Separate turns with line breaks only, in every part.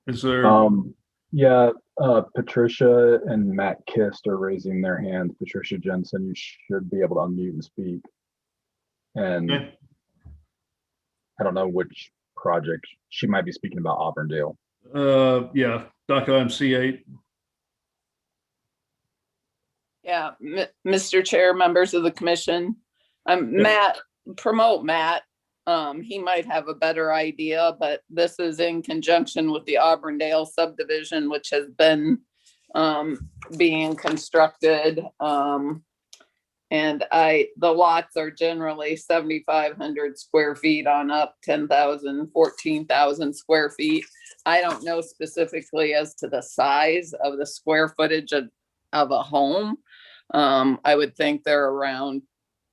Is there,
Um, yeah, Patricia and Matt Kist are raising their hands. Patricia Jensen, you should be able to unmute and speak. And
okay,
I don't know which project she might be speaking about Auburndale.
yeah, docket item C8.
Yeah, Mr. Chair, members of the commission, Matt, promote Matt. He might have a better idea, but this is in conjunction with the Auburndale subdivision, which has been being constructed. And the lots are generally 7,500 square feet on up, 10,000, 14,000 square feet. I don't know specifically as to the size of the square footage of a home. I would think they're around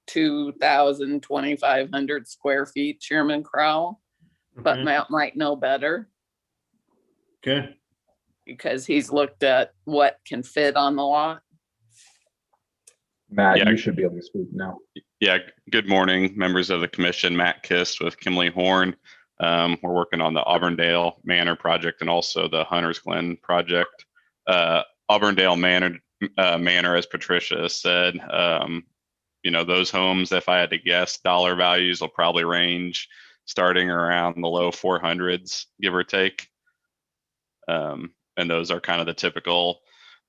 2,000, 2,500 square feet, Chairman Crowell, but
Okay.
Matt might know better
Okay,
because he's looked at what can fit on the lot.
Matt,
Yeah.
you should be able to speak now.
Yeah, good morning, members of the commission. Matt Kist with Kimley Horn. We're working on the Auburndale Manor project and also the Hunters Glen project. Auburndale Manor, as Patricia has said, those homes, if I had to guess, dollar values will probably range starting around the low 400s, give or take. And those are kind of the typical.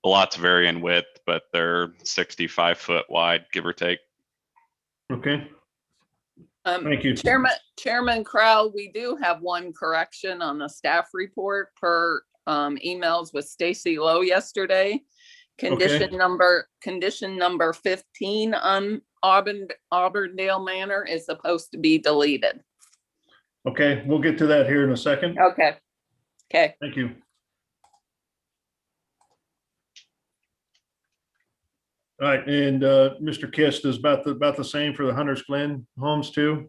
The lots vary in width, but they're 65-foot wide, give or take.
okay, thank you.
Chairman Crowell, we do have one correction on the staff report per emails with Stacy Lowe yesterday. Condition number 15 on Auburndale Manor is supposed to be deleted.
Okay, we'll get to that here in a second.
Okay.
Thank you. All right, and Mr. Kist is about the same for the Hunters Glen homes too?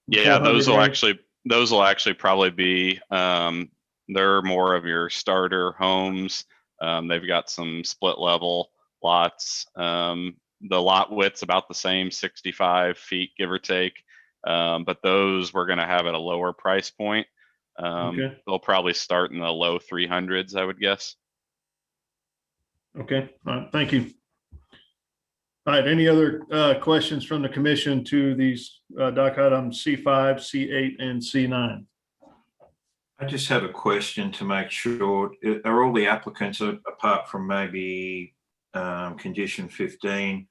Yeah,
400
those will
range?
actually probably be they're more of your starter homes. They've got some split level lots. The lot width's about the same, 65 feet, give or take. But those we're going to have at a lower price point.
Okay.
They'll probably start in the low 300s, I would guess.
Okay, all right, thank you. All right, any other questions from the commission to these docket items C5, C8, and C9?
I just have a question to make sure, are all the applicants, apart from maybe condition 15,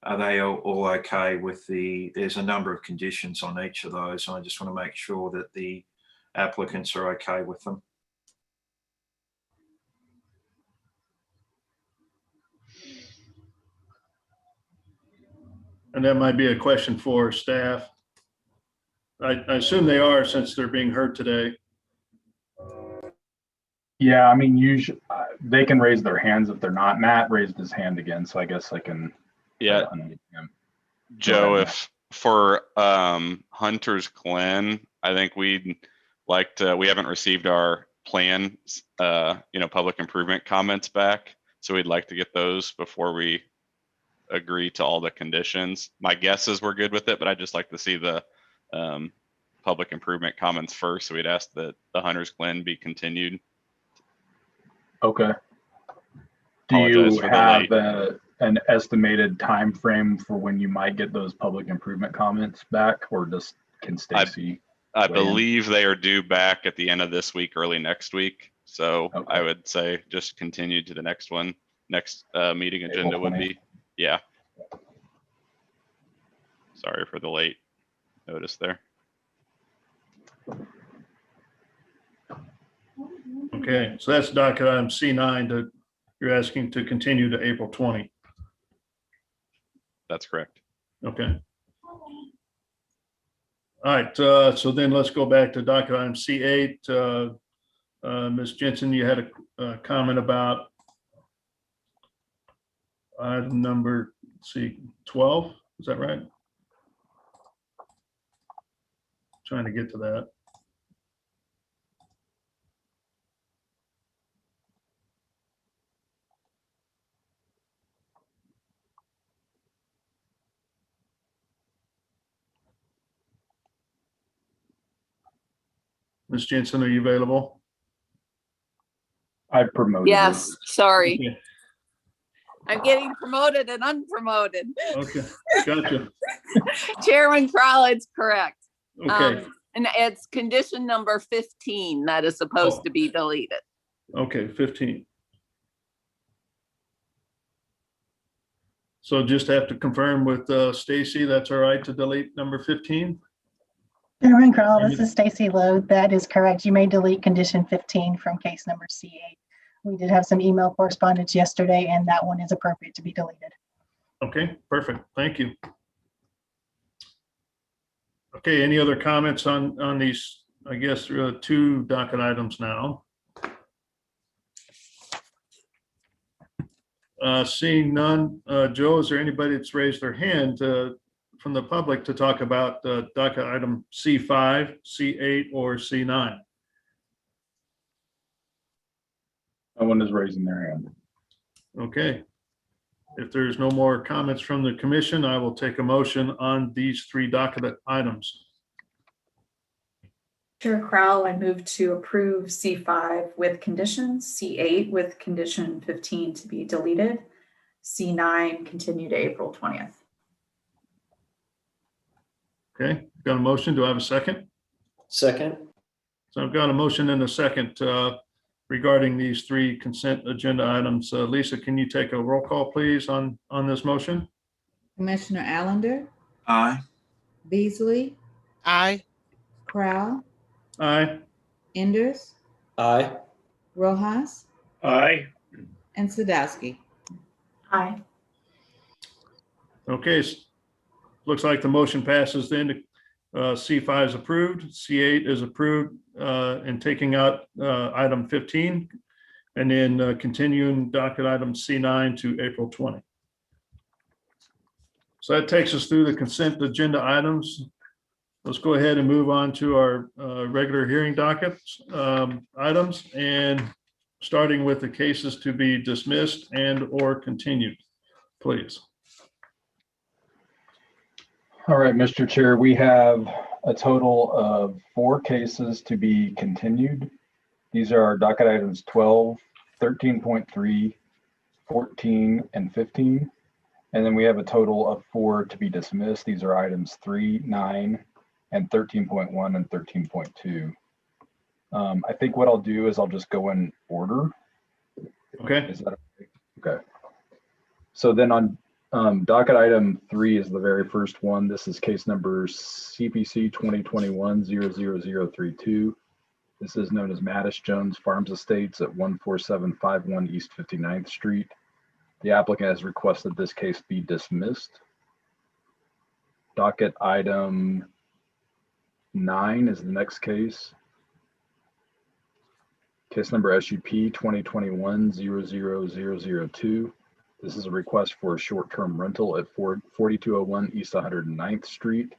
are they all okay with there's a number of conditions on each of those, and I just want to make sure that the applicants are okay with them.
And that might be a question for staff. I assume they are, since they're being heard today.
Yeah, I mean, they can raise their hands if they're not. Matt raised his hand again, so I guess I can.
Yeah,
unmute him.
Joe,
ahead,
if for Hunters Glen, I think we'd like to, we haven't received our plan, public improvement comments back. So we'd like to get those before we agree to all the conditions. My guess is we're good with it, but I'd just like to see the public improvement comments first. So we'd ask that the Hunters Glen be continued.
Okay. Do
Apologize
you
for the
have
late.
an estimated time frame for when you might get those public improvement comments back, or just can Stacy?
I believe they are due back at the end of this week, early next week. So
Okay.
I would say just continue to the next one. Next meeting agenda
April
would be, yeah. Sorry for the late notice there.
Okay, so that's docket item C9 you're asking to continue to April 20.
That's correct.
Okay. All right, so then let's go back to docket item C8. Ms. Jensen, you had a comment about item number, let's see, 12, is that right? Trying to get to that. Ms. Jensen, are you available?
I promoted it.
Yes, sorry.
Okay.
I'm getting promoted and unpromoted.
Okay, gotcha.
Chairman Crowell's correct.
Okay,
And it's condition number 15 that is supposed
Oh.
to be deleted.
okay, 15. So just have to confirm with Stacy, that's all right to delete number 15?
Chairman Crowell, this is Stacy Lowe. That is correct. You may delete condition 15 from case number C8. We did have some email correspondence yesterday, and that one is appropriate to be deleted.
Okay, perfect. Thank you. Okay, any other comments on these, I guess, 2 docket items now? Seeing none, Joe, is there anybody that's raised their hand from the public to talk about docket item C5, C8, or C9?
No one is raising their hand.
Okay. If there's no more comments from the commission, I will take a motion on these 3 docket items.
Chair Crowell, I move to approve C5 with conditions, C8 with condition 15 to be deleted, C9 continue to April 20th.
Okay, got a motion. Do I have a second?
Second.
So I've got a motion and a second regarding these 3 consent agenda items. Lisa, can you take a roll call, please, on this motion?
Commissioner Allender,
Aye.
Beasley,
Aye.
Crowell,
Aye.
Enders,
Aye.
Rojas,
Aye.
and Sadowski.
Aye.
Okay, looks like the motion passes then. C5 is approved, C8 is approved, and taking out item 15, and then continuing docket item C9 to April 20. So that takes us through the consent agenda items. Let's go ahead and move on to our regular hearing dockets items, and starting with the cases to be dismissed and or continued, please.
All right, Mr. Chair, we have a total of 4 cases to be continued. These are our docket items 12, 13.3, 14, and 15. And then we have a total of 4 to be dismissed. These are items 3, 9, and 13.1 and 13.2. I think what I'll do is I'll just go in order.
Okay.
Is that okay? Okay. So then on docket item 3 is the very first one. This is case number CPC 2021-00032. This is known as Mattis Jones Farms Estates at 14751 East 59th Street. The applicant has requested this case be dismissed. Docket item 9 is the next case. Case number SUP 2021-00002. This is a request for a short-term rental at 4201 East 109th Street.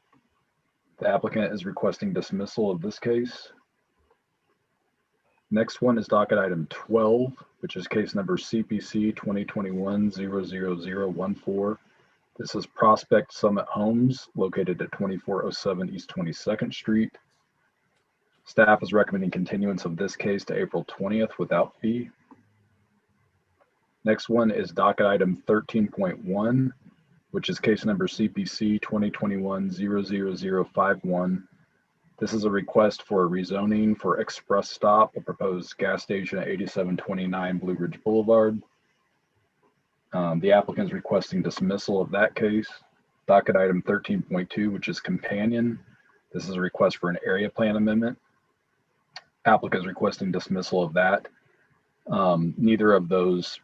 The applicant is requesting dismissal of this case. Next one is docket item 12, which is case number CPC 2021-00014. This is Prospect Summit Homes located at 2407 East 22nd Street. Staff is recommending continuance of this case to April 20th without fee. Next one is docket item 13.1, which is case number CPC 2021-00051. This is a request for a rezoning for Express Stop, a proposed gas station at 8729 Blue Ridge Boulevard. The applicant is requesting dismissal of that case. Docket item 13.2, which is companion. This is a request for an area plan amendment. Applicant is requesting dismissal of that. Neither of those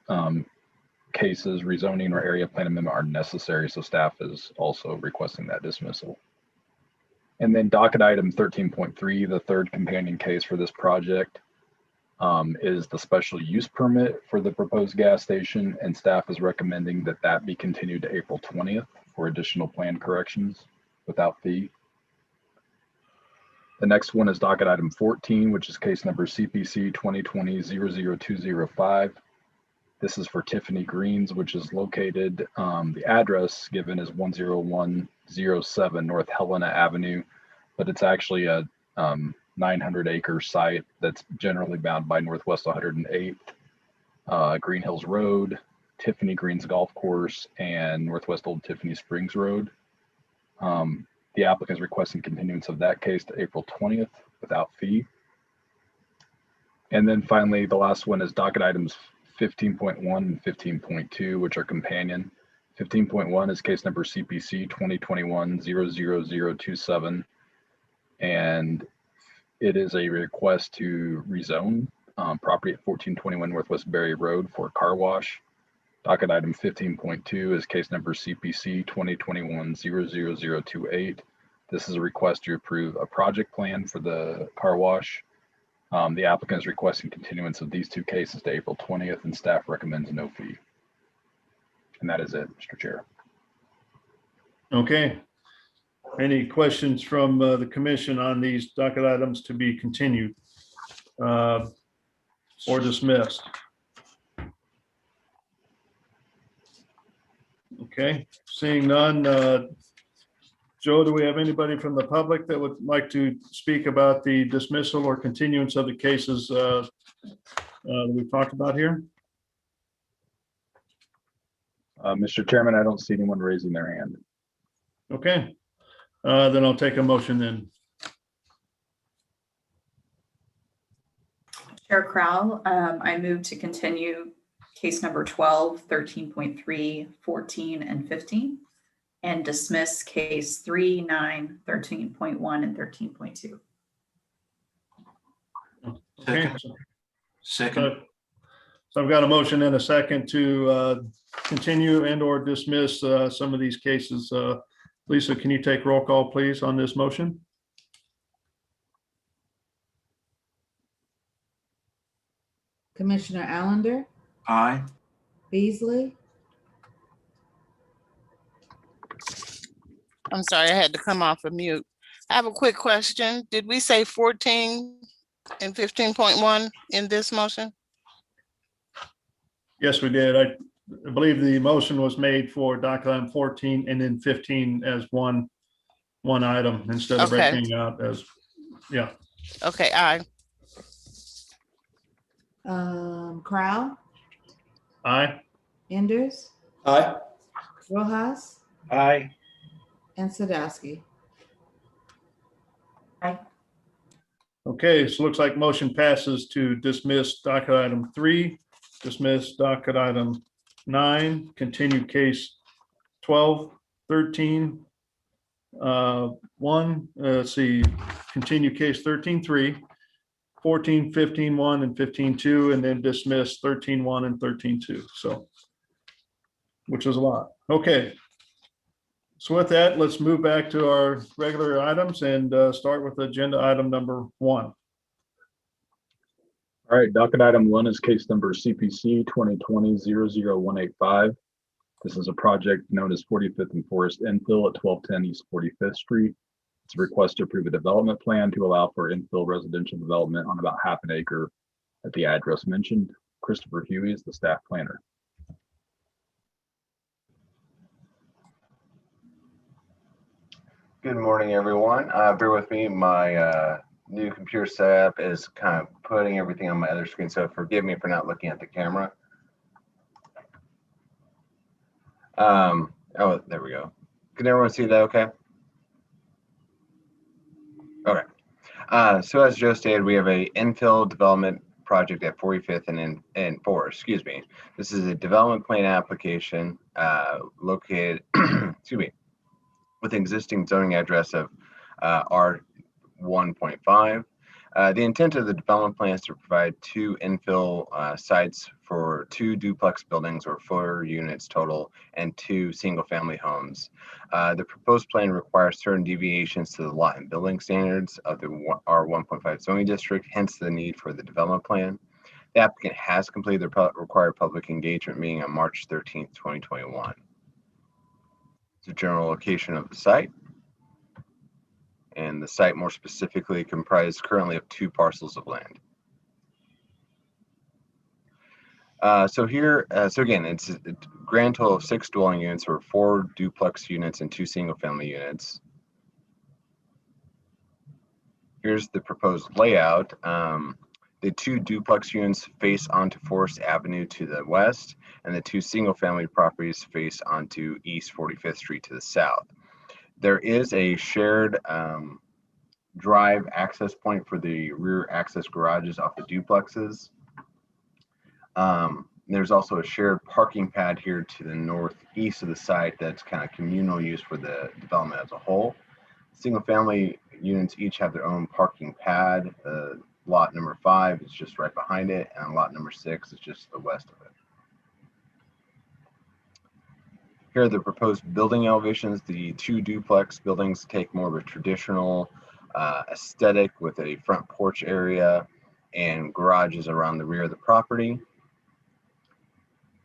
cases, rezoning or area plan amendment, are necessary, so staff is also requesting that dismissal. And then docket item 13.3, the third companion case for this project, is the special use permit for the proposed gas station, and staff is recommending that that be continued to April 20th for additional plan corrections without fee. The next one is docket item 14, which is case number CPC 2020-00205. This is for Tiffany Greens, which is located, the address given is 10107 North Helena Avenue, but it's actually a 900-acre site that's generally bound by Northwest 108th Green Hills Road, Tiffany Greens Golf Course, and Northwest Old Tiffany Springs Road. The applicant is requesting continuance of that case to April 20th without fee. And then finally, the last one is docket items 15.1 and 15.2, which are companion. 15.1 is case number CPC 2021-00027. And it is a request to rezone property at 1421 Northwest Berry Road for a car wash. Docket item 15.2 is case number CPC 2021-00028. This is a request to approve a project plan for the car wash. The applicant is requesting continuance of these two cases to April 20th, and staff recommends no fee. And that is it, Mr. Chair.
Okay. Any questions from the commission on these docket items to be continued or dismissed? Okay, seeing none. Joe, do we have anybody from the public that would like to speak about the dismissal or continuance of the cases that we've talked about here?
Mr. Chairman, I don't see anyone raising their hand.
Okay, then I'll take a motion then.
Chair Crowell, I move to continue case number 12, 13.3, 14, and 15, and dismiss case 3, 9, 13.1, and 13.2.
Okay.
Second.
So I've got a motion and a second to continue and or dismiss some of these cases. Lisa, can you take roll call, please, on this motion?
Commissioner Allender,
Aye.
Beasley,
I'm sorry, I had to come off of mute. I have a quick question. Did we say 14 and 15.1 in this motion?
Yes, we did. I believe the motion was made for docket item 14 and then 15 as one item instead of
Okay.
breaking out as, yeah.
Okay, aye.
Crowell,
Aye.
Enders,
Aye.
Rojas,
Aye.
and Sadowski.
Okay, so looks like motion passes to dismiss docket item 3, dismiss docket item 9, continue case 12, 13, 1, let's see, continue case 13-3, 14, 15-1, and 15-2, and then dismiss 13-1 and 13-2. So, which is a lot. Okay. So with that, let's move back to our regular items and start with agenda item number 1.
All right, docket item 1 is case number CPC 2020-00185. This is a project known as 45th and Forest infill at 1210 East 45th Street. It's a request to approve a development plan to allow for infill residential development on about half an acre at the address mentioned. Christopher Huey is the staff planner.
Good morning, everyone. Bear with me. My new computer setup is kind of putting everything on my other screen, so forgive me for not looking at the camera. Oh, there we go. Can everyone see that okay? Okay. So as Joe stated, we have a infill development project at 45th and Forest, excuse me. This is a development plan application located, excuse me, with an existing zoning address of R1.5. The intent of the development plan is to provide 2 infill sites for 2 duplex buildings or 4 units total and 2 single-family homes. The proposed plan requires certain deviations to the lot and building standards of the R1.5 zoning district, hence the need for the development plan. The applicant has completed the required public engagement meeting on March 13th, 2021. The general location of the site, and the site more specifically comprised currently of 2 parcels of land. So again, it's a grand total of 6 dwelling units or 4 duplex units and 2 single-family units. Here's the proposed layout. The 2 duplex units face onto Forest Avenue to the west, and the 2 single-family properties face onto East 45th Street to the south. There is a shared drive access point for the rear access garages off the duplexes. There's also a shared parking pad here to the northeast of the site that's kind of communal use for the development as a whole. Single-family units each have their own parking pad. Lot number 5 is just right behind it, and lot number 6 is just to the west of it. Here are the proposed building elevations. The 2 duplex buildings take more of a traditional aesthetic with a front porch area and garages around the rear of the property.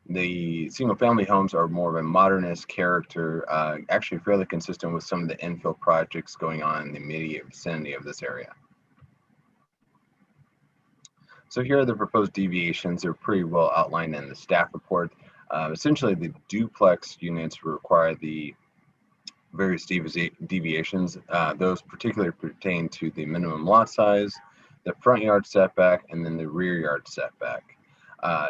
The single family homes are more of a modernist character, actually fairly consistent with some of the infill projects going on in the immediate vicinity of this area. So here are the proposed deviations. They're pretty well outlined in the staff report. Essentially, the duplex units require the various deviations. Those particularly pertain to the minimum lot size, the front yard setback, and then the rear yard setback.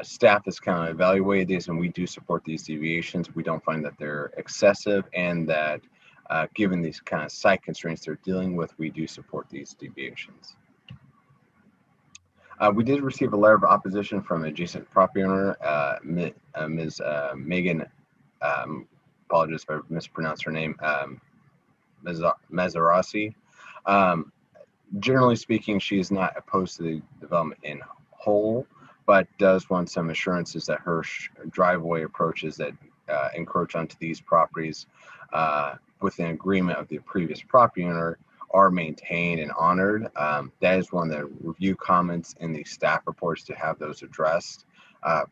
Staff has kind of evaluated these, and we do support these deviations. We don't find that they're excessive, and that given these kind of site constraints they're dealing with, we do support these deviations. We did receive a letter of opposition from adjacent property owner, Ms. Megan, apologize if I mispronounced her name, Mazzarasi. Generally speaking, she is not opposed to the development in whole, but does want some assurances that her driveway approaches that encroach onto these properties with an agreement of the previous property owner are maintained and honored. That is one of the review comments in the staff reports, to have those addressed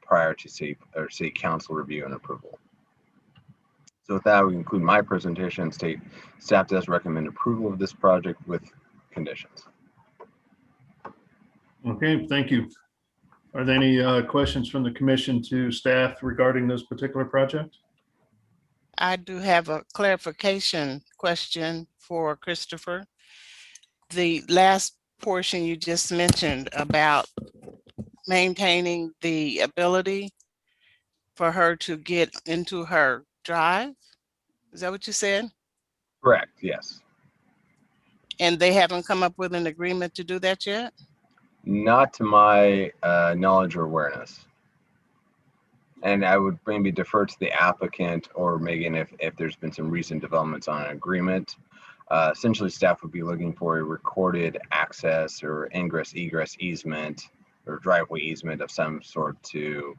prior to city council review and approval. So with that, we conclude my presentation and state staff does recommend approval of this project with conditions.
Okay, thank you. Are there any questions from the commission to staff regarding this particular project?
I do have a clarification question for Christopher. The last portion you just mentioned about maintaining the ability for her to get into her drive, is that what you said?
Correct, yes.
And they haven't come up with an agreement to do that yet?
Not to my knowledge or awareness. And I would maybe defer to the applicant or Megan if there's been some recent developments on an agreement. Essentially, staff would be looking for a recorded access or ingress egress easement or driveway easement of some sort to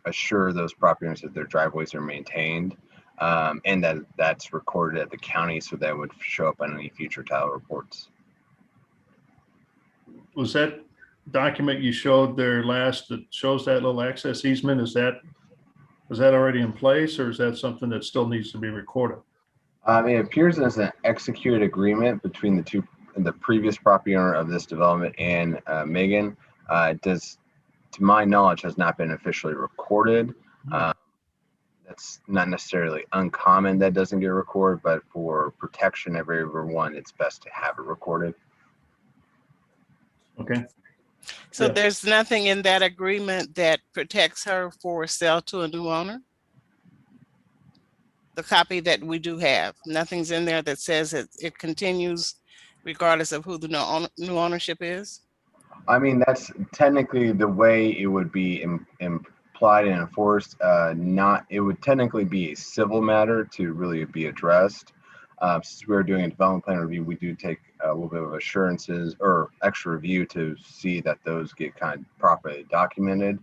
assure those property owners that their driveways are maintained, and that that's recorded at the county, so that would show up on any future title reports.
Was that document you showed there last that shows that little access easement, is that already in place, or is that something that still needs to be recorded?
It appears as an executed agreement between the previous property owner of this development and Megan. Does, to my knowledge, has not been officially recorded. That's not necessarily uncommon that doesn't get recorded, but for protection of everyone, it's best to have it recorded.
Okay.
So
Yeah.
there's nothing in that agreement that protects her for sale to a new owner? The copy that we do have, nothing's in there that says it continues regardless of who the new ownership is?
I mean, that's technically the way it would be implied and enforced. It would technically be a civil matter to really be addressed. Since we're doing a development plan review, we do take a little bit of assurances or extra review to see that those get kind of properly documented.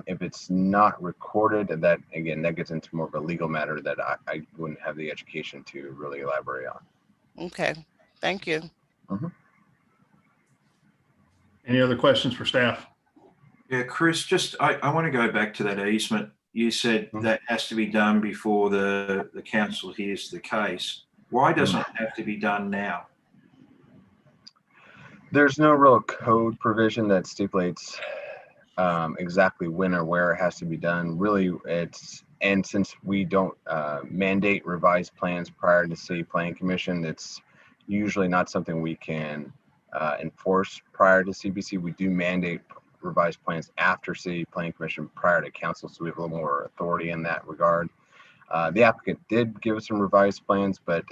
If it's not recorded, that again, that gets into more of a legal matter that I wouldn't have the education to really elaborate on.
Okay, thank you.
Any other questions for staff?
Yeah, Chris, I want to go back to that easement. You said that has to be done before the council hears the case. Why doesn't it have to be done now?
There's no real code provision that stipulates exactly when or where it has to be done. Really, and since we don't mandate revised plans prior to City Planning Commission, it's usually not something we can enforced prior to CBC. We do mandate revised plans after City Planning Commission prior to council, so we have a little more authority in that regard. The applicant did give us some revised plans, but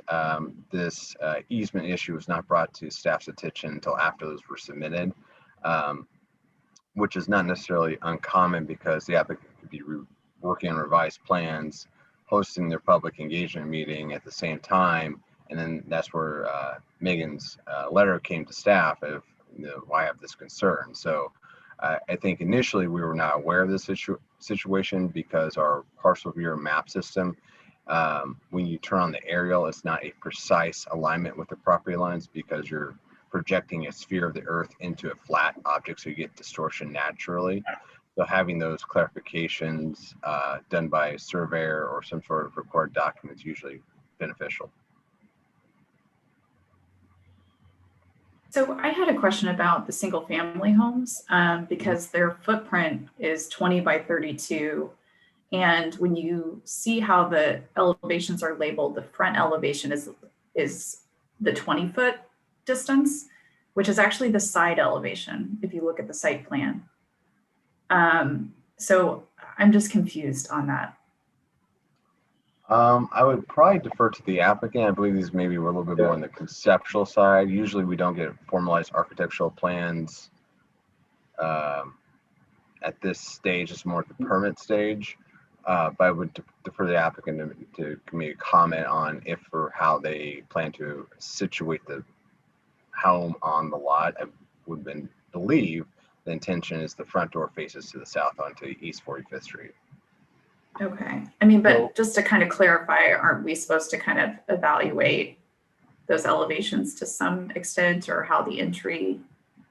this easement issue was not brought to staff's attention until after those were submitted, which is not necessarily uncommon because the applicant could be working on revised plans, hosting their public engagement meeting at the same time, and then that's where Megan's letter came to staff of, why I have this concern. So I think initially we were not aware of this situation because our parcel viewer map system, when you turn on the aerial, it's not a precise alignment with the property lines because you're projecting a sphere of the earth into a flat object, so you get distortion naturally. So having those clarifications done by a surveyor or some sort of recorded document is usually beneficial.
So I had a question about the single family homes because their footprint is 20 by 32. And when you see how the elevations are labeled, the front elevation is the 20-foot distance, which is actually the side elevation if you look at the site plan. So I'm just confused on that.
I would probably defer to the applicant. I believe these maybe were a little bit more on the conceptual side. Usually we don't get formalized architectural plans at this stage. It's more at the permit stage. But I would defer the applicant to make a comment on if or how they plan to situate the home on the lot. I would believe the intention is the front door faces to the south onto East 45th Street.
Okay. I mean, but just to kind of clarify, aren't we supposed to kind of evaluate those elevations to some extent, or how the entry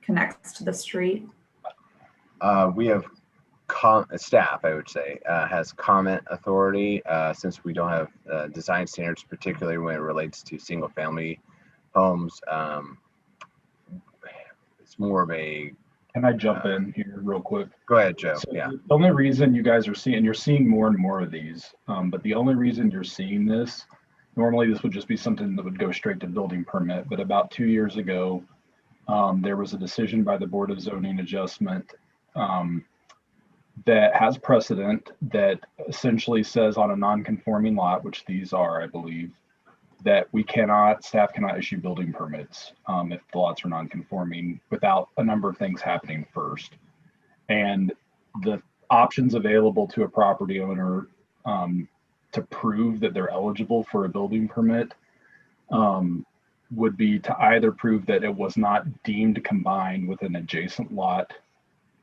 connects to the street?
We have staff, I would say, has comment authority since we don't have design standards, particularly when it relates to single family homes. It's more of a.
Can I jump in here real quick?
Go ahead, Joe.
So
Yeah.
The only reason you guys are seeing, you're seeing more and more of these, but the only reason you're seeing this, normally this would just be something that would go straight to building permit. But about 2 years ago, there was a decision by the Board of Zoning Adjustment that has precedent that essentially says on a non-conforming lot, which these are, I believe, that staff cannot issue building permits if the lots are non-conforming without a number of things happening first. And the options available to a property owner to prove that they're eligible for a building permit would be to either prove that it was not deemed combined with an adjacent lot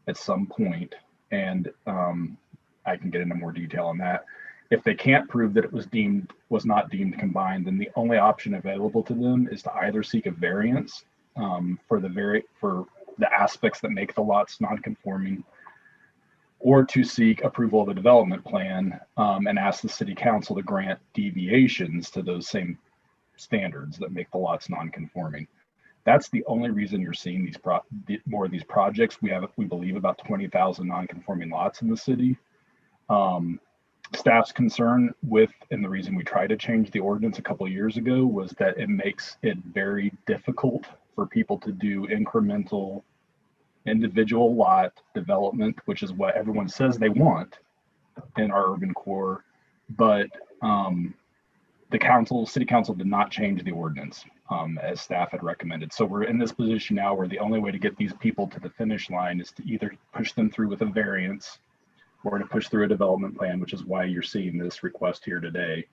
at some point, and I can get into more detail on that. If they can't prove that it was not deemed combined, then the only option available to them is to either seek a variance for the aspects that make the lots non-conforming, or to seek approval of a development plan and ask the city council to grant deviations to those same standards that make the lots non-conforming. That's the only reason you're seeing more of these projects. We believe about 20,000 non-conforming lots in the city. Staff's concern and the reason we tried to change the ordinance a couple of years ago was that it makes it very difficult for people to do incremental individual lot development, which is what everyone says they want in our urban core. But the city council did not change the ordinance as staff had recommended. So we're in this position now where the only way to get these people to the finish line is to either push them through with a variance or to push through a development plan, which is why you're seeing this request here today.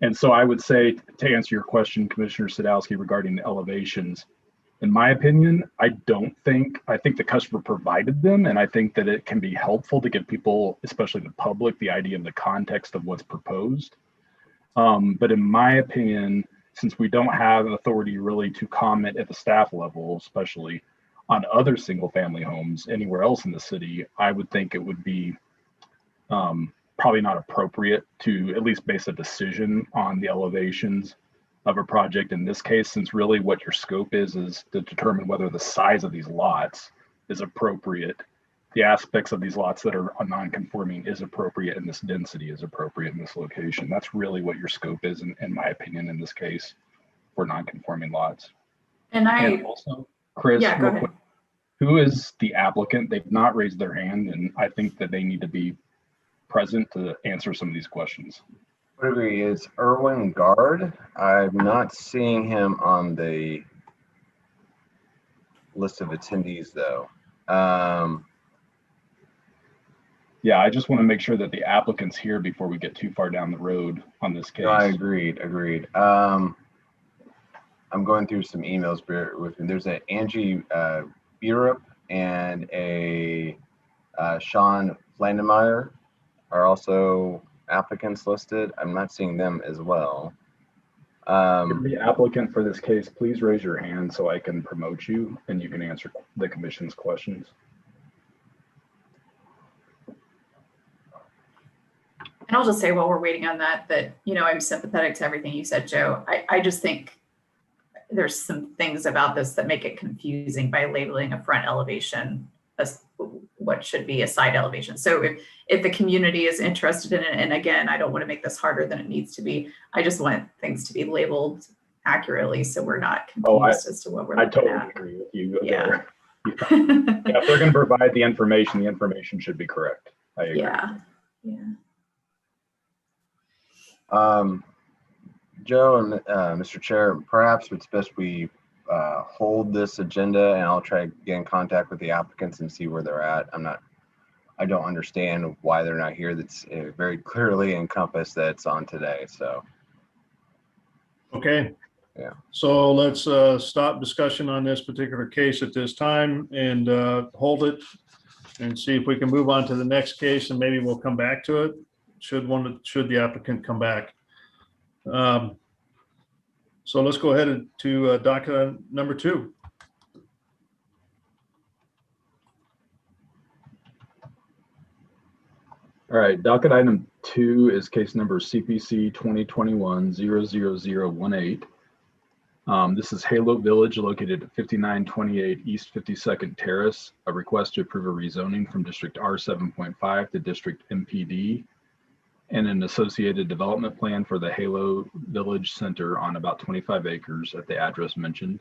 And so I would say, to answer your question, Commissioner Sadowski, regarding the elevations, in my opinion, I think the customer provided them, and I think that it can be helpful to give people, especially the public, the idea of the context of what's proposed. But in my opinion, since we don't have authority really to comment at the staff level, especially on other single family homes anywhere else in the city, I would think it would be probably not appropriate to at least base a decision on the elevations of a project in this case, since really what your scope is to determine whether the size of these lots is appropriate. The aspects of these lots that are non-conforming is appropriate, and this density is appropriate in this location. That's really what your scope is, in my opinion, in this case, for non-conforming lots.
And I
Chris,
Yeah, go
real
ahead.
quick, who is the applicant? They've not raised their hand, and I think that they need to be present to answer some of these questions.
Would agree. It's Erwin Gard. I'm not seeing him on the list of attendees though.
Yeah, I just want to make sure that the applicant's here before we get too far down the road on this case.
No, I agreed. I'm going through some emails with me. There's an Angie Bierup and a Sean Flandemeyer are also applicants listed. I'm not seeing them as well.
The applicant for this case, please raise your hand so I can promote you and you can answer the commission's questions.
And I'll just say while we're waiting on that, I'm sympathetic to everything you said, Joe. I just think there's some things about this that make it confusing by labeling a front elevation as what should be a side elevation. So if the community is interested in it, and again, I don't want to make this harder than it needs to be, I just want things to be labeled accurately so we're not confused as to what we're looking
totally
at.
agree with you.
Yeah.
Yeah, if they're going to provide the information should be correct. I agree.
Yeah.
Joe and Mr. Chair, perhaps it's best we hold this agenda and I'll try to get in contact with the applicants and see where they're at. I don't understand why they're not here. That's very clearly encompassed that it's on today, so.
Okay.
Yeah.
So let's stop discussion on this particular case at this time and hold it and see if we can move on to the next case, and maybe we'll come back to it should the applicant come back. So let's go ahead to docket number 2.
All right, docket item 2 is case number CPC 2021-00018. This is Halo Village located at 5928 East 52nd Terrace, a request to approve a rezoning from District R7.5 to District MPD and an associated development plan for the Halo Village Center on about 25 acres at the address mentioned.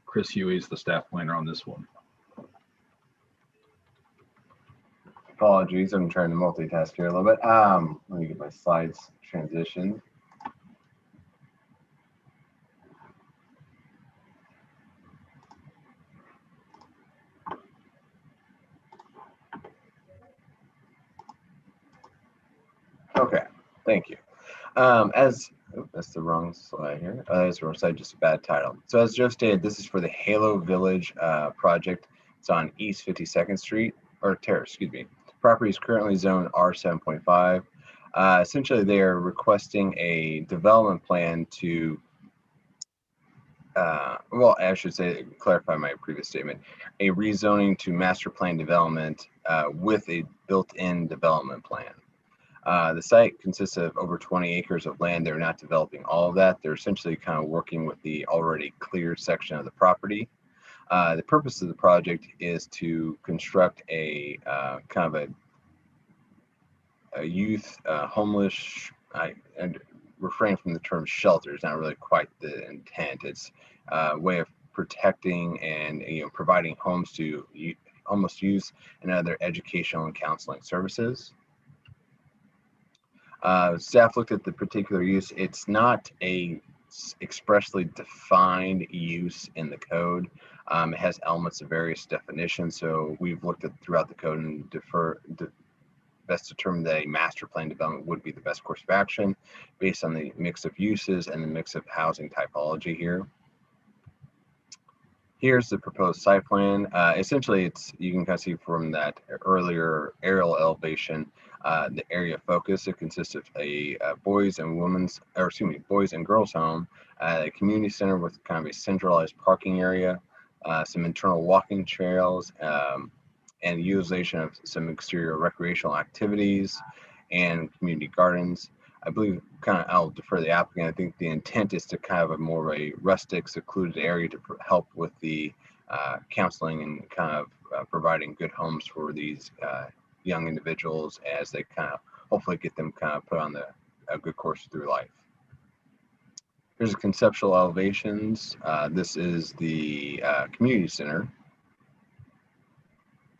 Chris Huey is the staff planner on this one.
Apologies, I'm trying to multitask here a little bit. Let me get my slides transitioned. Okay, thank you. That's the wrong slide here. That's the wrong slide, just a bad title. So as Joe stated, this is for the Halo Village project. It's on East 52nd Street, or Terrace, excuse me. Property is currently zoned R7.5. Essentially, they are requesting a development plan to, well, I should say, clarify my previous statement, a rezoning to master plan development with a built-in development plan. The site consists of over 20 acres of land. They're not developing all of that. They're essentially kind of working with the already cleared section of the property. The purpose of the project is to construct a kind of a youth homeless, and refrain from the term shelter. It's not really quite the intent. It's a way of protecting and providing homes to homeless youth and other educational and counseling services. Staff looked at the particular use. It's not a expressly defined use in the code. It has elements of various definitions. So we've looked at throughout the code and best determine that a master plan development would be the best course of action based on the mix of uses and the mix of housing typology here. Here's the proposed site plan. Essentially, you can kind of see from that earlier aerial elevation, the area focus. It consists of a boys and girls home, a community center with kind of a centralized parking area, some internal walking trails, and utilization of some exterior recreational activities and community gardens. I believe I'll defer to the applicant. I think the intent is to kind of a more of a rustic, secluded area to help with the counseling and kind of providing good homes for these young individuals as they kind of hopefully get them kind of put on a good course through life. Here's the conceptual elevations. This is the community center.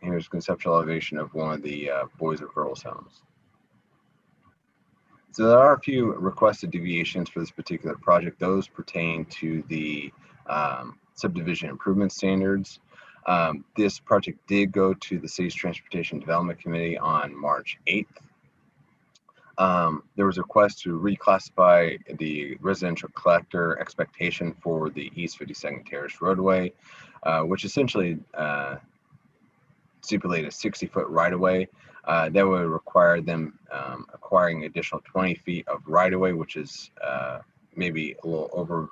Here's conceptual elevation of one of the boys or girls homes. So there are a few requested deviations for this particular project. Those pertain to the subdivision improvement standards. This project did go to the city's Transportation Development Committee on March 8th. There was a request to reclassify the residential collector expectation for the East 52nd Terrace roadway, which essentially stipulated a 60-foot right-of-way. That would require them acquiring additional 20 feet of right-of-way, which is maybe a little over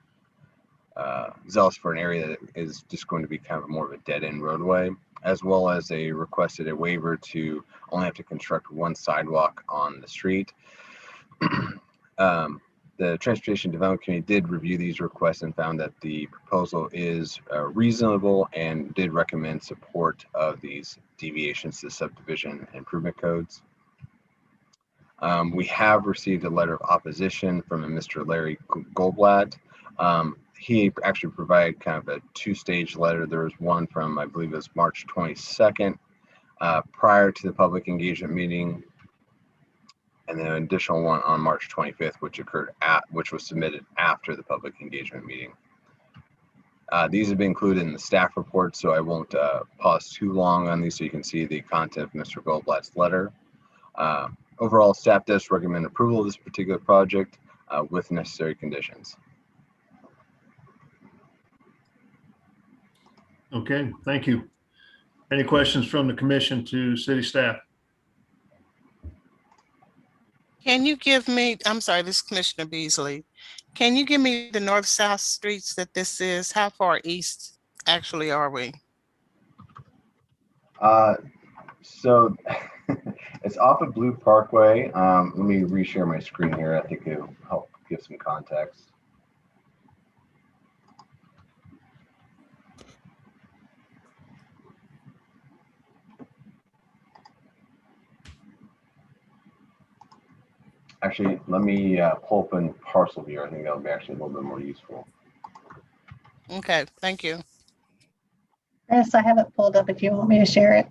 zealous for an area that is just going to be kind of more of a dead-end roadway, as well as they requested a waiver to only have to construct one sidewalk on the street. The Transportation Development Committee did review these requests and found that the proposal is reasonable and did recommend support of these deviations to subdivision improvement codes. We have received a letter of opposition from a Mr. Larry Goldblatt. He actually provided kind of a two-stage letter. There was one from, I believe it was March 22nd, prior to the public engagement meeting, and then an additional one on March 25th, which was submitted after the public engagement meeting. These have been included in the staff report, so I won't pause too long on these so you can see the content of Mr. Goldblatt's letter. Overall, staff does recommend approval of this particular project with necessary conditions.
Okay, thank you. Any questions from the commission to city staff?
Can you give me, I'm sorry, this is Commissioner Beasley. Can you give me the north-south streets that this is? How far east actually are we?
So it's off of Blue Parkway. Let me reshare my screen here. I think it'll help give some context. Actually, let me pull up in parcel view. I think that'll be actually a little bit more useful.
Okay, thank you.
Chris, I have it pulled up if you want me to share it.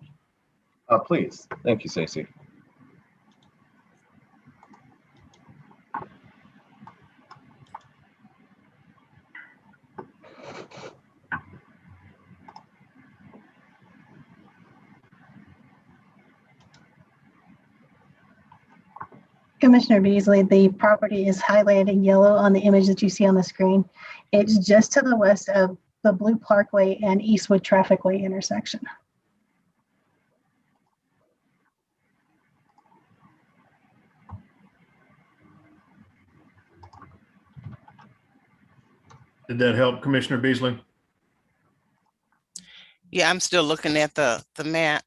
Please. Thank you, Stacey.
Commissioner Beasley, the property is highlighted in yellow on the image that you see on the screen. It's just to the west of the Blue Parkway and Eastwood Trafficway intersection.
Did that help, Commissioner Beasley?
Yeah, I'm still looking at the map.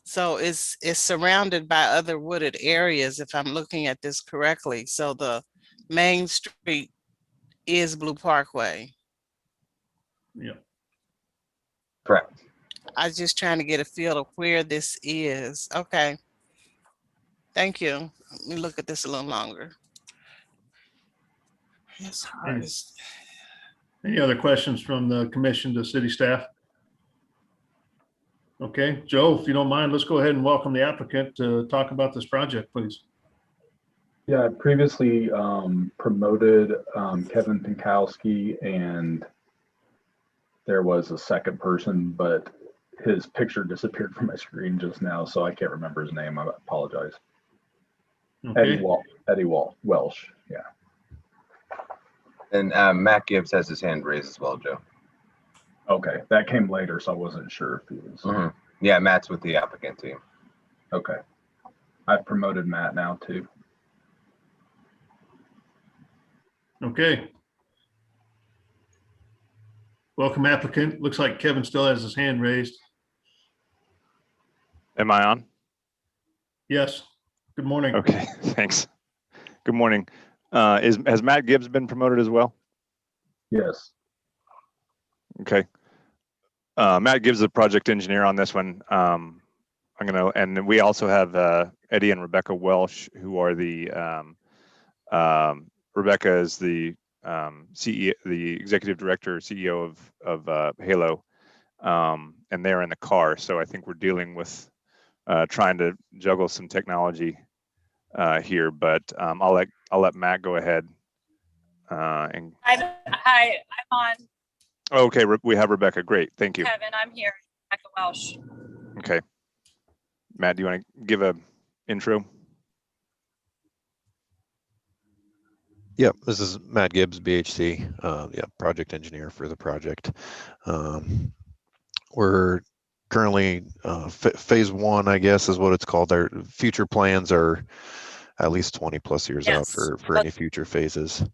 So it's surrounded by other wooded areas, if I'm looking at this correctly. So the main street is Blue Parkway.
Yeah.
Correct.
I was just trying to get a feel of where this is. Okay. Thank you. Let me look at this a little longer. It's hard.
Any other questions from the commission to city staff? Okay, Joe, if you don't mind, let's go ahead and welcome the applicant to talk about this project, please.
Yeah, I previously promoted Kevin Pinkowski, and there was a second person, but his picture disappeared from my screen just now, so I can't remember his name. I apologize.
Okay.
Eddie Welsh. Yeah.
And Matt Gibbs has his hand raised as well, Joe.
Okay, that came later, so I wasn't sure if he was.
Yeah, Matt's with the applicant team.
Okay. I've promoted Matt now too.
Okay. Welcome applicant. Looks like Kevin still has his hand raised.
Am I on?
Yes. Good morning.
Okay, thanks. Good morning. Has Matt Gibbs been promoted as well?
Yes.
Okay. Matt Gibbs is the project engineer on this one. And we also have Eddie and Rebecca Welsh, who are the, Rebecca is the the executive director, CEO of Halo, and they're in the car. So I think we're dealing with trying to juggle some technology here. But I'll let Matt go ahead. And
Hi, I'm on.
okay, we have Rebecca. Great, thank you.
Kevin, I'm here. Rebecca Welsh.
Okay, Matt, do you want to give a intro?
Yep, this is Matt Gibbs, BHC, project engineer for the project. We're currently phase one, I guess, is what it's called. Our future plans are at least 20 plus years out for any future phases.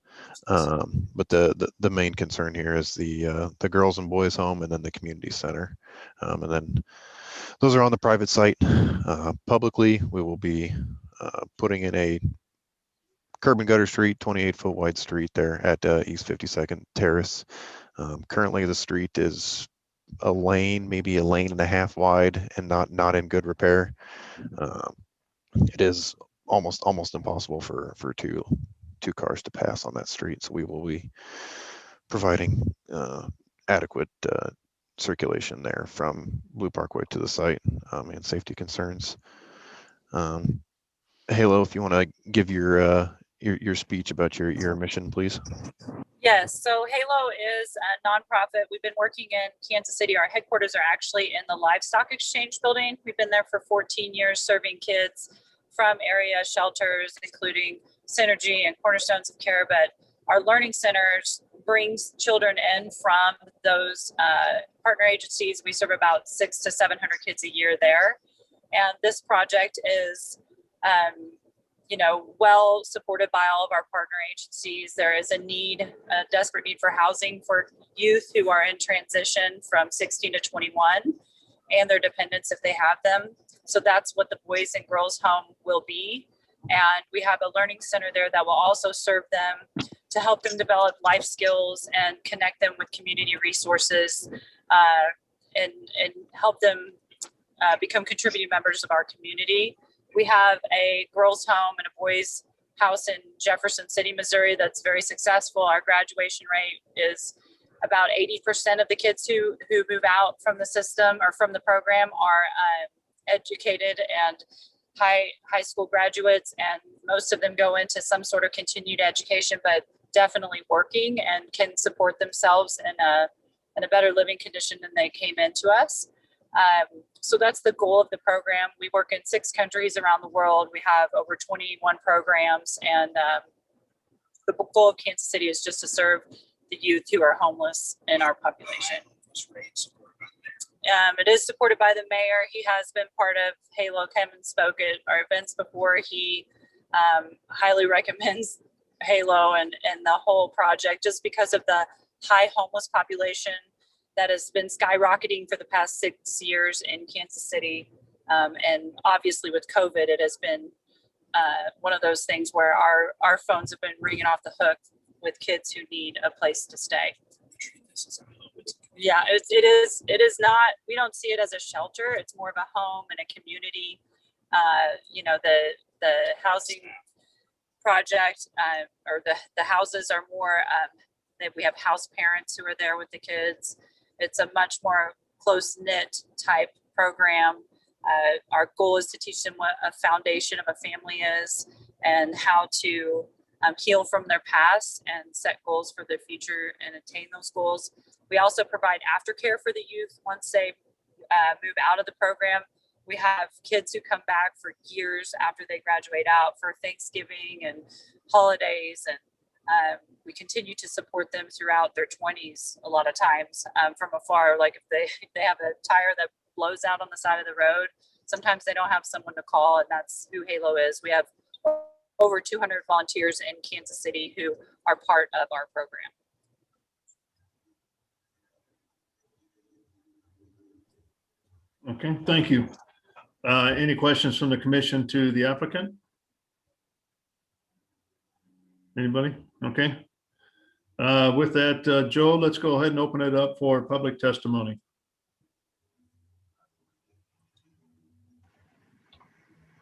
But the main concern here is the girls and boys home and then the community center. And then those are on the private site. Publicly, we will be putting in a curb and gutter street, 28-foot wide street there at East 52nd Terrace. Currently, the street is a lane, maybe a lane and a half wide, and not in good repair. It is almost impossible for two cars to pass on that street. So we will be providing adequate circulation there from Blue Parkway to the site and safety concerns. Halo, if you want to give your speech about your mission, please.
Yes, so Halo is a nonprofit. We've been working in Kansas City. Our headquarters are actually in the Livestock Exchange building. We've been there for 14 years serving kids from area shelters, including Synergy and Cornerstones of Care. But our learning centers brings children in from those partner agencies. We serve about 600 to 700 kids a year there. And this project is well supported by all of our partner agencies. There is a desperate need for housing for youth who are in transition from 16 to 21 and their dependents if they have them. So that's what the Boys and Girls Home will be. And we have a learning center there that will also serve them to help them develop life skills and connect them with community resources and help them become contributing members of our community. We have a girls' home and a boys' house in Jefferson City, Missouri that's very successful. Our graduation rate is about 80% of the kids who move out from the system or from the program are educated and high school graduates, and most of them go into some sort of continued education, but definitely working and can support themselves in a better living condition than they came into us. So that's the goal of the program. We work in 6 countries around the world. We have over 21 programs, and the goal of Kansas City is just to serve the youth who are homeless in our population. It is supported by the mayor. He has been part of Halo. Kevin spoke at our events before. He highly recommends Halo and the whole project just because of the high homeless population that has been skyrocketing for the past 6 years in Kansas City. And obviously with COVID, it has been one of those things where our phones have been ringing off the hook with kids who need a place to stay. Yeah, it is not, we don't see it as a shelter. It's more of a home and a community. The housing project or the houses are more, that we have house parents who are there with the kids. It's a much more close-knit type program. Our goal is to teach them what a foundation of a family is and how to heal from their past and set goals for their future and attain those goals. We also provide aftercare for the youth once they move out of the program. We have kids who come back for years after they graduate out for Thanksgiving and holidays, and we continue to support them throughout their 20s a lot of times from afar. Like if they have a tire that blows out on the side of the road, sometimes they don't have someone to call, and that's who Halo is. We have over 200 volunteers in Kansas City who are part of our program.
Okay, thank you. Any questions from the commission to the applicant? Anybody? Okay. With that, Joe, let's go ahead and open it up for public testimony.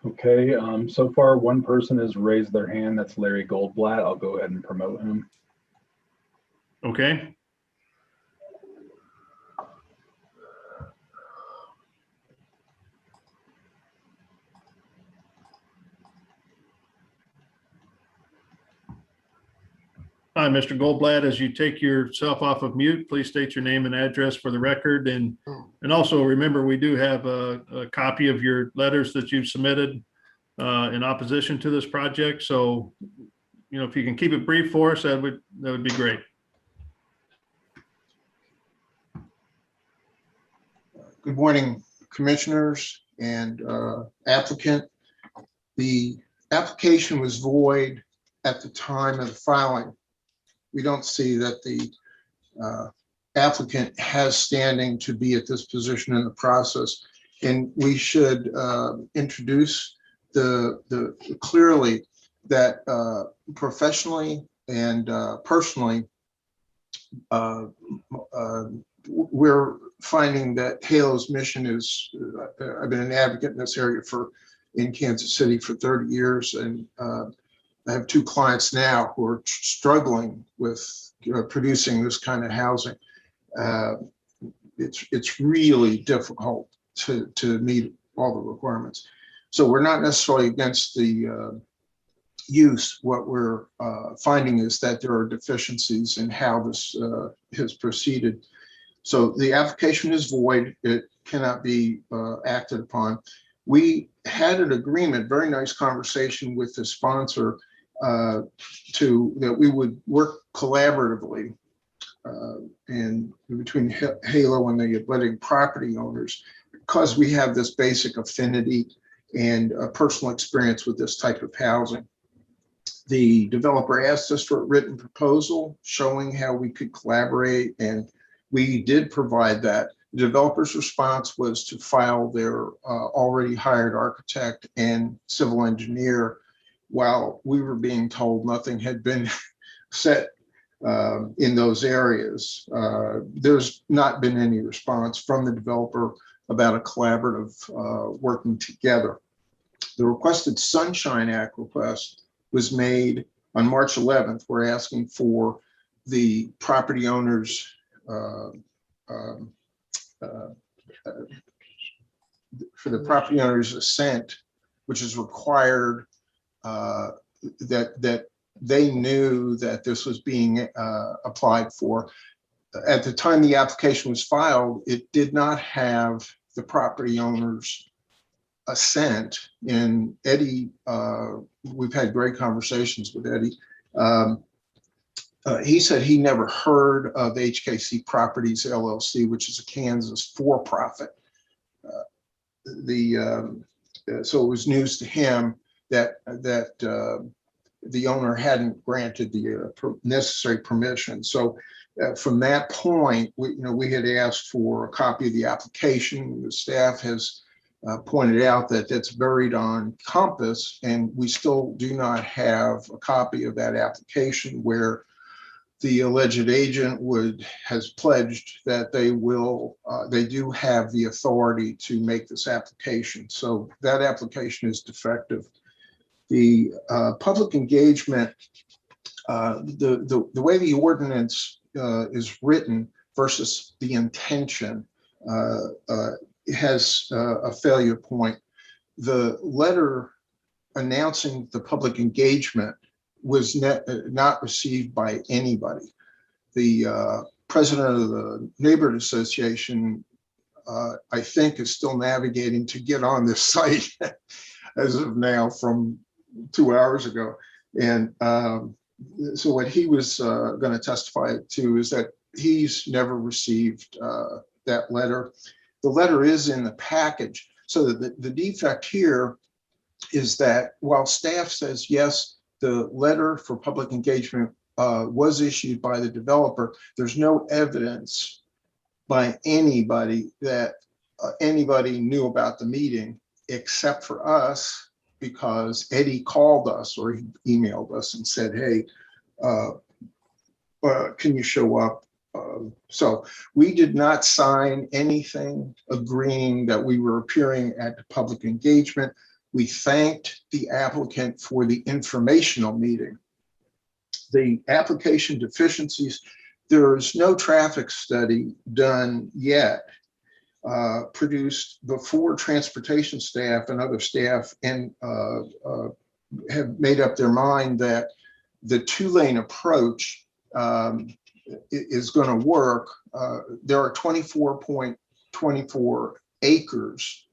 Okay, so far one person has raised their hand. That's Larry Goldblatt. I'll go ahead and promote him.
Okay. Hi, Mr. Goldblatt. As you take yourself off of mute, please state your name and address for the record. And also remember, we do have a copy of your letters that you've submitted in opposition to this project. So, you know, if you can keep it brief for us, that would be great.
Good morning, commissioners and applicant. The application was void at the time of the filing. We don't see that the applicant has standing to be at this position in the process. And we should introduce clearly that professionally and personally, we're finding that Halo's mission is, I've been an advocate in this area in Kansas City for 30 years. And I have 2 clients now who are struggling with producing this kind of housing. It's really difficult to meet all the requirements. So we're not necessarily against the use. What we're finding is that there are deficiencies in how this has proceeded. So the application is void. It cannot be acted upon. We had an agreement, very nice conversation with the sponsor that we would work collaboratively and between Halo and the athletic property owners, because we have this basic affinity and personal experience with this type of housing. The developer asked us for a written proposal showing how we could collaborate, and we did provide that. The developer's response was to file their already hired architect and civil engineer, while we were being told nothing had been set in those areas. There's not been any response from the developer about a collaborative working together. The requested Sunshine Act request was made on March 11th. We're asking for the property owners assent, which is required, that they knew that this was being applied for. At the time the application was filed, it did not have the property owners' assent. And Eddie, we've had great conversations with Eddie. He said he never heard of HKC Properties LLC, which is a Kansas for-profit. So it was news to him that the owner hadn't granted the necessary permission. So from that point, we had asked for a copy of the application. The staff has pointed out that it's buried on Compass, and we still do not have a copy of that application where the alleged agent has pledged that they do have the authority to make this application. So that application is defective. The public engagement, the way the ordinance is written versus the intention has a failure point. The letter announcing the public engagement was not received by anybody. The president of the neighborhood association, I think, is still navigating to get on this site as of now from 2 hours ago. And so what he was going to testify to is that he's never received that letter. The letter is in the package. So the defect here is that while staff says, yes, the letter for public engagement was issued by the developer, there's no evidence by anybody that anybody knew about the meeting except for us, because Eddie called us or he emailed us and said, hey, can you show up? So we did not sign anything agreeing that we were appearing at the public engagement. We thanked the applicant for the informational meeting. The application deficiencies There's no traffic study done yet, produced before transportation staff and other staff and have made up their mind that the 2-lane approach is going to work. There are 24.24 acres,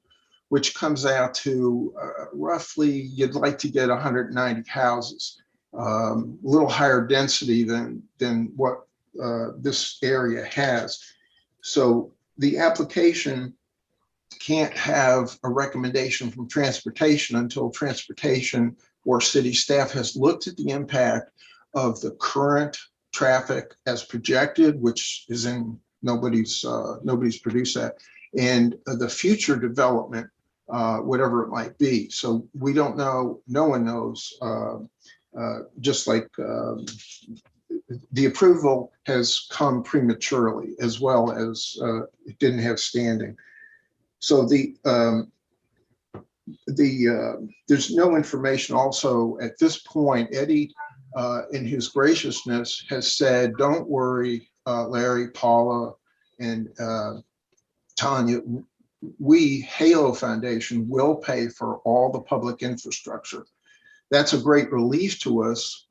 which comes out to roughly, you'd like to get 190 houses, a little higher density than what this area has. So the application can't have a recommendation from transportation until transportation or city staff has looked at the impact of the current traffic as projected, which is in nobody's produced that, and the future development, whatever it might be. So we don't know, no one knows, just like the approval has come prematurely, as well as it didn't have standing. So there's no information also at this point. Eddie, in his graciousness, has said, don't worry, Larry, Paula, and Tanya, we, Halo Foundation, will pay for all the public infrastructure. That's a great relief to us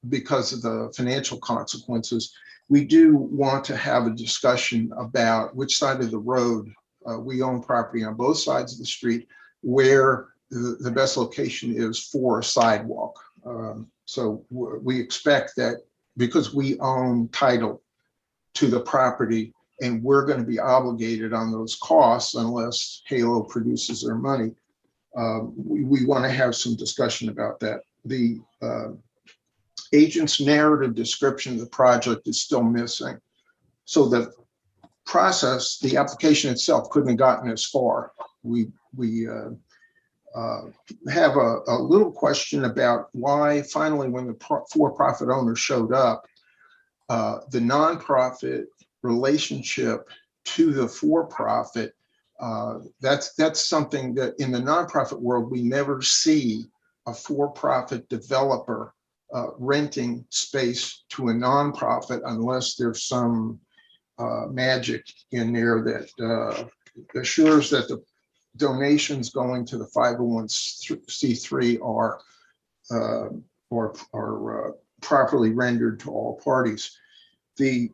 because of the financial consequences. We do want to have a discussion about which side of the road, we own property on both sides of the street, where the best location is for a sidewalk. So we expect that because we own title to the property and we're going to be obligated on those costs unless Halo produces their money, we want to have some discussion about that. The agent's narrative description of the project is still missing. So the process, the application itself couldn't have gotten as far. We have a little question about why finally, when the for-profit owner showed up, the nonprofit relationship to the for-profit, that's something that in the nonprofit world, we never see a for-profit developer renting space to a nonprofit unless there's some magic in there that assures that the donations going to the 501c3 are properly rendered to all parties. We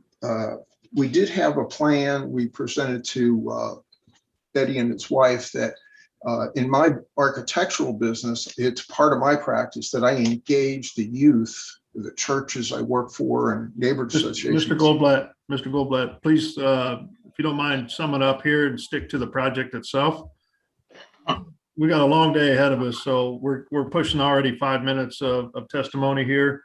did have a plan we presented to Betty and his wife that in my architectural business, it's part of my practice that I engage the youth, the churches I work for, and neighborhood associations.
Mr. Goldblatt, please, if you don't mind, sum it up here and stick to the project itself. We got a long day ahead of us, so we're pushing already 5 minutes of testimony here.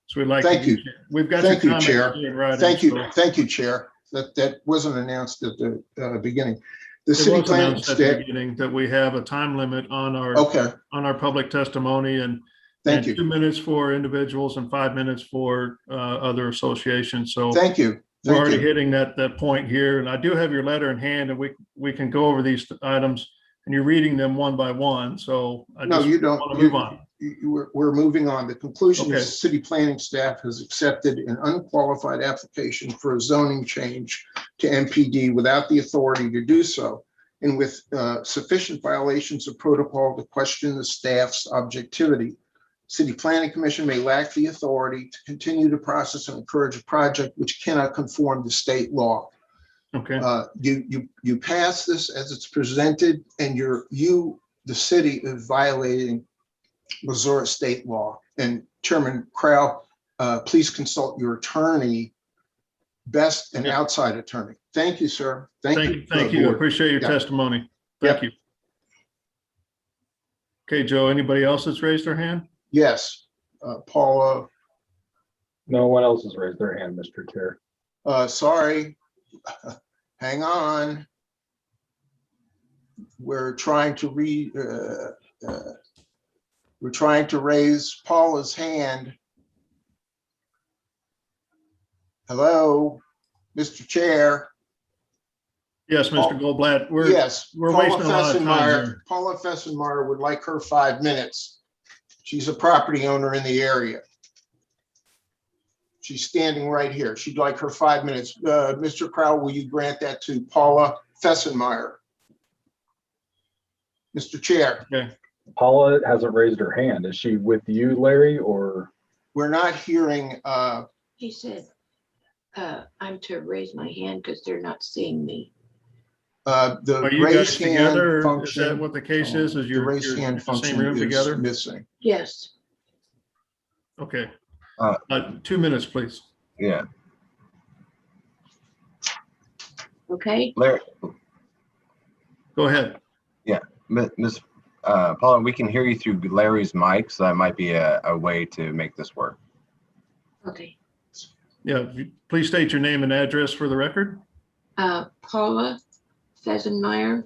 So we'd like
Thank you.
We've got
Thank
your
you, Chair.
comments in writing,
Thank you.
so-
Thank you, Chair. That wasn't announced at the beginning. The
It
city
was
planning
announced at the
staff.
beginning that we have a time limit on our
Okay.
on our public testimony, and
Thank you.
2 minutes for individuals and 5 minutes for other associations. So
Thank you.
we're
Thank
already
you.
hitting that point here, and I do have your letter in hand, and we can go over these items, and you're reading them one by one. So I
No,
just
you don't.
want to move on.
We're moving on. The conclusion
Okay.
is city planning staff has accepted an unqualified application for a zoning change to MPD without the authority to do so, and with sufficient violations of protocol to question the staff's objectivity. City Planning Commission may lack the authority to continue to process and encourage a project which cannot conform to state law.
Okay.
You pass this as it's presented, and the city is violating Missouri state law. And Chairman Crow, please consult your attorney, best and outside attorney. Thank you, sir. Thank you.
Thank you.
board.
Appreciate your
Yeah.
testimony. Thank you. Okay, Joe, anybody else that's raised their hand?
Yes, Paula,
No one else has raised their hand, Mr. Chair.
sorry, hang on. We're trying to raise Paula's hand. Hello, Mr. Chair.
Yes, Mr. Goldblatt. We're
Paula
wasting a lot of time
Fessenmeyer.
here.
Paula Fessenmeyer would like her 5 minutes. She's a property owner in the area. She's standing right here. She'd like her 5 minutes. Mr. Crowell, will you grant that to Paula Fessenmeyer? Mr. Chair.
Okay.
Paula hasn't raised her hand. Is she with you, Larry, or?
We're not hearing.
He said, I'm to raise my hand because they're not seeing me.
The
Are you guys
raised hand
together? Is
function.
that what the case is? Is
The
you're
raised
in
hand
the same
function
room
is
together?
missing.
Yes.
Okay. 2 minutes, please.
Yeah.
Okay.
Larry,
Go ahead.
yeah, Ms. Paula, we can hear you through Larry's mic, so that might be a way to make this work.
Okay.
Yeah, please state your name and address for the record.
Paula Fessenmeyer,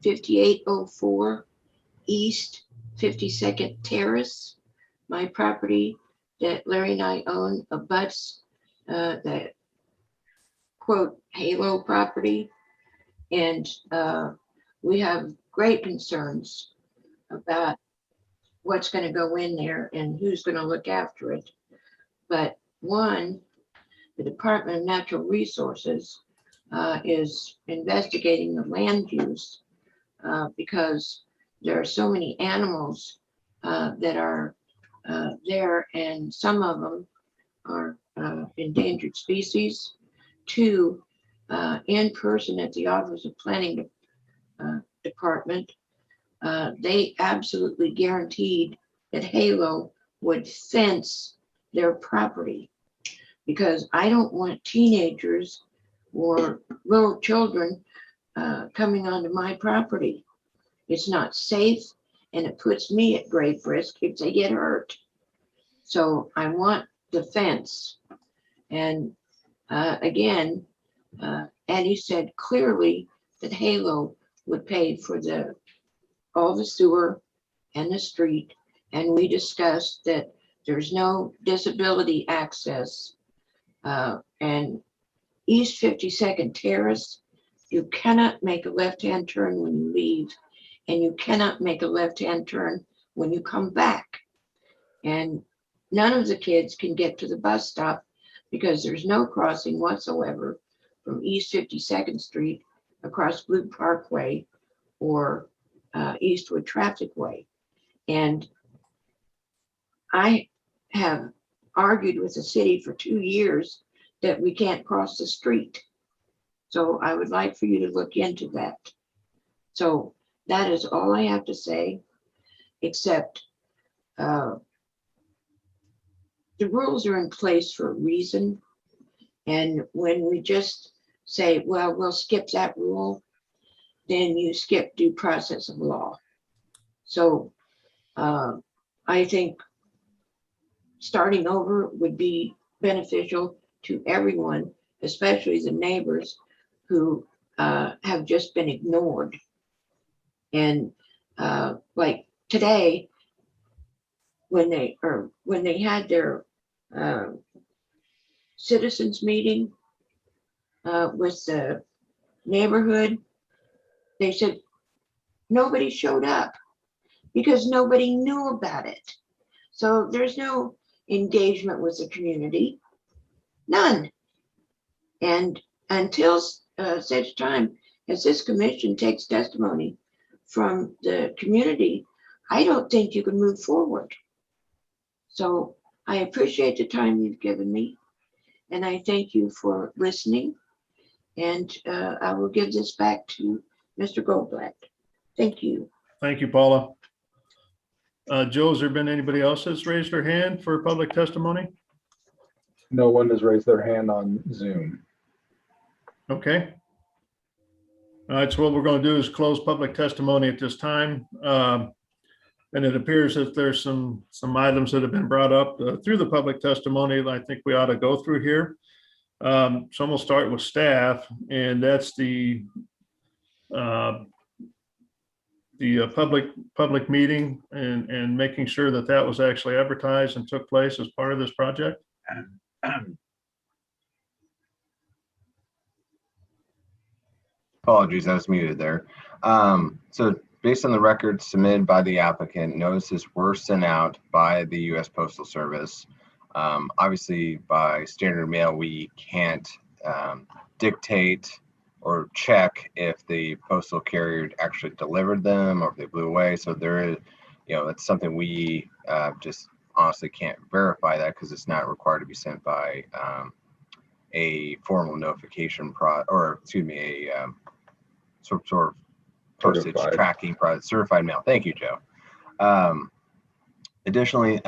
5804 East 52nd Terrace. My property that Larry and I own abuts the quote Halo property. And we have great concerns about what's going to go in there and who's going to look after it. But one, the Department of Natural Resources is investigating the land use because there are so many animals that are there, and some of them are endangered species. Two, in person at the Office of Planning Department, they absolutely guaranteed that Halo would fence their property, because I don't want teenagers or little children coming onto my property. It's not safe, and it puts me at grave risk if they get hurt. So I want the fence. And again, Eddie said clearly that Halo would pay for all the sewer and the street. And we discussed that there's no disability access. And East 52nd Terrace, you cannot make a left-hand turn when you leave, and you cannot make a left-hand turn when you come back. And none of the kids can get to the bus stop because there's no crossing whatsoever from East 52nd Street across Blue Parkway or Eastwood Traffic Way. And I have argued with the city for 2 years that we can't cross the street. So I would like for you to look into that. So that is all I have to say, except the rules are in place for a reason. And when we just say, well, we'll skip that rule, then you skip due process of law. So I think starting over would be beneficial to everyone, especially the neighbors who have just been ignored. And like today, when they had their citizens meeting with the neighborhood, they said nobody showed up because nobody knew about it. So there's no engagement with the community, none. And until such time as this commission takes testimony from the community, I don't think you can move forward. So I appreciate the time you've given me, and I thank you for listening. And I will give this back to Mr. Goldblatt. Thank you.
Thank you, Paula. Joe, has there been anybody else that's raised their hand for public testimony?
No one has raised their hand on Zoom.
Okay. All right, so what we're going to do is close public testimony at this time. And it appears that there's some items that have been brought up through the public testimony that I think we ought to go through here. So we'll start with staff, and that's the public meeting and making sure that that was actually advertised and took place as part of this project.
Apologies, I was muted there. So based on the records submitted by the applicant, notices were sent out by the U.S. Postal Service Obviously, by standard mail, we can't dictate or check if the postal carrier actually delivered them or if they blew away. So there is, it's something we just honestly can't verify that because it's not required to be sent by a formal notification a sort of postage
Certified.
tracking product, certified mail. Thank you, Joe. Additionally,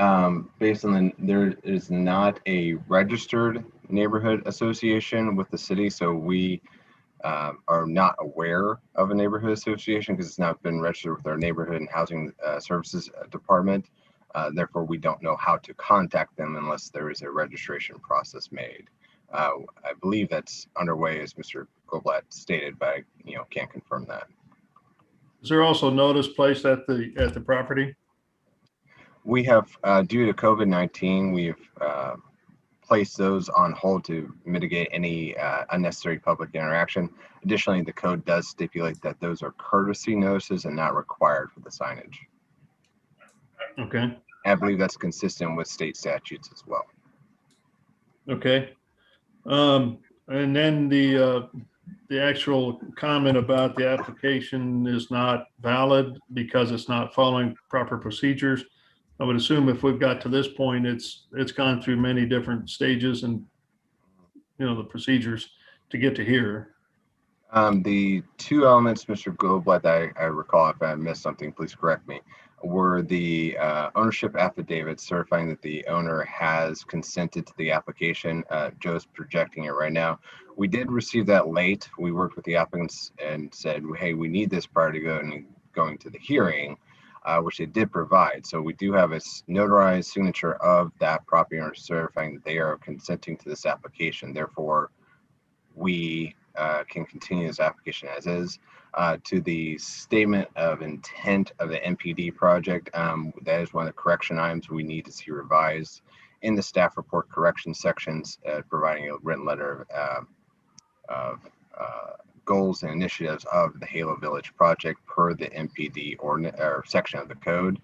based on there is not a registered neighborhood association with the city, so we are not aware of a neighborhood association because it's not been registered with our neighborhood and housing services department. Therefore, we don't know how to contact them unless there is a registration process made. I believe that's underway, as Mr. Goldblatt stated, but I can't confirm that.
Is there also notice placed at the property?
We have, due to COVID-19, we've placed those on hold to mitigate any unnecessary public interaction. Additionally, the code does stipulate that those are courtesy notices and not required for the signage.
Okay.
I believe that's consistent with state statutes as well.
Okay. And then the actual comment about the application is not valid because it's not following proper procedures. I would assume if we've got to this point, it's gone through many different stages and the procedures to get to here.
The two elements, Mr. Goldblatt, I recall, if I missed something, please correct me, were the ownership affidavit certifying that the owner has consented to the application. Joe's projecting it right now. We did receive that late. We worked with the applicants and said, hey, we need this prior to going to the hearing, which they did provide. So we do have a notarized signature of that property owner certifying that they are consenting to this application. Therefore, we can continue this application as is. To the statement of intent of the NPD project, that is one of the correction items we need to see revised in the staff report correction sections, providing a written letter of goals and initiatives of the Halo Village project per the NPD or section of the code.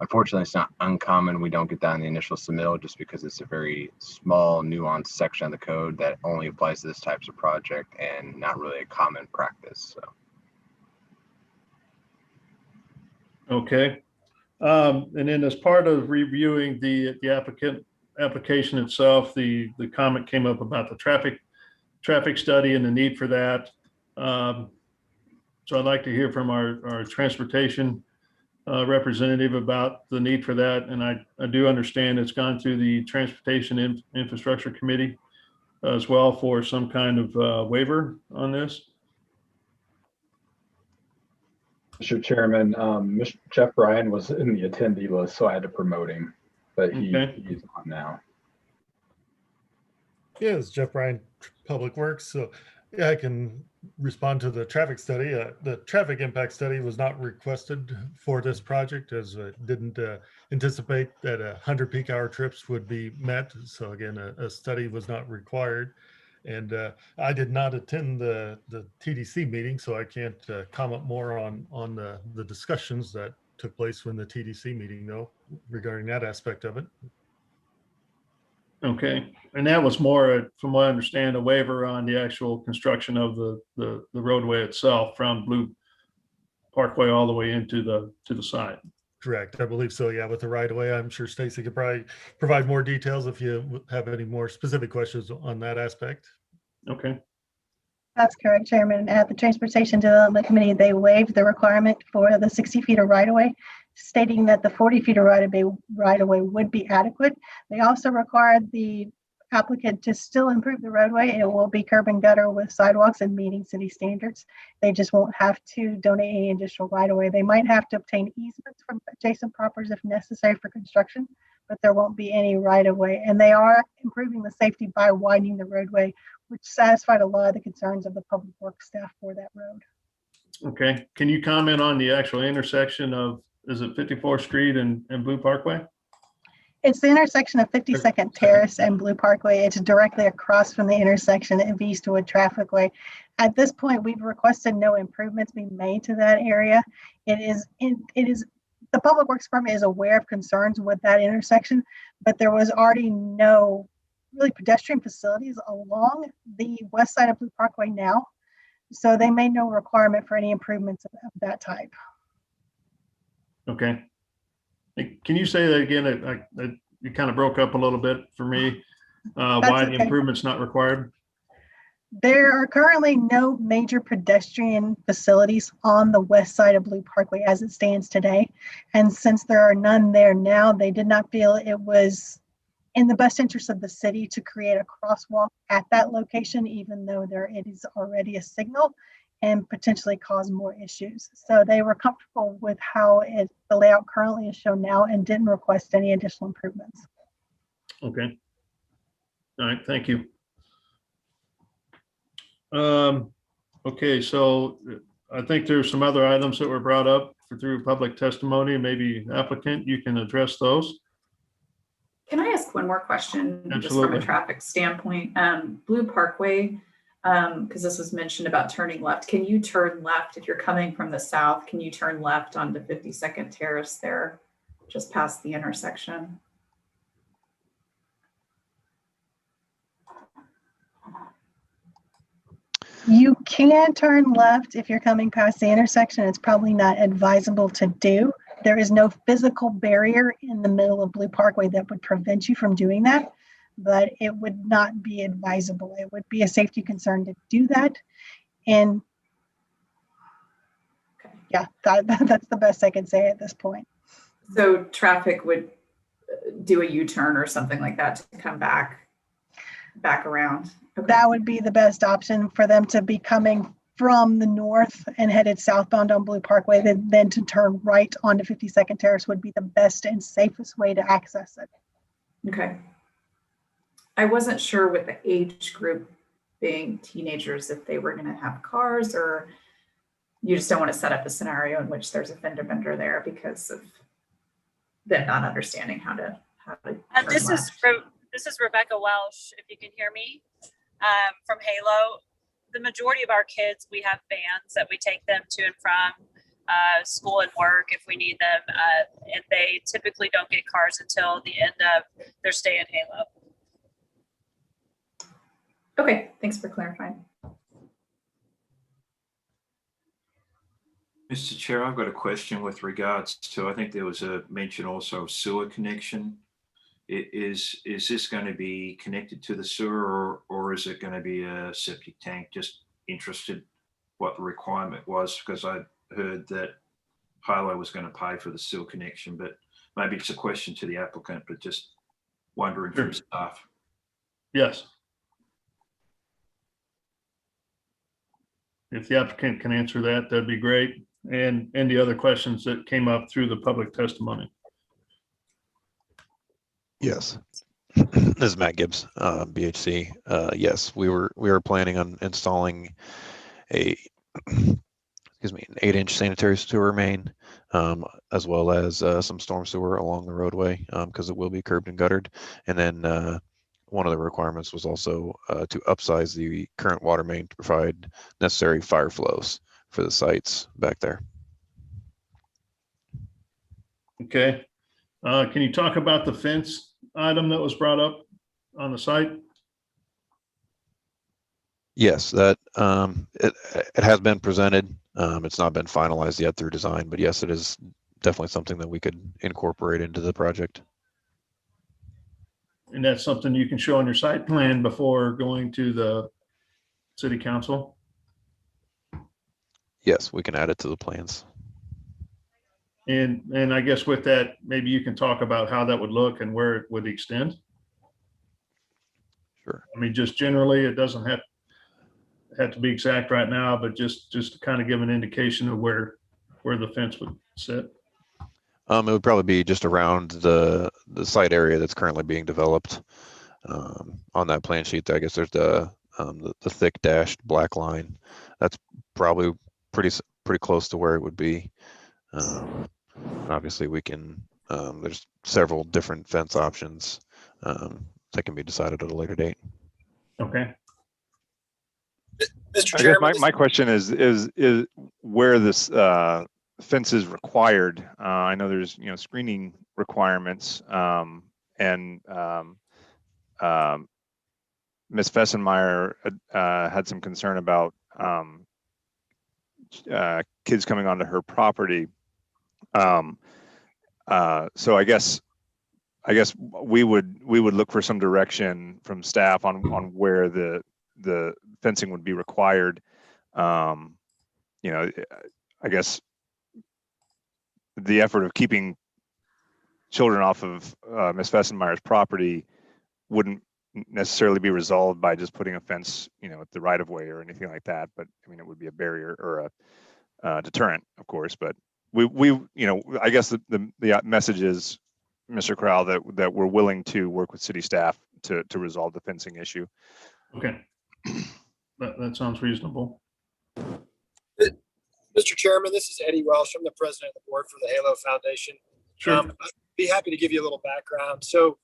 Unfortunately, it's not uncommon. We don't get that in the initial submittal just because it's a very small, nuanced section of the code that only applies to this types of project and not really a common practice. So.
Okay. And then as part of reviewing the application itself, the comment came up about the traffic study and the need for that. So I'd like to hear from our transportation representative about the need for that. And I do understand it's gone through the Transportation Infrastructure Committee as well for some kind of waiver on this.
Mr. Chairman, Mr. Jeff Bryan was in the attendee list, so I had to promote him, but he's on now.
Yeah, it's Jeff Bryan, Public Works. So yeah, I can respond to the traffic study. The traffic impact study was not requested for this project as it didn't anticipate that 100 peak hour trips would be met. So again, a study was not required. And I did not attend the TDC meeting, so I can't comment more on the discussions that took place when the TDC meeting, though, regarding that aspect of it.
Okay, and that was more, from what I understand, a waiver on the actual construction of the roadway itself from Blue Parkway all the way into the site.
Correct, I believe so. Yeah, with the right of way, I'm sure Stacy could probably provide more details if you have any more specific questions on that aspect.
Okay.
That's correct, Chairman. At the Transportation Development Committee, they waived the requirement for the 60 feet of right of way, stating that the 40 feet of right of way would be adequate. They also required the applicant to still improve the roadway. It will be curb and gutter with sidewalks and meeting city standards. They just won't have to donate any additional right of way. They might have to obtain easements from adjacent properties if necessary for construction, but there won't be any right of way. And they are improving the safety by widening the roadway, which satisfied a lot of the concerns of the public works staff for that road.
Okay, can you comment on the actual intersection of, is it 54th Street and Blue Parkway?
It's the intersection of 52nd Terrace and Blue Parkway. It's directly across from the intersection of Eastwood Trafficway. At this point, we've requested no improvements be made to that area. It is the Public Works Department is aware of concerns with that intersection, but there was already no really pedestrian facilities along the west side of Blue Parkway now. So they made no requirement for any improvements of that type.
Okay. Hey, can you say that again? It kind of broke up a little bit for me. Why the
okay.
improvements not required?
There are currently no major pedestrian facilities on the west side of Blue Parkway as it stands today. And since there are none there now, they did not feel it was in the best interest of the city to create a crosswalk at that location, even though it is already a signal and potentially cause more issues. So they were comfortable with how the layout currently is shown now and didn't request any additional improvements.
Okay. All right, thank you. Okay, so I think there's some other items that were brought up through public testimony. Maybe applicant, you can address those.
Can I ask one more question? Just from
Absolutely.
a traffic standpoint? Blue Parkway, because this was mentioned about turning left. Can you turn left if you're coming from the south? Can you turn left onto 52nd Terrace there, just past the intersection?
You can turn left if you're coming past the intersection. It's probably not advisable to do. There is no physical barrier in the middle of Blue Parkway that would prevent you from doing that, but it would not be advisable. It would be a safety concern to do that. And yeah, that's the best I can say at this point.
So traffic would do a U-turn or something like that to come back around. Okay.
That would be the best option for them to be coming from the north and headed southbound on Blue Parkway, then to turn right onto 52nd Terrace would be the best and safest way to access it.
Okay. I wasn't sure with the age group being teenagers, if they were going to have cars, or you just don't want to set up a scenario in which there's a fender bender there because of them not understanding how to turn
This
left.
is Rebecca Welsh, if you can hear me, from Halo. The majority of our kids, we have vans that we take them to and from school and work if we need them, and they typically don't get cars until the end of their stay in Halo.
Okay, thanks for clarifying.
Mr. Chair, I've got a question with regards to, I think there was a mention also of sewer connection. Is this going to be connected to the sewer, or is it going to be a septic tank? Just interested what the requirement was, because I heard that Hilo was going to pay for the sewer connection, but maybe it's a question to the applicant, but just wondering from staff.
Yes. If the applicant can answer that, that'd be great. And the other questions that came up through the public testimony.
Yes. This is Matt Gibbs, BHC. Yes, we were planning on installing an 8-inch sanitary sewer main, as well as some storm sewer along the roadway, because it will be curbed and guttered. And then one of the requirements was also to upsize the current water main to provide necessary fire flows for the sites back there.
Okay. Can you talk about the fence item that was brought up on the site?
Yes, that it has been presented. It's not been finalized yet through design, but yes, it is definitely something that we could incorporate into the project.
And that's something you can show on your site plan before going to the city council?
Yes, we can add it to the plans.
And I guess with that, maybe you can talk about how that would look and where it would extend.
Sure.
I mean, just generally, it doesn't have to be exact right now, but just to kind of give an indication of where the fence would sit.
It would probably be just around the site area that's currently being developed. On that plan sheet, I guess there's the thick dashed black line. That's probably pretty close to where it would be. Obviously, we can. There's several different fence options that can be decided at a later date.
Okay.
I guess my question is where this fence is required. I know there's, screening requirements, and Ms. Fessenmeyer had some concern about kids coming onto her property. So I guess we would look for some direction from staff on where the fencing would be required. I guess the effort of keeping children off of Ms. Fessenmeyer's property wouldn't necessarily be resolved by just putting a fence, at the right of way or anything like that. But I mean, it would be a barrier or a deterrent, of course. But we I guess the message is, Mr. Crowell, that we're willing to work with city staff to resolve the fencing issue.
Okay, that sounds reasonable.
Mr. Chairman, this is Eddie Welsh. I'm the president of the board for the Halo Foundation.
Sure.
I'd be happy to give you a little background. So,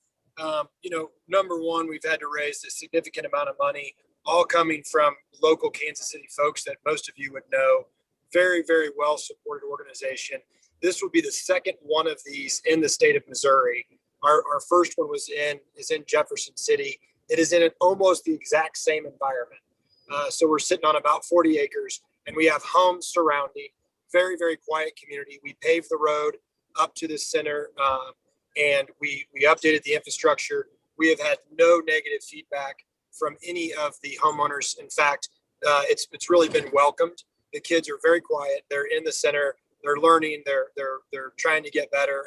number one, we've had to raise a significant amount of money, all coming from local Kansas City folks that most of you would know. Very, very well supported organization. This will be the second one of these in the state of Missouri. Our first one is in Jefferson City. It is in almost the exact same environment. So we're sitting on about 40 acres, and we have homes surrounding. Very, very quiet community. We paved the road up to the center, and we updated the infrastructure. We have had no negative feedback from any of the homeowners. In fact, it's really been welcomed. The kids are very quiet. They're in the center. They're learning. They're trying to get better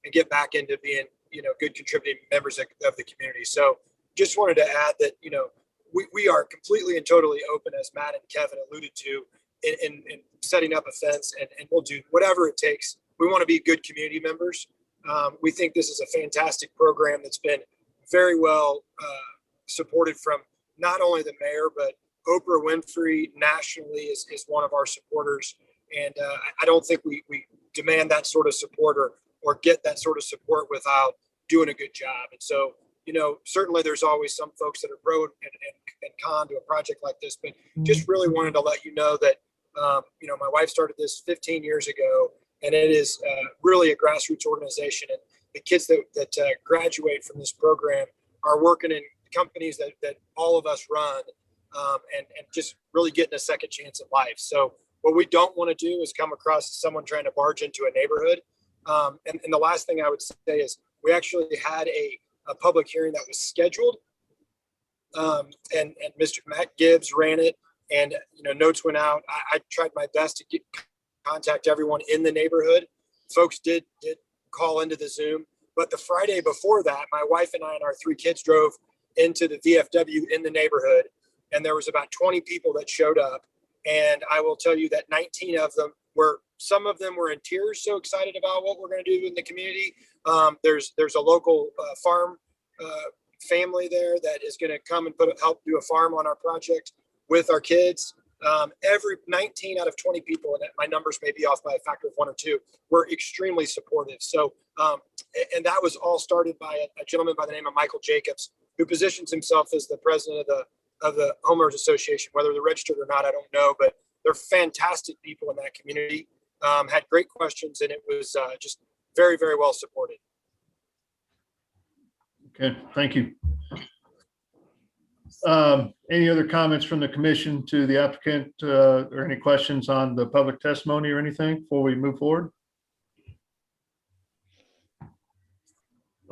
and get back into being good contributing members of the community. So just wanted to add that we are completely and totally open, as Matt and Kevin alluded to, in setting up a fence, and we'll do whatever it takes. We want to be good community members. We think this is a fantastic program that's been very well supported from not only the mayor, but Oprah Winfrey nationally is one of our supporters. And I don't think we demand that sort of support or get that sort of support without doing a good job. And so, certainly there's always some folks that are pro and con to a project like this, but just really wanted to let you know that, my wife started this 15 years ago, and it is really a grassroots organization. And the kids that graduate from this program are working in companies that all of us run, and just really getting a second chance at life. So what we don't want to do is come across someone trying to barge into a neighborhood. And the last thing I would say is we actually had a public hearing that was scheduled, and Mr. Matt Gibbs ran it, and notes went out. I tried my best to contact everyone in the neighborhood. Folks did call into the Zoom, but the Friday before that, my wife and I and our 3 kids drove into the VFW in the neighborhood, and there was about 20 people that showed up. And I will tell you that 19 of them some of them were in tears, so excited about what we're going to do in the community. There's a local farm family there that is going to come and help do a farm on our project with our kids. Every 19 out of 20 people, and my numbers may be off by a factor of 1 or 2, were extremely supportive. So, and that was all started by a gentleman by the name of Michael Jacobs, who positions himself as the president of the Homeowners Association. Whether they're registered or not, I don't know, but they're fantastic people in that community. Had great questions, and it was just very, very well supported.
Okay, thank you. Any other comments from the commission to the applicant, or any questions on the public testimony or anything before we move forward?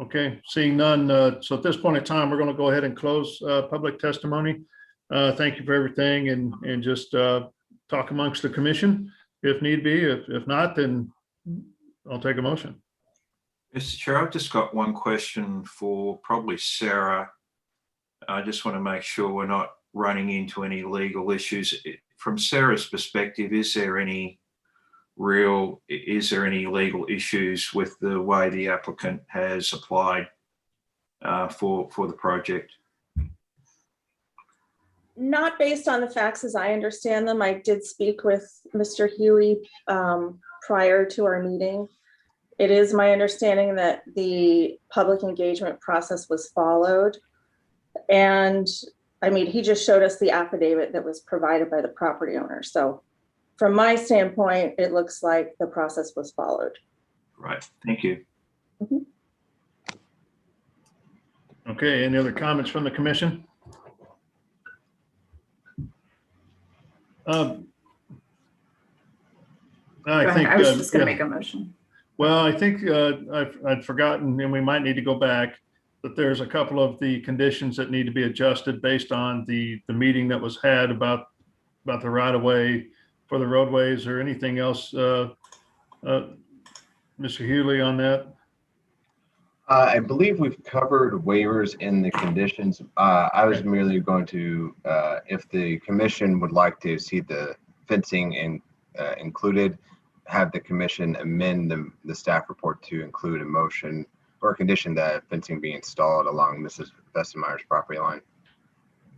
Okay, seeing none. So at this point in time, we're going to go ahead and close public testimony. Thank you for everything, and just talk amongst the commission if need be. If not, then I'll take a motion.
Mr. Chair, I've just got one question for probably Sarah. I just want to make sure we're not running into any legal issues. From Sarah's perspective, is there any legal issues with the way the applicant has applied for the project?
Not based on the facts as I understand them. I did speak with Mr. Huey prior to our meeting. It is my understanding that the public engagement process was followed. And I mean, he just showed us the affidavit that was provided by the property owner. So from my standpoint, it looks like the process was followed.
Right, thank you.
Okay, any other comments from the commission? I
Go ahead.
think,
I was just gonna
yeah.
make a motion.
Well, I think I'd forgotten, and we might need to go back, that there's a couple of the conditions that need to be adjusted based on the meeting that was had about the right of way for the roadways or anything else. Mr. Hewley on that?
I believe we've covered waivers in the conditions. I was merely going to, if the commission would like to see the fencing included, have the commission amend the staff report to include a motion or a condition that fencing be installed along Mrs. Bessemeyer's property line.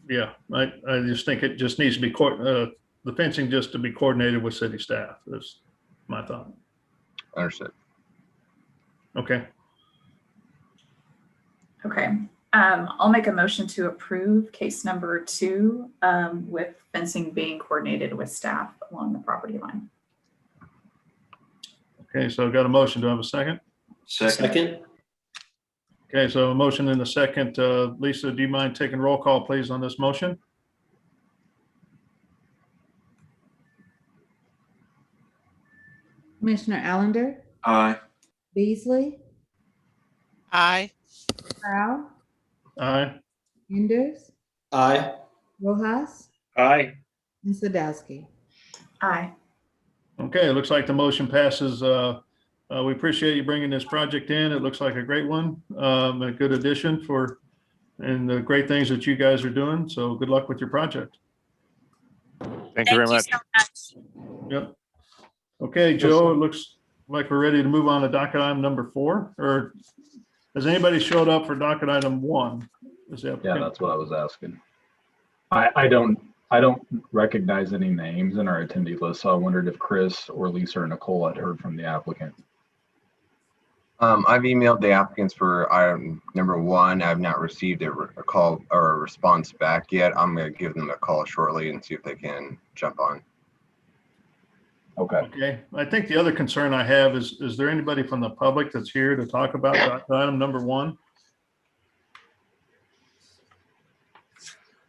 Yeah, I just think it just needs to be, the fencing just to be coordinated with city staff. That's my thought.
Understood.
Okay.
Okay, I'll make a motion to approve case number 2 with fencing being coordinated with staff along the property line.
Okay, so I've got a motion. Do I have a second?
Second.
Okay, so a motion and a second. Lisa, do you mind taking roll call, please, on this motion?
Commissioner Allender,
Aye.
Beasley,
Aye.
Crowe,
Aye.
Enders,
Aye.
Rojas,
Aye.
and Sadowski.
Aye.
Okay, it looks like the motion passes. We appreciate you bringing this project in. It looks like a great one, a good addition and the great things that you guys are doing. So good luck with your project.
Thank you very much.
so much.
Yep. Okay, Joe, it looks like we're ready to move on to docket item number 4. Or has anybody showed up for docket item 1?
Yeah, that's what I was asking. I don't recognize any names in our attendee list, so I wondered if Chris or Lisa or Nicole had heard from the applicant.
I've emailed the applicants for item number 1. I've not received a call or a response back yet. I'm going to give them a call shortly and see if they can jump on.
Okay.
Okay. I think the other concern I have is there anybody from the public that's here to talk about docket item number 1?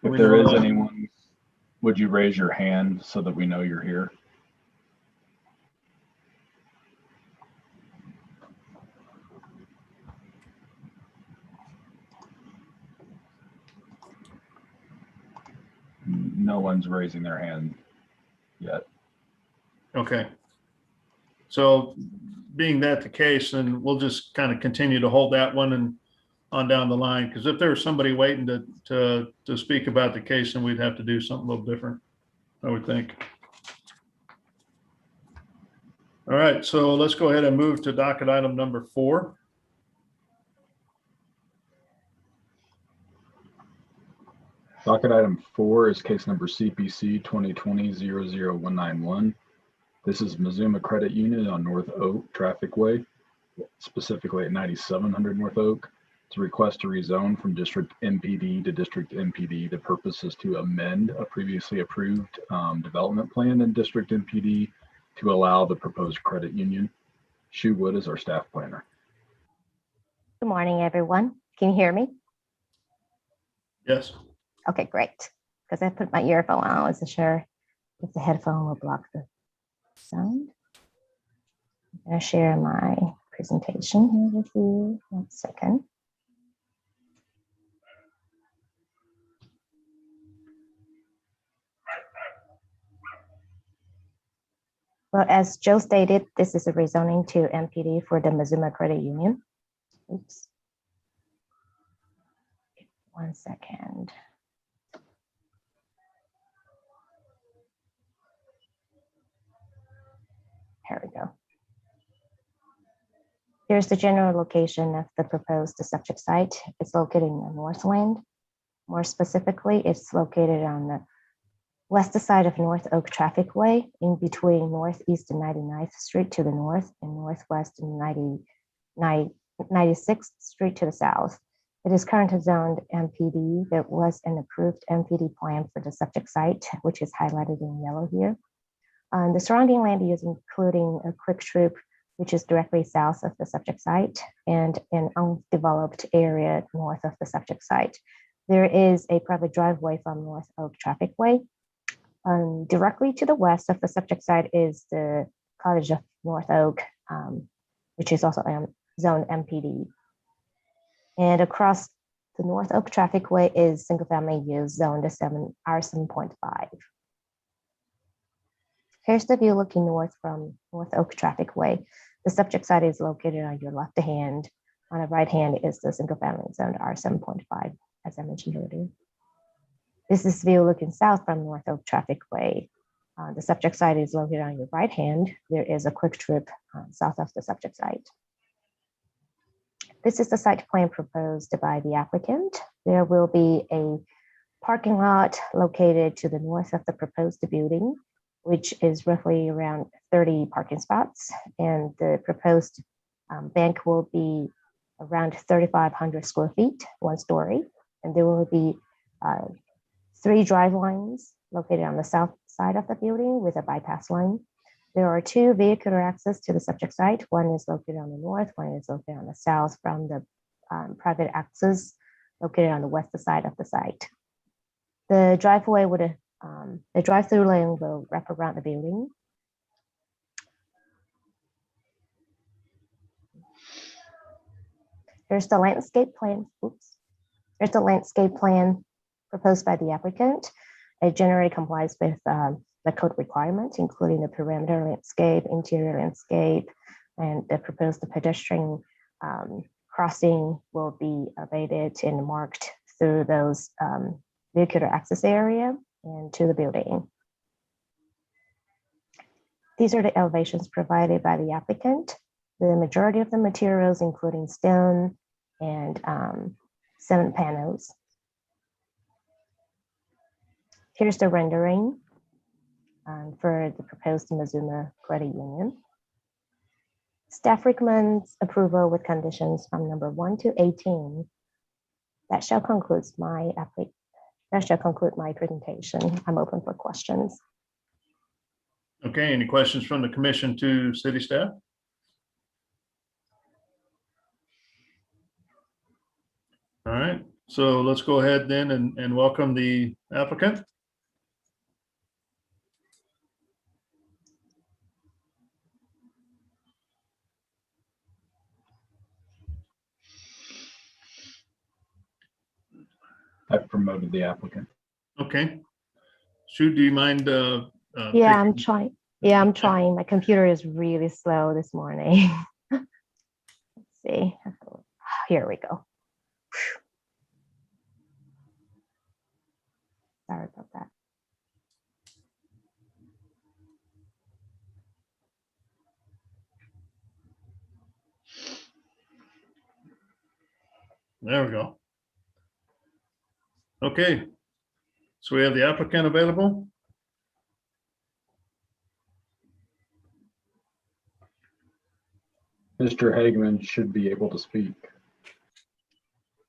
If there is anyone, would you raise your hand so that we know you're here? No one's raising their hand yet.
Okay. So being that the case, then we'll just kind of continue to hold that one and on down the line, because if there's somebody waiting to speak about the case, then we'd have to do something a little different, I would think. All right, so let's go ahead and move to docket item number 4.
Docket item 4 is case number CPC 2020-00191. This is Mazuma Credit Union on North Oak Traffic Way, specifically at 9700 North Oak. It's a request to rezone from District MPD to District MPD. The purpose is to amend a previously approved development plan in District MPD to allow the proposed credit union. Shu Wood is our staff planner.
Good morning, everyone. Can you hear me?
Yes.
Okay, great. Because I put my earphone on, I wasn't sure if the headphone will block the sound. I'm going to share my presentation here with you. 1 second. Well, as Joe stated, this is a rezoning to MPD for the Mazuma Credit Union. Oops. 1 second. Here we go. Here's the general location of the proposed subject site. It's located in the Northland. More specifically, it's located on the west side of North Oak Traffic Way, in between Northeast and 99th Street to the north and Northwest and 96th Street to the south. It is currently zoned MPD. There was an approved MPD plan for the subject site, which is highlighted in yellow here. The surrounding land use, including a quick trip, which is directly south of the subject site, and an undeveloped area north of the subject site. There is a private driveway from North Oak Traffic Way. Directly to the west of the subject site is the Cottage of North Oak, which is also zone MPD. And across the North Oak Traffic Way is single family use zone to R7.5. Here's the view looking north from North Oak Traffic Way. The subject site is located on your left hand. On the right hand is the single family zone to R7.5, as I mentioned earlier. This is view looking south from North Oak Traffic Way. The subject site is located on your right hand. There is a quick trip south of the subject site. This is the site plan proposed by the applicant. There will be a parking lot located to the north of the proposed building, which is roughly around 30 parking spots. And the proposed bank will be around 3,500 square feet, 1 story. And there will be 3 drive lines located on the south side of the building with a bypass line. There are 2 vehicular access to the subject site. One is located on the north, one is located on the south from the private access located on the west side of the site. The driveway would, the drive-through lane will wrap around the building. Here's the landscape plan. Oops. Here's the landscape plan proposed by the applicant. It generally complies with the code requirements, including the perimeter landscape, interior landscape, and the proposed pedestrian crossing will be abated and marked through those vehicular access area and to the building. These are the elevations provided by the applicant. The majority of the materials, including stone and cement panels. Here's the rendering for the proposed Mazuma Credit Union. Staff recommends approval with conditions from number 1 to 18. That shall conclude my presentation. I'm open for questions.
Okay, any questions from the commission to city staff? All right, so let's go ahead then and welcome the applicant.
I've promoted the applicant.
Okay. Sue, do you mind?
Yeah, I'm trying. Yeah, I'm trying. My computer is really slow this morning. Let's see. Here we go. Sorry about that.
There we go. Okay, so we have the applicant available.
Mr. Hageman should be able to speak.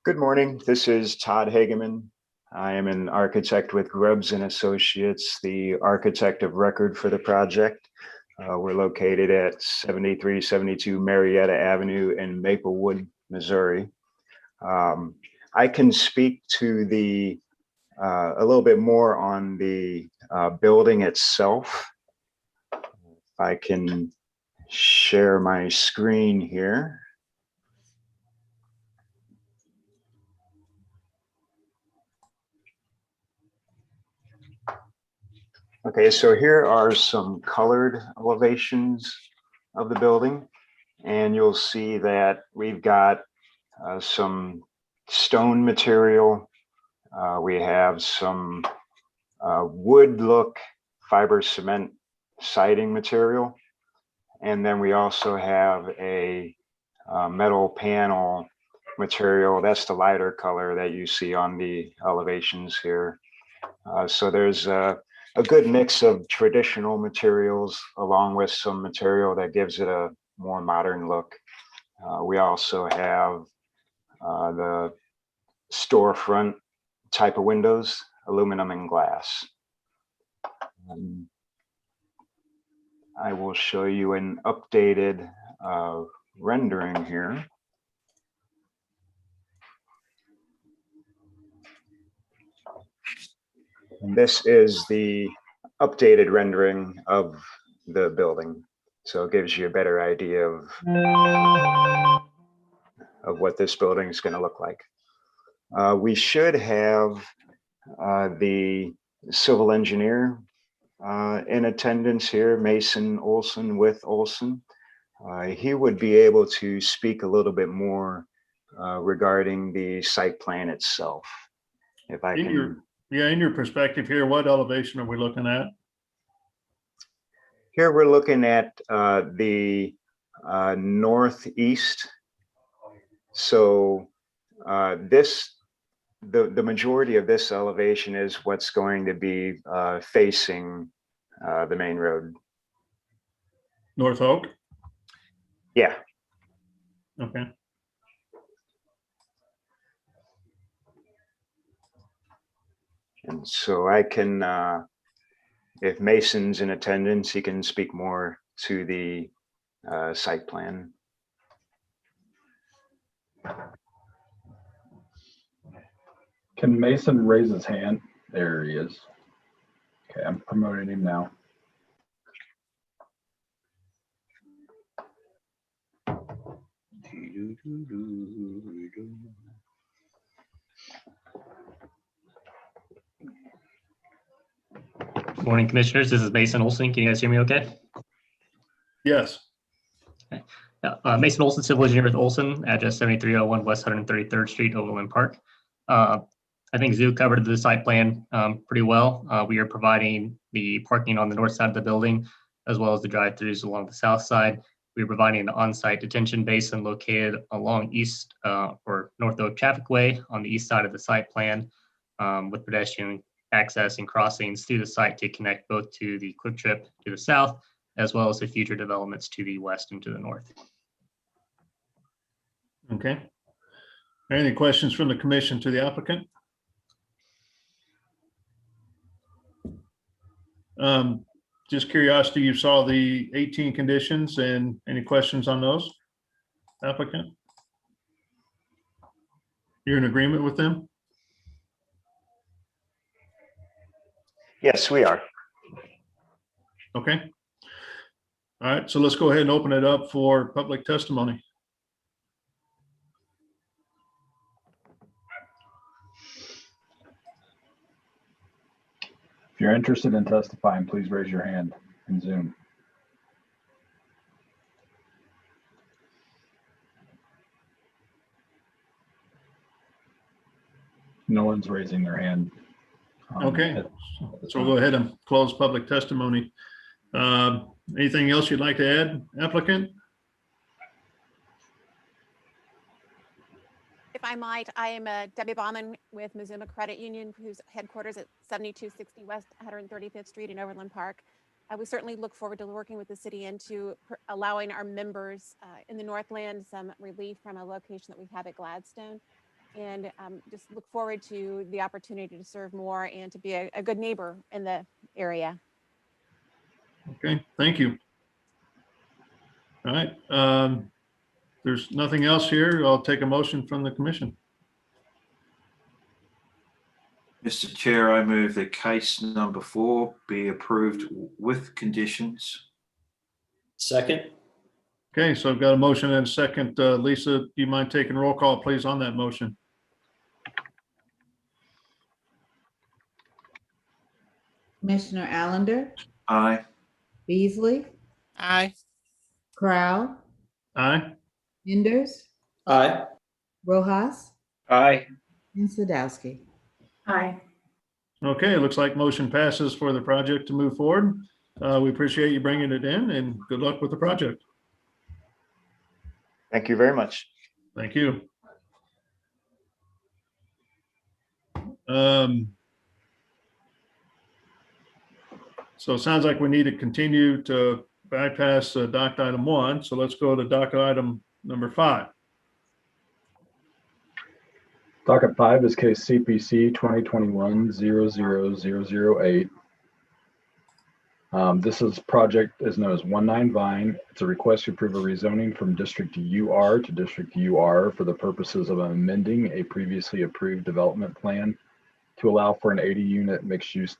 Good morning. This is Todd Hageman. I am an architect with Grubbs and Associates, the architect of record for the project. We're located at 7372 Marietta Avenue in Maplewood, Missouri. I can speak to the a little bit more on the building itself. If I can share my screen here. Okay, so here are some colored elevations of the building, and you'll see that we've got some stone material. We have some wood look fiber cement siding material. And then we also have a metal panel material. That's the lighter color that you see on the elevations here. So there's a good mix of traditional materials along with some material that gives it a more modern look. We also have the storefront type of windows, aluminum and glass. I will show you an updated rendering here. And this is the updated rendering of the building. So it gives you a better idea of what this building is going to look like. We should have the civil engineer in attendance here, Mason Olson with Olson. He would be able to speak a little bit more regarding the site plan itself. If I can.
In your perspective here, what elevation are we looking at?
Here we're looking at the northeast. So the majority of this elevation is what's going to be facing the main road.
North Oak?
Yeah.
Okay.
And so I can, if Mason's in attendance, he can speak more to the site plan.
Can Mason raise his hand? There he is. Okay, I'm promoting him now.
Good morning, commissioners. This is Mason Olson. Can you guys hear me okay?
Yes.
Okay. Mason Olson, civil engineer with Olson, address 7301 West 133rd Street, Overland Park. I think Zoo covered the site plan pretty well. We are providing the parking on the north side of the building, as well as the drive-throughs along the south side. We're providing an on-site detention basin located along east or North Oak Traffic Way on the east side of the site plan, with pedestrian access and crossings through the site to connect both to the Quick Trip to the south, as well as the future developments to the west and to the north.
Okay. Any questions from the commission to the applicant? Just curiosity, you saw the 18 conditions and any questions on those, applicant? You're in agreement with them?
Yes, we are.
Okay. All right, so let's go ahead and open it up for public testimony.
If you're interested in testifying, please raise your hand in Zoom. No one's raising their hand.
Okay, so we'll go ahead and close public testimony. Anything else you'd like to add, applicant?
If I might, I am Debbie Baumann with Missouma Credit Union, whose headquarters at 7260 West 135th Street in Overland Park. We certainly look forward to working with the city into allowing our members in the Northland some relief from a location that we have at Gladstone. And just look forward to the opportunity to serve more and to be a good neighbor in the area.
Okay, thank you. All right. There's nothing else here. I'll take a motion from the commission.
Mr. Chair, I move that case number 4 be approved with conditions.
Second.
Okay, so I've got a motion and a second. Lisa, do you mind taking roll call, please, on that motion?
Commissioner Allender,
Aye.
Beasley,
Aye.
Crow,
Aye.
Enders,
Aye.
Rojas,
Aye.
and Sadowski.
Aye.
Okay, it looks like motion passes for the project to move forward. We appreciate you bringing it in and good luck with the project.
Thank you very much.
Thank you. So it sounds like we need to continue to bypass docket item 1. So let's go to docket item number 5.
Docket 5 is case CPC 2021-00008. This project is known as 19 Vine. It's a request to approve a rezoning from District UR to District UR for the purposes of amending a previously approved development plan to allow for an 80-unit mixed-use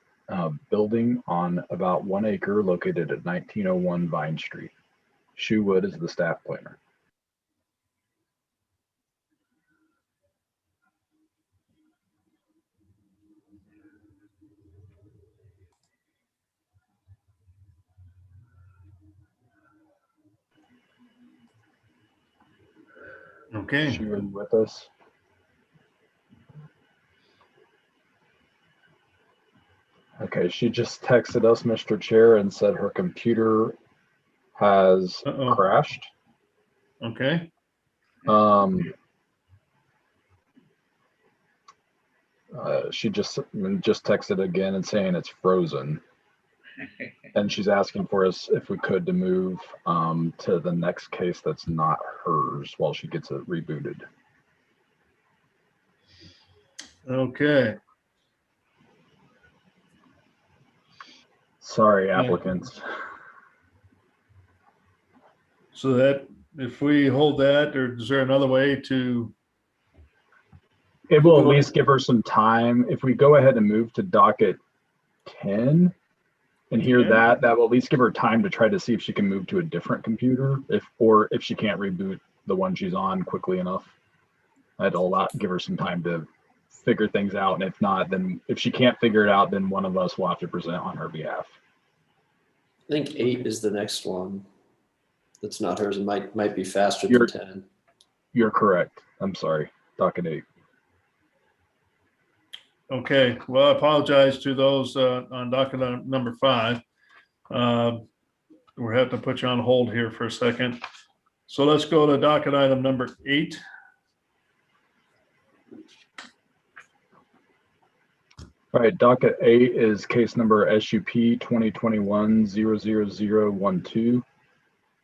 building on about 1 acre located at 1901 Vine Street. Shu Wood is the staff planner.
Okay.
Shu, are you with us? Okay, she just texted us, Mr. Chair, and said her computer has crashed.
Okay.
She just texted again and saying it's frozen. And she's asking for us if we could to move to the next case that's not hers while she gets it rebooted.
Okay.
Sorry, applicants.
So that if we hold that, or is there another way to?
It will at least give her some time. If we go ahead and move to docket 10 and hear that will at least give her time to try to see if she can move to a different computer, or if she can't reboot the one she's on quickly enough. That'll give her some time to figure things out. And if not, then if she can't figure it out, then one of us will have to present on her behalf.
I think 8 is the next one. That's not hers. It might be faster than 10.
You're correct. I'm sorry. Docket 8.
Okay, well, I apologize to those on docket number 5. We're having to put you on hold here for a second. So let's go to docket item number 8.
All right, docket 8 is case number SUP 2021-00012.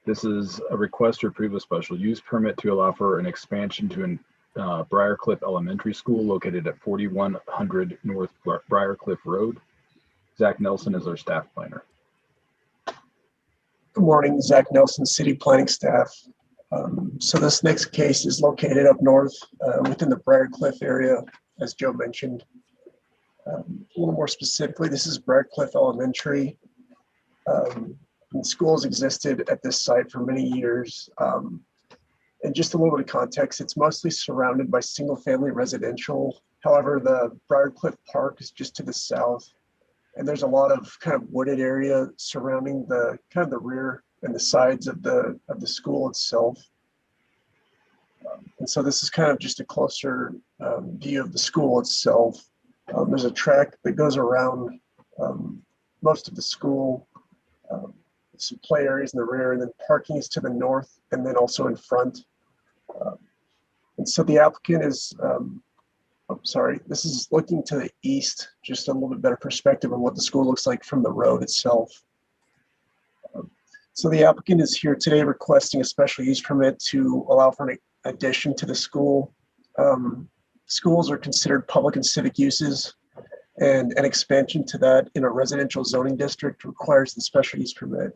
This is a request to approve a special use permit to allow for an expansion to an Briarcliff Elementary School located at 4100 North Briarcliff Road. Zach Nelson is our staff planner.
Good morning, Zach Nelson, City Planning staff. So this next case is located up north within the Briarcliff area, as Joe mentioned. A little more specifically, this is Briarcliff Elementary. Schools existed at this site for many years. And just a little bit of context, it's mostly surrounded by single-family residential. However, the Briarcliff Park is just to the south, and there's a lot of kind of wooded area surrounding the kind of the rear and the sides of the school itself. And so this is kind of just a closer view of the school itself. There's a track that goes around most of the school. Some play areas in the rear, and then parking is to the north and then also in front. And so the applicant is, this is looking to the east, just a little bit better perspective on what the school looks like from the road itself. So the applicant is here today requesting a special use permit to allow for an addition to the school. Schools are considered public and civic uses, and an expansion to that in a residential zoning district requires the special use permit.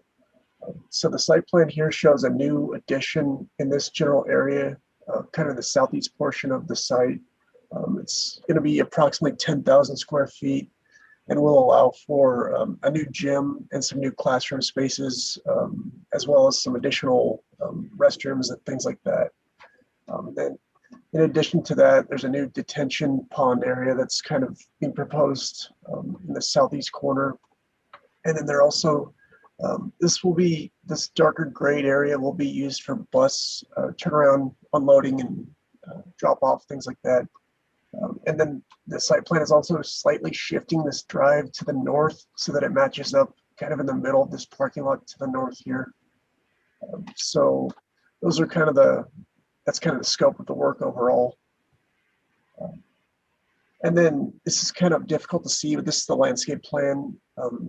So the site plan here shows a new addition in this general area, kind of the southeast portion of the site. It's going to be approximately 10,000 square feet and will allow for a new gym and some new classroom spaces, as well as some additional restrooms and things like that. Then in addition to that, there's a new detention pond area that's kind of being proposed in the southeast corner. And then there also, this darker gray area will be used for bus turnaround, unloading, and drop off, things like that. And then the site plan is also slightly shifting this drive to the north so that it matches up kind of in the middle of this parking lot to the north here. So those are that's kind of the scope of the work overall. And then this is kind of difficult to see, but this is the landscape plan.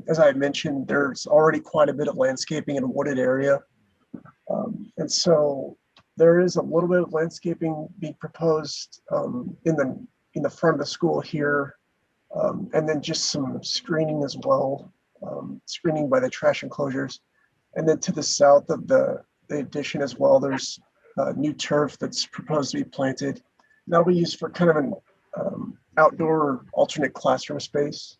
As I mentioned, there's already quite a bit of landscaping in a wooded area. And so there is a little bit of landscaping being proposed in the front of the school here, and then just some screening as well screening by the trash enclosures. And then to the south of the addition as well, there's new turf that's proposed to be planted. That'll be used for kind of an outdoor alternate classroom space.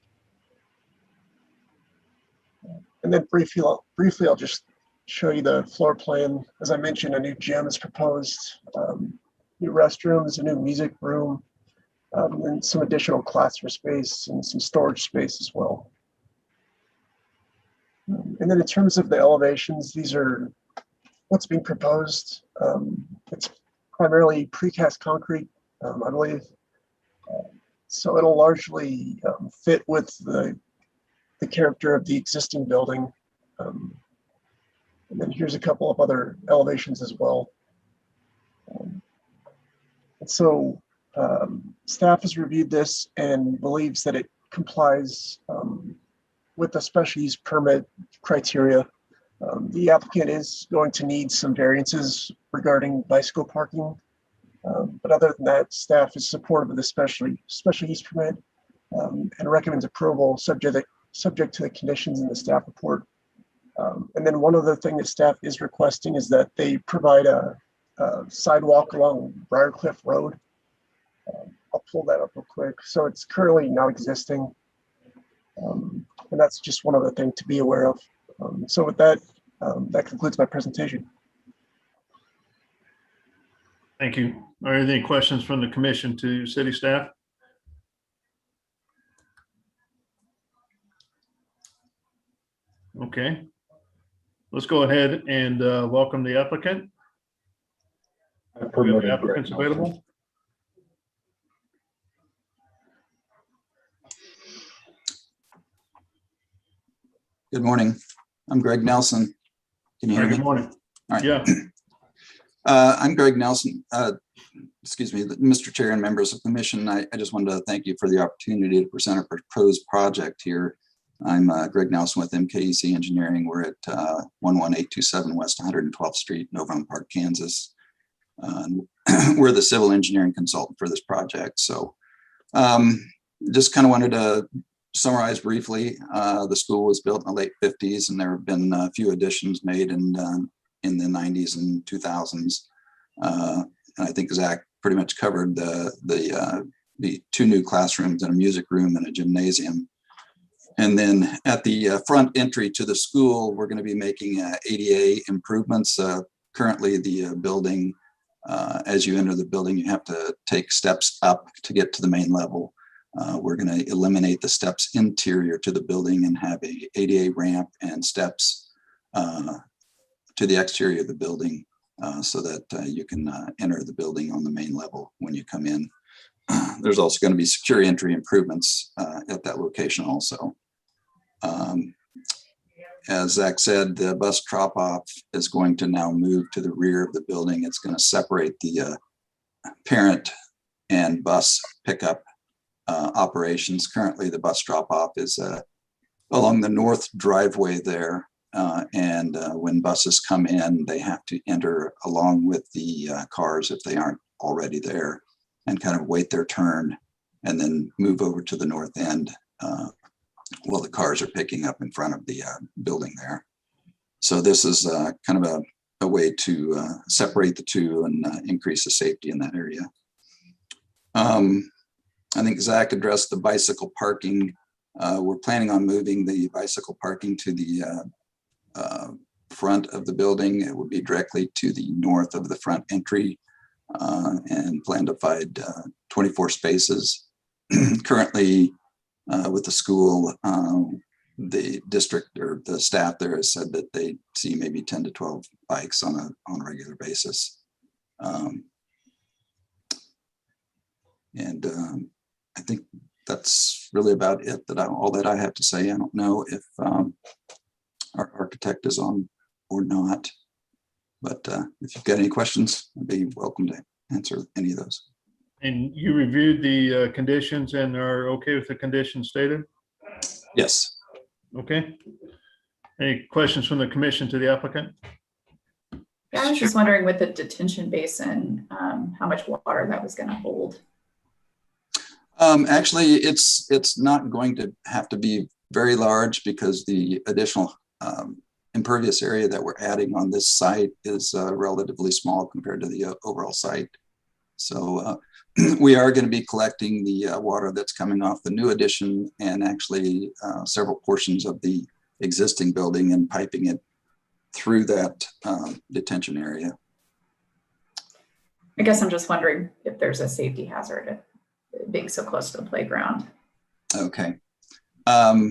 And then briefly, I'll just show you the floor plan. As I mentioned, a new gym is proposed, new restrooms, a new music room, and some additional classroom space and some storage space as well. And then in terms of the elevations, these are what's being proposed. It's primarily precast concrete, I believe. So it'll largely fit with the character of the existing building. And then here's a couple of other elevations as well. And so staff has reviewed this and believes that it complies with the special use permit criteria. The applicant is going to need some variances regarding bicycle parking. But other than that, staff is supportive of the special use permit and recommends approval subject to the conditions in the staff report. And then one other thing that staff is requesting is that they provide a sidewalk along Briarcliff Road. I'll pull that up real quick. So it's currently not existing. And that's just one other thing to be aware of. So with that, that concludes my presentation.
Thank you. Are there any questions from the commission to city staff? Okay. Let's go ahead and welcome the applicant. We have the applicants available.
Good morning. I'm Greg Nelson. Can you hear me?
Good morning.
All right.
Yeah.
I'm Greg Nelson. Excuse me, Mr. Chair and members of the commission. I just wanted to thank you for the opportunity to present a proposed project here. I'm Greg Nelson with MKEC Engineering. We're at 11827 West 112th Street, Overland Park, Kansas. We're the civil engineering consultant for this project. So just kind of wanted to summarize briefly. The school was built in the late 50s, and there have been a few additions made in the 90s and 2000s. And I think Zach pretty much covered the two new classrooms and a music room and a gymnasium. And then at the front entry to the school, we're going to be making ADA improvements. Currently, the building, as you enter the building, you have to take steps up to get to the main level. We're going to eliminate the steps interior to the building and have a ADA ramp and steps to the exterior of the building so that you can enter the building on the main level when you come in. There's also going to be secure entry improvements at that location also. As Zach said, the bus drop-off is going to now move to the rear of the building. It's going to separate the parent and bus pickup operations. Currently, the bus drop-off is along the north driveway there. And when buses come in, they have to enter along with the cars if they aren't already there, and kind of wait their turn and then move over to the north end while the cars are picking up in front of the building there. So this is kind of a way to separate the two and increase the safety in that area. I think Zach addressed the bicycle parking. We're planning on moving the bicycle parking to the front of the building. It would be directly to the north of the front entry and plan to find 24 spaces. Currently, with the school, the district or the staff there has said that they see maybe 10 to 12 bikes on a regular basis. I think that's really about it, all that I have to say. I don't know if our architect is on or not, but if you've got any questions, I'd be welcome to answer any of those.
And you reviewed the conditions and are okay with the conditions stated?
Yes.
Okay. Any questions from the commission to the applicant?
Yeah, I was just wondering with the detention basin, how much water that was going to hold.
Actually, it's not going to have to be very large because the additional impervious area that we're adding on this site is relatively small compared to the overall site. So we are going to be collecting the water that's coming off the new addition and actually several portions of the existing building and piping it through that detention area.
I guess I'm just wondering if there's a safety hazard being so close to the playground.
Okay. I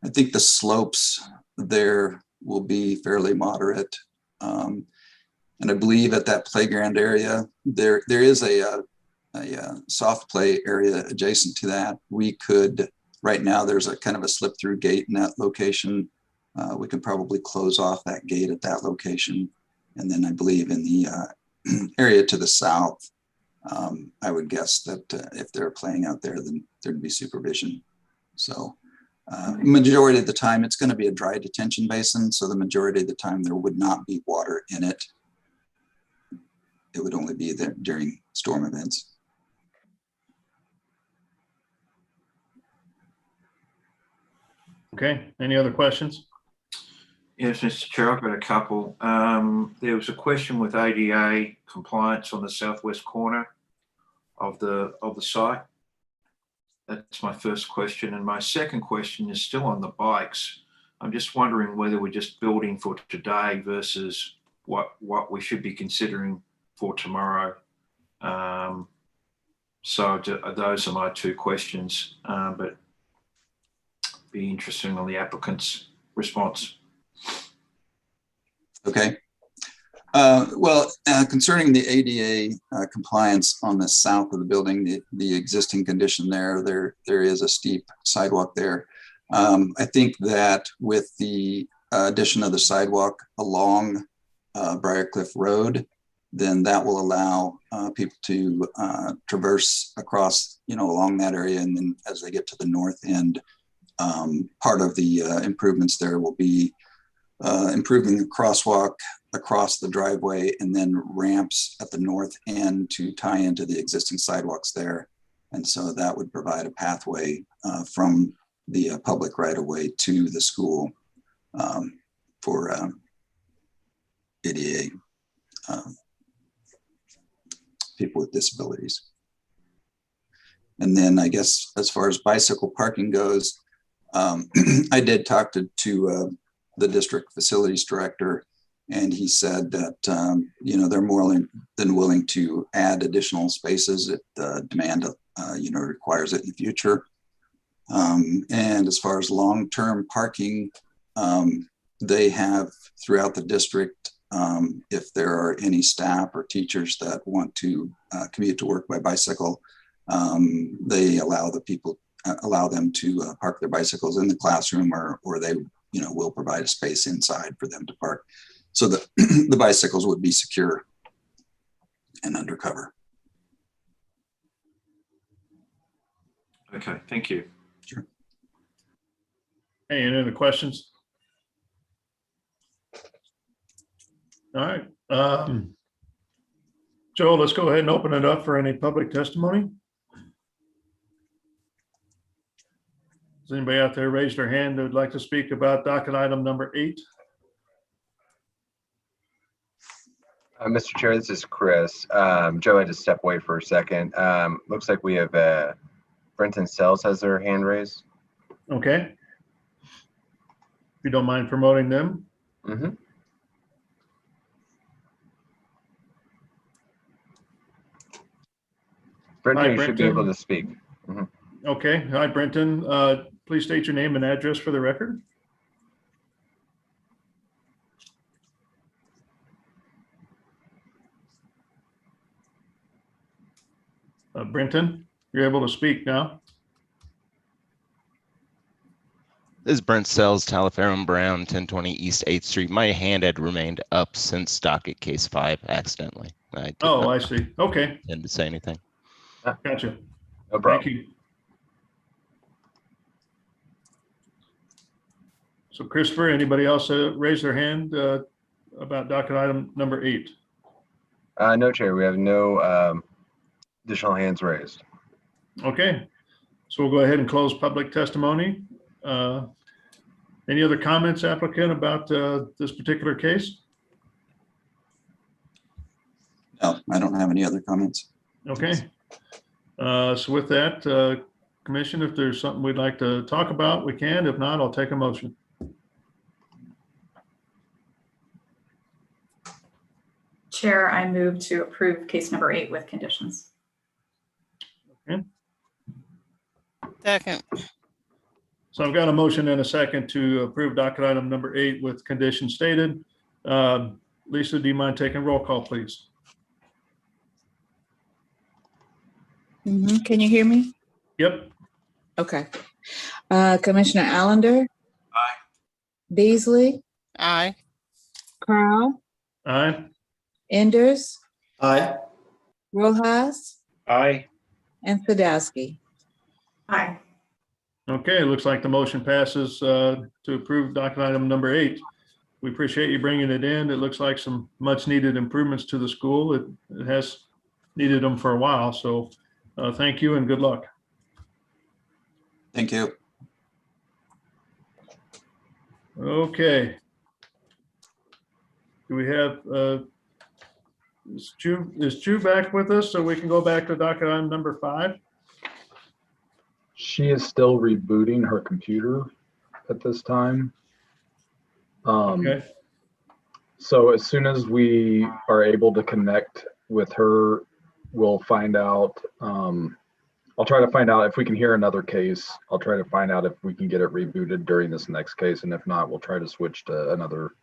think the slopes there will be fairly moderate. And I believe at that playground area, there is a soft play area adjacent to that. We could, right now, there's a kind of a slip through gate in that location. We can probably close off that gate at that location. And then I believe in the area to the south, I would guess that if they're playing out there, then there'd be supervision. So majority of the time, it's going to be a dry detention basin. So the majority of the time, there would not be water in it. It would only be there during storm events.
Okay, any other questions?
Yes, Mr. Chair, I've got a couple. There was a question with ADA compliance on the southwest corner of the site. That's my first question. And my second question is still on the bikes. I'm just wondering whether we're just building for today versus what we should be considering for tomorrow. So those are my two questions, but be interesting on the applicant's response.
Okay. Concerning the ADA compliance on the south of the building, the existing condition there is a steep sidewalk there. I think that with the addition of the sidewalk along Briarcliff Road, then that will allow people to traverse across, along that area. And then as they get to the north end, part of the improvements there will be improving the crosswalk across the driveway and then ramps at the north end to tie into the existing sidewalks there. And so that would provide a pathway from the public right of way to the school for ADA people with disabilities. And then I guess as far as bicycle parking goes, I did talk to the district facilities director, and he said that they're more than willing to add additional spaces if the demand requires it in the future. And as far as long-term parking, they have throughout the district, if there are any staff or teachers that want to commute to work by bicycle, they allow them to park their bicycles in the classroom, or they will provide a space inside for them to park, so that the bicycles would be secure and undercover.
Okay, thank you.
Sure.
Hey, any other questions? All right. Joe, let's go ahead and open it up for any public testimony. Does anybody out there raise their hand that would like to speak about docket item number 8?
Mr. Chair, this is Chris. Joe had to step away for a second. Looks like we have Brenton Sells has their hand raised.
Okay. If you don't mind promoting them.
Mm-hmm. Brenton, you should be able to speak. Mm-hmm.
Okay. Hi, Brenton. Please state your name and address for the record. Brenton, you're able to speak now.
This is Brent Sells, Talaferro Brown, 1020 East 8th Street. My hand had remained up since docket case 5 accidentally. I
see. Okay.
Didn't to say anything.
Gotcha.
No problem.
Thank you. So Christopher, anybody else raise their hand about docket item number 8?
No, Chair, we have no additional hands raised.
Okay. So we'll go ahead and close public testimony. Any other comments, applicant, about this particular case?
No, I don't have any other comments.
Okay. So with that, Commission, if there's something we'd like to talk about, we can. If not, I'll take a motion.
Chair, I move to approve case number 8 with conditions.
Okay.
Second.
So I've got a motion and a second to approve docket item number 8 with conditions stated. Lisa, do you mind taking roll call, please?
Can you hear me?
Yep.
Okay. Commissioner Allender? Aye. Beasley?
Aye.
Crowell?
Aye.
Enders?
Aye.
Rojas?
Aye.
And Sadowski?
Aye.
Okay, it looks like the motion passes to approve docket item number 8. We appreciate you bringing it in. It looks like some much needed improvements to the school. It has needed them for a while. So thank you and good luck.
Thank you.
Okay. Do we have, is Chu back with us so we can go back to docket item number 5?
She is still rebooting her computer at this time.
Okay.
So as soon as we are able to connect with her, we'll find out. I'll try to find out if we can hear another case. I'll try to find out if we can get it rebooted during this next case. And if not, we'll try to switch to another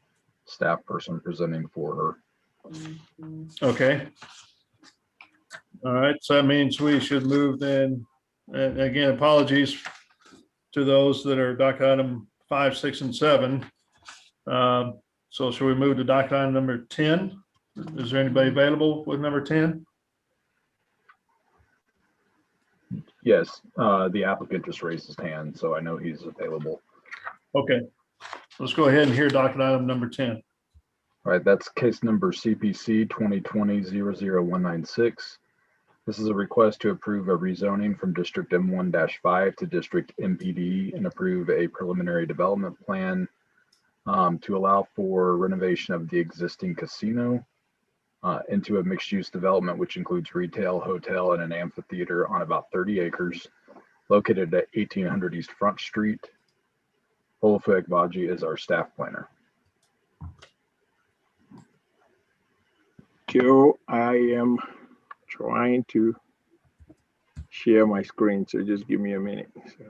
staff person presenting for her.
Okay. All right, so that means we should move then, and again, apologies to those that are docket item 5, 6, and 7. So should we move to docket item number 10? Is there anybody available with number 10?
Yes, the applicant just raised his hand, so I know he's available.
Okay, let's go ahead and hear docket item number 10.
All right, that's case number CPC 2020-00196. This is a request to approve a rezoning from District M1-5 to District MPD and approve a preliminary development plan to allow for renovation of the existing casino into a mixed-use development, which includes retail, hotel, and an amphitheater on about 30 acres located at 1800 East Front Street. Olafur Ekbaji is our staff planner.
Joe, I am trying to share my screen, so just give me a minute. So.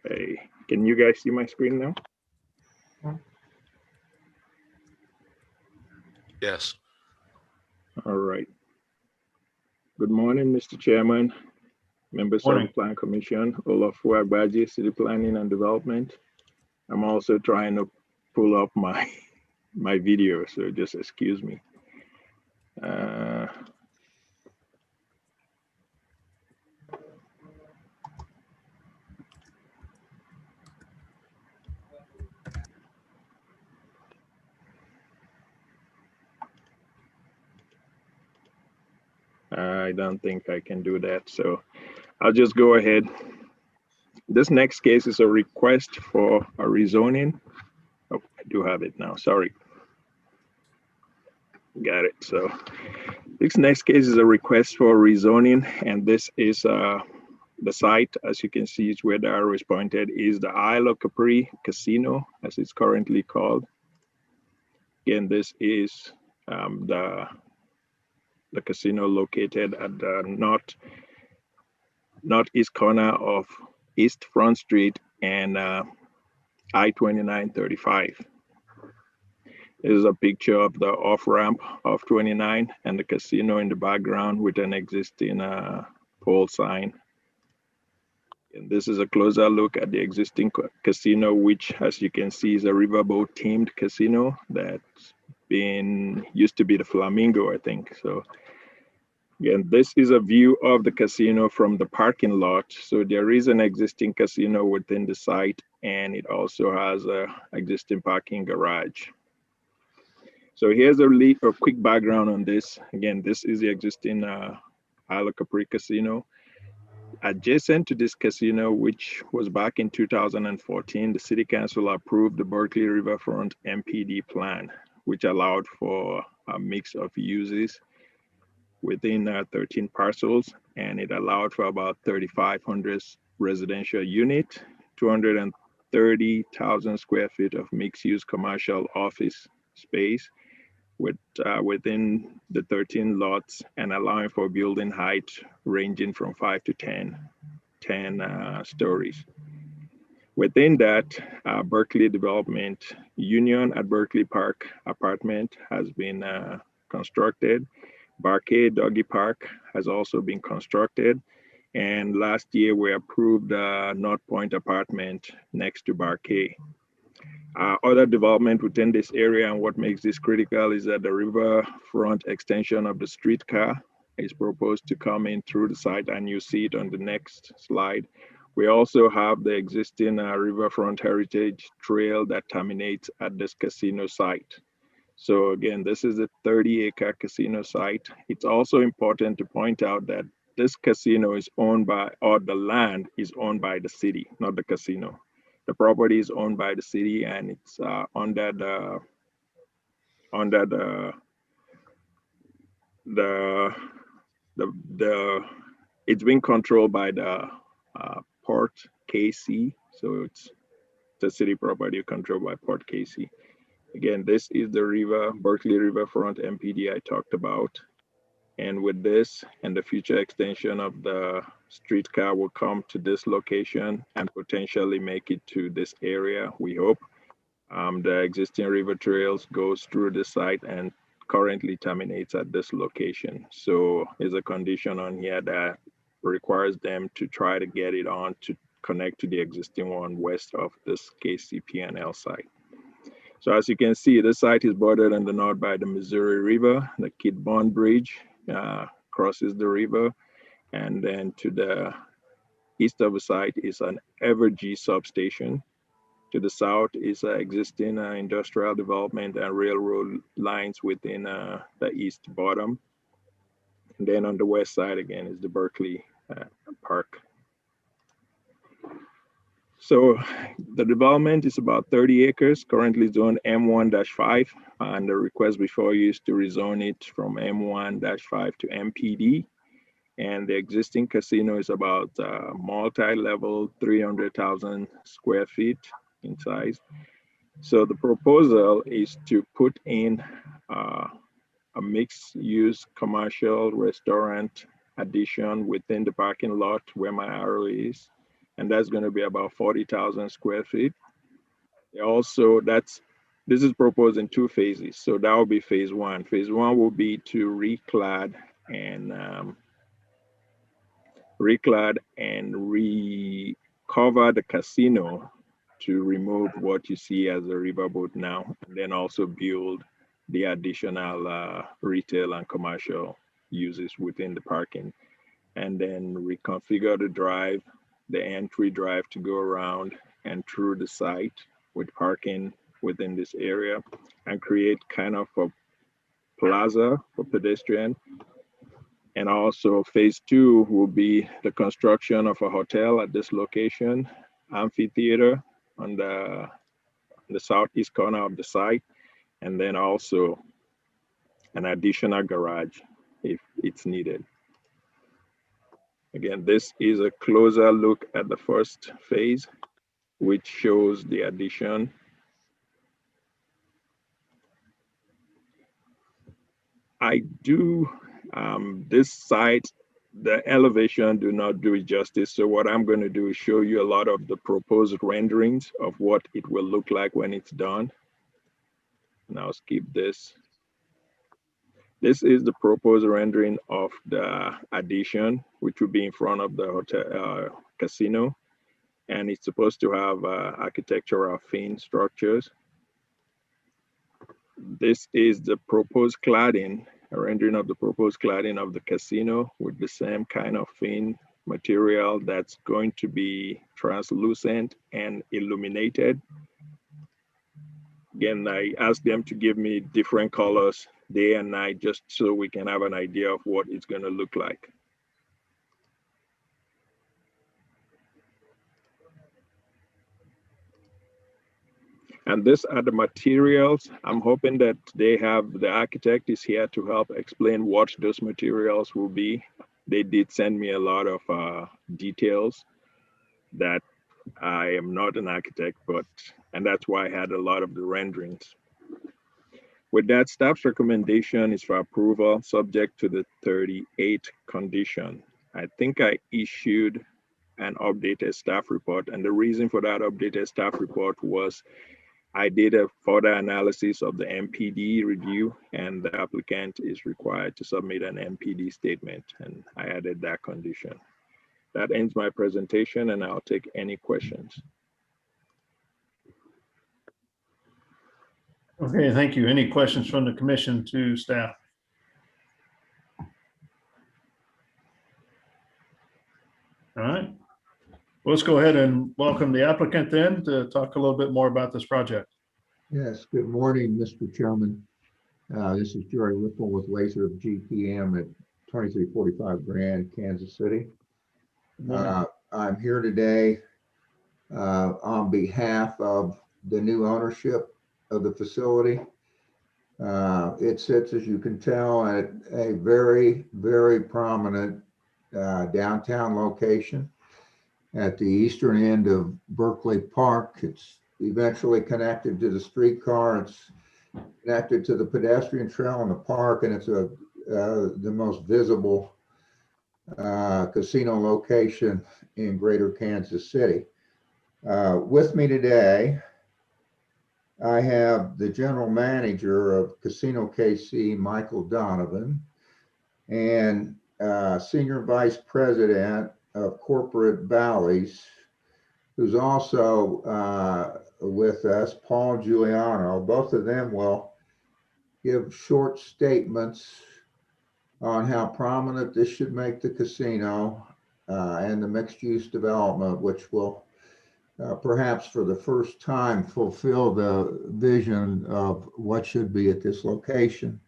Okay, can you guys see my screen now?
Yes.
All right. Good morning, Mr. Chairman, members of the Plan Commission, Olafur Ekbaji, City Planning and Development. I'm also trying to pull up my video, so just excuse me. I don't think I can do that, so I'll just go ahead. This next case is a request for a rezoning. Oh, I do have it now, sorry. Got it. So this next case is a request for rezoning, and this is the site, as you can see, is where the arrow is pointed, is the Isle of Capri Casino, as it's currently called. Again, this is the casino located at the northeast corner of East Front Street and I-2935. This is a picture of the off-ramp of 29 and the casino in the background with an existing pole sign. And this is a closer look at the existing casino, which, as you can see, is a riverboat themed casino that's been used to be the Flamingo, I think. So Again, this is a view of the casino from the parking lot. So there is an existing casino within the site, and it also has a existing parking garage. So here's a quick background on this. Again, this is the existing Isla Capri Casino. Adjacent to this casino, which was back in 2014, the City Council approved the Berkeley Riverfront MPD plan, which allowed for a mix of uses within 13 parcels, and it allowed for about 3,500 residential unit, 230,000 square feet of mixed-use commercial office space within the 13 lots, and allowing for building height ranging from 5 to 10 stories. Within that, Berkeley Development Union at Berkeley Park apartment has been constructed. Barcade Doggy Park has also been constructed. And last year we approved North Point apartment next to Barcade. Other development within this area, and what makes this critical, is that the riverfront extension of the streetcar is proposed to come in through the site, and you see it on the next slide. We also have the existing riverfront heritage trail that terminates at this casino site. So again, this is a 30-acre casino site. It's also important to point out that this casino is owned by, or the land is owned by the city, not the casino. The property is owned by the city, and it's it's being controlled by the Port KC. So it's the city property controlled by Port KC. Again, this is the Berkeley Riverfront MPD I talked about. And with this and the future extension of the streetcar will come to this location and potentially make it to this area, we hope. The existing river trails goes through the site and currently terminates at this location. So there's a condition on here that requires them to try to get it on to connect to the existing one west of this KCP&L site. So as you can see, the site is bordered on the north by the Missouri River. The Kid Bond Bridge crosses the river. And then to the east of the site is an Evergy substation. To the south is existing industrial development and railroad lines within the east bottom. And then on the west side again is the Berkeley Park. So the development is about 30 acres, currently zoned M1-5, and the request before you is to rezone it from M1-5 to MPD. And the existing casino is about multi-level, 300,000 square feet in size. So the proposal is to put in a mixed-use commercial restaurant addition within the parking lot where my arrow is. And that's going to be about 40,000 square feet. Also, this is proposed in 2 phases. So that will be phase 1. Phase 1 will be to reclad and recover the casino to remove what you see as a riverboat now, and then also build the additional retail and commercial uses within the parking, and then reconfigure the drive, the entry drive to go around and through the site with parking within this area, and create kind of a plaza for pedestrian. And also phase 2 will be the construction of a hotel at this location, amphitheater on the southeast corner of the site, and then also an additional garage if it's needed. Again, this is a closer look at the first phase, which shows the addition. This site, the elevation do not do it justice. So what I'm going to do is show you a lot of the proposed renderings of what it will look like when it's done. And I'll skip this. This is the proposed rendering of the addition, which will be in front of the hotel casino. And it's supposed to have architectural fin structures. This is the proposed cladding a rendering of the proposed cladding of the casino with the same kind of thin material that's going to be translucent and illuminated. Again, I asked them to give me different colors day and night just so we can have an idea of what it's going to look like. And these are the materials. I'm hoping that the architect is here to help explain what those materials will be. They did send me a lot of details that I am not an architect, and that's why I had a lot of the renderings. With that, staff's recommendation is for approval subject to the 38 condition. I think I issued an updated staff report, and the reason for that updated staff report was I did a further analysis of the MPD review, and the applicant is required to submit an MPD statement, and I added that condition. That ends my presentation, and I'll take any questions.
Okay, thank you. Any questions from the commission to staff? All right. Well, let's go ahead and welcome the applicant then to talk a little bit more about this project.
Yes, good morning, Mr. Chairman. This is Jerry Whipple with Laser GPM at 2345 Grand, Kansas City. I'm here today on behalf of the new ownership of the facility. It sits, as you can tell, at a very, very prominent downtown location at the eastern end of Berkeley Park. It's eventually connected to the streetcar. It's connected to the pedestrian trail in the park, and it's the most visible casino location in greater Kansas City. With me today, I have the general manager of Casino KC, Michael Donovan, and senior vice president of Corporate Bally's, who's also with us, Paul Giuliano. Both of them will give short statements on how prominent this should make the casino and the mixed-use development, which will perhaps for the first time fulfill the vision of what should be at this location.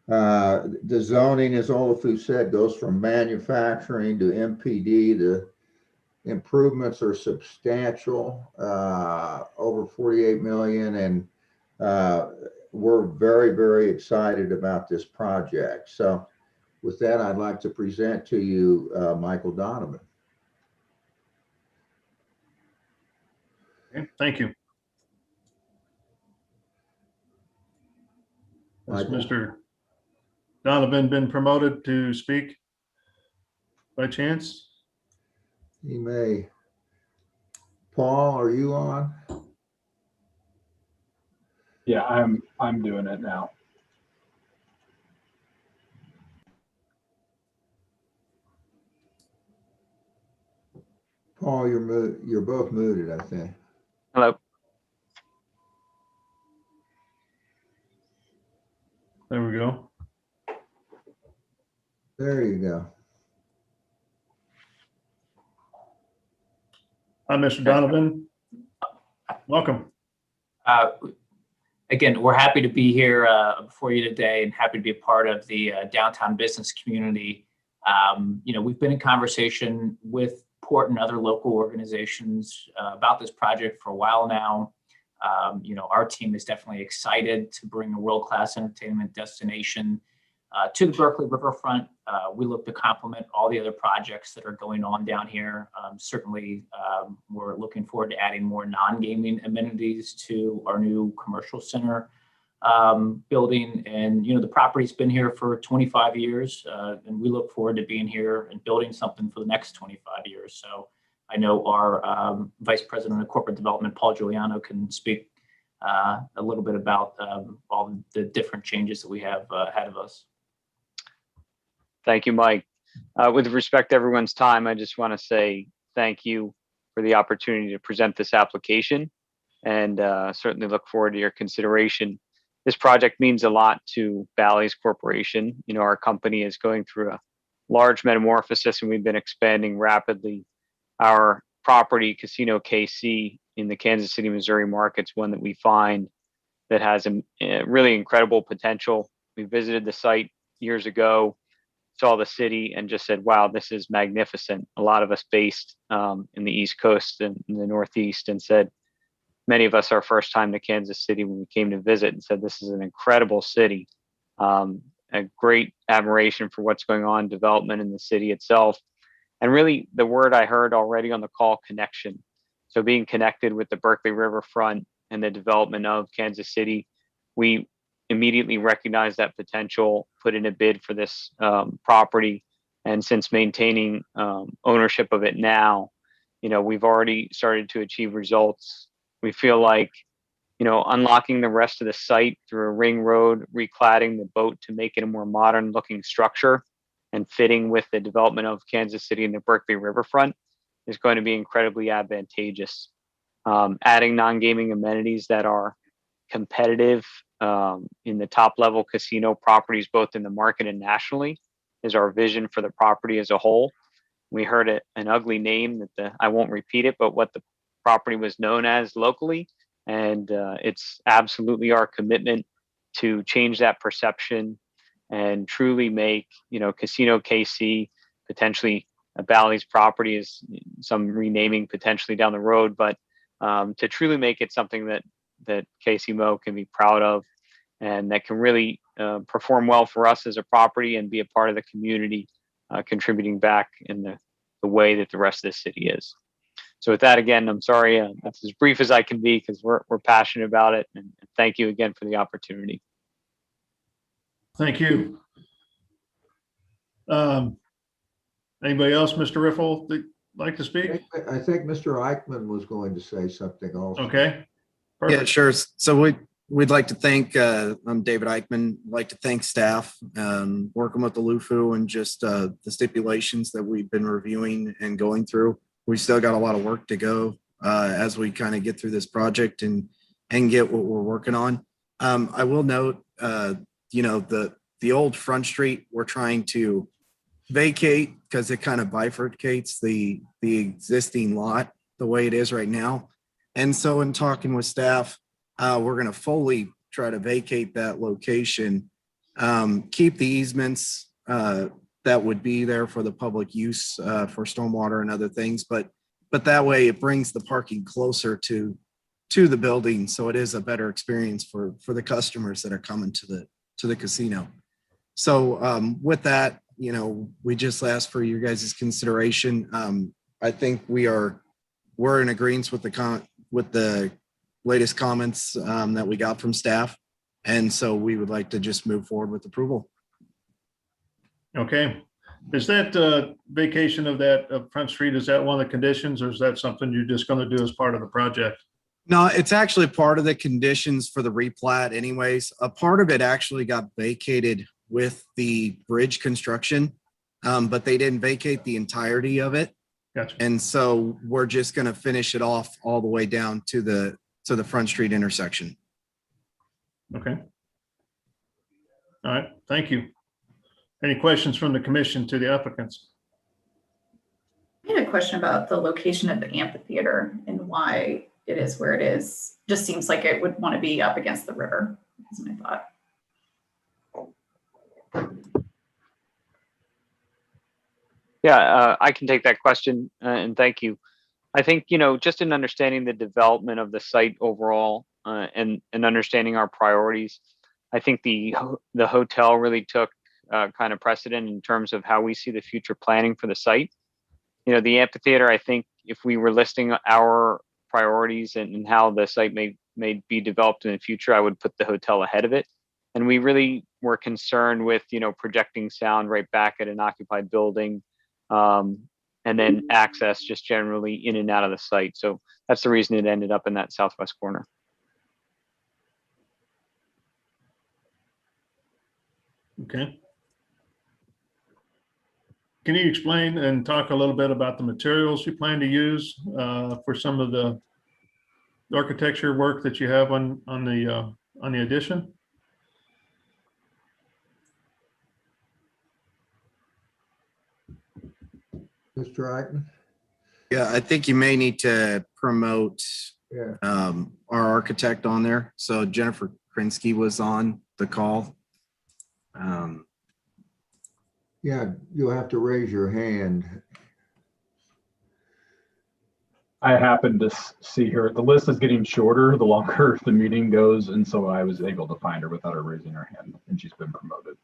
The zoning, as Olafu said, goes from manufacturing to MPD. The improvements are substantial, over 48 million, and we're very, very excited about this project. So with that, I'd like to present to you Michael Donovan.
Okay, thank you. Has Mr. Donovan been promoted to speak by chance?
He may. Paul, are you on?
Yeah, I'm doing it now.
Paul, you're both muted, I think.
Hello.
There we go.
There you go.
Hi, Mr. Donovan. Welcome.
Again, we're happy to be here before you today and happy to be a part of the downtown business community. We've been in conversation with Port and other local organizations about this project for a while now. Our team is definitely excited to bring a world-class entertainment destination to the Berkeley riverfront. We look to complement all the other projects that are going on down here. Certainly, we're looking forward to adding more non-gaming amenities to our new commercial center building. And, the property's been here for 25 years, and we look forward to being here and building something for the next 25 years. So I know our Vice President of Corporate Development, Paul Giuliano, can speak a little bit about all the different changes that we have ahead of us. Thank you, Mike. With respect to everyone's time, I just want to say thank you for the opportunity to present this application, and certainly look forward to your consideration.
this project means a lot to Bally's Corporation. You know, our company is going through a large metamorphosis and we've been expanding rapidly. Our property, Casino KC in the Kansas City, Missouri market's one that we find that has a really incredible potential. We visited the site years ago, saw the city and just said, wow, this is magnificent. A lot of us based in the East Coast and in the Northeast, and said, many of us our first time to Kansas City when we came to visit, and said, this is an incredible city. A great admiration for what's going on, development in the city itself. And really the word I heard already on the call, connection. So being connected with the Berkeley Riverfront and the development of Kansas City, we immediately recognized that potential, put in a bid for this property. And since maintaining ownership of it now, you know, we've already started to achieve results. We feel like, you know, unlocking the rest of the site through a ring road, recladding the boat to make it a more modern looking structure and fitting with the development of Kansas City and the Berkeley Riverfront is going to be incredibly advantageous. Adding non-gaming amenities that are competitive in the top level casino properties, both in the market and nationally, is our vision for the property as a whole. We heard an ugly name that I won't repeat it, but what the property was known as locally. And it's absolutely our commitment to change that perception and truly make, you know, Casino KC, potentially a Bally's property, is some renaming potentially down the road, but to truly make it something that KC Mo can be proud of and that can really perform well for us as a property and be a part of the community, contributing back in the way that the rest of the city is. So with that, again, I'm sorry, that's as brief as I can be because we're passionate about it. And thank you again for the opportunity.
Thank you. Anybody else, Mr. Riffle, that like to speak?
I think Mr. Eichmann was going to say something also.
Okay.
Yeah, sure. So we'd like to thank, I'm David Eichmann, like to thank staff, working with the LUFU and just the stipulations that we've been reviewing and going through. We still got a lot of work to go as we kind of get through this project and get what we're working on. I will note, you know, the old Front Street, we're trying to vacate because it kind of bifurcates the existing lot the way it is right now. And so in talking with staff, we're going to fully try to vacate that location, keep the easements that would be there for the public use for stormwater and other things. But that way it brings the parking closer to the building. So it is a better experience for the customers that are coming to the casino. So with that, you know, we just asked for your guys' consideration. I think we're in agreement with the latest comments that we got from staff. And so we would like to just move forward with approval.
Okay. Is that vacation of that Front Street, is that one of the conditions, or is that something you're just going to do as part of the project?
No, it's actually part of the conditions for the replat anyways. A part of it actually got vacated with the bridge construction, but they didn't vacate the entirety of it.
Gotcha.
And so we're just going to finish it off all the way down to the Front Street intersection.
Okay. All right. Thank you. Any questions from the commission to the applicants?
I had a question about the location of the amphitheater and why it is where it is. Just seems like it would want to be up against the river, is my thought.
Yeah, I can take that question and thank you. I think, you know, just in understanding the development of the site overall and understanding our priorities, I think the hotel really took kind of precedent in terms of how we see the future planning for the site. You know, the amphitheater, I think if we were listing our priorities and how the site may be developed in the future, I would put the hotel ahead of it. And we really were concerned with, you know, projecting sound right back at an occupied building, and then access just generally in and out of the site. So that's the reason it ended up in that southwest corner.
Okay. Can you explain and talk a little bit about the materials you plan to use for some of the architecture work that you have on the addition?
Mr. Eichmann?
Yeah, I think you may need to promote
Yeah.
our architect on there. So Jennifer Krinsky was on the call.
Yeah, you'll have to raise your hand.
I happened to see her. The list is getting shorter the longer the meeting goes, and so I was able to find her without her raising her hand, and she's been promoted.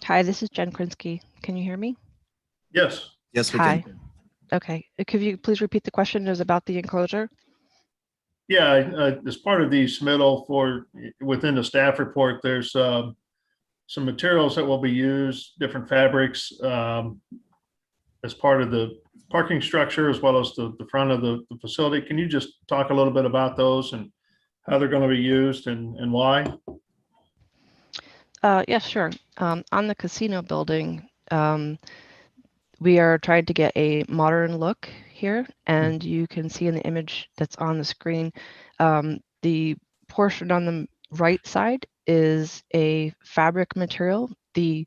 Hi, this is Jen Krinsky. Can you hear me?
Yes.
Yes, we
Hi.
can.
Okay. Could you please repeat the question? It was about the enclosure.
Yeah, as part of the submittal for within the staff report, there's some materials that will be used, different fabrics as part of the parking structure, as well as the front of the facility. Can you just talk a little bit about those and how they're going to be used and why?
Yes, sure. On the casino building, we are trying to get a modern look here, and you can see in the image that's on the screen, the portion on the right side is a fabric material. The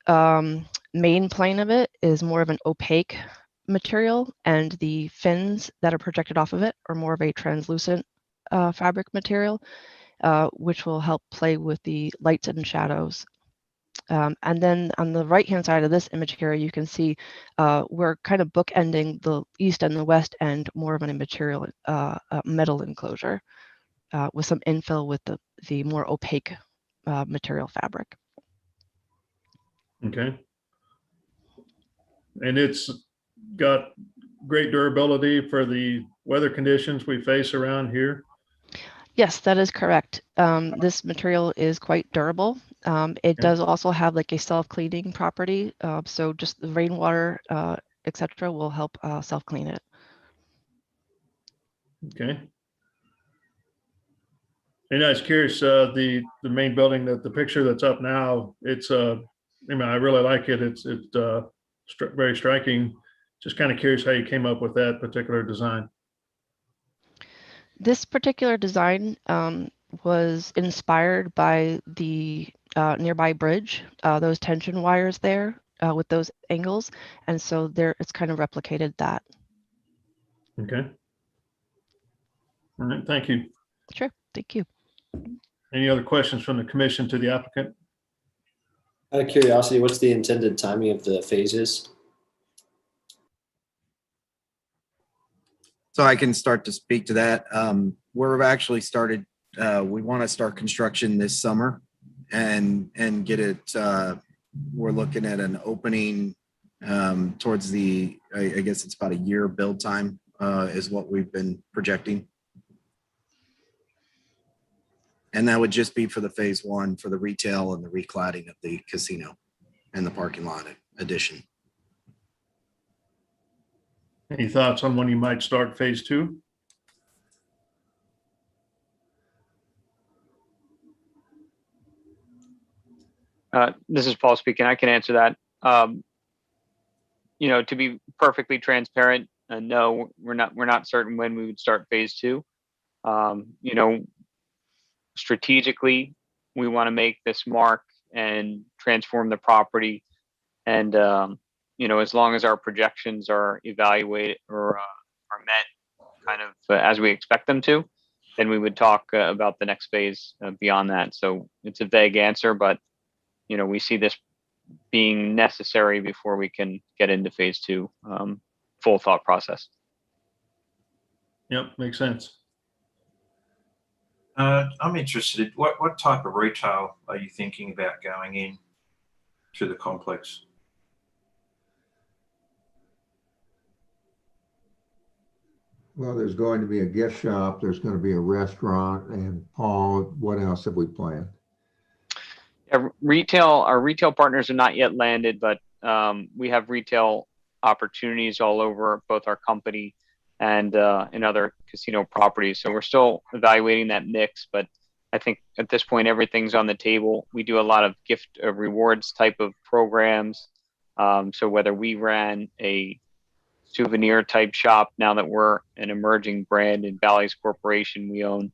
main plane of it is more of an opaque material, and the fins that are projected off of it are more of a translucent fabric material, which will help play with the lights and shadows. And then on the right-hand side of this image here, you can see we're kind of bookending the east and the west end more of a material metal enclosure with some infill with the more opaque material fabric.
Okay. And it's got great durability for the weather conditions we face around here.
Yes, that is correct. This material is quite durable. It does also have like a self-cleaning property. So just the rainwater, etc., will help self-clean it.
Okay. And I was curious, the main building, the picture that's up now, it's I mean, I really like it. It's very striking. Just kind of curious how you came up with that particular design.
This particular design was inspired by the nearby bridge, those tension wires there with those angles. And so there, it's kind of replicated that.
Okay. All right, thank you.
Sure, thank you.
Any other questions from the commission to the applicant?
Out of curiosity, what's the intended timing of the phases?
So I can start to speak to that. We've actually started, we want to start construction this summer and get it, we're looking at an opening towards the, I guess it's about a year build time is what we've been projecting. And that would just be for the phase one for the retail and the recladding of the casino and the parking lot addition.
Any thoughts on when you might start phase two?
This is Paul speaking. I can answer that. You know, to be perfectly transparent, no, we're not certain when we would start phase two. You know, strategically, we want to make this mark and transform the property. And, you know, as long as our projections are evaluated or are met kind of as we expect them to, then we would talk about the next phase beyond that. So it's a vague answer, but, you know, we see this being necessary before we can get into phase two, full thought process.
Yep, makes sense.
I'm interested. What type of retail are you thinking about going in to the complex?
Well, there's going to be a gift shop, there's going to be a restaurant, and Paul, what else have we planned?
Retail, our retail partners are not yet landed, but we have retail opportunities all over both our company and in other casino properties. So we're still evaluating that mix, but I think at this point, everything's on the table. We do a lot of gift rewards type of programs. So whether we ran a souvenir type shop. Now that we're an emerging brand in Bally's Corporation, we own,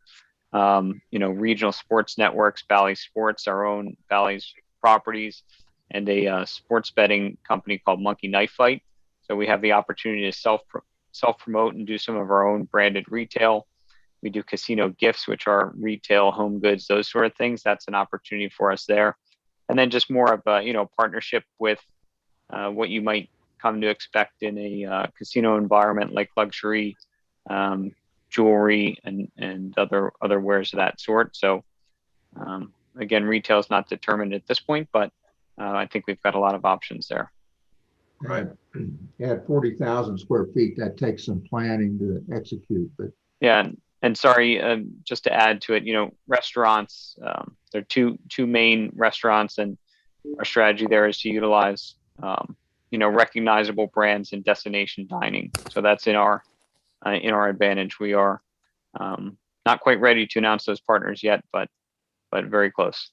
regional sports networks, Bally Sports, our own Bally's properties, and a sports betting company called Monkey Knife Fight. So we have the opportunity to self-promote and do some of our own branded retail. We do casino gifts, which are retail, home goods, those sort of things. That's an opportunity for us there. And then just more of a, partnership with what you might come to expect in a casino environment, like luxury jewelry and other wares of that sort. So again, retail is not determined at this point, but I think we've got a lot of options there.
Right.
At 40,000 square feet, that takes some planning to execute, but.
Yeah. And sorry, just to add to it, restaurants, there are two main restaurants, and our strategy there is to utilize, recognizable brands and destination dining. So that's in our advantage. We are not quite ready to announce those partners yet, but very close.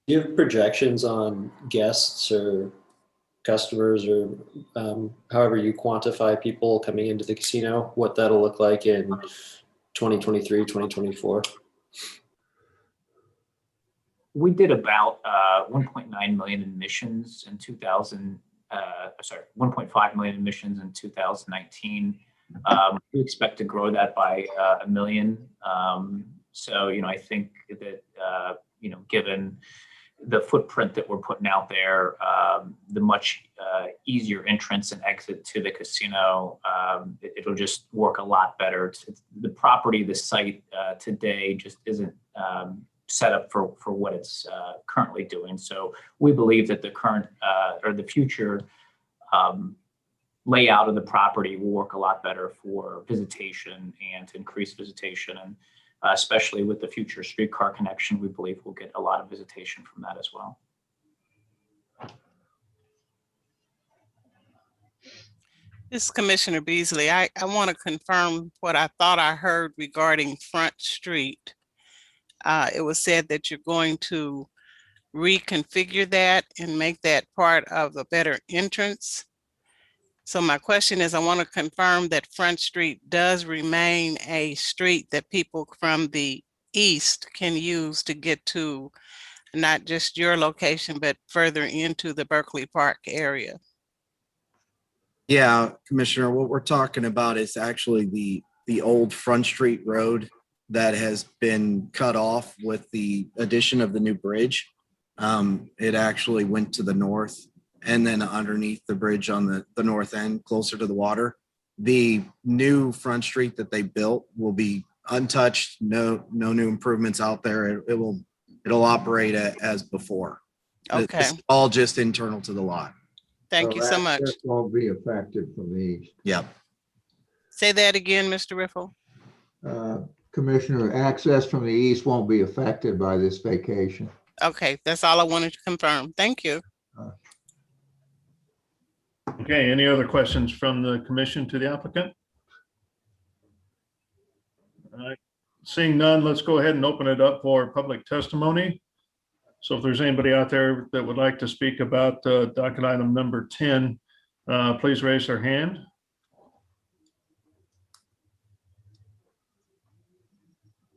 Do you have projections on guests or customers or however you quantify people coming into the casino, what that'll look like in 2023, 2024?
We did about 1.9 million admissions in 1.5 million admissions in 2019. We expect to grow that by 1 million. So, I think that, given the footprint that we're putting out there, the much easier entrance and exit to the casino, it'll just work a lot better. The property, the site today just isn't set up for what it's currently doing. So we believe that the current or the future layout of the property will work a lot better for visitation and to increase visitation. And especially with the future streetcar connection, we believe we'll get a lot of visitation from that as well.
This is Commissioner Beasley. I want to confirm what I thought I heard regarding Front Street. It was said that you're going to reconfigure that and make that part of a better entrance. So my question is, I want to confirm that Front Street does remain a street that people from the east can use to get to not just your location, but further into the Berkeley Park area.
Yeah, Commissioner, what we're talking about is actually the old Front Street Road that has been cut off with the addition of the new bridge. It actually went to the north and then underneath the bridge on the north end, closer to the water. The new Front Street that they built will be untouched, no new improvements out there. It'll operate as before.
Okay.
It's all just internal to the lot.
Thank you so much.
This won't be affected from the east.
Yep.
Say that again, Mr. Riffle.
Commissioner, access from the east won't be affected by this vacation.
Okay, that's all I wanted to confirm. Thank you.
Okay, any other questions from the commission to the applicant? All right, seeing none, let's go ahead and open it up for public testimony. So if there's anybody out there that would like to speak about docket item number 10, please raise their hand.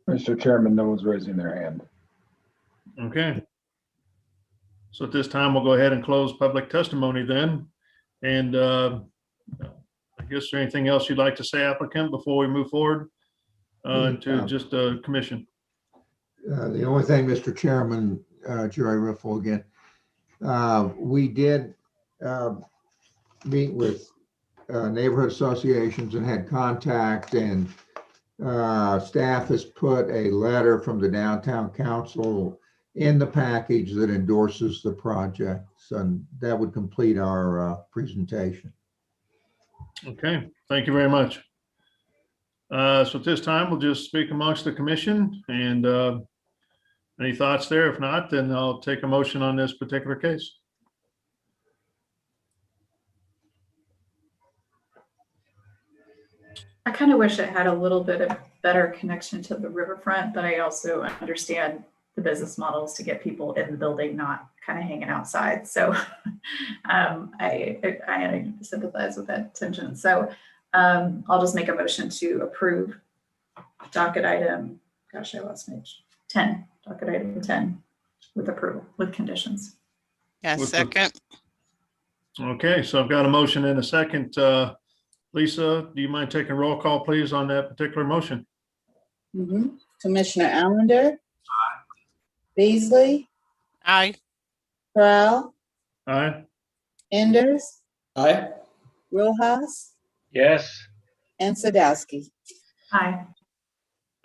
Mr. Chairman, no one's raising their hand.
Okay. So at this time, we'll go ahead and close public testimony then. And I guess there anything else you'd like to say, applicant, before we move forward to just a commission?
The only thing, Mr. Chairman, Jerry Riffle again, we did meet with neighborhood associations and had contact, and staff has put a letter from the downtown council in the package that endorses the projects, and that would complete our presentation.
Okay, thank you very much. So at this time, we'll just speak amongst the commission, and any thoughts there? If not, then I'll take a motion on this particular case.
I kind of wish it had a little bit of better connection to the riverfront, but I also understand the business models to get people in the building, not kind of hanging outside. So I sympathize with that tension. So I'll just make a motion to approve docket item, gosh, I lost my 10, docket item 10 with approval, with conditions.
Yeah,
With the-
second.
Okay, so I've got a motion and a second. Lisa, do you mind taking roll call, please, on that particular motion?
Commissioner Allender. Beasley,
Aye.
Corral,
Aye.
Enders,
Aye.
Rojas,
Yes.
and Sadowski.
Aye.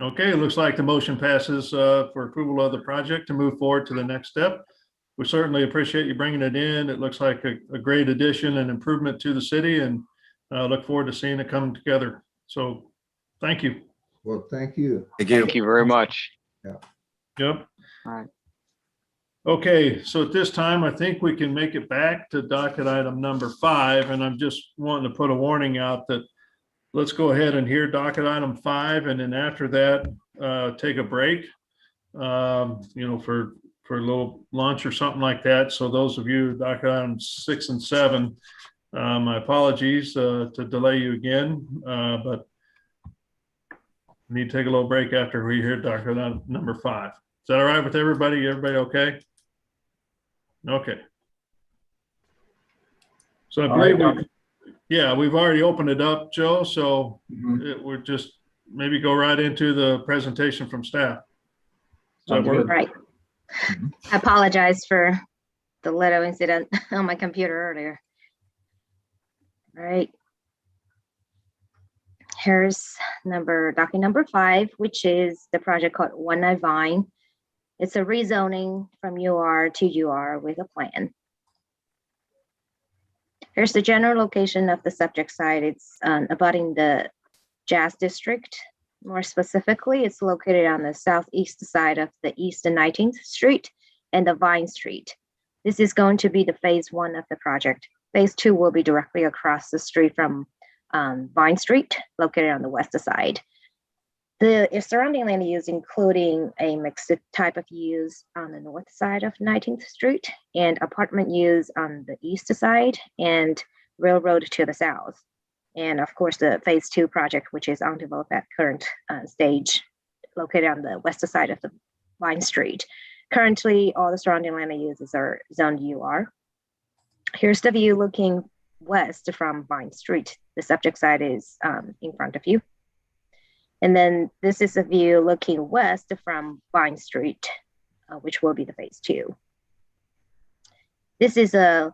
Okay, it looks like the motion passes for approval of the project to move forward to the next step. We certainly appreciate you bringing it in. It looks like a great addition and improvement to the city, and look forward to seeing it come together. So thank you.
Well, thank you.
Thank you very much.
Yep.
All right.
Okay, so at this time, I think we can make it back to docket item number 5, and I'm just wanting to put a warning out that let's go ahead and hear docket item 5, and then after that, take a break, for a little lunch or something like that. So those of you, docket items 6 and 7, my apologies to delay you again, but we need to take a little break after we hear docket item number 5. Is that all right with everybody? Everybody okay? Okay. So I believe we've already opened it up, Joe. So we're just maybe go right into the presentation from staff. So
Right. I apologize for the little incident on my computer earlier. All right. Here's docket number 5, which is the project called One Night Vine. It's a rezoning from UR to UR with a plan. Here's the general location of the subject site. It's abutting the Jazz District. More specifically, it's located on the southeast side of the East and 19th Street and the Vine Street. This is going to be the phase 1 of the project. Phase 2 will be directly across the street from Vine Street, located on the west side. The surrounding land use, including a mixed type of use on the north side of 19th Street and apartment use on the east side and railroad to the south. And of course, the phase 2 project, which is undeveloped at current stage, located on the west side of the Vine Street. Currently, all the surrounding land uses are zoned UR. Here's the view looking west from Vine Street. The subject site is in front of you. And then this is a view looking west from Vine Street, which will be the phase 2. This is a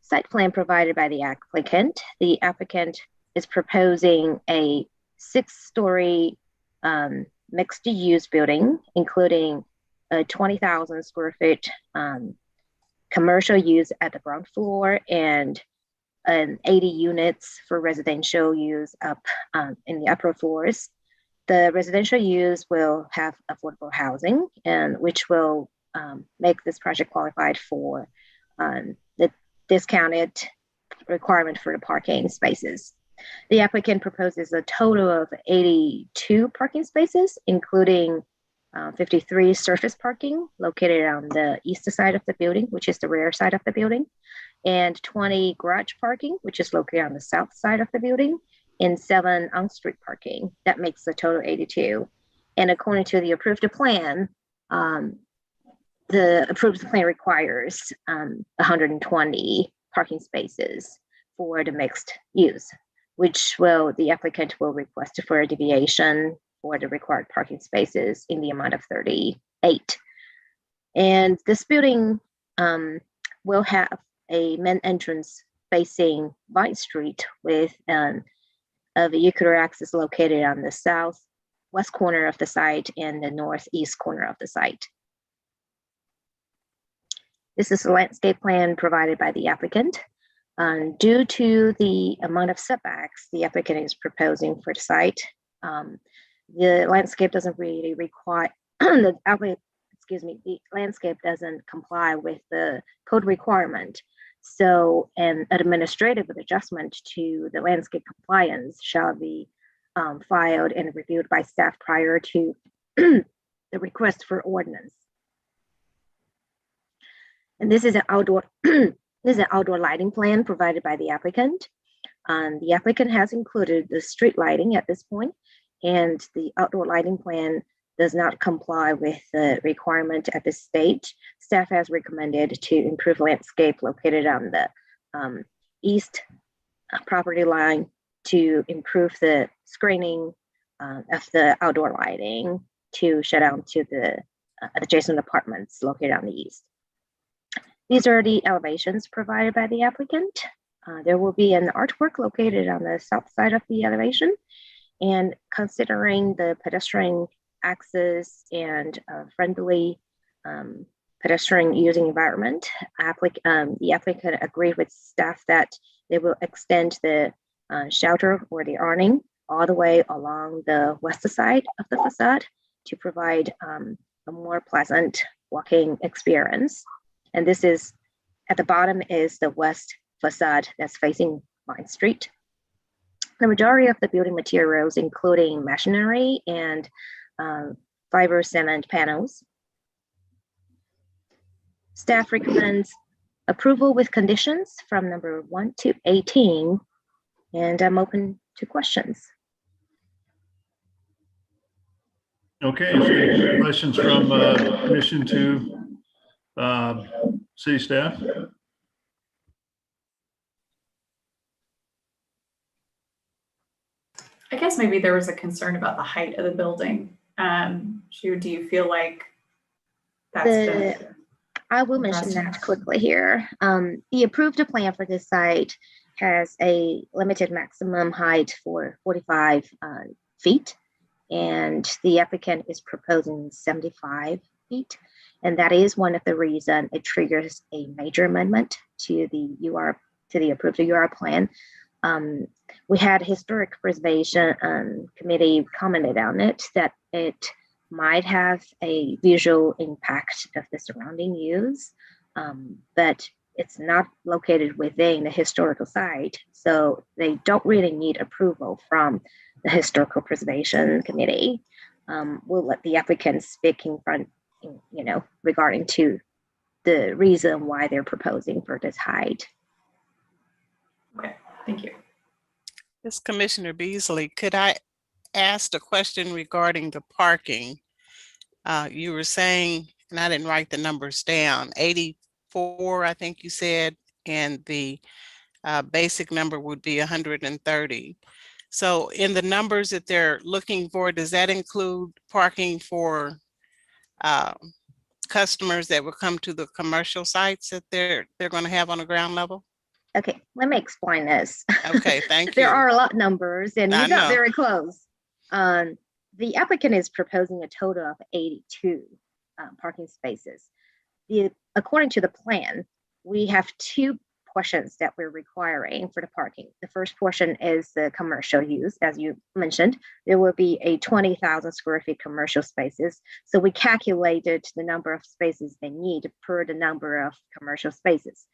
site plan provided by the applicant. The applicant is proposing a 6-story mixed-use building, including a 20,000 square foot commercial use at the ground floor and 80 units for residential use up in the upper floors. The residential use will have affordable housing, and which will make this project qualified for the discounted requirement for the parking spaces. The applicant proposes a total of 82 parking spaces, including 53 surface parking located on the east side of the building, which is the rear side of the building, and 20 garage parking, which is located on the south side of the building, and 7 on-street parking. That makes a total 82. And according to the approved plan, the approved plan requires 120 parking spaces for the mixed use, which the applicant will request for a deviation for the required parking spaces in the amount of 38. And this building will have a main entrance facing Vine Street with a vehicular access located on the southwest corner of the site and the northeast corner of the site. This is a landscape plan provided by the applicant. Due to the amount of setbacks the applicant is proposing for the site, the landscape doesn't really require, the landscape doesn't comply with the code requirement. So an administrative adjustment to the landscape compliance shall be filed and reviewed by staff prior to the request for ordinance. And this is an outdoor this is an outdoor lighting plan provided by the applicant. The applicant has included the street lighting at this point, and the outdoor lighting plan does not comply with the requirement at this stage. Staff has recommended to improve landscape located on the east property line to improve the screening of the outdoor lighting to shut down to the adjacent apartments located on the east. These are the elevations provided by the applicant. There will be an artwork located on the south side of the elevation, and considering the pedestrian access and friendly pedestrian using environment, the applicant agreed with staff that they will extend the shelter or the awning all the way along the west side of the facade to provide a more pleasant walking experience. And this is, at the bottom is the west facade that's facing Vine Street. The majority of the building materials, including masonry and fiber cement panels. Staff recommends approval with conditions from number 1 to 18, and I'm open to questions.
Okay, is there any questions from commission to city staff?
I guess maybe there was a concern about the height of the building. Shu, do you feel like that's been
I will mention that quickly here. The approved plan for this site has a limited maximum height for 45 feet, and the applicant is proposing 75 feet. And that is one of the reasons it triggers a major amendment to the approved UR plan. We had historic preservation committee commented on it that it might have a visual impact of the surrounding use, but it's not located within the historical site, so they don't really need approval from the historical preservation committee. We'll let the applicant speak in front, regarding to the reason why they're proposing for this height.
Okay, thank you.
This Commissioner Beasley, could I ask a question regarding the parking? You were saying, and I didn't write the numbers down, 84, I think you said, and the basic number would be 130. So in the numbers that they're looking for, does that include parking for customers that will come to the commercial sites that they're going to have on the ground level?
Okay, let me explain this.
Okay, thank you.
There are a lot of numbers, and
I
you got
know.
very close. The applicant is proposing a total of 82 parking spaces. According to the plan, we have two portions that we're requiring for the parking. The first portion is the commercial use, as you mentioned. There will be a 20,000 square feet commercial spaces. So we calculated the number of spaces they need per the number of commercial spaces.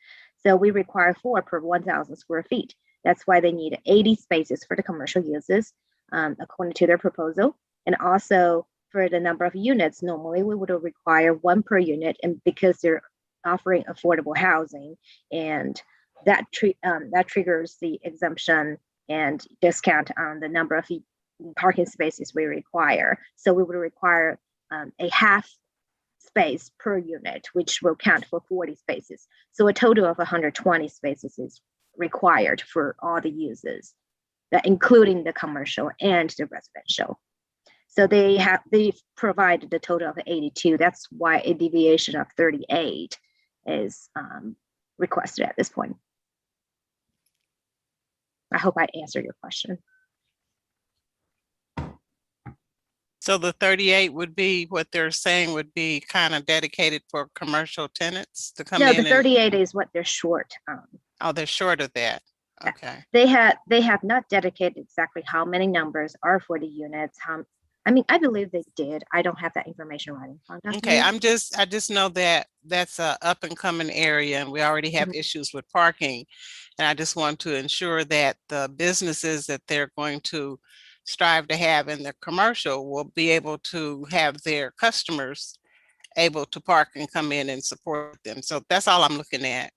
So we require 4 per 1,000 square feet. That's why they need 80 spaces for the commercial uses, according to their proposal. And also for the number of units, normally we would require 1 per unit, and because they're offering affordable housing, and that triggers the exemption and discount on the number of parking spaces we require. So we would require a half space per unit, which will count for 40 spaces. So a total of 120 spaces is required for all the uses, including the commercial and the residential. So they provided a total of 82. That's why a deviation of 38 is requested at this point. I hope I answered your question.
So the 38 would be what they're saying would be kind of dedicated for commercial tenants to come in?
No, the 38 is what they're short on.
Oh, they're short of that. Okay.
They have not dedicated exactly how many numbers are for the units. I believe they did. I don't have that information right in front of me.
Okay, I just know that that's a up and coming area, and we already have issues with parking. And I just want to ensure that the businesses that they're going to strive to have in their commercial will be able to have their customers able to park and come in and support them. So that's all I'm looking at.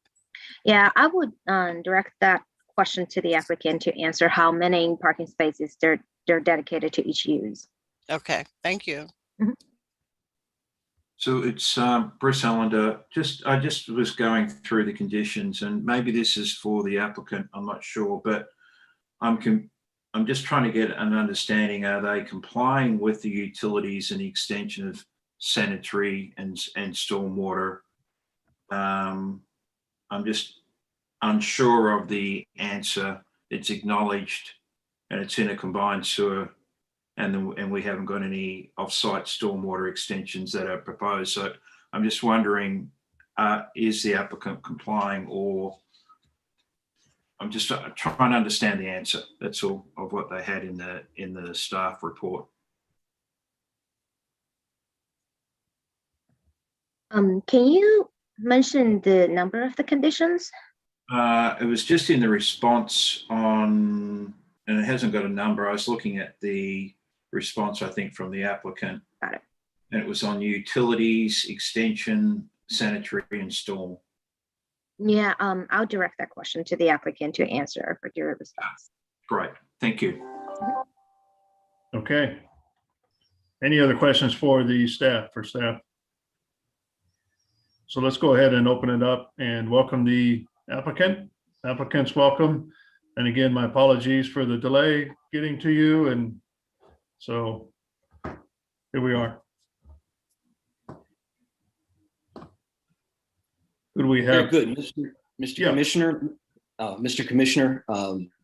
Yeah, I would direct that question to the applicant to answer how many parking spaces they're dedicated to each use.
Okay, thank you.
So it's Bruce Allender. I just was going through the conditions, and maybe this is for the applicant, I'm not sure, but I'm just trying to get an understanding. Are they complying with the utilities and the extension of sanitary and stormwater? I'm just unsure of the answer. It's acknowledged and it's in a combined sewer, and we haven't got any off-site stormwater extensions that are proposed. So I'm just wondering, is the applicant complying, or I'm just trying to understand the answer. That's all of what they had in the staff report.
Can you mention the number of the conditions?
It was just in the response on, and it hasn't got a number. I was looking at the response, I think, from the applicant.
Got it.
And it was on utilities, extension, sanitary, and storm.
Yeah, I'll direct that question to the applicant to answer for your response.
Great, thank you.
Okay. Any other questions for the staff, So let's go ahead and open it up and welcome the applicant. Applicant's welcome. And again, my apologies for the delay getting to you. And so here we are. Who do we have?
Very good, Mr. Commissioner,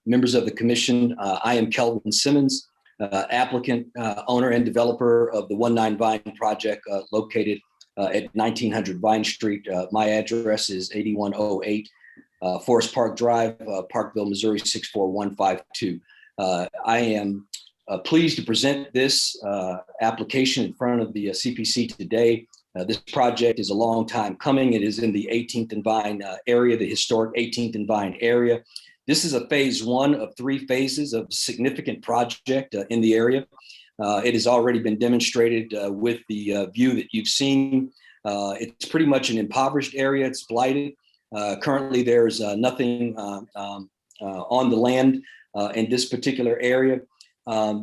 members of the commission. I am Kelvin Simmons, applicant, owner, and developer of the 19 Vine project located at 1900 Vine Street. My address is 8108 Forest Park Drive, Parkville, Missouri 64152. I am pleased to present this application in front of the CPC today. This project is a long time coming. It is in the 18th and Vine area, the historic 18th and Vine area. This is a phase one of 3 phases of a significant project in the area. It has already been demonstrated with the view that you've seen. It's pretty much an impoverished area. It's blighted. Currently, there's nothing on the land in this particular area.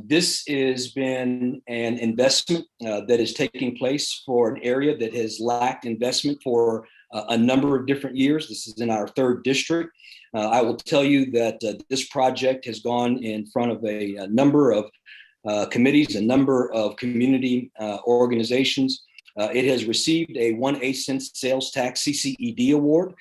This has been an investment that is taking place for an area that has lacked investment for a number of different years. This is in our 3rd district. I will tell you that this project has gone in front of a number of committees, a number of community organizations. It has received a 1/8 cent sales tax CCED award.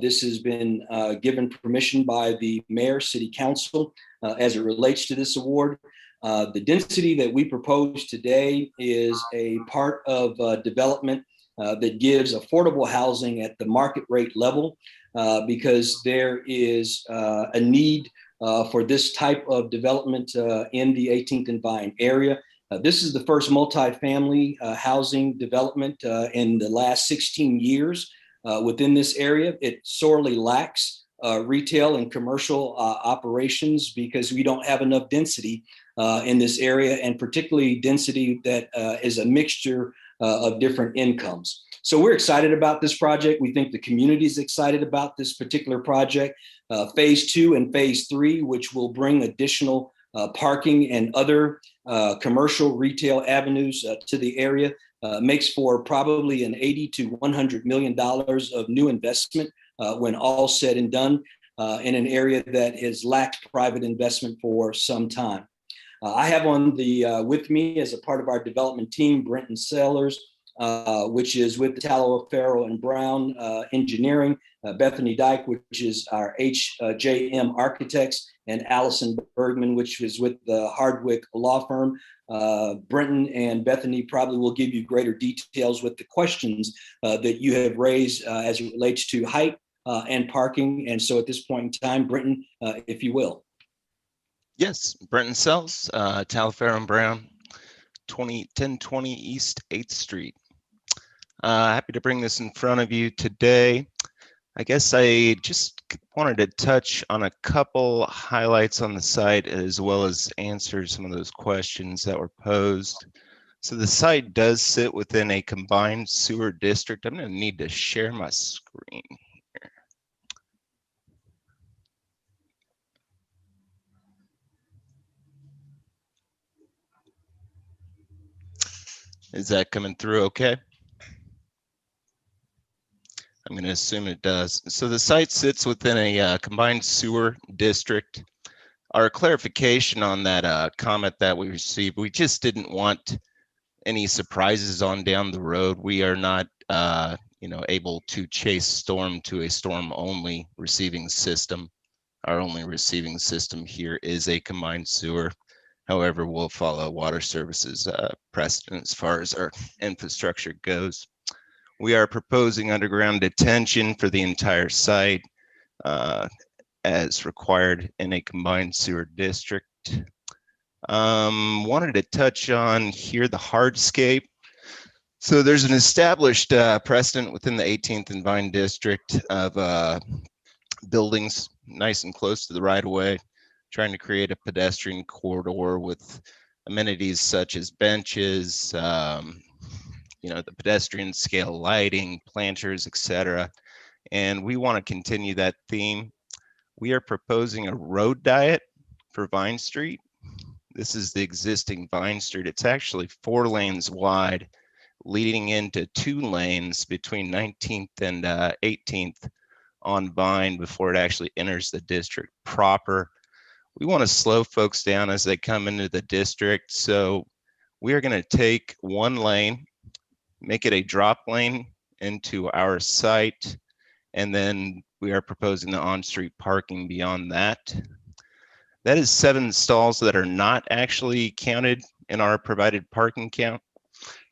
This has been given permission by the mayor, city council, as it relates to this award. The density that we propose today is a part of development that gives affordable housing at the market rate level because there is a need for this type of development in the 18th and Vine area. This is the first multifamily housing development in the last 16 years within this area. It sorely lacks retail and commercial operations because we don't have enough density in this area, and particularly density that is a mixture of different incomes. So we're excited about this project. We think the community is excited about this particular project. Phase 2 and phase 3, which will bring additional parking and other commercial retail avenues to the area, makes for probably an $80 to $100 million of new investment when all said and done in an area that has lacked private investment for some time. I have on the with me as a part of our development team, Brenton Sellers, which is with Tallow, Farrell and Brown Engineering, Bethany Dyke, which is our HJM Architects, and Allison Bergman, which is with the Hardwick Law Firm. Brenton and Bethany probably will give you greater details with the questions that you have raised as it relates to height and parking. And so at this point in time, Brenton, if you will.
Yes, Brenton Sells, Tallow, and Brown, 1020 East 8th Street. Happy to bring this in front of you today. I guess I just wanted to touch on a couple highlights on the site as well as answer some of those questions that were posed. So the site does sit within a combined sewer district. I'm going to need to share my screen here. Is that coming through okay? I'm going to assume it does. So the site sits within a combined sewer district. Our clarification on that comment that we received, we just didn't want any surprises on down the road. We are not able to chase storm to a storm only receiving system. Our only receiving system here is a combined sewer. However, we'll follow water services precedent as far as our infrastructure goes. We are proposing underground detention for the entire site as required in a combined sewer district. Wanted to touch on here the hardscape. So there's an established precedent within the 18th and Vine district of buildings nice and close to the right of way, trying to create a pedestrian corridor with amenities such as benches, the pedestrian scale lighting, planters, etc. And we want to continue that theme. We are proposing a road diet for Vine Street. This is the existing Vine Street. It's actually 4 lanes wide, leading into 2 lanes between 19th and 18th on Vine before it actually enters the district proper. We want to slow folks down as they come into the district. So we are going to take 1 lane, make it a drop lane into our site, and then we are proposing the on-street parking beyond that. That is 7 stalls that are not actually counted in our provided parking count.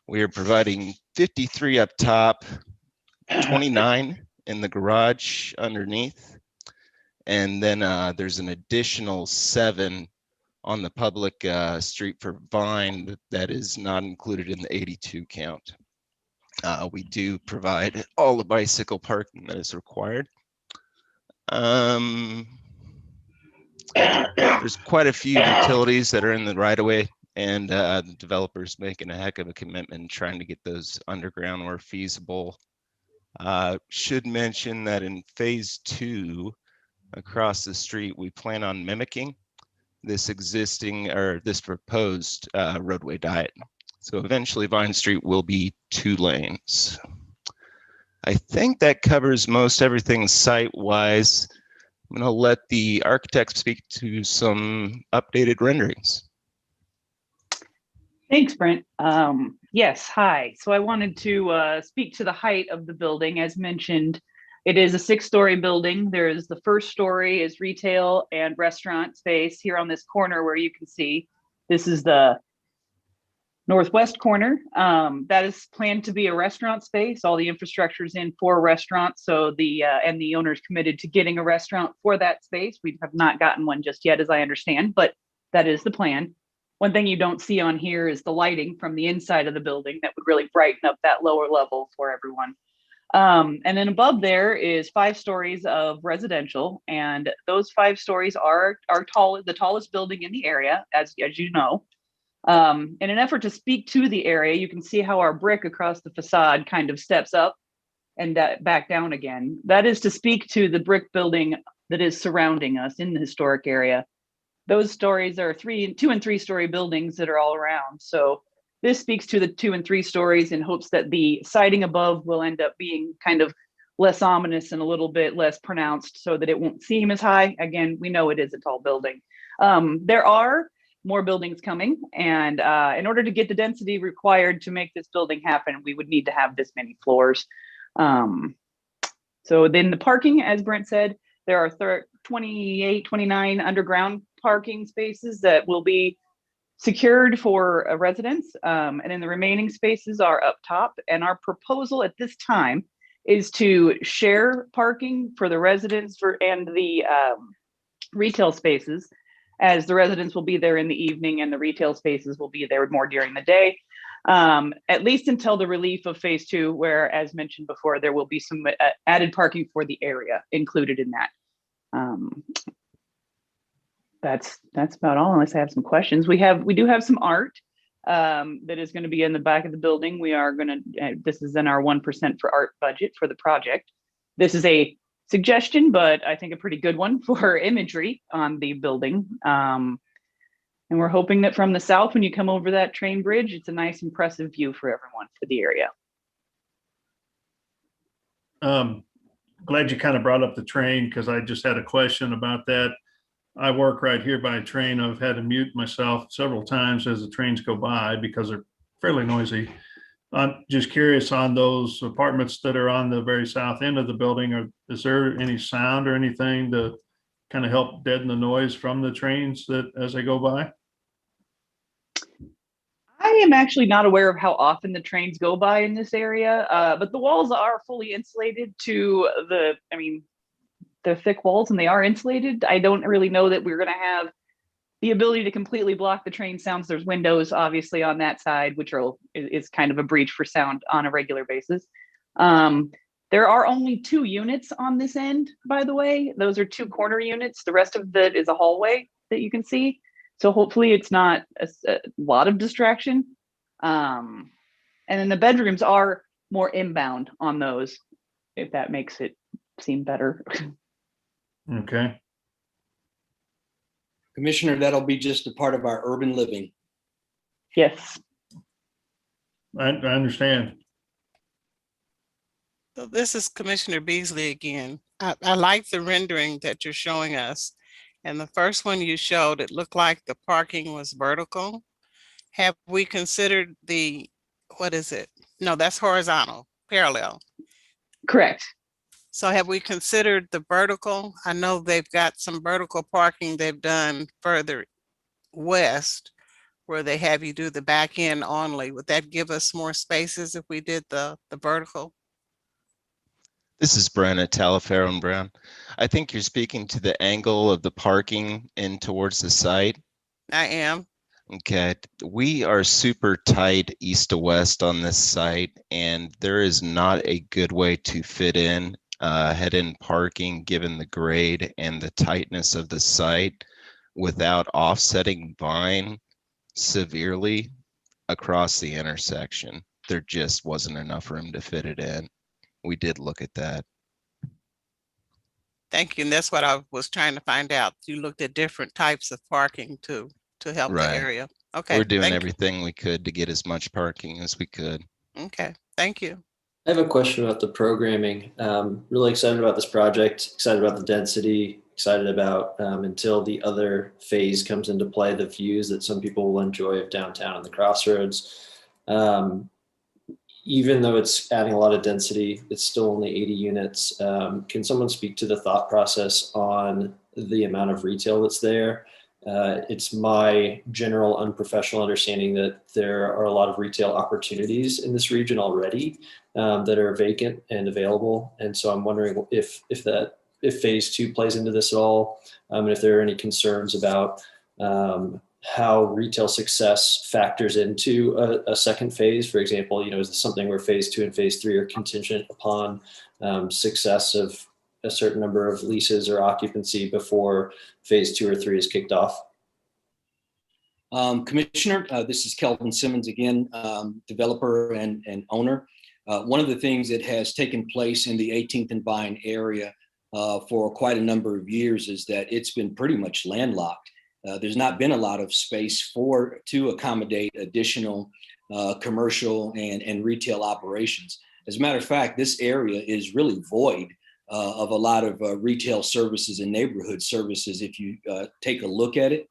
We are providing 53 up top, 29 in the garage underneath, and then there's an additional 7 on the public street for Vine that is not included in the 82 count. We do provide all the bicycle parking that is required. There's quite a few utilities that are in the right of way, and the developer's making a heck of a commitment trying to get those underground where feasible. Should mention that in phase 2 across the street, we plan on mimicking this existing or this proposed roadway diet. So eventually Vine Street will be 2 lanes. I think that covers most everything site-wise. I'm going to let the architect speak to some updated renderings.
Thanks, Brent. Yes, hi. So I wanted to speak to the height of the building. As mentioned, it is a 6-story building. There's the first story is retail and restaurant space here on this corner where you can see. This is the northwest corner. That is planned to be a restaurant space. All the infrastructure is in for restaurants. So the owner's committed to getting a restaurant for that space. We have not gotten one just yet, as I understand, but that is the plan. One thing you don't see on here is the lighting from the inside of the building that would really brighten up that lower level for everyone. And then above there is 5 stories of residential, and those 5 stories are the tallest building in the area, as you know. In an effort to speak to the area, you can see how our brick across the facade kind of steps up and back down again. That is to speak to the brick building that is surrounding us in the historic area. Those stories are 2 and 3 story buildings that are all around. So this speaks to the 2 and 3 stories in hopes that the siding above will end up being kind of less ominous and a little bit less pronounced so that it won't seem as high. Again, we know it is a tall building. There are more buildings coming, and in order to get the density required to make this building happen, we would need to have this many floors. So then the parking, as Brent said, there are 28, 29 underground parking spaces that will be secured for residents, and then the remaining spaces are up top. And our proposal at this time is to share parking for the residents and the retail spaces, as the residents will be there in the evening and the retail spaces will be there more during the day, at least until the relief of phase 2, where, as mentioned before, there will be some added parking for the area included in that. That's about all, unless I have some questions. We do have some art that is going to be in the back of the building. We are going to, this is in our 1% for art budget for the project. This is a suggestion, but I think a pretty good one for imagery on the building. And we're hoping that from the south, when you come over that train bridge, it's a nice, impressive view for everyone for the area.
Glad you kind of brought up the train because I just had a question about that. I work right here by a train. I've had to mute myself several times as the trains go by because they're fairly noisy. I'm just curious on those apartments that are on the very south end of the building. Is there any sound or anything to kind of help deaden the noise from the trains that as they go by?
I am actually not aware of how often the trains go by in this area, but the walls are fully insulated to they're thick walls and they are insulated. I don't really know that we're going to have the ability to completely block the train sounds. There's windows obviously on that side, which is kind of a breach for sound on a regular basis. There are only 2 units on this end, by the way. Those are 2 corner units. The rest of it is a hallway that you can see. So hopefully it's not a lot of distraction. And then the bedrooms are more inbound on those, if that makes it seem better.
Okay.
Commissioner, that'll be just a part of our urban living.
Yes.
I understand.
So this is Commissioner Beasley again. I like the rendering that you're showing us. And the first one you showed, it looked like the parking was vertical. Have we considered what is it? No, that's horizontal, parallel.
Correct.
So have we considered the vertical? I know they've got some vertical parking they've done further west where they have you do the back end only. Would that give us more spaces if we did the vertical?
This is Brian at Talaferro and Brown. I think you're speaking to the angle of the parking in towards the site.
I am.
Okay, we are super tight east to west on this site, and there is not a good way to fit in head-in parking given the grade and the tightness of the site without offsetting Vine severely across the intersection. There just wasn't enough room to fit it in. We did look at that.
Thank you. And that's what I was trying to find out. You looked at different types of parking to help the area. Okay.
We're doing everything we could to get as much parking as we could.
Okay. Thank you.
I have a question about the programming. Really excited about this project, excited about the density, excited about until the other phase comes into play, the views that some people will enjoy of downtown and the crossroads. Even though it's adding a lot of density, it's still only 80 units. Can someone speak to the thought process on the amount of retail that's there? It's my general unprofessional understanding that there are a lot of retail opportunities in this region already that are vacant and available. And so I'm wondering if phase 2 plays into this at all, and if there are any concerns about how retail success factors into a second phase. For example, is this something where phase 2 and phase 3 are contingent upon success of a certain number of leases or occupancy before phase 2 or 3 is kicked off?
Commissioner, this is Kelvin Simmons again, developer and owner. One of the things that has taken place in the 18th and Vine area for quite a number of years is that it's been pretty much landlocked. There's not been a lot of space to accommodate additional commercial and retail operations. As a matter of fact, this area is really void of a lot of retail services and neighborhood services. If you take a look at it,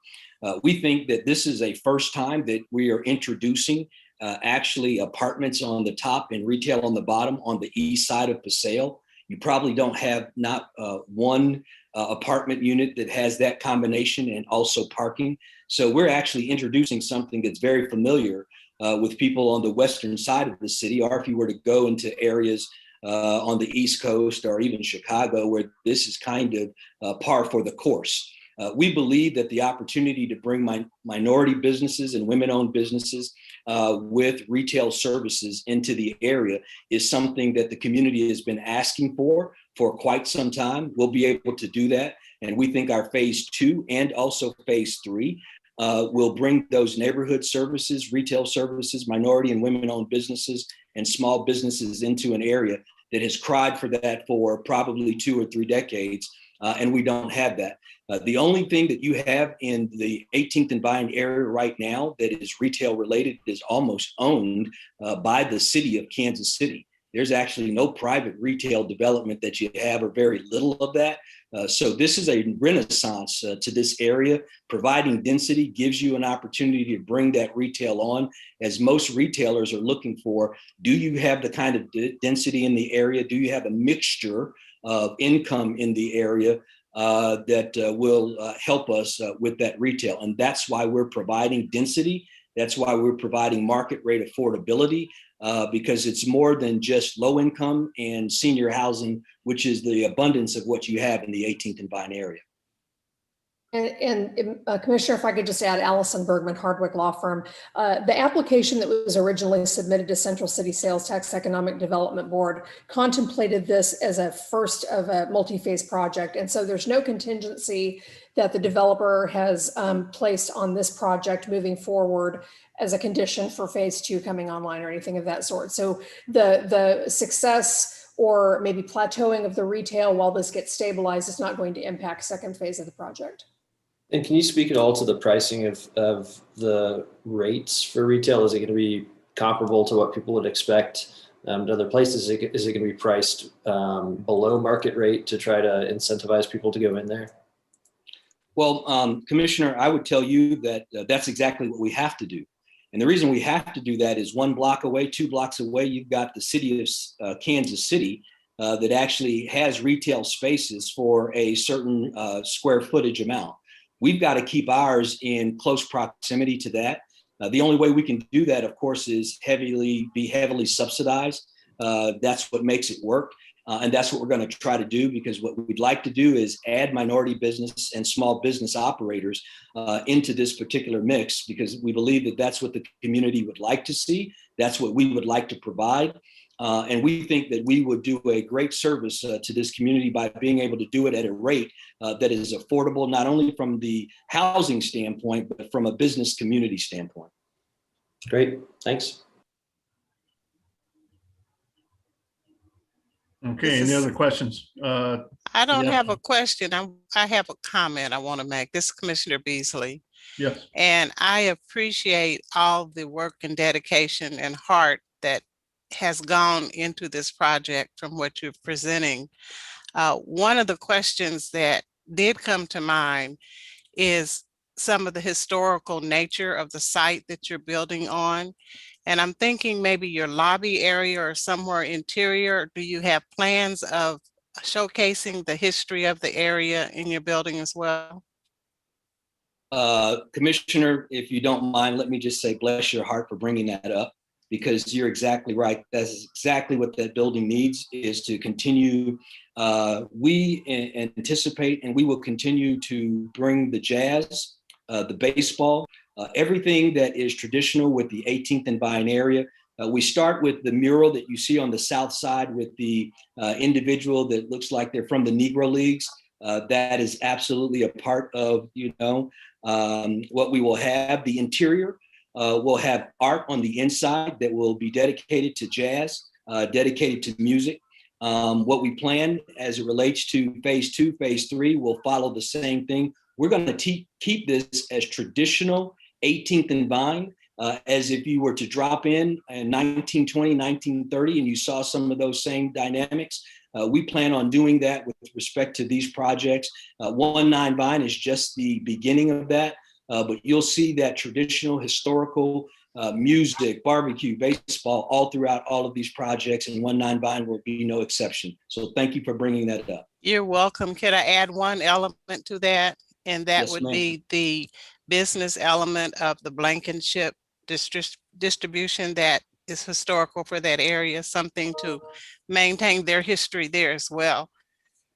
we think that this is a first time that we are introducing actually apartments on the top and retail on the bottom on the east side of Paseo. You probably don't have not one apartment unit that has that combination and also parking. So we're actually introducing something that's very familiar with people on the western side of the city, or if you were to go into areas on the East Coast or even Chicago, where this is kind of par for the course. We believe that the opportunity to bring minority businesses and women-owned businesses with retail services into the area is something that the community has been asking for quite some time. We'll be able to do that. And we think our phase 2 and also phase 3 will bring those neighborhood services, retail services, minority and women-owned businesses, and small businesses into an area that has cried for that for probably 2 or 3 decades, and we don't have that. The only thing that you have in the 18th and Vine area right now that is retail related is almost owned by the city of Kansas City. There's actually no private retail development that you have, or very little of that. So this is a renaissance to this area. Providing density gives you an opportunity to bring that retail on, as most retailers are looking for. Do you have the kind of density in the area? Do you have a mixture of income in the area that will help us with that retail? And that's why we're providing density. That's why we're providing market rate affordability, because it's more than just low income and senior housing, which is the abundance of what you have in the 18th and Vine area.
And Commissioner, if I could just add, Allison Bergman, Hardwick Law Firm. The application that was originally submitted to Central City Sales Tax Economic Development Board contemplated this as a first of a multi-phase project. And so there's no contingency that the developer has placed on this project moving forward as a condition for phase 2 coming online or anything of that sort. So the success or maybe plateauing of the retail while this gets stabilized is not going to impact second phase of the project.
And can you speak at all to the pricing of the rates for retail? Is it going to be comparable to what people would expect to other places? Is it going to be priced below market rate to try to incentivize people to go in there?
Well, Commissioner, I would tell you that that's exactly what we have to do. And the reason we have to do that is 1 block away, 2 blocks away, you've got the city of Kansas City that actually has retail spaces for a certain square footage amount. We've got to keep ours in close proximity to that. The only way we can do that, of course, is be heavily subsidized. That's what makes it work. And that's what we're going to try to do, because what we'd like to do is add minority business and small business operators into this particular mix, because we believe that that's what the community would like to see. That's what we would like to provide. And we think that we would do a great service to this community by being able to do it at a rate that is affordable, not only from the housing standpoint, but from a business community standpoint.
Great, thanks.
Okay, any other questions?
I don't
yeah.
have a question. I have a comment I want to make. This is Commissioner Beasley.
Yes.
And I appreciate all the work and dedication and heart that has gone into this project from what you're presenting. One of the questions that did come to mind is some of the historical nature of the site that you're building on. And I'm thinking maybe your lobby area or somewhere interior. Do you have plans of showcasing the history of the area in your building as well?
Commissioner, if you don't mind, let me just say, bless your heart for bringing that up, because you're exactly right. That's exactly what that building needs, is to continue. We anticipate and we will continue to bring the jazz, the baseball, everything that is traditional with the 18th and Vine area. We start with the mural that you see on the south side with the individual that looks like they're from the Negro Leagues. That is absolutely a part of, what we will have. The interior will have art on the inside that will be dedicated to jazz, dedicated to music. What we plan as it relates to phase 2, phase 3 will follow the same thing. We're going to keep this as traditional 18th and Vine, as if you were to drop in 1920, 1930, and you saw some of those same dynamics. We plan on doing that with respect to these projects. 19 Vine is just the beginning of that, but you'll see that traditional historical music, barbecue, baseball, all throughout all of these projects, and 19 Vine will be no exception. So thank you for bringing that up.
You're welcome. Can I add one element to that? And that
Yes,
would
ma'am.
be the business element of the Blankenship distribution that is historical for that area, something to maintain their history there as well.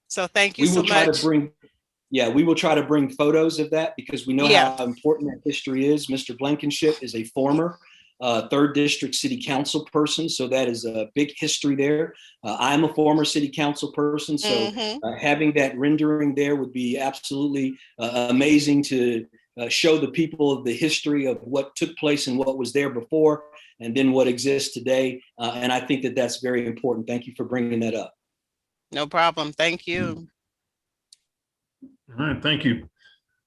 So thank you so much.
We will try to bring photos of that, because we know
Yeah.
how important that history is. Mr. Blankenship is a former 3rd District City Council person, so that is a big history there. I'm a former City Council person, so having that rendering there would be absolutely amazing to show the people the history of what took place and what was there before, and then what exists today. And I think that that's very important. Thank you for bringing that up.
No problem. Thank you.
All right, thank you.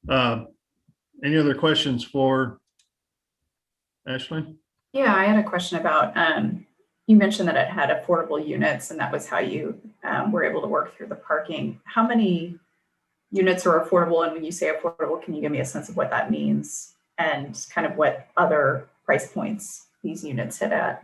Any other questions for Ashley?
Yeah, I had a question about, you mentioned that it had affordable units and that was how you were able to work through the parking. How many units are affordable? And when you say affordable, can you give me a sense of what that means and kind of what other price points these units hit at?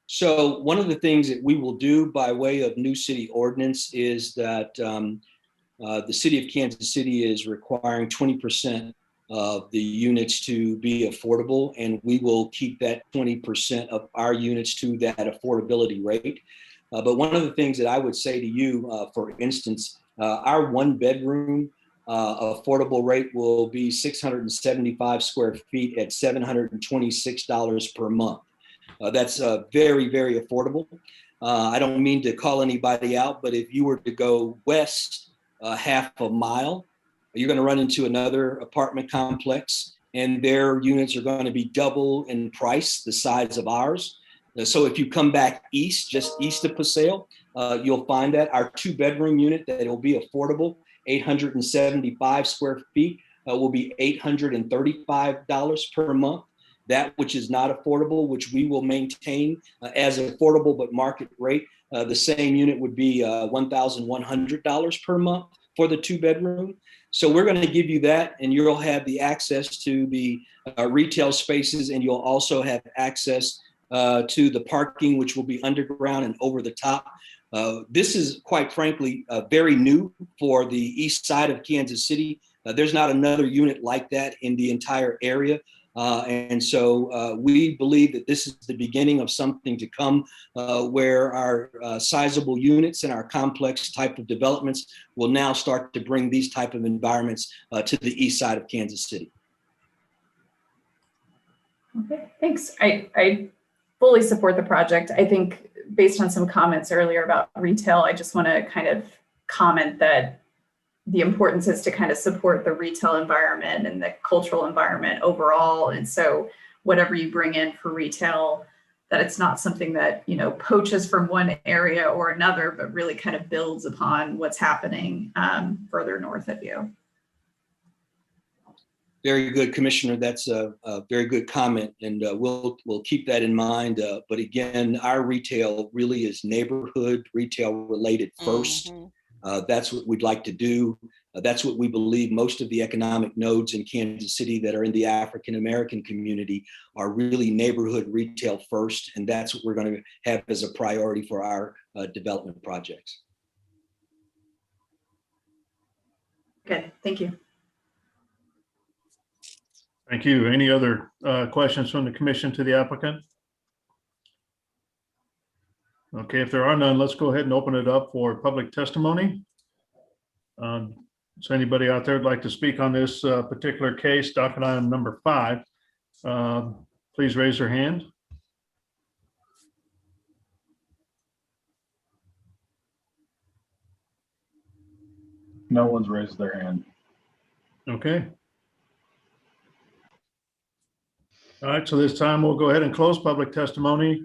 So one of the things that we will do by way of new city ordinance is that the city of Kansas City is requiring 20% of the units to be affordable, and we will keep that 20% of our units to that affordability rate. But one of the things that I would say to you, for instance, our 1-bedroom affordable rate will be 675 square feet at $726 per month. That's very, very affordable. I don't mean to call anybody out, but if you were to go west half a mile, you're going to run into another apartment complex, and their units are going to be double in price, the size of ours. So if you come back east, just east of Paseo, you'll find that our 2-bedroom unit that will be affordable, 875 square feet, will be $835 per month. That which is not affordable, which we will maintain as affordable but market rate, the same unit would be $1,100 per month for the 2-bedroom. So we're going to give you that, and you'll have the access to the retail spaces, and you'll also have access to the parking, which will be underground and over the top. This is, quite frankly, very new for the east side of Kansas City. There's not another unit like that in the entire area. And so we believe that this is the beginning of something to come, where our sizable units and our complex type of developments will now start to bring these type of environments to the east side of Kansas City.
Okay, thanks. I fully support the project. I think based on some comments earlier about retail, I just want to kind of comment that the importance is to kind of support the retail environment and the cultural environment overall. And so whatever you bring in for retail, that it's not something that, you know, poaches from one area or another, but really kind of builds upon what's happening further north of you.
Very good, Commissioner. That's a very good comment, and we'll keep that in mind. But again, our retail really is neighborhood retail related first. That's what we'd like to do. That's what we believe most of the economic nodes in Kansas City that are in the African American community are really neighborhood retail first, and that's what we're going to have as a priority for our development projects.
Good, thank you.
Thank you. Any other questions from the commission to the applicant? Okay, if there are none, let's go ahead and open it up for public testimony. So anybody out there would like to speak on this particular case, docket item number 5, please raise your hand.
No one's raised their hand.
Okay. All right, so this time we'll go ahead and close public testimony.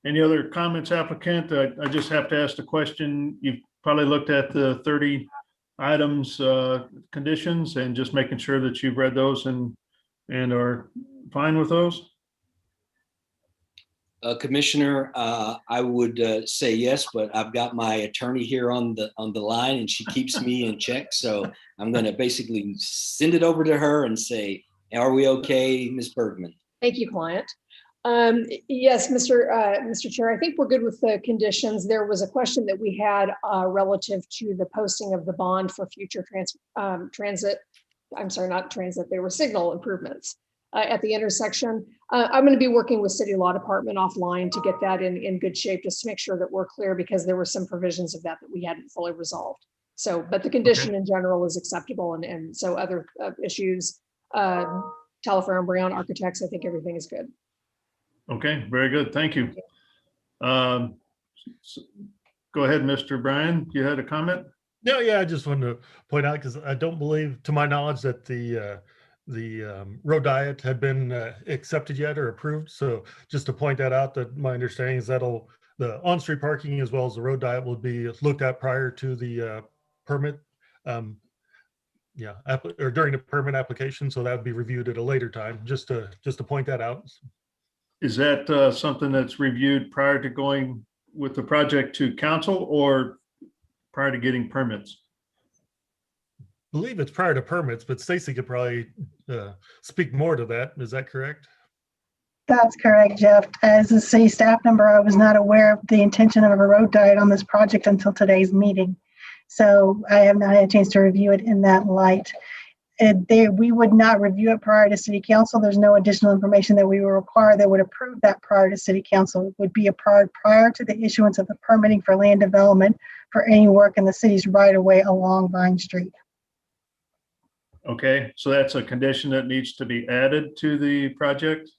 Any other comments, applicant? I just have to ask the question. You've probably looked at the 30 items, conditions, and just making sure that you've read those and are fine with those.
Commissioner, I would say yes, but I've got my attorney here on the line, and she keeps me in check. So I'm going to basically send it over to her and say, are we okay, Ms. Bergman?
Thank you, client. Yes, Mr. Chair, I think we're good with the conditions. There was a question that we had relative to the posting of the bond for future they were signal improvements at the intersection. I'm going to be working with City Law Department offline to get that in good shape, just to make sure that we're clear, because there were some provisions of that we hadn't fully resolved. So, but the condition in general is acceptable, and so other issues, Talaferro and Brown Architects, I think everything is good.
Okay, very good. Thank you. Go ahead, Mr. Bryan. You had a comment?
No, yeah, I just wanted to point out because I don't believe, to my knowledge, that the road diet had been accepted yet or approved. So just to point that out, that my understanding is that'll the on-street parking as well as the road diet will be looked at prior to the permit. Yeah, or during the permit application. So that would be reviewed at a later time. Just to point that out.
Is that something that's reviewed prior to going with the project to council or prior to getting permits?
I believe it's prior to permits, but Stacy could probably speak more to that. Is that correct?
That's correct, Jeff. As a city staff member, I was not aware of the intention of a road diet on this project until today's meeting. So I have not had a chance to review it in that light. We would not review it prior to city council. There's no additional information that we will require that would approve that prior to city council. It would be prior to the issuance of the permitting for land development for any work in the city's right of way along Vine Street.
Okay, so that's a condition that needs to be added to the project?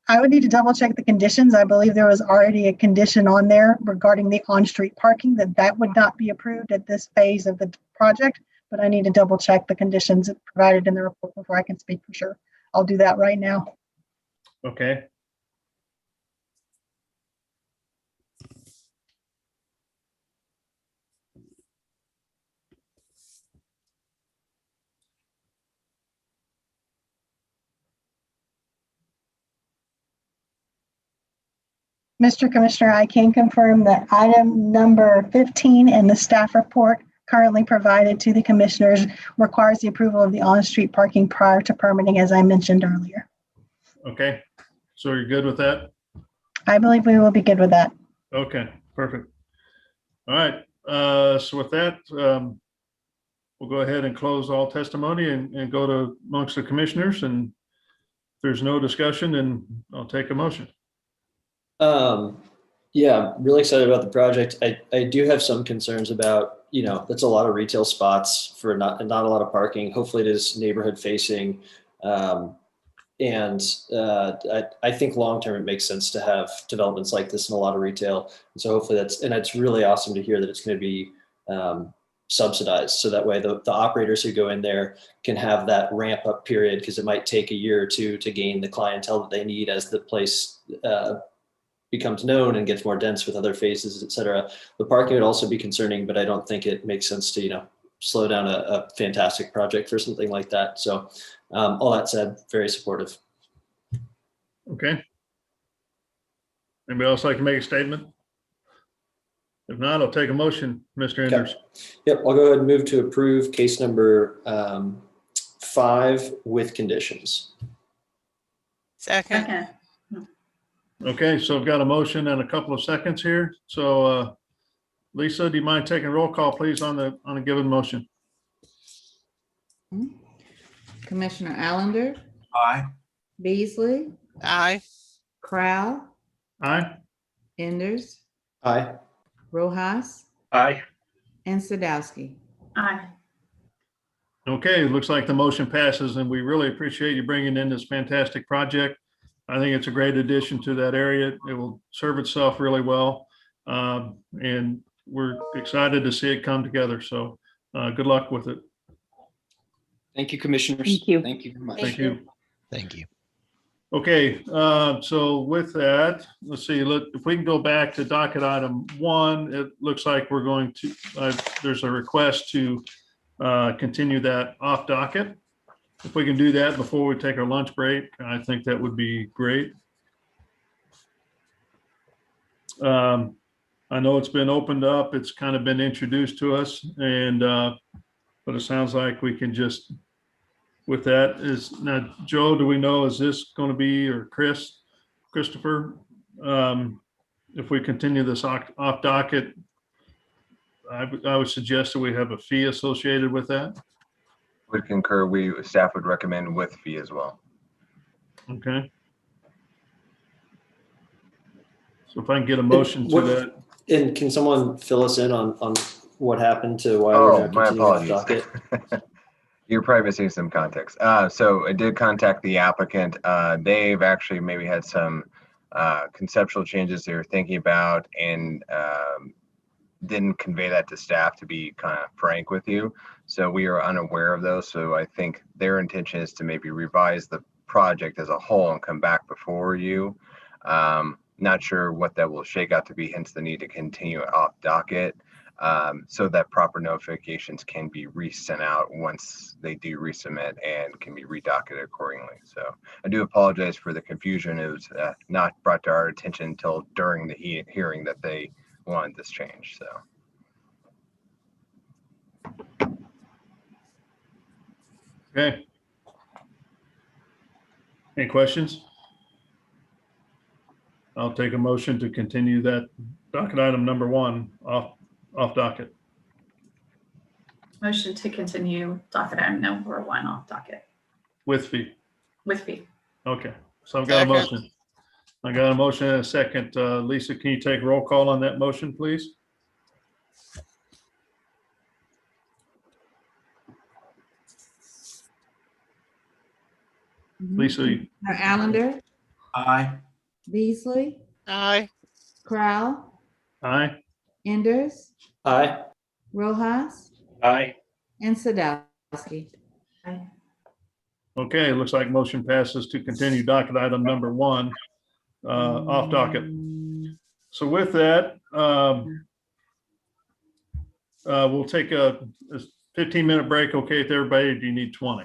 I would need to double check the conditions. I believe there was already a condition on there regarding the on-street parking that would not be approved at this phase of the project, but I need to double check the conditions provided in the report before I can speak for sure. I'll do that right now.
Okay.
Mr. Commissioner, I can confirm that item number 15 in the staff report currently provided to the commissioners requires the approval of the on-street parking prior to permitting, as I mentioned earlier.
Okay, so you're good with that?
I believe we will be good with that.
Okay, perfect. All right, so with that, we'll go ahead and close all testimony and go to amongst the commissioners. And if there's no discussion, then I'll take a motion.
Yeah, really excited about the project. I do have some concerns about, that's a lot of retail spots for not a lot of parking. Hopefully it is neighborhood facing. I think long-term it makes sense to have developments like this in a lot of retail. And so hopefully it's really awesome to hear that it's going to be subsidized. So that way the operators who go in there can have that ramp up period, because it might take a year or two to gain the clientele that they need as the place becomes known and gets more dense with other phases, et cetera. The parking would also be concerning, but I don't think it makes sense to, slow down a fantastic project for something like that. So all that said, very supportive.
Okay. Anybody else like to make a statement? If not, I'll take a motion, Mr. Enders.
Yep, I'll go ahead and move to approve case number 5 with conditions.
Second.
Okay, so I've got a motion and a couple of seconds here. So Lisa, do you mind taking a roll call, please, on a given motion?
Commissioner Allender?
Aye.
Beasley?
Aye.
Crowell?
Aye.
Enders?
Aye.
Rojas?
Aye.
And Sadowski?
Aye.
Okay, it looks like the motion passes, and we really appreciate you bringing in this fantastic project. I think it's a great addition to that area. It will serve itself really well. And we're excited to see it come together. So good luck with it.
Thank you, commissioners.
Thank you.
Thank you very much.
Thank you.
Thank you.
Okay, so with that, let's see, if we can go back to docket item 1, it looks like we're going to, there's a request to continue that off docket. If we can do that before we take our lunch break, I think that would be great. I know it's been opened up, it's kind of been introduced to us, and but it sounds like we can just, with that, now, Joe, do we know, is this going to be, or Christopher, if we continue this off docket, I would suggest that we have a fee associated with that.
Would concur. Staff would recommend with fee as well.
Okay. So if I can get a motion to that.
And can someone fill us in on what happened to why we're not
my
continuing off
apologies.
docket?
You're probably missing some context. So I did contact the applicant. They've actually maybe had some conceptual changes they were thinking about, and didn't convey that to staff, to be kind of frank with you. So we are unaware of those. So I think their intention is to maybe revise the project as a whole and come back before you. Not sure what that will shake out to be, hence the need to continue it off docket, so that proper notifications can be resent out once they do resubmit and can be redocketed accordingly. So I do apologize for the confusion. It was not brought to our attention until during the hearing that they wanted this change. So.
Okay. Any questions? I'll take a motion to continue that docket item number 1 off docket.
Motion to continue docket item number 1 off docket
With fee.
with fee.
Okay, so I've got a motion. I got a motion and a second. Lisa, can you take roll call on that motion, please? Lisa.
Commissioner Allender,
Aye.
Beasley,
Aye.
Crowell,
Aye.
Enders,
Aye.
Rojas,
Aye.
and Sadowski.
Aye.
Okay, it looks like motion passes to continue docket item number 1 off docket. So with that, we'll take a 15-minute break. Okay, with everybody, do you need 20?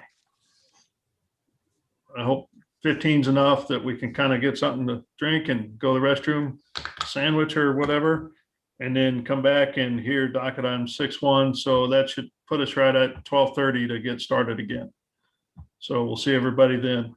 I hope 15's enough that we can kind of get something to drink and go to the restroom, sandwich or whatever, and then come back and hear docket item 6-1. So that should put us right at 12:30 to get started again. So we'll see everybody then.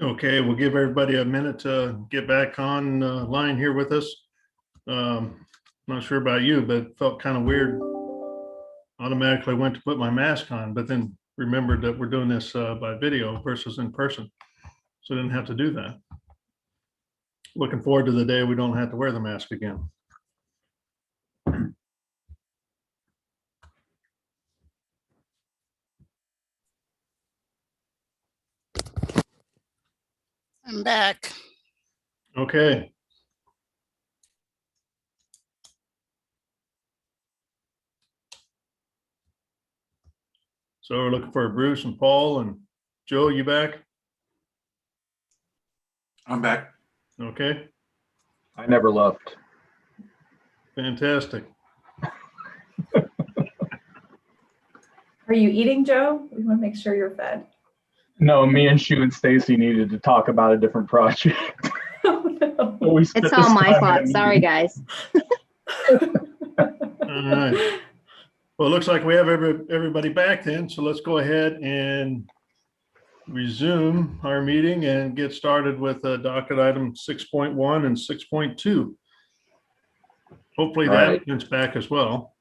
Okay, we'll give everybody a minute to get back on line here with us. Not sure about you, but it felt kind of weird. Automatically went to put my mask on, but then remembered that we're doing this by video versus in person. So I didn't have to do that. Looking forward to the day we don't have to wear the mask again.
I'm back.
Okay. So we're looking for Bruce and Paul and Joe, you back?
I'm back.
Okay,
I never left.
fantastic.
Are you eating, Joe? We want to make sure you're fed.
No, me and Shu and Stacy needed to talk about a different project. We spent
It's
this
all my
time in a
fault.
meeting.
Sorry, guys.
All right. Well, it looks like we have everybody back then, so let's go ahead and resume our meeting and get started with docket item 6.1 and 6.2. Hopefully
All
that
right.
is back as well.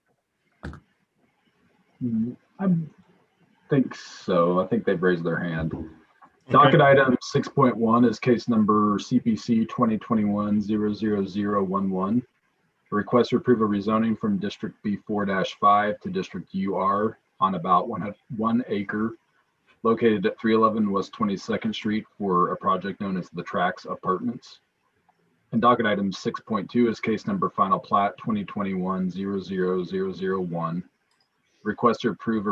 I think so. I think they've raised their hand. Docket item 6.1 is case number CPC 2021-00011. A request to approve a rezoning from District B4-5 to District UR on about 1 acre located at 311 West 22nd Street for a project known as the Trax Apartments. And docket item 6.2 is case number final plat 2021-00001. Request to approve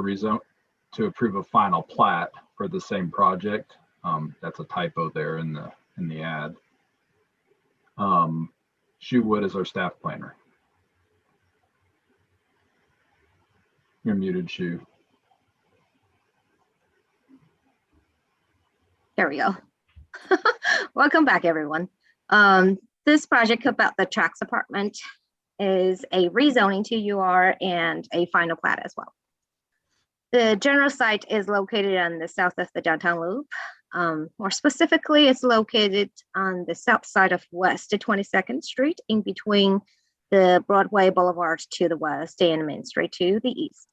a final plat for the same project. That's a typo there in the ad. Shu Wood is our staff planner. You're muted, Shu.
There we go. Welcome back, everyone. This project about the Trax Apartment is a rezoning to UR and a final plat as well. The general site is located on the south of the downtown loop. More specifically, it's located on the south side of West to 22nd Street, in between the Broadway Boulevard to the west and Main Street to the east.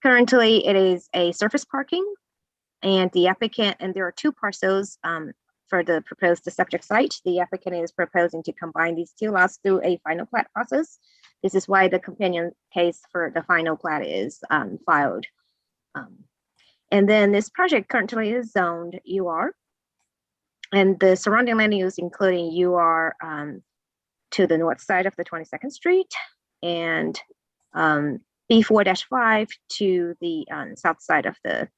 Currently, it is a surface parking, and the applicant, and there are two parcels for the proposed subject site. The applicant is proposing to combine these two lots through a final plat process. This is why the companion case for the final plat is filed. And then this project currently is zoned UR, and the surrounding land use including UR to the north side of the 22nd Street and B4-5 to the south side of the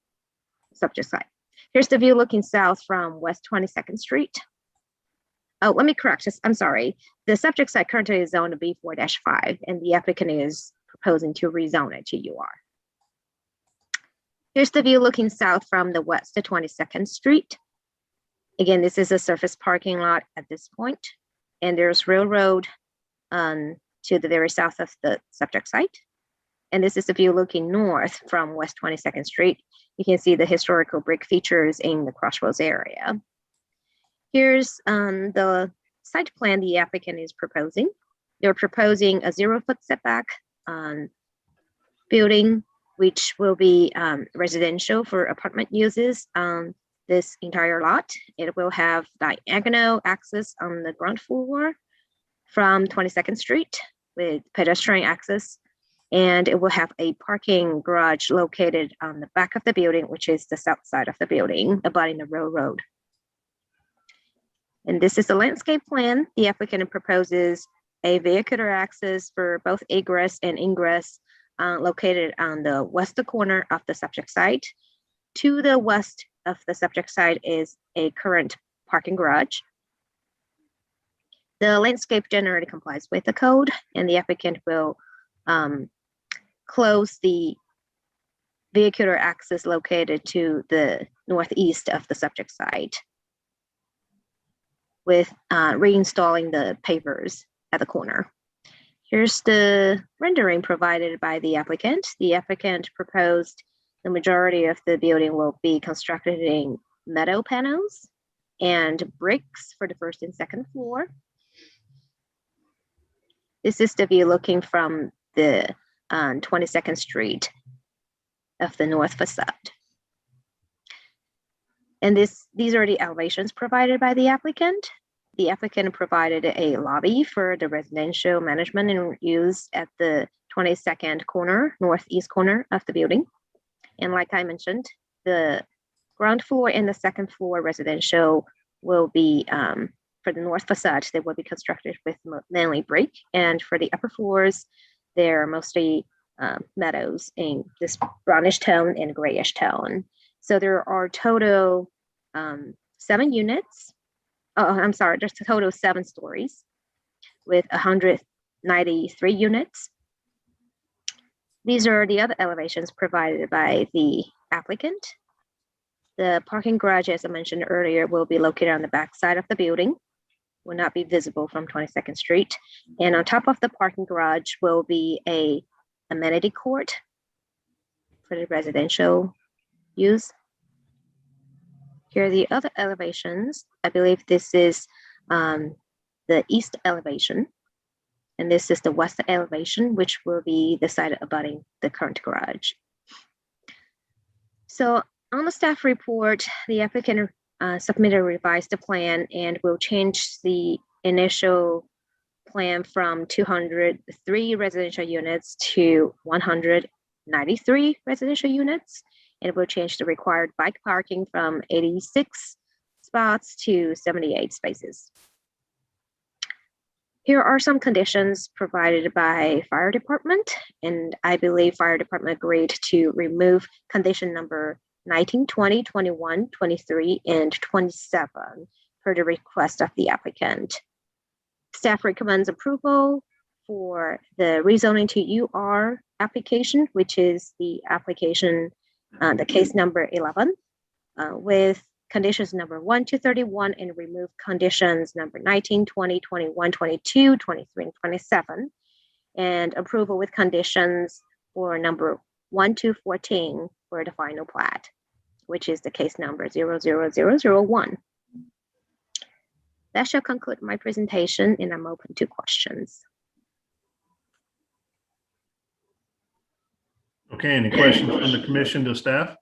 subject site. Here's the view looking south from West 22nd Street. Oh, let me correct this. I'm sorry. The subject site currently is zoned B4-5, and the applicant is proposing to rezone it to UR. Here's the view looking south from the west to 22nd Street. Again, this is a surface parking lot at this point, and there's railroad to the very south of the subject site. And this is the view looking north from West 22nd Street. You can see the historical brick features in the crossroads area. Here's the site plan the applicant is proposing. They're proposing a 0-foot setback building, which will be residential for apartment uses on this entire lot. It will have diagonal access on the ground floor from 22nd Street with pedestrian access. And it will have a parking garage located on the back of the building, which is the south side of the building, abutting the railroad. And this is the landscape plan. The applicant proposes a vehicular access for both egress and ingress located on the west corner of the subject site. To the west of the subject site is a current parking garage. The landscape generally complies with the code, and the applicant will close the vehicular access located to the northeast of the subject site with reinstalling the pavers at the corner. Here's the rendering provided by the applicant. The applicant proposed the majority of the building will be constructed in metal panels and bricks for the first and second floor. This is the view looking from the 22nd Street of the north facade. And these are the elevations provided by the applicant. The applicant provided a lobby for the residential management and use at the 22nd corner, northeast corner of the building. And like I mentioned, the ground floor and the second floor residential will be, for the north facade, they will be constructed with mainly brick. And for the upper floors, they're mostly meadows in this brownish tone and grayish tone. So there are total 7 units. Oh, I'm sorry, there's a total of 7 stories with 193 units. These are the other elevations provided by the applicant. The parking garage, as I mentioned earlier, will be located on the back side of the building, will not be visible from 22nd Street. And on top of the parking garage will be a amenity court for the residential use. Here are the other elevations. I believe this is the east elevation. And this is the west elevation, which will be the side abutting the current garage. So on the staff report, the applicant submitted a revised plan and will change the initial plan from 203 residential units to 193 residential units. And it will change the required bike parking from 86 spots to 78 spaces. Here are some conditions provided by fire department, and I believe fire department agreed to remove condition number 19, 20, 21, 23, and 27 per the request of the applicant. Staff recommends approval for the rezoning to UR application, which is the application, the case number 11, with conditions number 1 to 31 and remove conditions number 19, 20, 21, 22, 23, and 27, and approval with conditions for number 1 to 14 for the final plat, which is the case number 00001. That shall conclude my presentation, and I'm open to questions.
Okay, any questions from the commission to staff?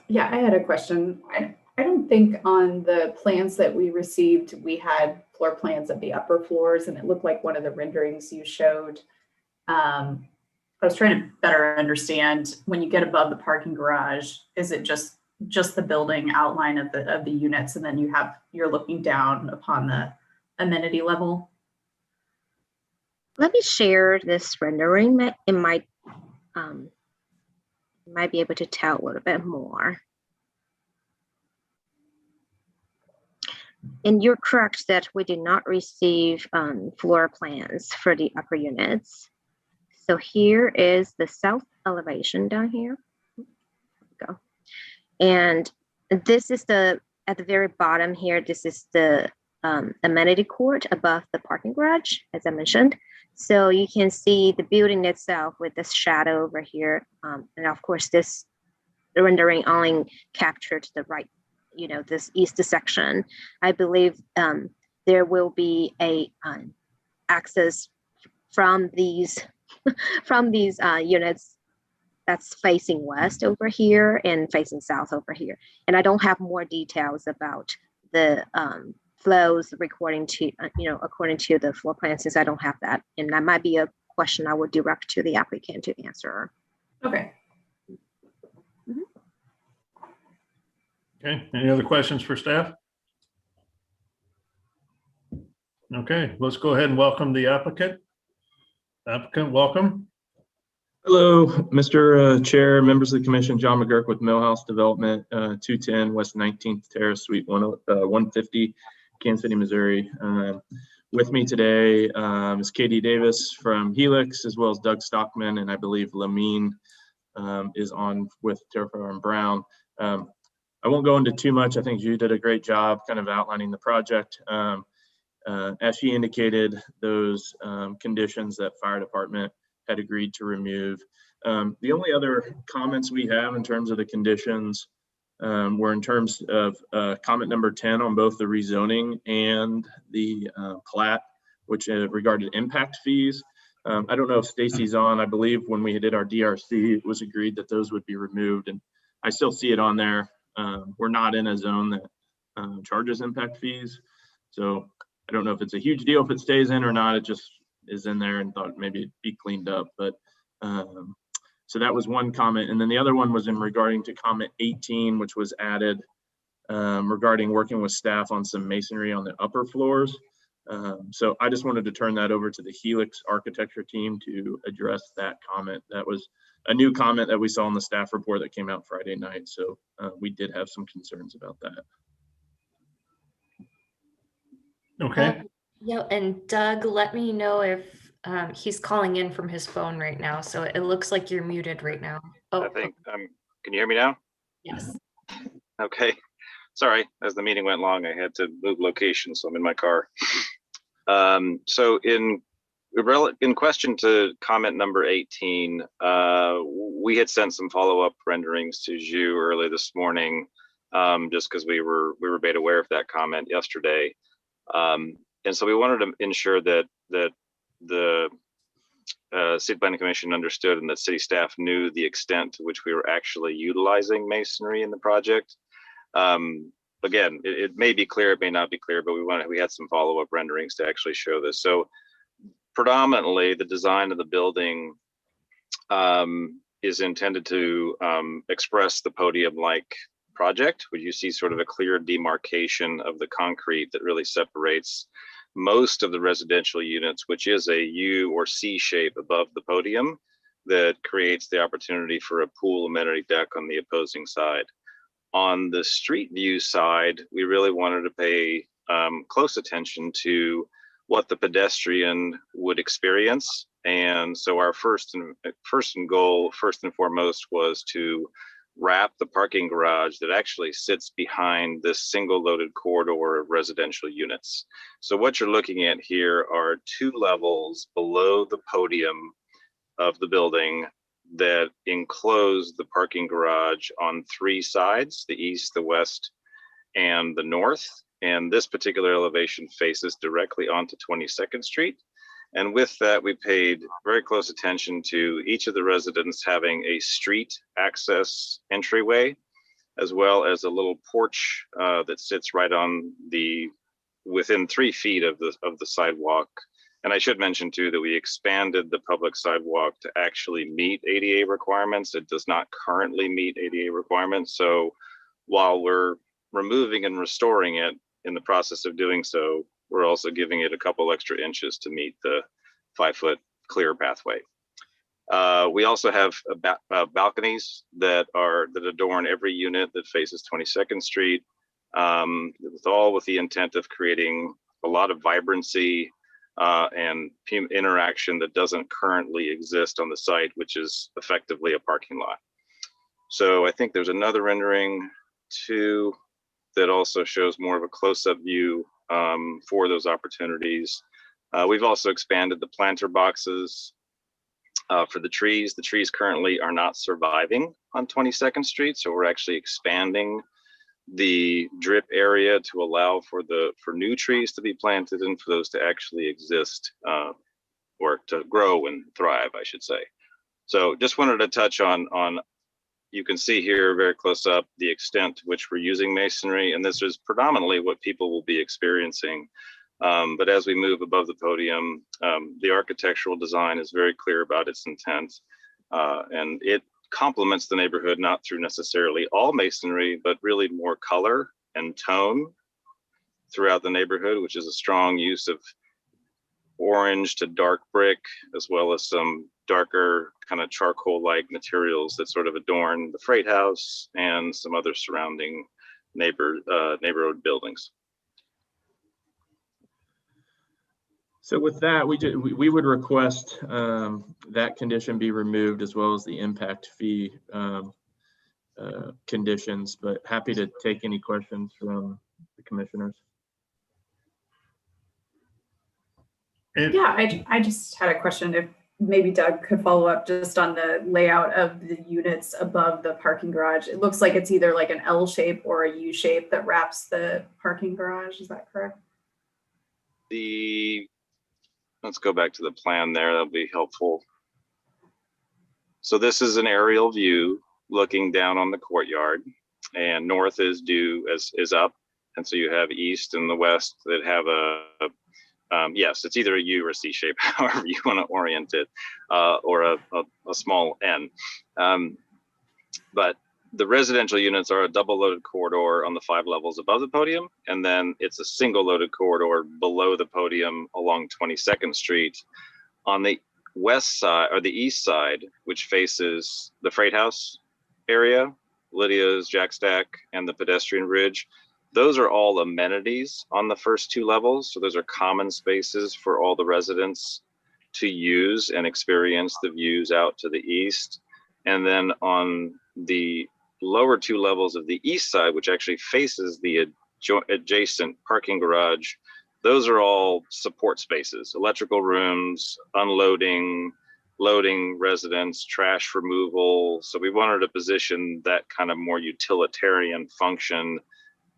Yeah, I had a question. I don't think on the plans that we received, we had floor plans of the upper floors, and it looked like one of the renderings you showed. I was trying to better understand, when you get above the parking garage, is it just the building outline of the units, and then you're looking down upon the amenity level?
Let me share this rendering. It might be able to tell a little bit more. And you're correct that we did not receive floor plans for the upper units. So here is the south elevation down here. Go. And this is at the very bottom here, this is the amenity court above the parking garage, as I mentioned. So you can see the building itself with this shadow over here. And of course, the rendering only captured the right, this east section. I believe there will be a access from these units that's facing west over here and facing south over here. And I don't have more details about the flows according to the floor plan, since I don't have that. And that might be a question I would direct to the applicant to answer.
Okay.
Okay, any other questions for staff? Okay, let's go ahead and welcome the applicant. Applicant, welcome.
Hello, Mr. Chair, members of the commission. John McGurk with Millhouse Development, 210 West 19th Terrace, Suite 150, Kansas City, Missouri. With me today is Katie Davis from Helix, as well as Doug Stockman, and I believe Lamine is on with Terraform and Brown. I won't go into too much. I think you did a great job kind of outlining the project. As she indicated, those conditions that fire department had agreed to remove. The only other comments we have in terms of the conditions were in terms of comment number 10 on both the rezoning and the plat, which regarded impact fees. I don't know if Stacy's on. I believe when we did our DRC, it was agreed that those would be removed, and I still see it on there. We're not in a zone that charges impact fees. So I don't know if it's a huge deal if it stays in or not. It just is in there and thought maybe it'd be cleaned up. But so that was one comment. And then the other one was in regarding to comment 18, which was added regarding working with staff on some masonry on the upper floors. So I just wanted to turn that over to the Helix architecture team to address that comment. That was a new comment that we saw in the staff report that came out Friday night. So we did have some concerns about that.
Okay.
Yeah, and Doug, let me know if he's calling in from his phone right now. So it looks like you're muted right now. Oh,
I think, can you hear me now?
yes.
Okay. Sorry, as the meeting went long, I had to move location, so I'm in my car. So in question to comment number 18, we had sent some follow-up renderings to Zhu early this morning, just because we were made aware of that comment yesterday. And so we wanted to ensure that the City Planning Commission understood and that city staff knew the extent to which we were actually utilizing masonry in the project. Again, it may be clear, it may not be clear, but we had some follow-up renderings to actually show this. So predominantly the design of the building is intended to express the podium-like project, where you see sort of a clear demarcation of the concrete that really separates most of the residential units, which is a U or C shape above the podium that creates the opportunity for a pool amenity deck on the opposing side. On the street view side, we really wanted to pay close attention to what the pedestrian would experience. And so our first and foremost was to wrap the parking garage that actually sits behind this single loaded corridor of residential units. So what you're looking at here are 2 levels below the podium of the building that enclose the parking garage on 3 sides, the east, the west, and the north. And this particular elevation faces directly onto 22nd Street. And with that, we paid very close attention to each of the residents having a street access entryway, as well as a little porch that sits right on within 3 feet of the sidewalk. And I should mention too that we expanded the public sidewalk to actually meet ADA requirements. It does not currently meet ADA requirements. So while we're removing and restoring it in the process of doing so, we're also giving it a couple extra inches to meet the 5-foot clear pathway. We also have balconies that adorn every unit that faces 22nd Street, all with the intent of creating a lot of vibrancy and interaction that doesn't currently exist on the site, which is effectively a parking lot. So I think there's another rendering too that also shows more of a close-up view for those opportunities. We've also expanded the planter boxes for the trees. The trees currently are not surviving on 22nd Street, so we're actually expanding the drip area to allow for new trees to be planted and for those to actually exist or to grow and thrive, I should say. So just wanted to touch on you can see here very close up the extent to which we're using masonry, and this is predominantly what people will be experiencing. But as we move above the podium, the architectural design is very clear about its intent, and it complements the neighborhood not through necessarily all masonry, but really more color and tone throughout the neighborhood, which is a strong use of orange to dark brick, as well as some darker kind of charcoal-like materials that sort of adorn the freight house and some other surrounding neighborhood buildings.
So with that, we would request that condition be removed, as well as the impact fee conditions, but happy to take any questions from the commissioners.
Yeah, I just had a question. maybe Doug could follow up just on the layout of the units above the parking garage. It looks like it's either like an L shape or a U shape that wraps the parking garage. Is that correct?
Let's go back to the plan there. That'll be helpful. So this is an aerial view looking down on the courtyard, and north is up. And so you have east and the west that have yes, it's either a U or C shape, however you want to orient it, or a small N. But the residential units are a double loaded corridor on the 5 levels above the podium, and then it's a single loaded corridor below the podium along 22nd Street. On the west side or the east side, which faces the Freight House area, Lydia's, Jack Stack, and the pedestrian bridge, those are all amenities on the first 2 levels. So those are common spaces for all the residents to use and experience the views out to the east. And then on the lower 2 levels of the east side, which actually faces the adjacent parking garage, those are all support spaces, electrical rooms, unloading, loading residents, trash removal. So we wanted to position that kind of more utilitarian function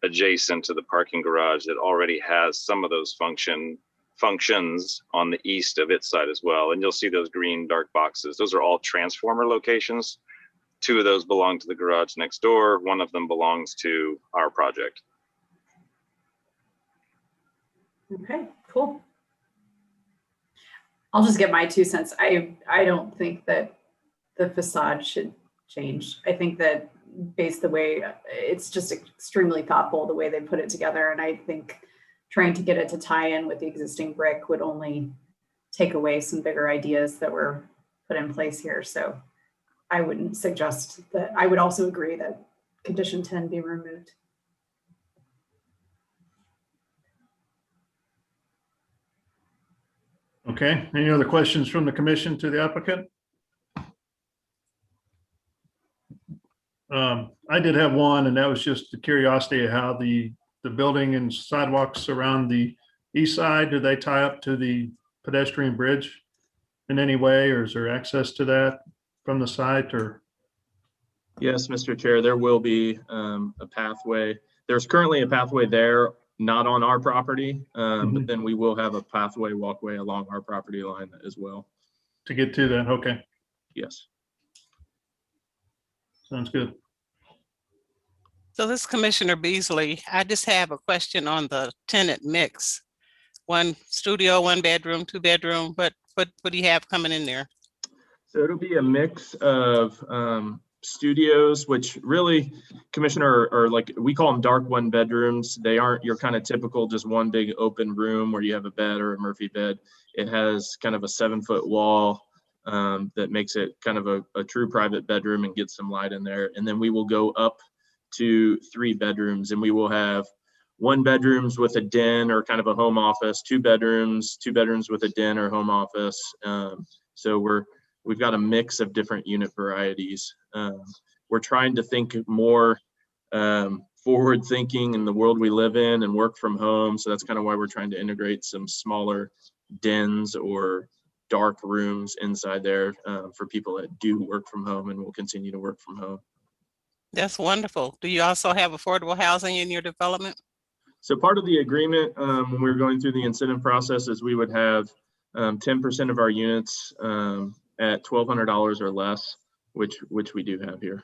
adjacent to the parking garage that already has some of those functions on the east of its side as well. And you'll see those green dark boxes. Those are all transformer locations. 2 of those belong to the garage next door. 1 of them belongs to our project.
Okay, cool. I'll just get my 2 cents. I don't think that the facade should change. I think that based the way it's just extremely thoughtful the way they put it together, and I think trying to get it to tie in with the existing brick would only take away some bigger ideas that were put in place here. So I wouldn't suggest that. I would also agree that condition 10 be removed.
Okay, any other questions from the commission to the applicant? I did have one, and that was just the curiosity of how the building and sidewalks around the east side, do they tie up to the pedestrian bridge in any way, or is there access to that from the site? Or
Yes, Mr. Chair, there will be a pathway. There's currently a pathway there, not on our property, but then we will have a pathway walkway along our property line as well.
To get to that, okay.
Yes.
Sounds good.
So this is Commissioner Beasley. I just have a question on the tenant mix. 1 studio, 1 bedroom, 2 bedroom, what do you have coming in there?
So it'll be a mix of studios, which really, Commissioner, are like, we call them dark 1 bedrooms. They aren't your kind of typical just 1 big open room where you have a bed or a Murphy bed. It has kind of a 7-foot wall that makes it kind of a true private bedroom and gets some light in there. And then we will go up to 3 bedrooms, and we will have 1 bedrooms with a den or kind of a home office, 2 bedrooms with a den or home office. So we've got a mix of different unit varieties. We're trying to think more forward thinking in the world we live in and work from home. So that's kind of why we're trying to integrate some smaller dens or dark rooms inside there for people that do work from home and will continue to work from home.
That's wonderful. Do you also have affordable housing in your development?
So part of the agreement when we were going through the incentive process is we would have 10% of our units at $1,200 or less, which we do have here.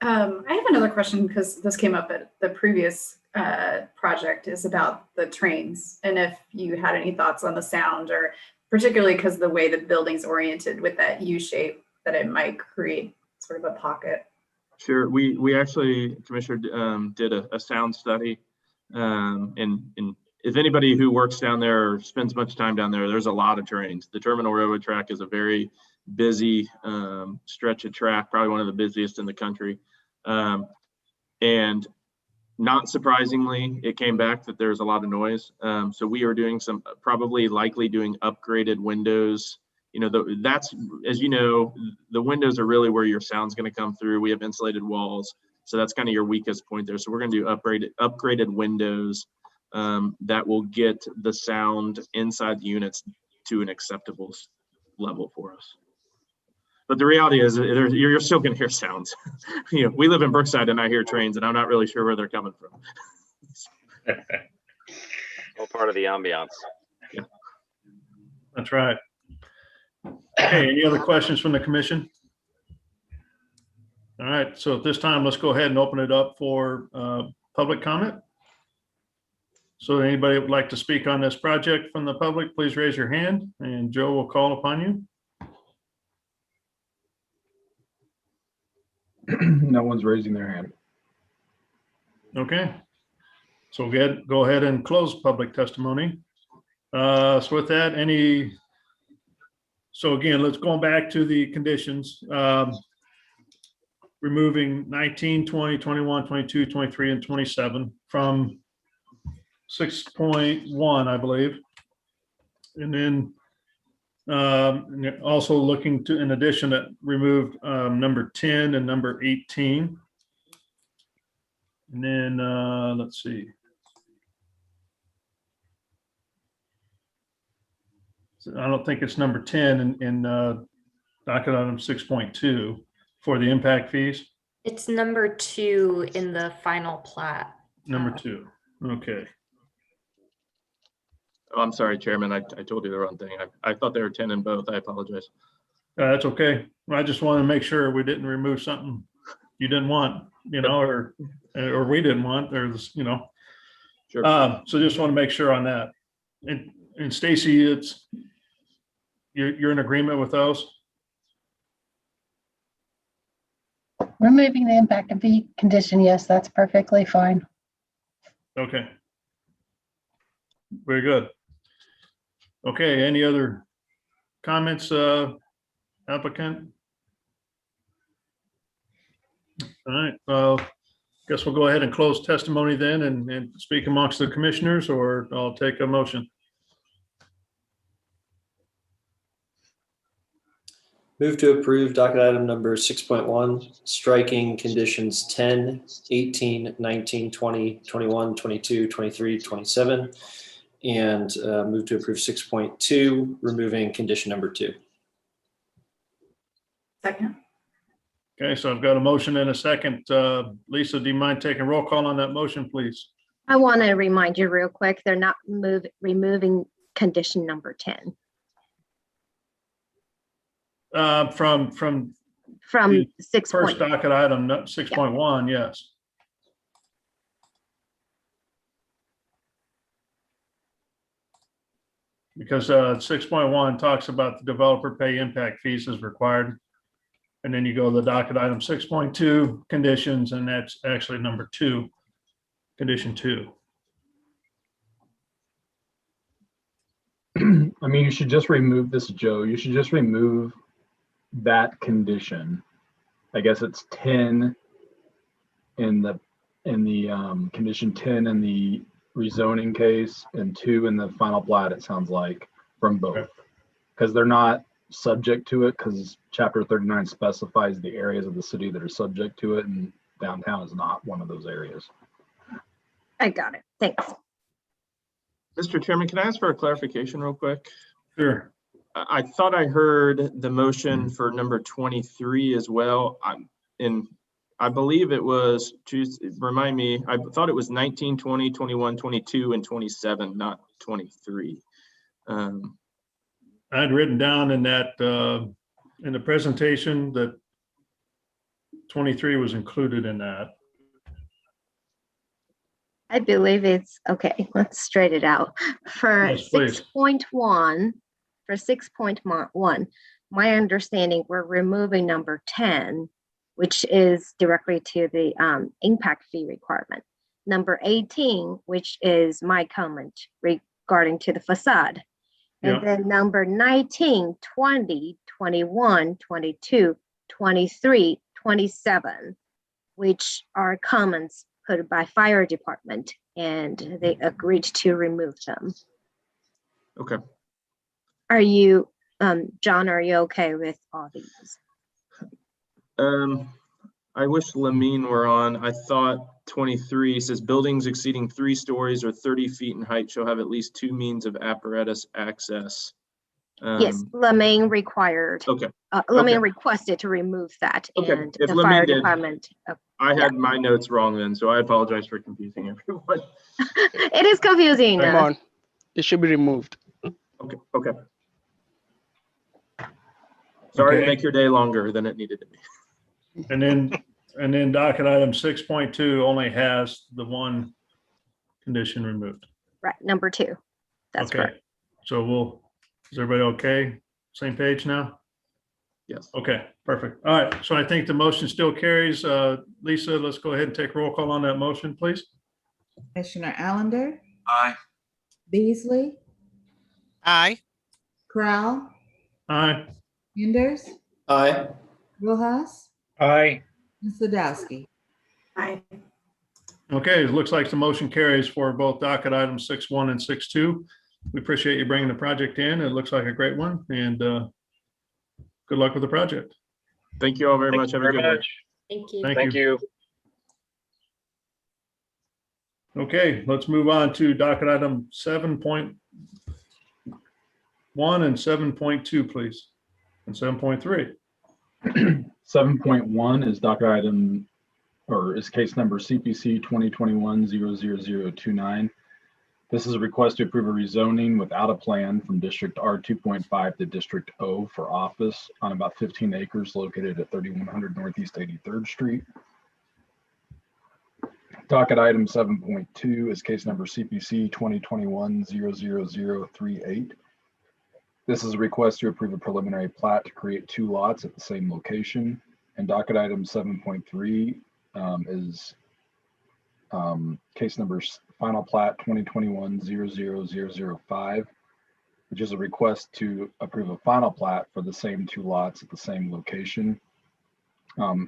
I have another question because this came up at the previous project, is about the trains, and if you had any thoughts on the sound, or particularly because the way the building's oriented with that U shape, that it might create sort of a pocket.
Sure. We actually, Commissioner, did a sound study, and if anybody who works down there or spends much time down there, there's a lot of trains. The Terminal Railroad track is a very busy stretch of track, probably one of the busiest in the country. And not surprisingly, it came back that there's a lot of noise. So we are doing likely doing upgraded windows. You know, that's, as you know, the windows are really where your sound's going to come through. We have insulated walls. So that's kind of your weakest point there. So we're going to do upgraded windows that will get the sound inside the units to an acceptable level for us. But the reality is you're still going to hear sounds. We live in Brookside and I hear trains and I'm not really sure where they're coming from.
All part of the ambiance.
Yeah.
That's right. Okay, any other questions from the commission? All right, so at this time, let's go ahead and open it up for public comment. So anybody would like to speak on this project from the public, please raise your hand and Joe will call upon you.
No one's raising their hand.
Okay. So go ahead and close public testimony. So with that, so again, let's go back to the conditions. Removing 19, 20, 21, 22, 23, and 27 from 6.1, I believe. And then also looking to, in addition, that removed number 10 and number 18. And then let's see. So I don't think it's number 10 in docket item 6.2 for the impact fees.
It's number 2 in the final plat.
Number 2. Okay.
Oh, I'm sorry, Chairman. I told you the wrong thing. I thought there were 10 in both. I apologize.
That's okay. I just wanted to make sure we didn't remove something you didn't want, or we didn't want, or
Sure.
So just want to make sure on that. And Stacy, you're in agreement with those?
Removing the impact fee condition, yes, that's perfectly fine.
Okay. Very good. Okay, any other comments, applicant? All right, guess we'll go ahead and close testimony then and speak amongst the commissioners, or I'll take a motion.
Move to approve docket item number 6.1, striking conditions 10, 18, 19, 20, 21, 22, 23, 27, and move to approve 6.2, removing condition number 2.
Second.
Okay, so I've got a motion and a second. Lisa, do you mind taking roll call on that motion, please?
I want to remind you real quick, they're not removing condition number 10.
From
6.
First docket item 6.1, yes. Because 6.1 talks about the developer pay impact fees as required. And then you go to the docket item 6.2 conditions, and that's actually number 2, condition 2.
I mean, you should just remove this, Joe. You should just remove that condition. I guess it's 10 in the condition 10 in the rezoning case and 2 in the final plat, it sounds like, from both. Because they're not subject to it, because chapter 39 specifies the areas of the city that are subject to it, and downtown is not one of those areas.
I got it. Thanks.
Mr. Chairman, can I ask for a clarification real quick?
Sure.
I thought I heard the motion for number 23 as well. I believe it was, remind me, I thought it was 19, 20, 21, 22, and 27, not 23.
I'd written down in that, in the presentation, that 23 was included in that.
I believe it's okay. Let's straight it out. For
Yes, please.
6.1, for 6.1, my understanding, we're removing number 10, which is directly to the impact fee requirement. Number 18, which is my comment regarding to the facade. And then number 19, 20, 21, 22, 23, 27, which are comments put by fire department, and they agreed to remove them.
Okay.
Are you, John, are you okay with all these?
I wish Lamine were on. I thought 23 says buildings exceeding 3 stories or 30 feet in height shall have at least 2 means of apparatus access.
Yes, Lamine required.
Okay.
Lamine
Okay.
requested to remove that,
Okay.
and
If
the
Lamine
fire
did,
department.
I had my notes wrong then, so I apologize for confusing everyone.
It is confusing.
Come on, it should be removed.
Okay. Okay. Sorry to
Okay.
make your day longer than it needed to be.
And then docket item 6.2 only has the one condition removed.
Right, number 2. That's
Okay.
correct.
So is everybody okay? Same page now?
Yes.
Okay, perfect. All right. So I think the motion still carries. Lisa, let's go ahead and take roll call on that motion, please.
Commissioner Allender,
Aye.
Beasley,
Aye.
Crowell,
Aye.
Hinders,
Aye.
Rojas,
Aye.
and Sadowski.
Aye.
Okay, it looks like the motion carries for both docket items 6.1 and 6.2. We appreciate you bringing the project in. It looks like a great one, and good luck with the project.
Thank you all very much. Have a good one.
Thank you.
Thank you. Okay, let's move on to docket item 7.1 and 7.2, please, and 7.3.
7.1 is docket item, or is case number CPC 2021-00029. This is a request to approve a rezoning without a plan from District R2.5 to District O for office on about 15 acres located at 3100 Northeast 83rd Street. Docket item 7.2 is case number CPC 2021-00038. This is a request to approve a preliminary plat to create 2 lots at the same location. And docket item 7.3 is case number final plat 2021-00005, which is a request to approve a final plat for the same 2 lots at the same location.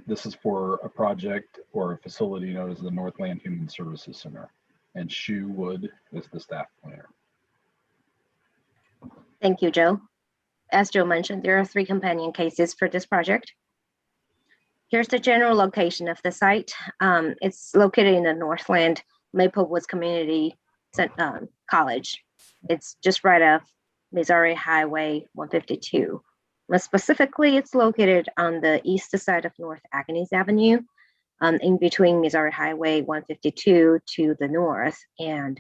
This is for a project or a facility known as the Northland Human Services Center, and Shu Wood is the staff planner.
Thank you, Joe. As Joe mentioned, there are 3 companion cases for this project. Here's the general location of the site. It's located in the Northland Maple Woods Community College. It's just right off Missouri Highway 152. More specifically, it's located on the east side of North Agnes Avenue, in between Missouri Highway 152 to the north and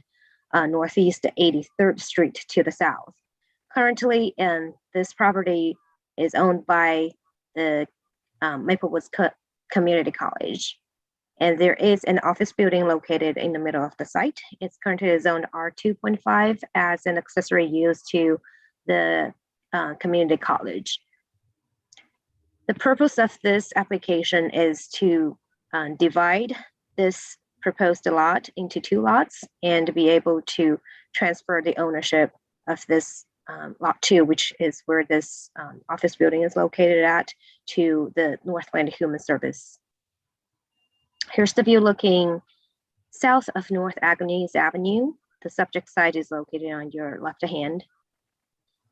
Northeast 83rd Street to the south. Currently, this property is owned by the Maple Woods Community College. And there is an office building located in the middle of the site. It's currently zoned R2.5 as an accessory use to the community college. The purpose of this application is to divide this proposed lot into 2 lots and be able to transfer the ownership of this lot 2, which is where this office building is located at, to the Northland Human Service. Here's the view looking south of North Agnes Avenue. The subject site is located on your left hand.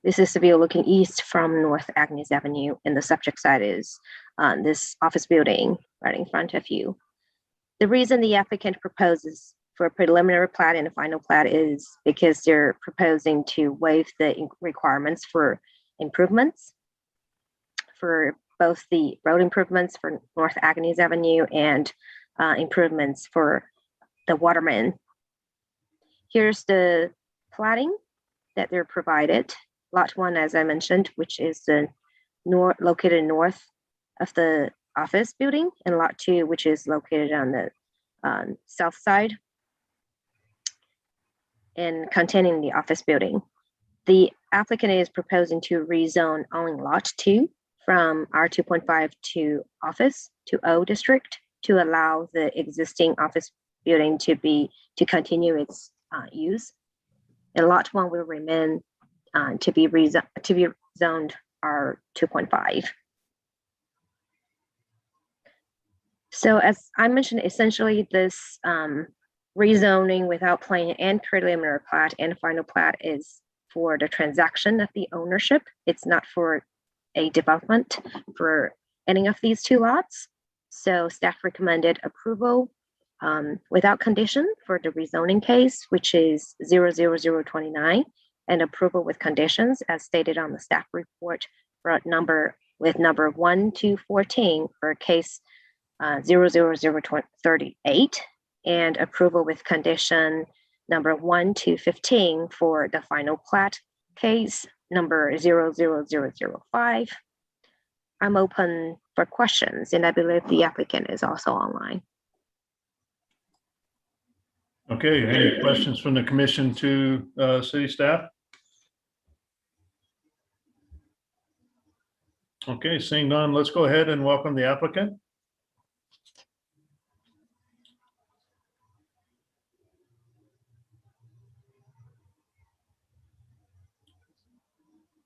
This is the view looking east from North Agnes Avenue, and the subject site is this office building right in front of you. The reason the applicant proposes for a preliminary plat and a final plat is because they're proposing to waive the requirements for improvements for both the road improvements for North Agnes Avenue and improvements for the Waterman. Here's the platting that they're provided. Lot 1, as I mentioned, which is the located north of the office building, and Lot 2, which is located on the south side and containing the office building. The applicant is proposing to rezone only Lot 2 from R2.5 to office to O district to allow the existing office building to continue its use. And Lot 1 will remain to be zoned R2.5. So as I mentioned, essentially this rezoning without plan and preliminary plat and final plat is for the transaction of the ownership. It's not for a development for any of these 2 lots. So staff recommended approval without condition for the rezoning case, which is 00029, and approval with conditions as stated on the staff report for number 1 to 14 for case 00038, and approval with condition number 1 to 15 for the final plat case number 00005. I'm open for questions, and I believe the applicant is also online.
Okay, any questions from the commission to city staff? Okay, seeing none, let's go ahead and welcome the applicant.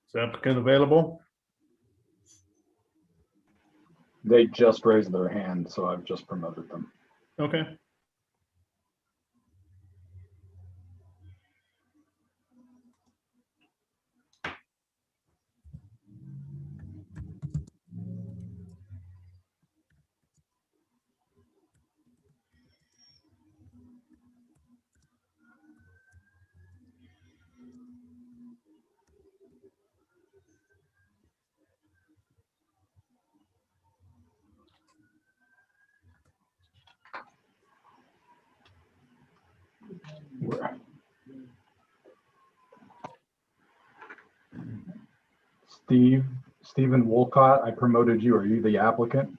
Is the applicant available?
They just raised their hand, so I've just promoted them.
Okay.
Stephen Wolcott, I promoted you. Are you the applicant?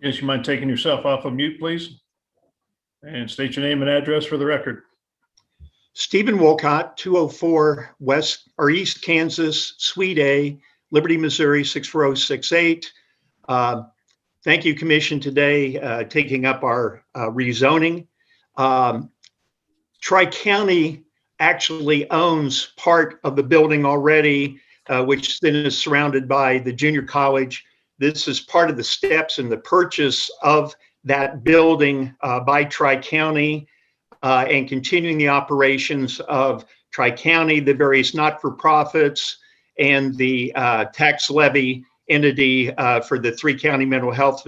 Yes, you mind taking yourself off of mute, please? And state your name and address for the record.
Stephen Wolcott, 204 West or East Kansas, Suite A, Liberty, Missouri, 64068. Thank you, Commission, today taking up our rezoning. Tri-County actually owns part of the building already, which then is surrounded by the junior college. This is part of the steps in the purchase of that building by Tri-County and continuing the operations of Tri-County, the various not-for-profits, and the tax levy entity for the three-county mental health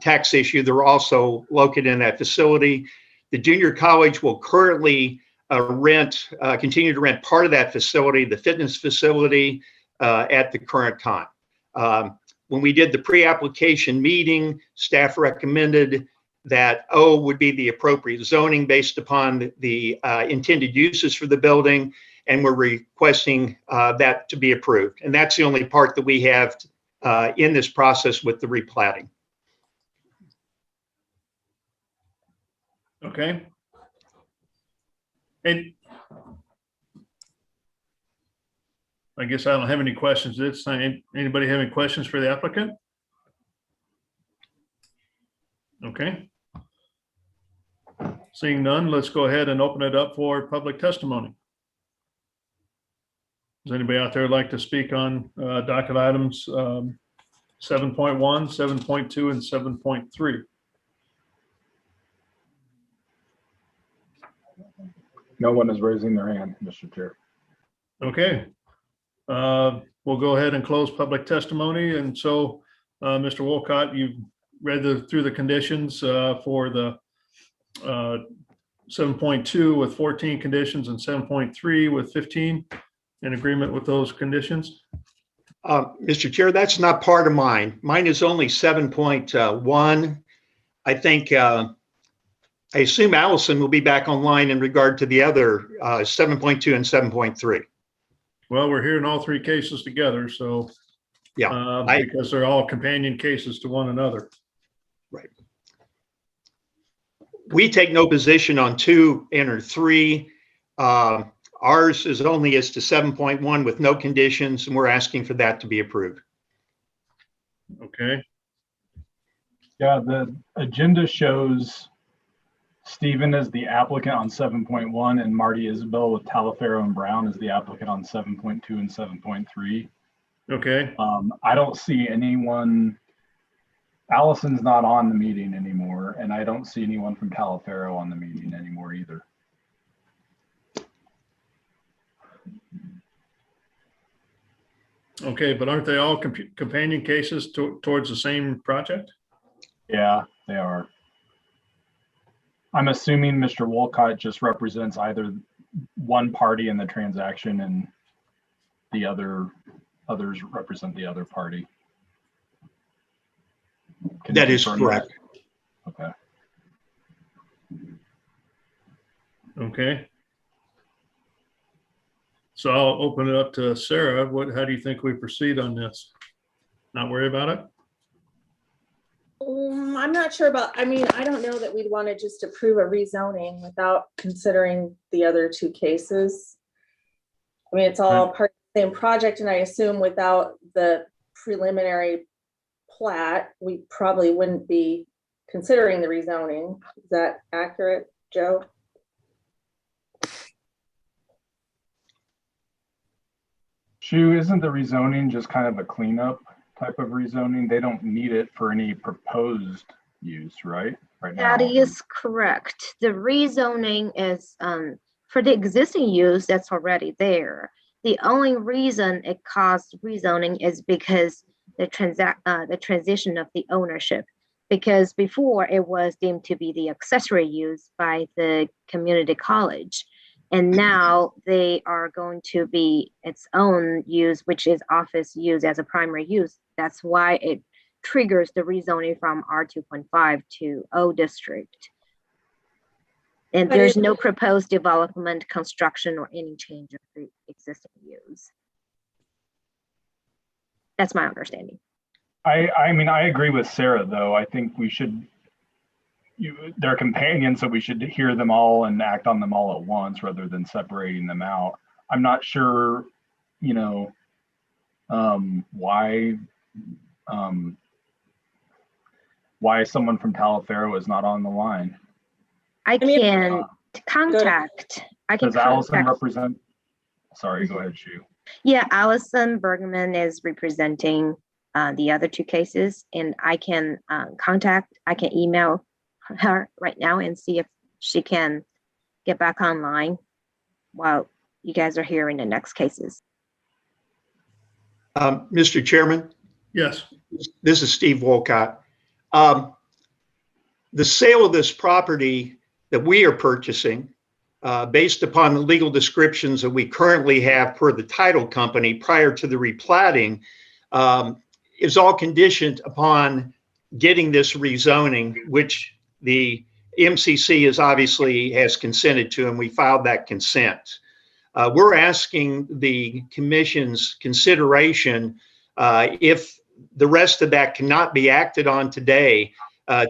tax issue. They're also located in that facility. The junior college will currently continue to rent part of that facility, the fitness facility, at the current time. When we did the pre-application meeting, staff recommended that O would be the appropriate zoning based upon the intended uses for the building, and we're requesting that to be approved. And that's the only part that we have in this process with the replatting.
Okay. And I guess I don't have any questions this time. Anybody have any questions for the applicant? Okay. Seeing none, let's go ahead and open it up for public testimony. Does anybody out there like to speak on docket items 7.1, 7.2, and 7.3?
No one is raising their hand, Mr. Chair.
Okay. We'll go ahead and close public testimony. And so, Mr. Wolcott, you've read through the conditions for the 7.2 with 14 conditions and 7.3 with 15. In agreement with those conditions?
Mr. Chair, that's not part of mine. Mine is only 7.1. I think, I assume Allison will be back online in regard to the other 7.2 and 7.3.
Well, we're hearing all three cases together, so
yeah,
because they're all companion cases to one another.
Right. We take no position on 2 and 3. Ours is only as to 7.1 with no conditions, and we're asking for that to be approved.
Okay.
Yeah, the agenda shows Stephen as the applicant on 7.1 and Marty Isabel with Talaferro and Brown as the applicant on 7.2 and 7.3.
Okay.
I don't see anyone. Allison's not on the meeting anymore, and I don't see anyone from Talaferro on the meeting anymore either.
Okay, but aren't they all companion cases towards the same project?
Yeah, they are. I'm assuming Mr. Wolcott just represents either one party in the transaction and the others represent the other party. Can you
That is
confirm that?
correct.
Okay.
Okay. So I'll open it up to Sarah. How do you think we proceed on this? Not worry about it?
I'm not sure about, I mean, I don't know that we'd want to just approve a rezoning without considering the other two cases. I mean, it's all part of the same project, and I assume without the preliminary plat, we probably wouldn't be considering the rezoning. Is that accurate, Joe?
Shu, isn't the rezoning just kind of a cleanup type of rezoning? They don't need it for any proposed use, right? Right now.
That is correct. The rezoning is for the existing use that's already there. The only reason it caused rezoning is because the transition of the ownership. Because before it was deemed to be the accessory use by the community college. And now they are going to be its own use, which is office use as a primary use. That's why it triggers the rezoning from R2.5 to O district. And there's no proposed development, construction, or any change of the existing use. That's my understanding.
I mean, I agree with Sarah, though. I think we should, they're companions, so we should hear them all and act on them all at once rather than separating them out. I'm not sure, you know, why someone from Taliaferro is not on the line.
I can contact.
Does Allison represent? Sorry, go ahead, Shu.
Yeah, Allison Bergman is representing the other two cases, and I can I can email her right now and see if she can get back online while you guys are hearing the next cases.
Mr. Chairman?
Yes.
This is Steve Wolcott. The sale of this property that we are purchasing, based upon the legal descriptions that we currently have per the title company prior to the replatting, is all conditioned upon getting this rezoning, which the MCC has consented to, and we filed that consent. We're asking the commission's consideration, if the rest of that cannot be acted on today,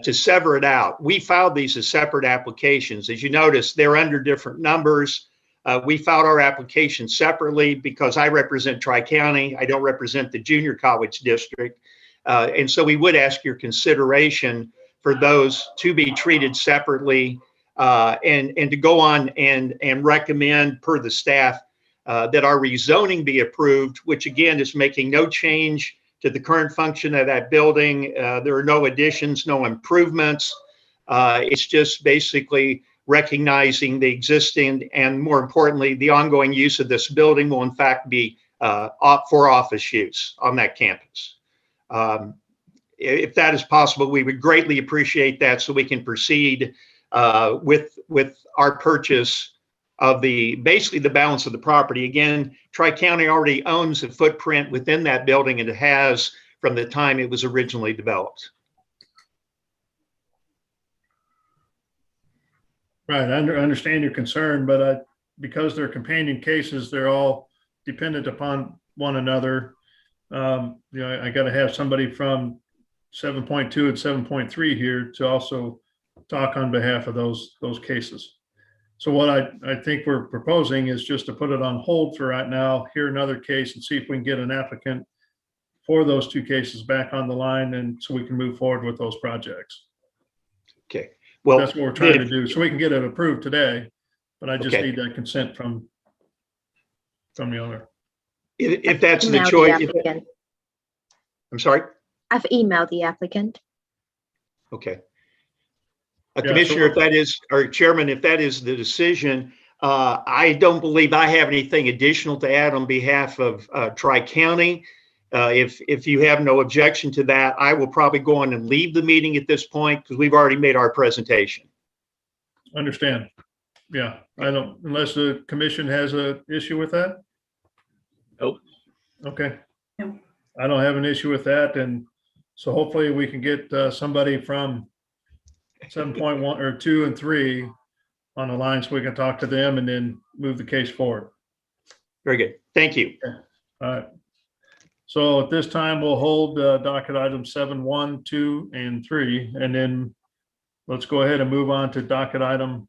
to sever it out. We filed these as separate applications. As you notice, they're under different numbers. We filed our application separately because I represent Tri-County. I don't represent the junior college district. And so we would ask your consideration for those to be treated separately, and to go on and recommend per the staff that our rezoning be approved, which again is making no change to the current function of that building. There are no additions, no improvements. It's just basically recognizing the existing and, more importantly, the ongoing use of this building will in fact be for office use on that campus. If that is possible, we would greatly appreciate that so we can proceed with our purchase of basically the balance of the property. Again, Tri-County already owns a footprint within that building, and it has from the time it was originally developed.
Right, I understand your concern, but because they're companion cases, they're all dependent upon one another. You know, I got to have somebody from 7.2 and 7.3 here to also talk on behalf of those cases. So what I think we're proposing is just to put it on hold for right now, hear another case and see if we can get an applicant for those two cases back on the line, and so we can move forward with those projects.
Okay. Well,
that's what we're trying to do. So we can get it approved today, but I just
Okay.
need that consent from the owner.
If that's the
Emailed
choice.
applicant.
I'm sorry?
I've emailed the applicant.
Okay.
Yeah,
Commissioner, if that is, or Chairman, if that is the decision, I don't believe I have anything additional to add on behalf of Tri-County. If you have no objection to that, I will probably go on and leave the meeting at this point because we've already made our presentation.
Understand. Yeah, I don't, unless the commission has a issue with that?
Nope.
Okay.
No.
I don't have an issue with that, and so hopefully we can get somebody from 7.1 or 2 and 3 on the line so we can talk to them and then move the case forward.
Very good. Thank you.
All right. So at this time, we'll hold docket items 7, 1, 2, and 3, and then let's go ahead and move on to docket item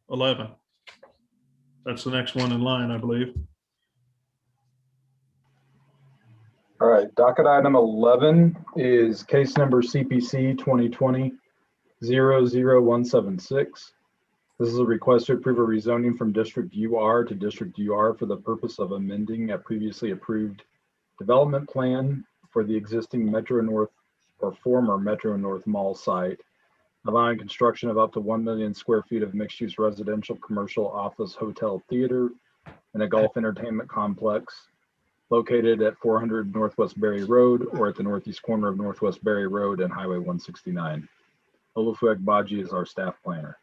11. That's the next one in line, I believe.
All right, docket item 11 is case number CPC 2020-00176. This is a request to approve a rezoning from District UR to District UR for the purpose of amending a previously approved development plan for the existing Metro North or former Metro North Mall site, allowing construction of up to 1 million square feet of mixed-use residential, commercial, office, hotel, theater, and a golf entertainment complex located at 400 Northwest Berry Road or at the northeast corner of Northwest Berry Road and Highway 169. Olufu Agbaji is our staff planner.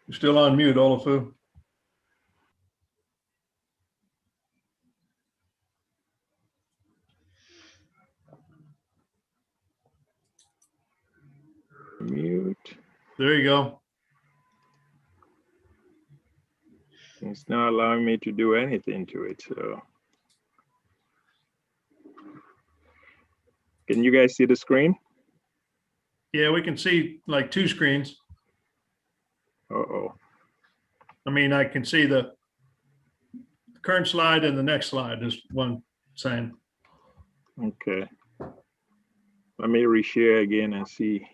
You're still on mute, Olufu.
Mute.
There you go.
It's not allowing me to do anything to it, so. Can you guys see the screen?
Yeah, we can see like 2 screens.
Uh-oh.
I mean, I can see the current slide and the next slide is one saying.
Okay. Let me reshare again and see.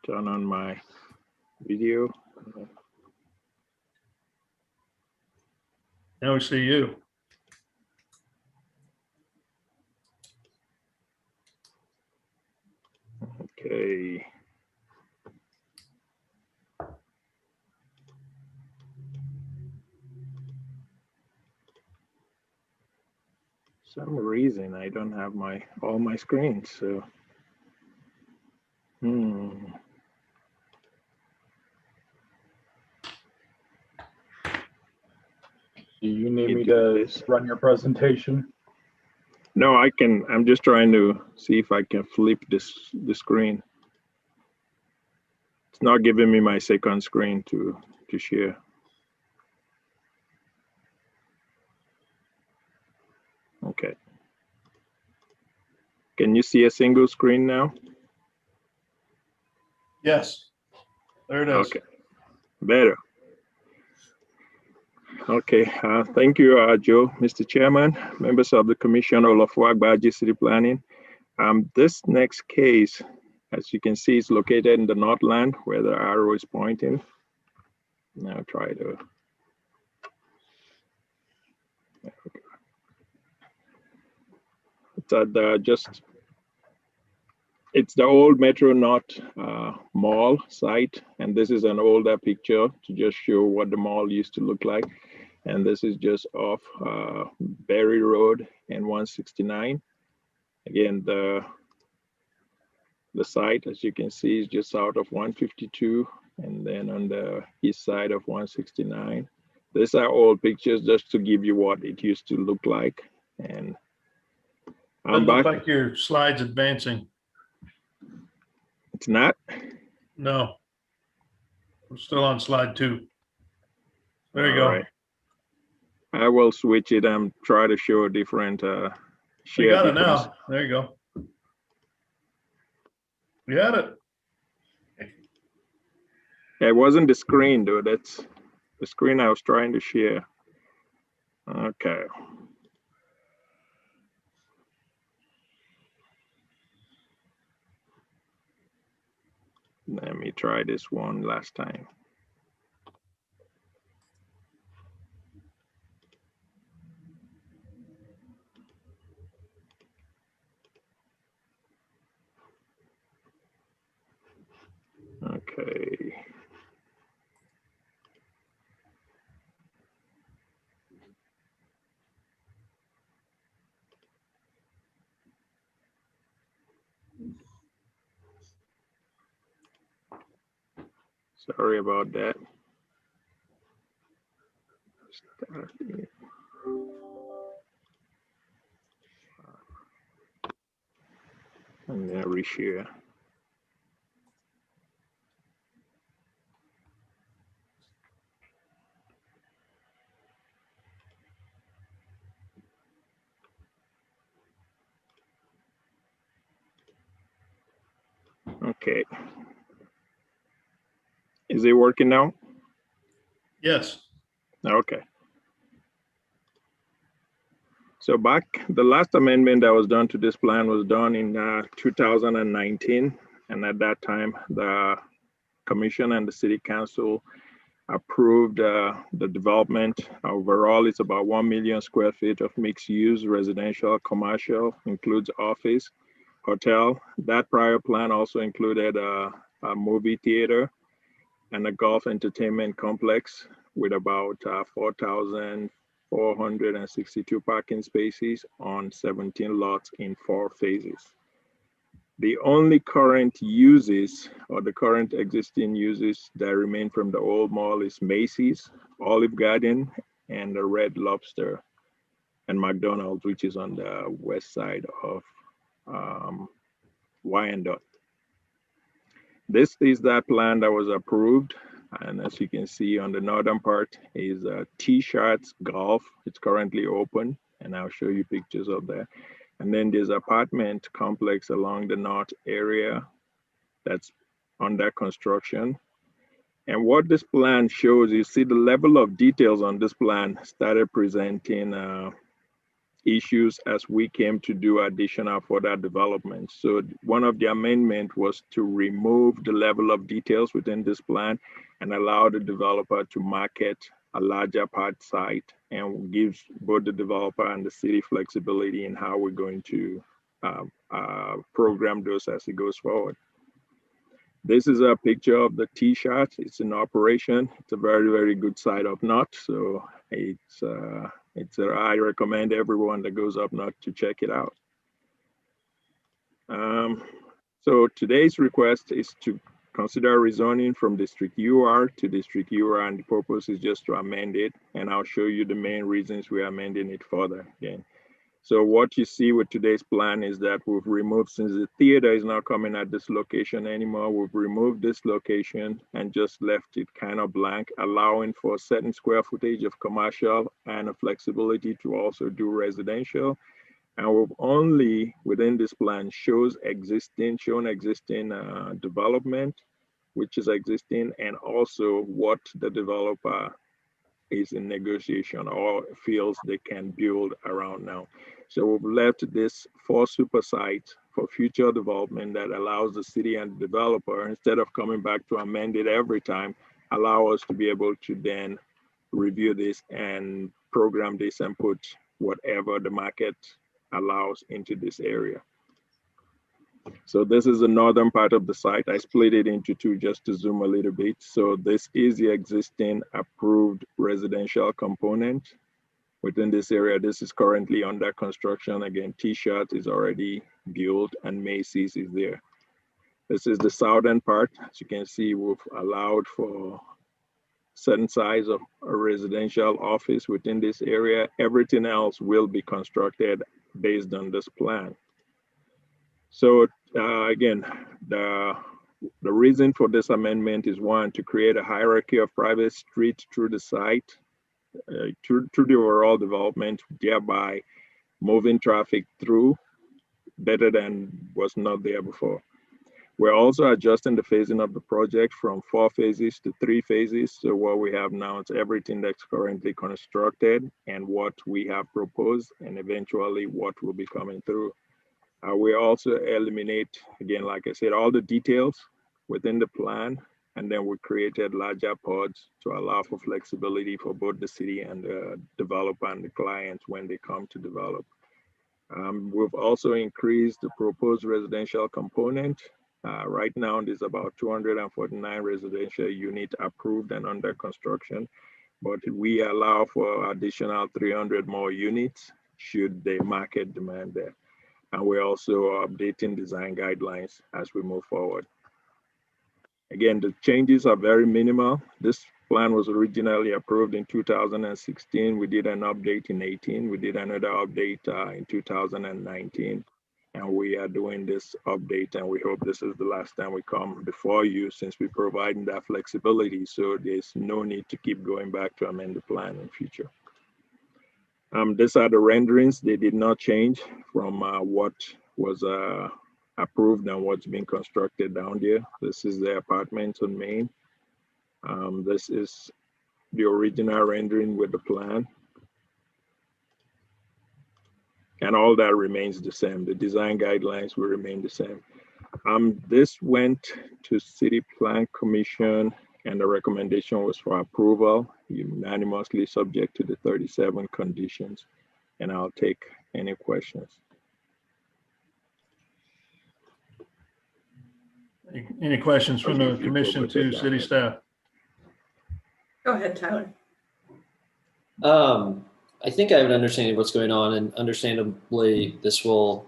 Turn on my video.
Now we see you.
Okay. Some reason I don't have all my screens, so.
Do you need me to run your presentation?
No, I can. I'm just trying to see if I can flip the screen. It's not giving me my second screen to share. Okay. Can you see a single screen now?
Yes. There it is.
Okay. Better. Okay, thank you, Joe, Mr. Chairman, members of the Commission, Olufu Agbaji City Planning. This next case, as you can see, is located in the Northland where the arrow is pointing. Now try to. It's at it's the old Metro North Mall site, and this is an older picture to just show what the mall used to look like. And this is just off Berry Road and 169. Again, the site, as you can see, is just south of 152, and then on the east side of 169. These are all pictures just to give you what it used to look like. And I'm back.
Look like your slide's advancing.
It's not?
No. We're still on slide 2. There you go.
Right. I will switch it and try to show a different share.
You got it
difference.
now. There you go. You had it.
It wasn't the screen though. That's the screen I was trying to share. Okay. Let me try this one last time. Okay. Sorry about that. Start here. And then reshare. Okay. Is it working now?
Yes.
Okay. So back, the last amendment that was done to this plan was done in 2019. And at that time, the commission and the city council approved the development. Overall, it's about 1 million square feet of mixed use, residential, commercial, includes office, hotel. That prior plan also included a movie theater and a golf entertainment complex with about 4,462 parking spaces on 17 lots in 4 phases. The only current uses or the current existing uses that remain from the old mall is Macy's, Olive Garden, and the Red Lobster, and McDonald's, which is on the west side of Wyandotte. This is that plan that was approved. And as you can see on the northern part is T-Shots Golf. It's currently open, and I'll show you pictures of that. And then there's apartment complex along the north area that's under construction. And what this plan shows, you see the level of details on this plan started presenting issues as we came to do additional further development. So one of the amendment was to remove the level of details within this plan and allow the developer to market a larger part site, and gives both the developer and the city flexibility in how we're going to program those as it goes forward. This is a picture of the T-Shot. It's in operation. It's a very, very good site up north. So I recommend everyone that goes up north to check it out. So today's request is to consider rezoning from District UR to District UR, and the purpose is just to amend it. And I'll show you the main reasons we're amending it further again. So what you see with today's plan is that we've removed, since the theater is not coming at this location anymore, we've removed this location and just left it kind of blank, allowing for a certain square footage of commercial and a flexibility to also do residential. And we've only, within this plan, shown existing development, which is existing, and also what the developer is in negotiation or feels they can build around now. So we've left this for super site for future development that allows the city and the developer, instead of coming back to amend it every time, allow us to be able to then review this and program this and put whatever the market allows into this area. So this is the northern part of the site. I split it into two just to zoom a little bit. So this is the existing approved residential component within this area. This is currently under construction. Again, T-Shot is already built and Macy's is there. This is the southern part. As you can see, we've allowed for certain size of a residential office within this area. Everything else will be constructed based on this plan. So again, the reason for this amendment is, one, to create a hierarchy of private streets through the site, through the overall development, thereby moving traffic through better than was not there before. We're also adjusting the phasing of the project from 4 phases to 3 phases. So what we have now is everything that's currently constructed and what we have proposed, and eventually what will be coming through. We also eliminate, again, like I said, all the details within the plan, and then we created larger pods to allow for flexibility for both the city and the developer and the clients when they come to develop. We've also increased the proposed residential component. Right now, there's about 249 residential units approved and under construction, but we allow for additional 300 more units should the market demand that. And we're also updating design guidelines as we move forward. Again, the changes are very minimal. This plan was originally approved in 2016. We did an update in 18. We did another update in 2019. And we are doing this update, and we hope this is the last time we come before you, since we're providing that flexibility. So there's no need to keep going back to amend the plan in future. These are the renderings. They did not change from what was approved and what's being constructed down there. This is the apartments on Main. This is the original rendering with the plan. And all that remains the same. The design guidelines will remain the same. This went to City Plan Commission, and the recommendation was for approval, unanimously subject to the 37 conditions. And I'll take any questions.
Any questions from the commission to city staff?
Go ahead, Tyler.
I think I have an understanding of what's going on, and understandably, this will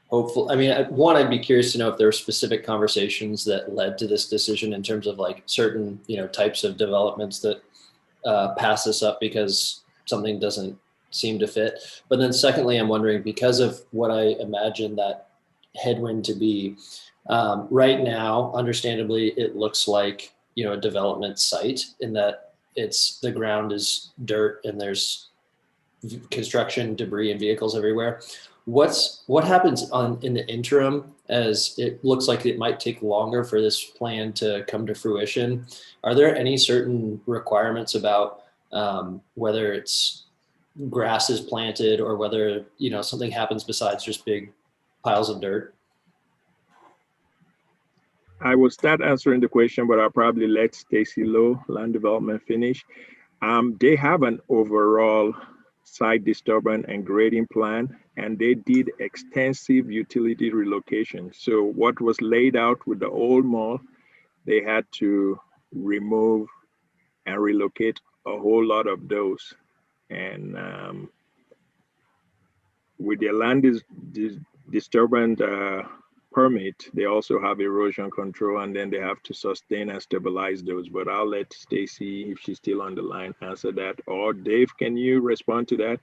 hopefully, I mean, one, I'd be curious to know if there were specific conversations that led to this decision in terms of like certain, types of developments that pass this up because something doesn't seem to fit. But then secondly, I'm wondering, because of what I imagine that headwind to be, right now, understandably, it looks like, a development site in that the ground is dirt and there's construction debris and vehicles everywhere. What happens in the interim, as it looks like it might take longer for this plan to come to fruition? Are there any certain requirements about whether it's grass is planted or whether something happens besides just big piles of dirt?
I will start answering the question, but I'll probably let Stacy Lowe, Land Development, finish. They have an overall site disturbance and grading plan, and they did extensive utility relocation. So what was laid out with the old mall, they had to remove and relocate a whole lot of those. And with their land disturbance permit, they also have erosion control, and then they have to sustain and stabilize those. But I'll let Stacy, if she's still on the line, answer that. Or Dave, can you respond to that?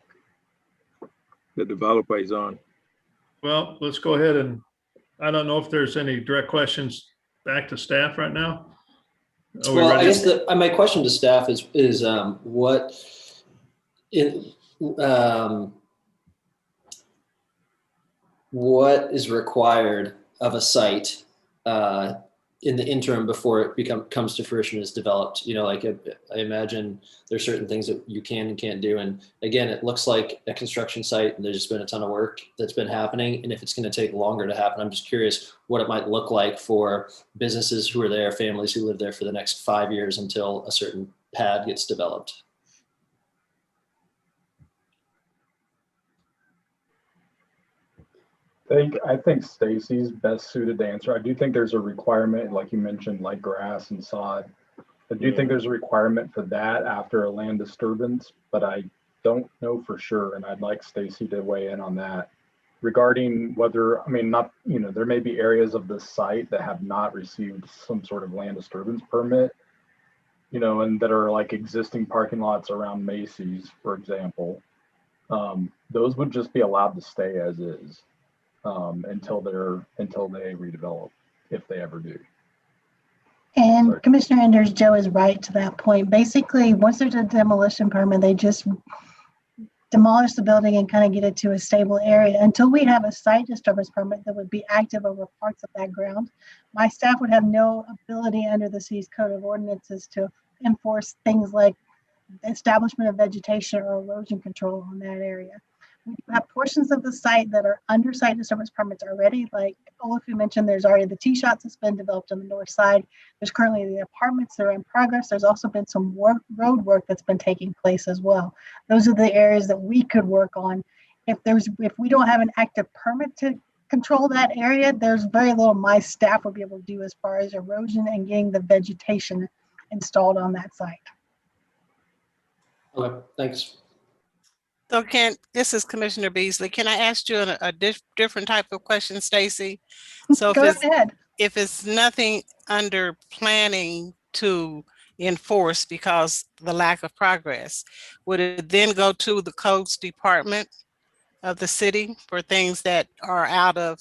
The developer is on.
Well, let's go ahead, and I don't know if there's any direct questions back to staff right now.
Well, I guess my question to staff is what is required of a site in the interim before it comes to fruition, is developed? Like I imagine there's certain things that you can and can't do. And again, it looks like a construction site, and there's just been a ton of work that's been happening. And if it's going to take longer to happen, I'm just curious what it might look like for businesses who are there, families who live there for the next 5 years until a certain pad gets developed.
I think Stacy's best suited to answer. I do think there's a requirement, like you mentioned, like grass and sod. I do think there's a requirement for that after a land disturbance, but I don't know for sure, and I'd like Stacy to weigh in on that. Regarding whether, there may be areas of the site that have not received some sort of land disturbance permit, and that are like existing parking lots around Macy's, for example. Those would just be allowed to stay as is. Until they redevelop, if they ever do.
And
Sorry.
Commissioner Enders, Joe is right to that point. Basically, once there's a demolition permit, they just demolish the building and kind of get it to a stable area. Until we have a site disturbance permit that would be active over parts of that ground, my staff would have no ability under the city's code of ordinances to enforce things like establishment of vegetation or erosion control on that area. We have portions of the site that are under site disturbance permits already. Like Olaf mentioned, there's already the tee shots that's been developed on the north side. There's currently the apartments that are in progress. There's also been some road work that's been taking place as well. Those are the areas that we could work on. If we don't have an active permit to control that area, there's very little my staff would be able to do as far as erosion and getting the vegetation installed on that site.
Okay, thanks.
So this is Commissioner Beasley. Can I ask you a different type of question, Stacy? So
Go ahead.
if it's nothing under planning to enforce because the lack of progress, would it then go to the codes department of the city for things that are out of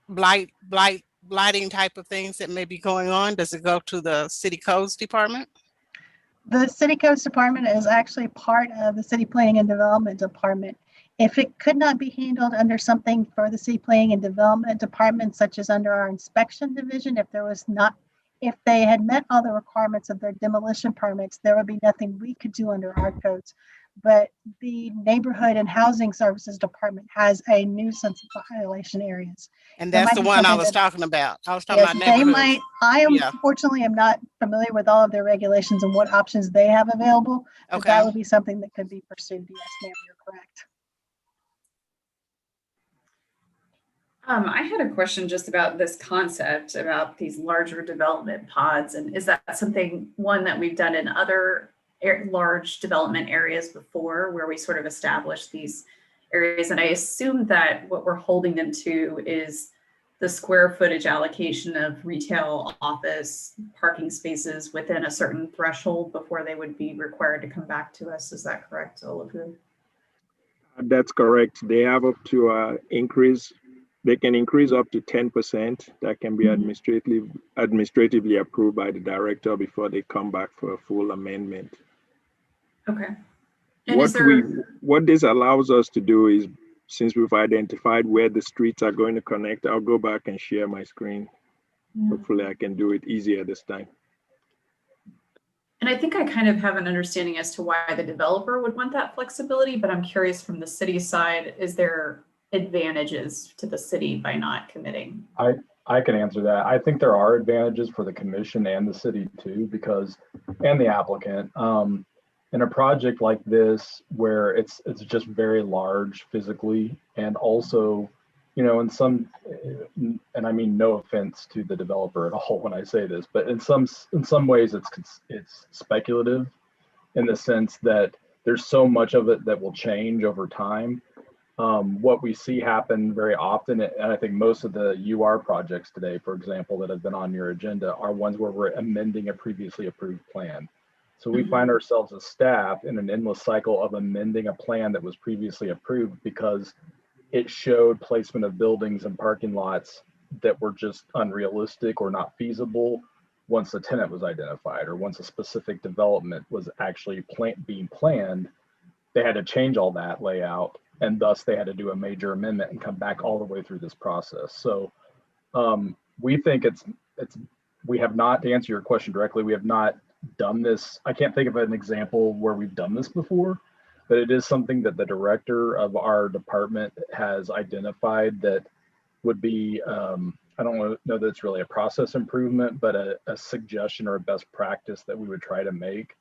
blighting type of things that may be going on? Does it go to the city codes department?
The City Codes Department is actually part of the City Planning and Development Department. If it could not be handled under something for the City Planning and Development Department, such as under our inspection division, if they had met all the requirements of their demolition permits, there would be nothing we could do under our codes. But the Neighborhood and Housing Services Department has a nuisance violation areas.
And
There
that's
might
the
be
one I
something
was
that-
talking about. I was talking
Yes,
about
they
neighborhoods.
might,
Yeah.
fortunately, am not familiar with all of their regulations and what options they have available, but that
Okay.
would be something that could be pursued. Yes, ma'am, you're correct.
I had a question just about this concept about these larger development pods. And is that something, one, that we've done in other large development areas before, where we sort of establish these areas? And I assume that what we're holding them to is the square footage allocation of retail, office, parking spaces within a certain threshold before they would be required to come back to us. Is that correct, Oliver?
That's correct. They have up to increase. They can increase up to 10%. That can be administratively approved by the director before they come back for a full amendment.
Okay. And
What this allows us to do is, since we've identified where the streets are going to connect, I'll go back and share my screen. Hopefully I can do it easier this time.
And I think I kind of have an understanding as to why the developer would want that flexibility, but I'm curious from the city side, is there advantages to the city by not committing?
I can answer that. I think there are advantages for the commission and the city too, and the applicant. In a project like this, where it's just very large physically, and also, in some, and I mean no offense to the developer at all when I say this, but in some ways it's speculative, in the sense that there's so much of it that will change over time. What we see happen very often, and I think most of the UR projects today, for example, that have been on your agenda, are ones where we're amending a previously approved plan. So we find ourselves as staff in an endless cycle of amending a plan that was previously approved because it showed placement of buildings and parking lots that were just unrealistic or not feasible once the tenant was identified, or once a specific development was actually being planned. They had to change all that layout, and thus they had to do a major amendment and come back all the way through this process. So we think we have not, to answer your question directly, we have not done this. I can't think of an example where we've done this before, but it is something that the director of our department has identified that would be, I don't know that it's really a process improvement, but a suggestion or a best practice that we would try to make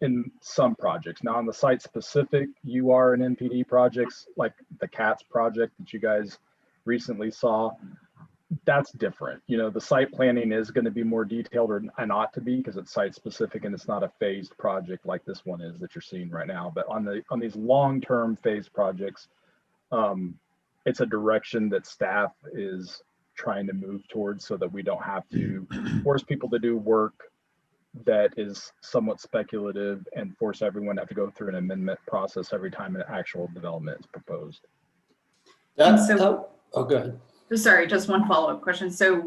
in some projects. Now, on the site specific UR and NPD projects, like the CATS project that you guys recently saw, that's different. The site planning is going to be more detailed, and ought to be, because it's site specific and it's not a phased project like this one is that you're seeing right now. But on these long-term phased projects, it's a direction that staff is trying to move towards, so that we don't have to force people to do work that is somewhat speculative and force everyone to have to go through an amendment process every time an actual development is proposed.
Oh,
go ahead.
Sorry, just one follow-up question. So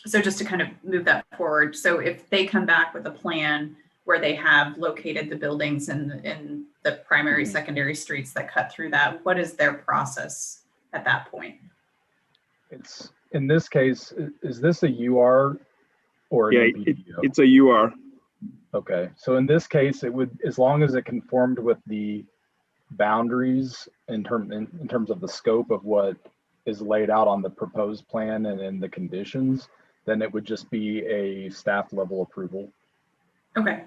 so just to kind of move that forward. So if they come back with a plan where they have located the buildings in the primary, secondary streets that cut through that, what is their process at that point?
It's, in this case, is this a UR or an NPDO?
It's a UR.
Okay, so in this case, it would, as long as it conformed with the boundaries in terms of the scope of what is laid out on the proposed plan and in the conditions, then it would just be a staff level approval.
Okay.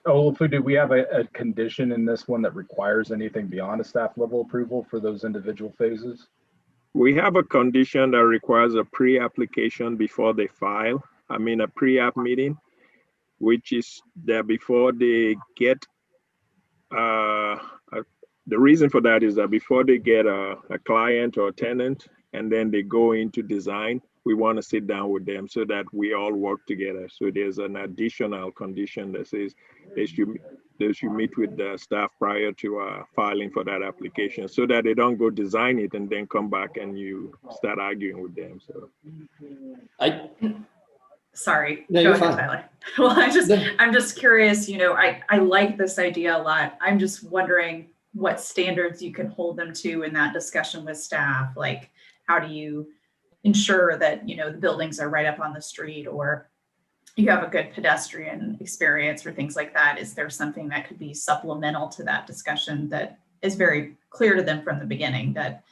Olufu, do we have a condition in this one that requires anything beyond a staff level approval for those individual phases?
We have a condition that requires a pre-application before they file. I mean, a pre-app meeting, which is that before they get the reason for that is that before they get a client or a tenant and then they go into design, we want to sit down with them so that we all work together. So there's an additional condition that says they should meet with the staff prior to filing for that application, so that they don't go design it and then come back and you start arguing with them. So
Sorry.
No,
Go
you're
ahead,
fine.
Tyler. Well, I'm just curious, I like this idea a lot. I'm just wondering what standards you can hold them to in that discussion with staff. Like, how do you ensure that, the buildings are right up on the street, or you have a good pedestrian experience or things like that? Is there something that could be supplemental to that discussion that is very clear to them from the beginning? That,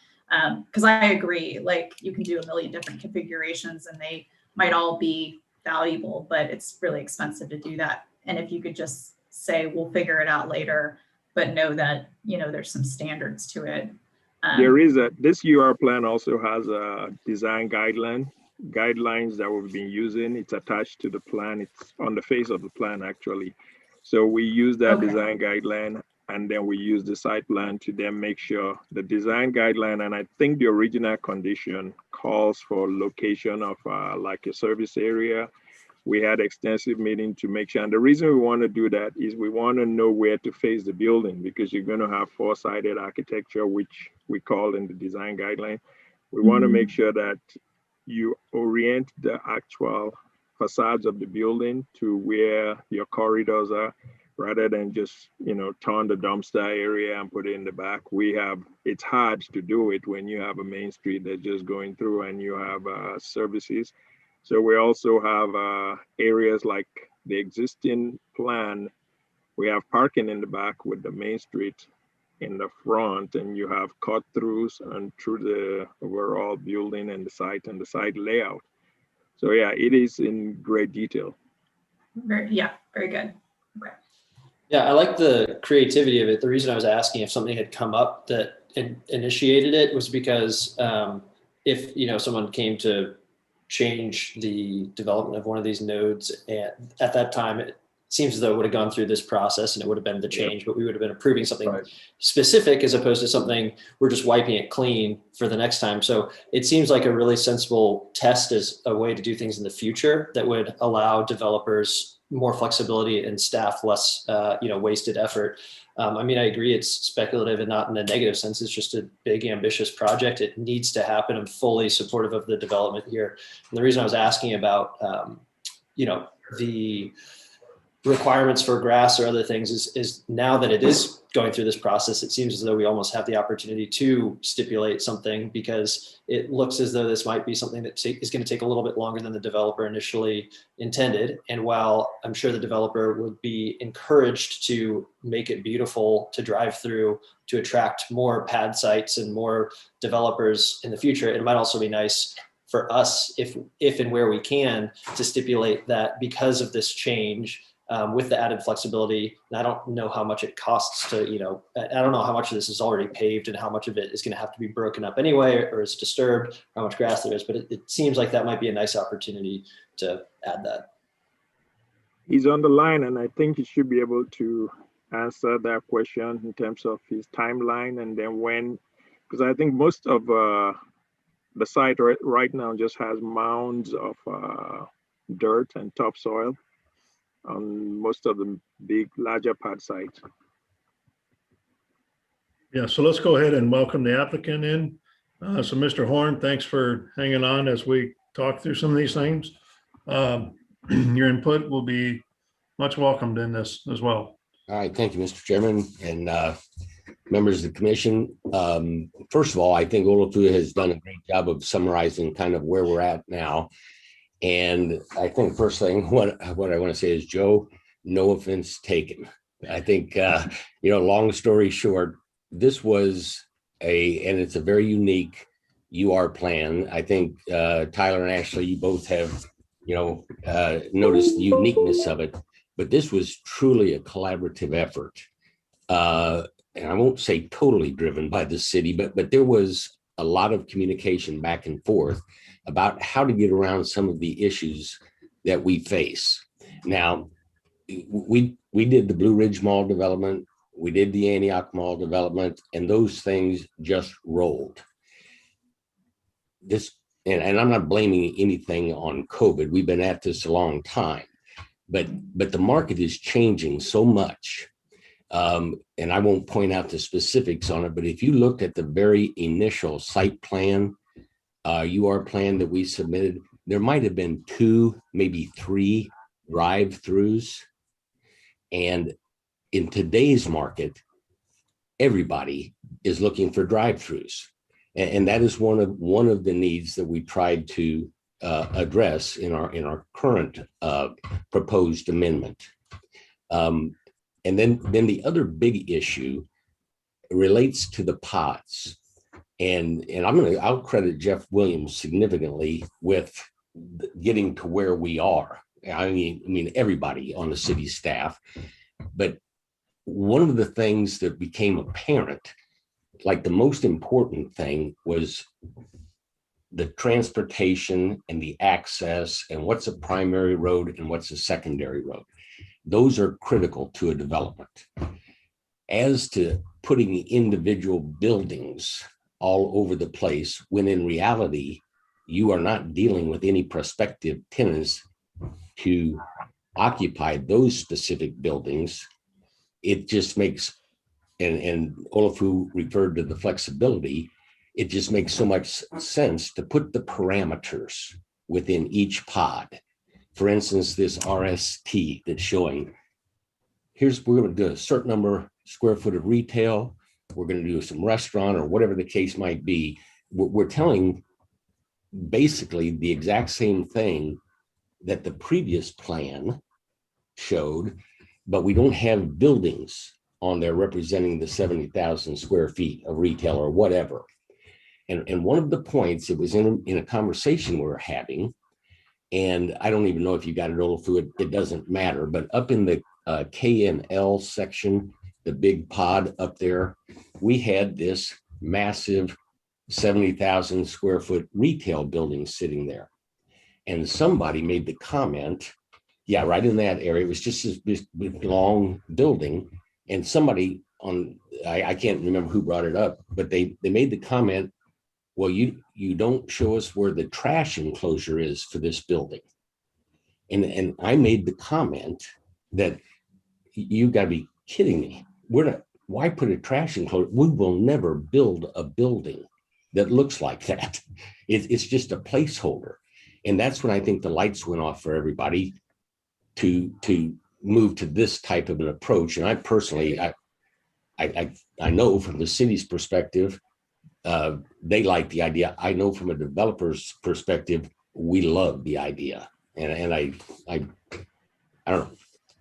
because I agree, like, you can do a million different configurations and they might all be valuable, but it's really expensive to do that. And if you could just say, we'll figure it out later, but know that, there's some standards to it.
There is this UR plan also has a design guidelines that we've been using. It's attached to the plan. It's on the face of the plan, actually. So we use that design guideline, and then we use the site plan to then make sure the design guideline, and I think the original condition calls for location of like a service area. We had extensive meeting to make sure, and the reason we want to do that is we want to know where to face the building, because you're going to have four-sided architecture, which we call in the design guideline. We want to make sure that you orient the actual facades of the building to where your corridors are, rather than just, turn the dumpster area and put it in the back. It's hard to do it when you have a main street that's just going through and you have services. So we also have areas like the existing plan. We have parking in the back with the main street in the front, and you have cut throughs and through the overall building and the site layout. So yeah, it is in great detail.
Very good. Okay.
Yeah, I like the creativity of it. The reason I was asking if something had come up that initiated it was because if someone came to change the development of one of these nodes, and at that time it seems as though it would have gone through this process and it would have been the change, but we would have been approving something specific as opposed to something we're just wiping it clean for the next time. So it seems like a really sensible test as a way to do things in the future that would allow developers more flexibility and staff less wasted effort. I agree it's speculative and not in a negative sense. It's just a big, ambitious project. It needs to happen. I'm fully supportive of the development here. And the reason I was asking about, the requirements for grass or other things is now that it is going through this process, it seems as though we almost have the opportunity to stipulate something, because it looks as though this might be something that is going to take a little bit longer than the developer initially intended. And while I'm sure the developer would be encouraged to make it beautiful to drive through, to attract more pad sites and more developers in the future, it might also be nice for us, if and where we can, to stipulate that because of this change, with the added flexibility, and I don't know how much it costs to, I don't know how much of this is already paved and how much of it is going to have to be broken up anyway or is disturbed, how much grass there is, but it seems like that might be a nice opportunity to add that.
He's on the line, and I think he should be able to answer that question in terms of his timeline and then when, because I think most of the site right now just has mounds of dirt and topsoil on most of the larger pad sites.
Yeah, so let's go ahead and welcome the applicant in. So Mr. Horn, thanks for hanging on as we talk through some of these things. Your input will be much welcomed in this as well.
All right, thank you, Mr. Chairman and members of the commission. First of all, I think Olotu has done a great job of summarizing kind of where we're at now. And I think first thing, what I want to say is, Joe, no offense taken. I think, long story short, this was and it's a very unique UR plan. I think Tyler and Ashley, you both have, noticed the uniqueness of it, but this was truly a collaborative effort. And I won't say totally driven by the city, but there was a lot of communication back and forth about how to get around some of the issues that we face. Now, we did the Blue Ridge Mall development, we did the Antioch Mall development, and those things just rolled. this, and I'm not blaming anything on COVID. We've been at this a long time, but the market is changing so much. And I won't point out the specifics on it, but if you looked at the very initial site plan, UR plan that we submitted, there might have been 2, maybe 3 drive-throughs. And in today's market, everybody is looking for drive-throughs. And that is one of the needs that we tried to address in our current proposed amendment. And then the other big issue relates to the pods. And I'll credit Jeff Williams significantly with getting to where we are. I mean everybody on the city staff. But one of the things that became apparent, like the most important thing, was the transportation and the access and what's a primary road and what's a secondary road. Those are critical to a development. As to putting individual buildings all over the place, when in reality, you are not dealing with any prospective tenants to occupy those specific buildings, it just makes, and Olafu referred to the flexibility, it just makes so much sense to put the parameters within each pod. For instance, this RST that's showing, we're going to do a certain number square foot of retail, we're going to do some restaurant or whatever the case might be. We're telling basically the exact same thing that the previous plan showed, but we don't have buildings on there representing the 70,000 square feet of retail or whatever. And one of the points, it was in a conversation we were having, and I don't even know if you got it all through it doesn't matter, but up in the KNL section, the big pod up there, we had this massive 70,000 square foot retail building sitting there. And somebody made the comment, yeah, right in that area, it was just this long building. And somebody I can't remember who brought it up, but they made the comment, well, you don't show us where the trash enclosure is for this building. And I made the comment that you gotta be kidding me. Why put a trash enclosure? We will never build a building that looks like that. It's just a placeholder. And that's when I think the lights went off for everybody to move to this type of an approach. And I personally, I know from the city's perspective, they like the idea. I know from a developer's perspective, we love the idea. And I don't know.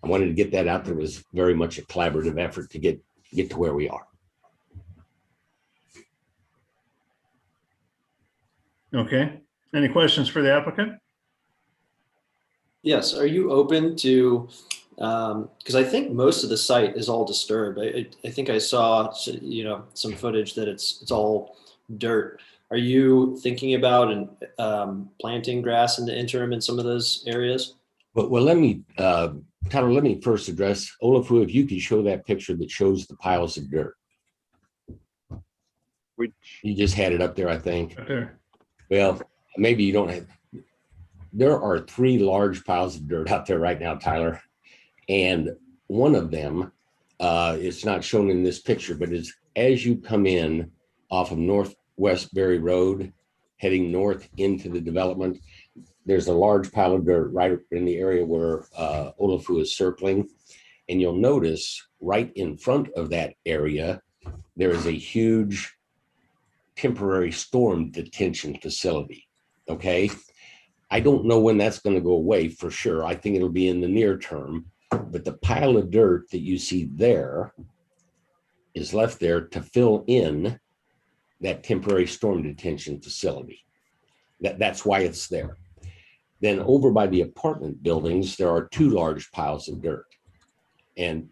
I wanted to get that out there. It was very much a collaborative effort to get to where we are.
Okay. Any questions for the applicant?
Yes, are you open to, because I think most of the site is all disturbed. I think I saw, some footage that it's all dirt. Are you thinking about planting grass in the interim in some of those areas?
Well, let me, Tyler, let me first address, Olafu, if you could show that picture that shows the piles of dirt. You just had it up there, I think.
Right there.
Well, maybe you don't have, there are 3 large piles of dirt out there right now, Tyler. And one of them, it's not shown in this picture, but is as you come in off of Northwest Berry Road, heading north into the development, there's a large pile of dirt right in the area where Olafu is circling. And you'll notice right in front of that area, there is a huge temporary storm detention facility, okay? I don't know when that's going to go away for sure. I think it'll be in the near term, but the pile of dirt that you see there is left there to fill in that temporary storm detention facility. That's why it's there. Then over by the apartment buildings, there are 2 large piles of dirt. And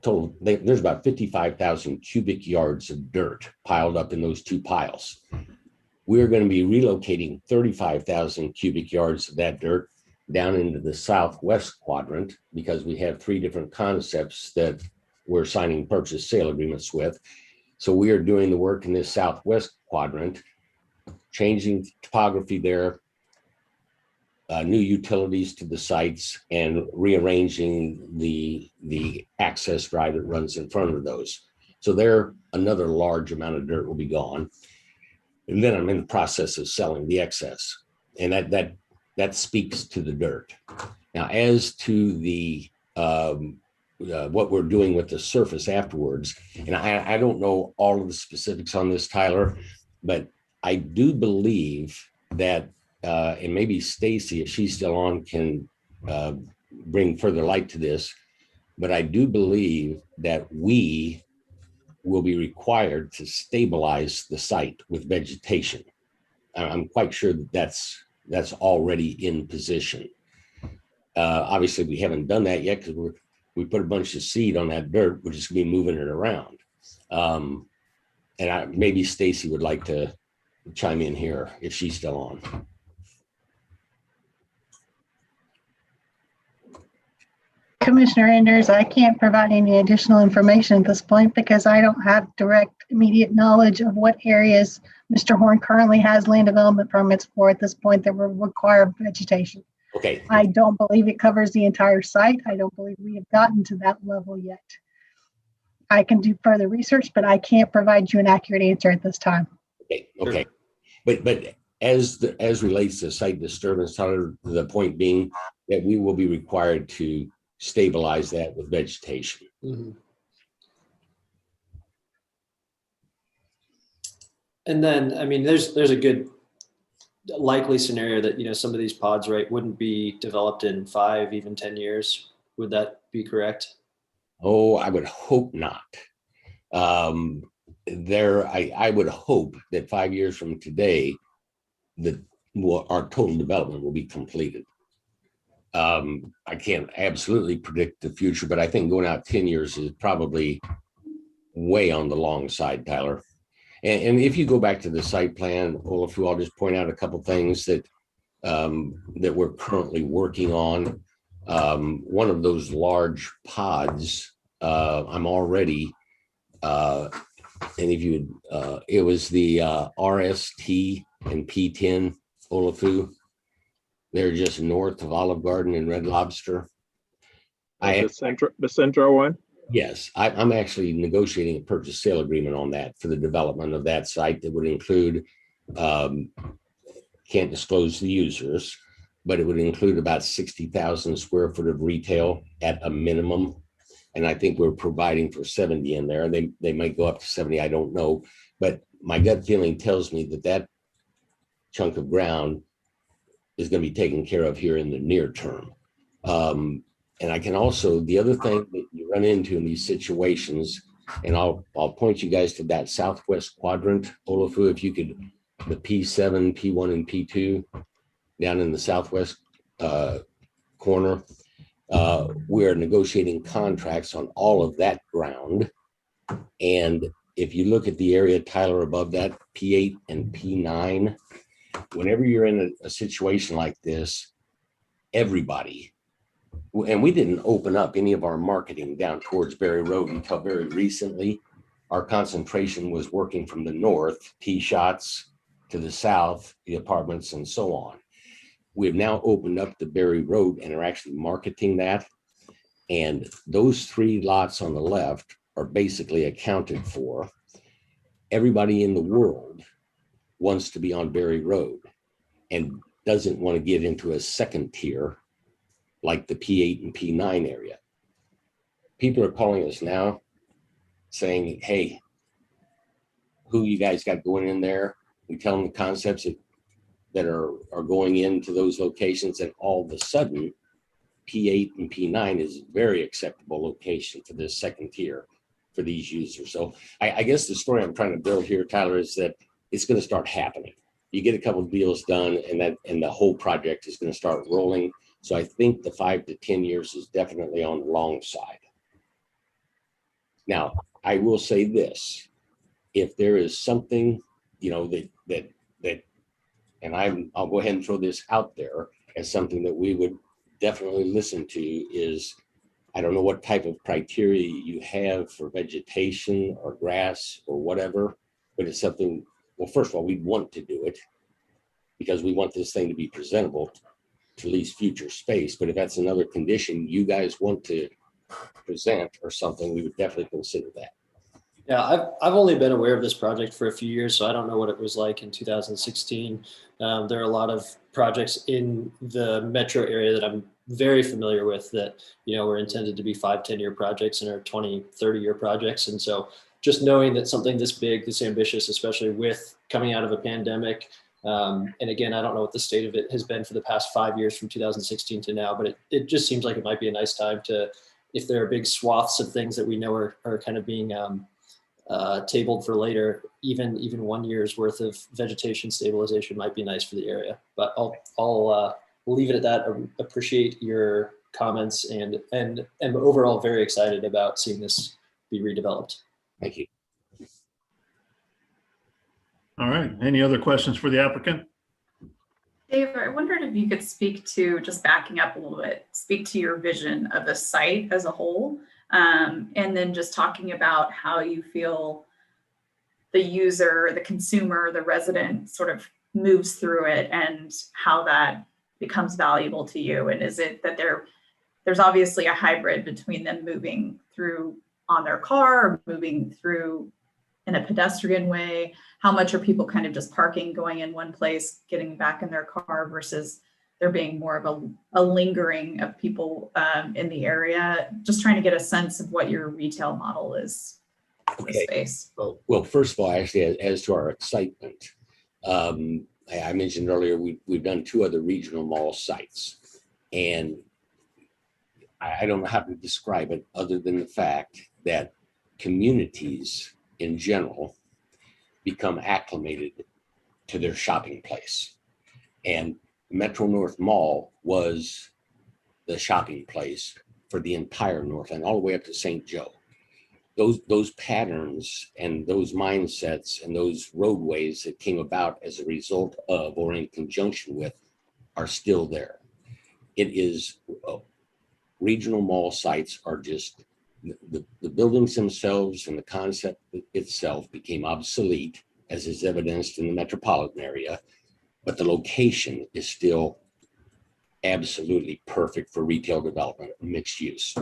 total, there's about 55,000 cubic yards of dirt piled up in those 2 piles. We're going to be relocating 35,000 cubic yards of that dirt down into the southwest quadrant because we have 3 different concepts that we're signing purchase sale agreements with. So we are doing the work in this southwest quadrant. changing topography there, new utilities to the sites, and rearranging the access drive that runs in front of those. So there, another large amount of dirt will be gone. And then I'm in the process of selling the excess. And that speaks to the dirt. Now, as to the what we're doing with the surface afterwards, and I don't know all of the specifics on this, Tyler, but I do believe that, and maybe Stacy, if she's still on, can bring further light to this, but I do believe that we will be required to stabilize the site with vegetation. I'm quite sure that that's already in position. Obviously, we haven't done that yet because we put a bunch of seed on that dirt. We're just gonna be moving it around. And maybe Stacy would like to chime in here if she's still on.
Commissioner Enders, I can't provide any additional information at this point because I don't have direct immediate knowledge of what areas Mr. Horn currently has land development permits for at this point that will require vegetation.
Okay.
I don't believe it covers the entire site. I don't believe we have gotten to that level yet. I can do further research, but I can't provide you an accurate answer at this time.
Okay. But as relates to site disturbance, Tyler, the point being that we will be required to stabilize that with vegetation.
Mm-hmm. And then, I mean, there's a good likely scenario that, you know, some of these pods, right, wouldn't be developed in 5, even 10 years. Would that be correct?
Oh, I would hope not. I would hope that 5 years from today, our total development will be completed. I can't absolutely predict the future, but I think going out 10 years is probably way on the long side, Tyler. And if you go back to the site plan, Olafu, I'll just point out a couple things that we're currently working on. One of those large pods, I'm already, and if you would, it was the RST and P10, Olafu. They're just north of Olive Garden and Red Lobster.
The central one?
Yes, I'm actually negotiating a purchase sale agreement on that for the development of that site that would include, can't disclose the users, but it would include about 60,000 square foot of retail at a minimum. And I think we're providing for 70 in there. They might go up to 70, I don't know. But my gut feeling tells me that chunk of ground is going to be taken care of here in the near term. And I can also, the other thing that you run into in these situations, and I'll point you guys to that southwest quadrant, Olafu, if you could, the P7, P1, and P2 down in the southwest corner. We're negotiating contracts on all of that ground. And if you look at the area, Tyler, above that, P8 and P9, whenever you're in a situation like this, everybody, and we didn't open up any of our marketing down towards Berry Road until very recently. Our concentration was working from the north, T shots, to the south, the apartments, and so on. We have now opened up the Berry Road and are actually marketing that. And those 3 lots on the left are basically accounted for. Everybody in the world wants to be on Berry Road and doesn't want to get into a second tier like the P8 and P9 area. People are calling us now saying, hey, who you guys got going in there? We tell them the concepts that are going into those locations, and all of a sudden, P8 and P9 is a very acceptable location for this second tier for these users. So I guess the story I'm trying to build here, Tyler, is that it's going to start happening. You get a couple of deals done, and the whole project is going to start rolling. So I think the 5 to 10 years is definitely on the long side. Now, I will say this: if there is something, you know, that, and I'll go ahead and throw this out there as something that we would definitely listen to, is I don't know what type of criteria you have for vegetation or grass or whatever, but it's something. Well, first of all, we'd want to do it. because we want this thing to be presentable to lease future space. But if that's another condition you guys want to present or something, we would definitely consider that.
Yeah, I've only been aware of this project for a few years, so I don't know what it was like in 2016. There are a lot of projects in the metro area that I'm very familiar with that, you know, were intended to be 5-10-year projects and are 20-30-year projects. And so just knowing that something this big, this ambitious, especially with coming out of a pandemic, and again, I don't know what the state of it has been for the past 5 years from 2016 to now, but it just seems like it might be a nice time to, if there are big swaths of things that we know are kind of being tabled for later, even 1 year's worth of vegetation stabilization might be nice for the area. But I'll leave it at that. I appreciate your comments and am overall very excited about seeing this be redeveloped.
Thank you.
All right. Any other questions for the applicant?
Dave, I wondered if you could speak to, just backing up a little bit, speak to your vision of the site as a whole, and then just talking about how you feel the user, the consumer, the resident sort of moves through it and how that becomes valuable to you. And is it that there's obviously a hybrid between them moving through on their car or moving through in a pedestrian way? How much are people kind of just parking, going in one place, getting back in their car versus there being more of a lingering of people in the area? Just trying to get a sense of what your retail model is for the space.
Well, first of all, actually, as to our excitement, I mentioned earlier, we've done 2 other regional mall sites, and I don't know how to describe it other than the fact that communities in general become acclimated to their shopping place. And Metro North Mall was the shopping place for the entire North End, all the way up to St. Joe. Those patterns and those mindsets and those roadways that came about as a result of or in conjunction with are still there. It is, regional mall sites are just, the buildings themselves and the concept itself became obsolete, as is evidenced in the metropolitan area, but the location is still absolutely perfect for retail development, mixed use.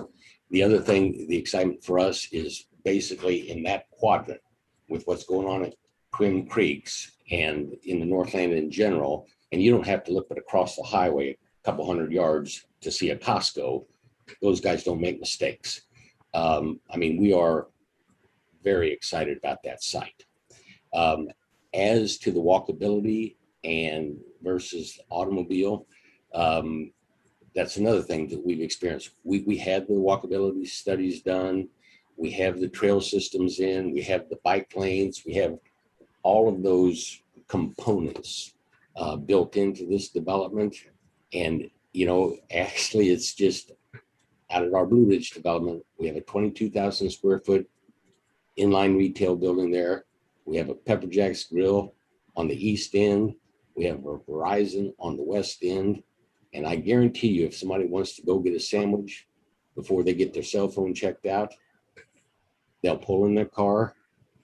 The other thing, the excitement for us is basically in that quadrant with what's going on at Twin Creeks and in the Northland in general, and you don't have to look but across the highway a couple hundred yards to see a Costco. Those guys don't make mistakes. I mean, we are very excited about that site. As to the walkability and versus automobile, that's another thing that we've experienced. We had the walkability studies done. We have the trail systems in, we have the bike lanes, we have all of those components built into this development. And, you know, actually it's just out of our Blue Ridge development, we have a 22,000 square foot inline retail building there. We have a Pepper Jack's Grill on the east end. We have a Verizon on the west end. And I guarantee you, if somebody wants to go get a sandwich before they get their cell phone checked out, they'll pull in their car,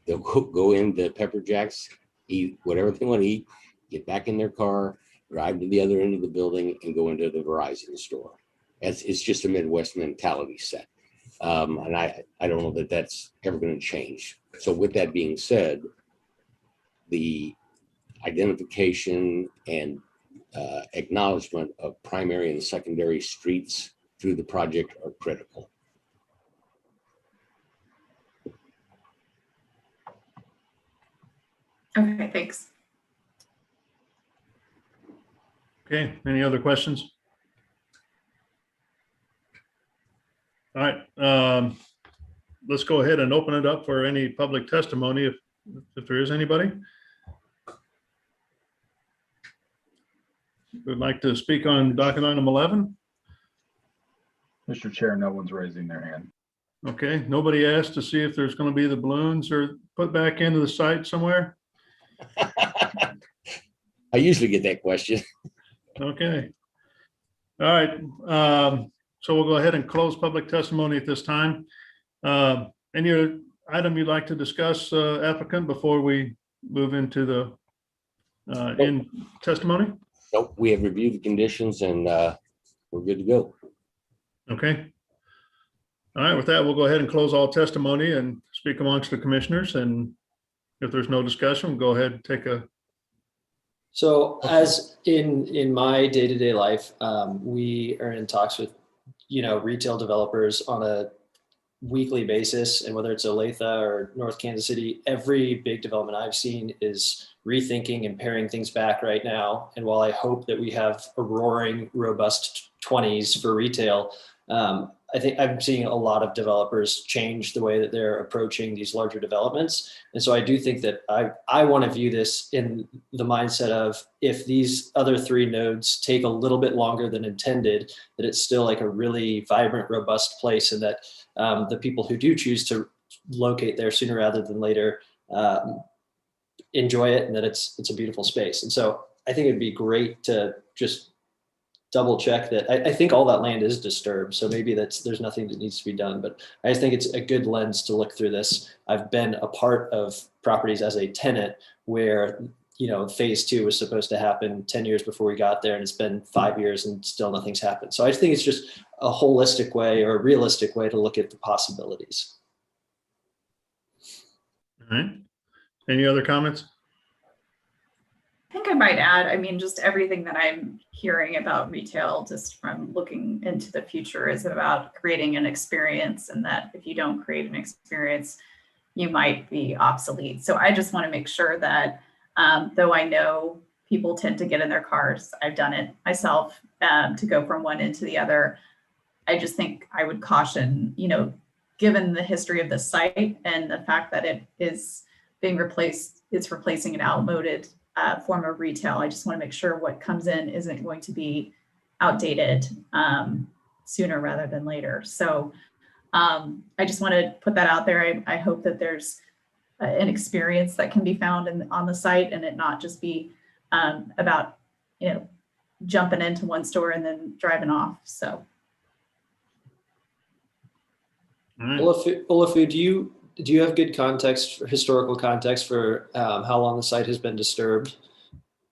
they'll go into Pepper Jack's, eat whatever they want to eat, get back in their car, drive to the other end of the building and go into the Verizon store. It's just a Midwest mentality set. And I don't know that that's ever going to change. So with that being said, the identification and acknowledgement of primary and secondary streets through the project are critical.
Okay, thanks.
Okay, any other questions? All right, let's go ahead and open it up for any public testimony if there is anybody. Would like to speak on docket item 11?
Mr. Chair, no one's raising their hand.
Okay, nobody asked to see if there's going to be the balloons or put back into the site somewhere?
I usually get that question.
Okay. All right. So we'll go ahead and close public testimony at this time. Any other item you'd like to discuss, applicant, before we move into the in testimony?
Nope, we have reviewed the conditions and we're good to go.
Okay. All right, with that, we'll go ahead and close all testimony and speak amongst the commissioners. And if there's no discussion, we'll go ahead and take a.
So as in my day-to-day life, we are in talks with, retail developers on a weekly basis. And whether it's Olathe or North Kansas City, every big development I've seen is rethinking and paring things back right now. And while I hope that we have a roaring, robust 20s for retail, I think I'm seeing a lot of developers change the way that they're approaching these larger developments. And so I do think that I want to view this in the mindset of, if these other 3 nodes take a little bit longer than intended, that it's still like a really vibrant, robust place, and that the people who do choose to locate there sooner rather than later enjoy it, and that it's a beautiful space. And so I think it'd be great to just double check that. I think all that land is disturbed, so maybe there's nothing that needs to be done, but I just think it's a good lens to look through this. I've been a part of properties as a tenant where, phase 2 was supposed to happen 10 years before we got there, and it's been 5 years and still nothing's happened. So I just think it's just a holistic way, or a realistic way, to look at the possibilities.
All right. Any other comments?
I think I might add, just everything that I'm hearing about retail, just from looking into the future, is about creating an experience, and that if you don't create an experience, you might be obsolete. So I just want to make sure that, though I know people tend to get in their cars, I've done it myself, to go from one end to the other. I just think I would caution, given the history of the site and the fact that it is being replaced, it's replacing an outmoded form of retail. I just want to make sure what comes in isn't going to be outdated sooner rather than later. So I just want to put that out there. I hope that there's an experience that can be found on the site, and it not just be about, jumping into one store and then driving off. So.
Olafu, do you have good context, historical context for how long the site has been disturbed,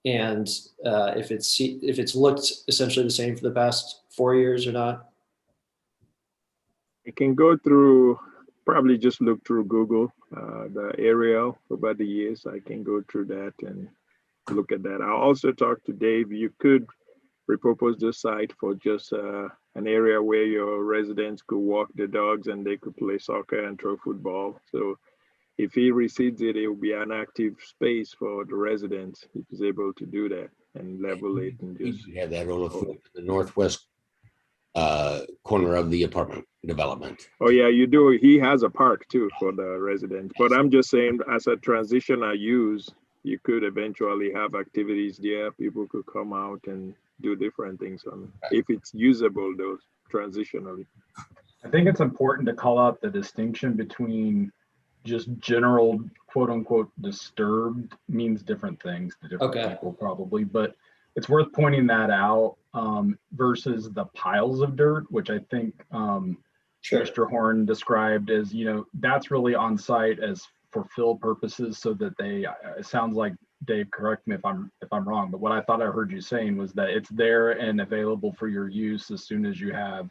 and if it's looked essentially the same for the past 4 years or not?
You can go through, probably just look through Google, the aerial over the years. I can go through that and look at that. I'll also talk to Dave. You could repurpose the site for just an area where your residents could walk the dogs and they could play soccer and throw football. So if he recedes it, it will be an active space for the residents. If he's able to do that and level it and just.
You have that on the northwest corner of the apartment development.
Oh yeah, you do. He has a park too for the residents. But I'm just saying, as a transitional use, you could eventually have activities there. People could come out and do different things on if it's usable though transitionally.
I think it's important to call out the distinction between just general quote unquote disturbed means different things to different people probably, but it's worth pointing that out versus the piles of dirt, which I think Mr. Horn described as, that's really on site as for fill purposes, so that it sounds like, Dave, correct me if I'm wrong, but what I thought I heard you saying was that it's there and available for your use as soon as you have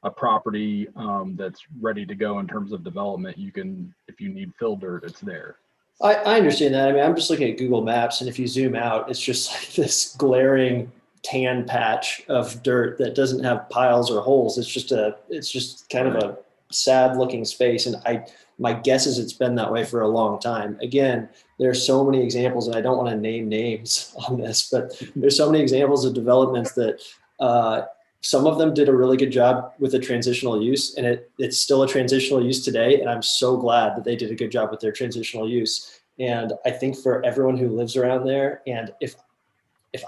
a property that's ready to go in terms of development. You can, if you need fill dirt, it's there.
I understand that. I'm just looking at Google Maps, and if you zoom out, it's just like this glaring tan patch of dirt that doesn't have piles or holes. It's just kind of a sad looking space. And my guess is it's been that way for a long time. Again, there's so many examples, and I don't want to name names on this, but there's so many examples of developments that some of them did a really good job with a transitional use, and it's still a transitional use today. And I'm so glad that they did a good job with their transitional use. And I think for everyone who lives around there, and if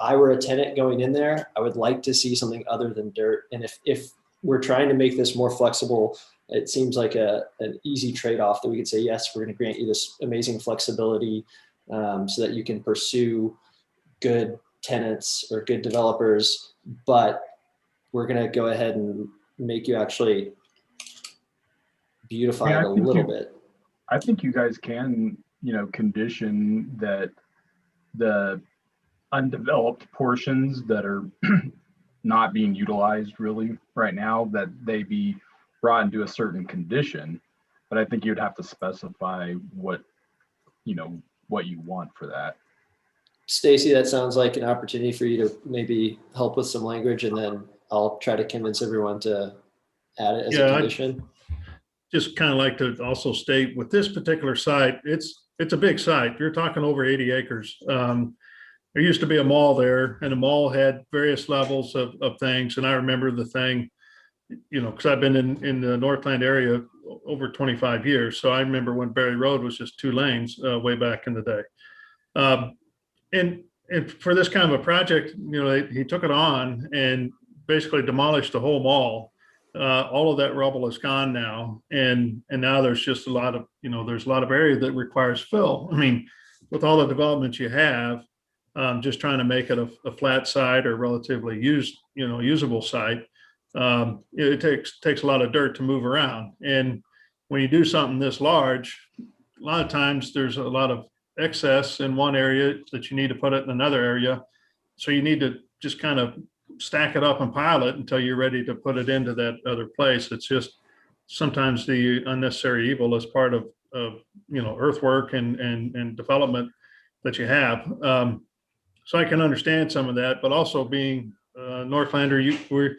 I were a tenant going in there, I would like to see something other than dirt. And if we're trying to make this more flexible, it seems like an easy trade-off that we could say, yes, we're going to grant you this amazing flexibility so that you can pursue good tenants or good developers, but we're going to go ahead and make you actually beautify it a little bit.
I think you guys can, condition that the undeveloped portions that are not being utilized really right now, that they be brought into a certain condition. But I think you'd have to specify what you want for that.
Stacy, that sounds like an opportunity for you to maybe help with some language, and then I'll try to convince everyone to add it as a condition.
Just kind of like to also state with this particular site, it's a big site. You're talking over 80 acres. There used to be a mall there, and the mall had various levels of things. And I remember the thing, because I've been in the Northland area over 25 years. So I remember when Berry Road was just 2 lanes way back in the day. And for this kind of a project, he took it on and basically demolished the whole mall. All of that rubble is gone now. And now there's just a lot of, there's a lot of area that requires fill. I mean, with all the developments you have, just trying to make it a flat site or relatively usable site, it takes a lot of dirt to move around. And when you do something this large, a lot of times there's a lot of excess in one area that you need to put it in another area. So you need to just kind of stack it up and pile it until you're ready to put it into that other place. It's just sometimes the unnecessary evil is part of earthwork and development that you have. So I can understand some of that, but also being Northlander, we're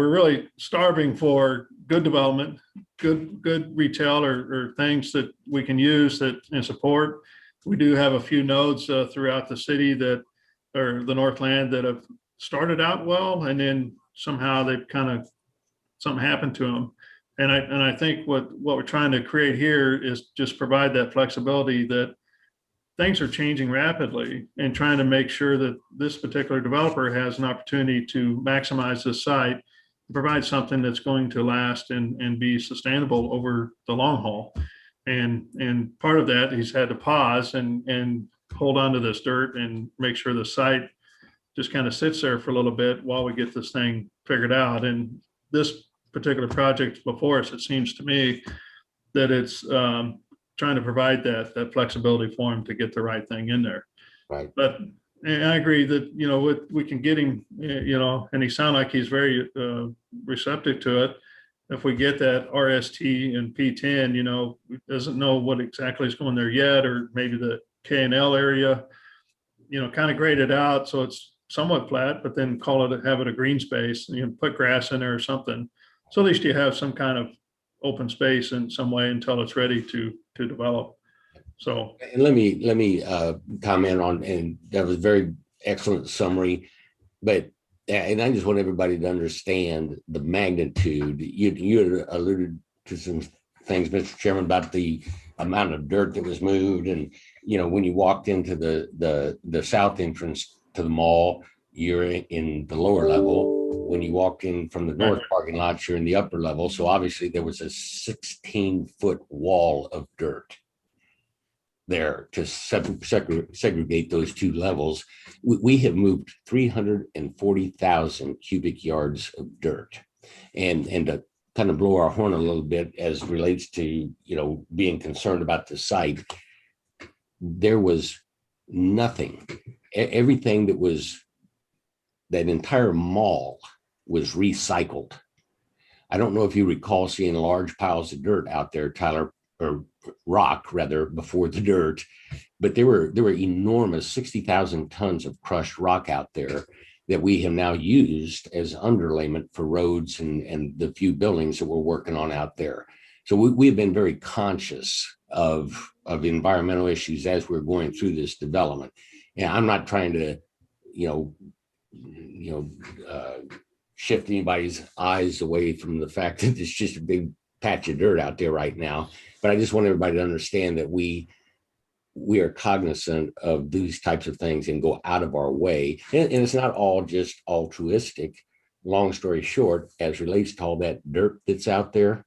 really starving for good development, good retail or things that we can use and support. We do have a few nodes throughout the city that are the Northland that have started out well, and then somehow they've something happened to them. And I think what we're trying to create here is just provide that flexibility that things are changing rapidly, and trying to make sure that this particular developer has an opportunity to maximize this site, provide something that's going to last and be sustainable over the long haul. And part of that, he's had to pause and hold on to this dirt and make sure the site just kind of sits there for a little bit while we get this thing figured out. And this particular project before us, it seems to me that it's trying to provide that flexibility for him to get the right thing in there.
Right.
But I agree that, we can get him, and he sounded like he's very receptive to it. If we get that RST and P10, doesn't know what exactly is going there yet, or maybe the K&L area, kind of grade it out so it's somewhat flat, but then have it a green space, put grass in there or something. So at least you have some kind of open space in some way until it's ready to develop. So,
and let me comment on, and that was a very excellent summary, and I just want everybody to understand the magnitude. You alluded to some things, Mr. Chairman, about the amount of dirt that was moved. And, when you walked into the south entrance to the mall, you're in the lower level. When you walked in from the north parking lot, you're in the upper level. So obviously there was a 16-foot wall of dirt there to segregate those 2 levels. We have moved 340,000 cubic yards of dirt. And to kind of blow our horn a little bit as relates to, being concerned about the site, there was nothing. Everything that entire mall was recycled. I don't know if you recall seeing large piles of dirt out there, Tyler, or rock rather, before the dirt, but there were enormous 60,000 tons of crushed rock out there that we have now used as underlayment for roads and the few buildings that we're working on out there. So we have been very conscious of environmental issues as we're going through this development. And I'm not trying to, shift anybody's eyes away from the fact that it's just a big patch of dirt out there right now. But I just want everybody to understand that we are cognizant of these types of things and go out of our way. And it's not all just altruistic. Long story short, as relates to all that dirt that's out there,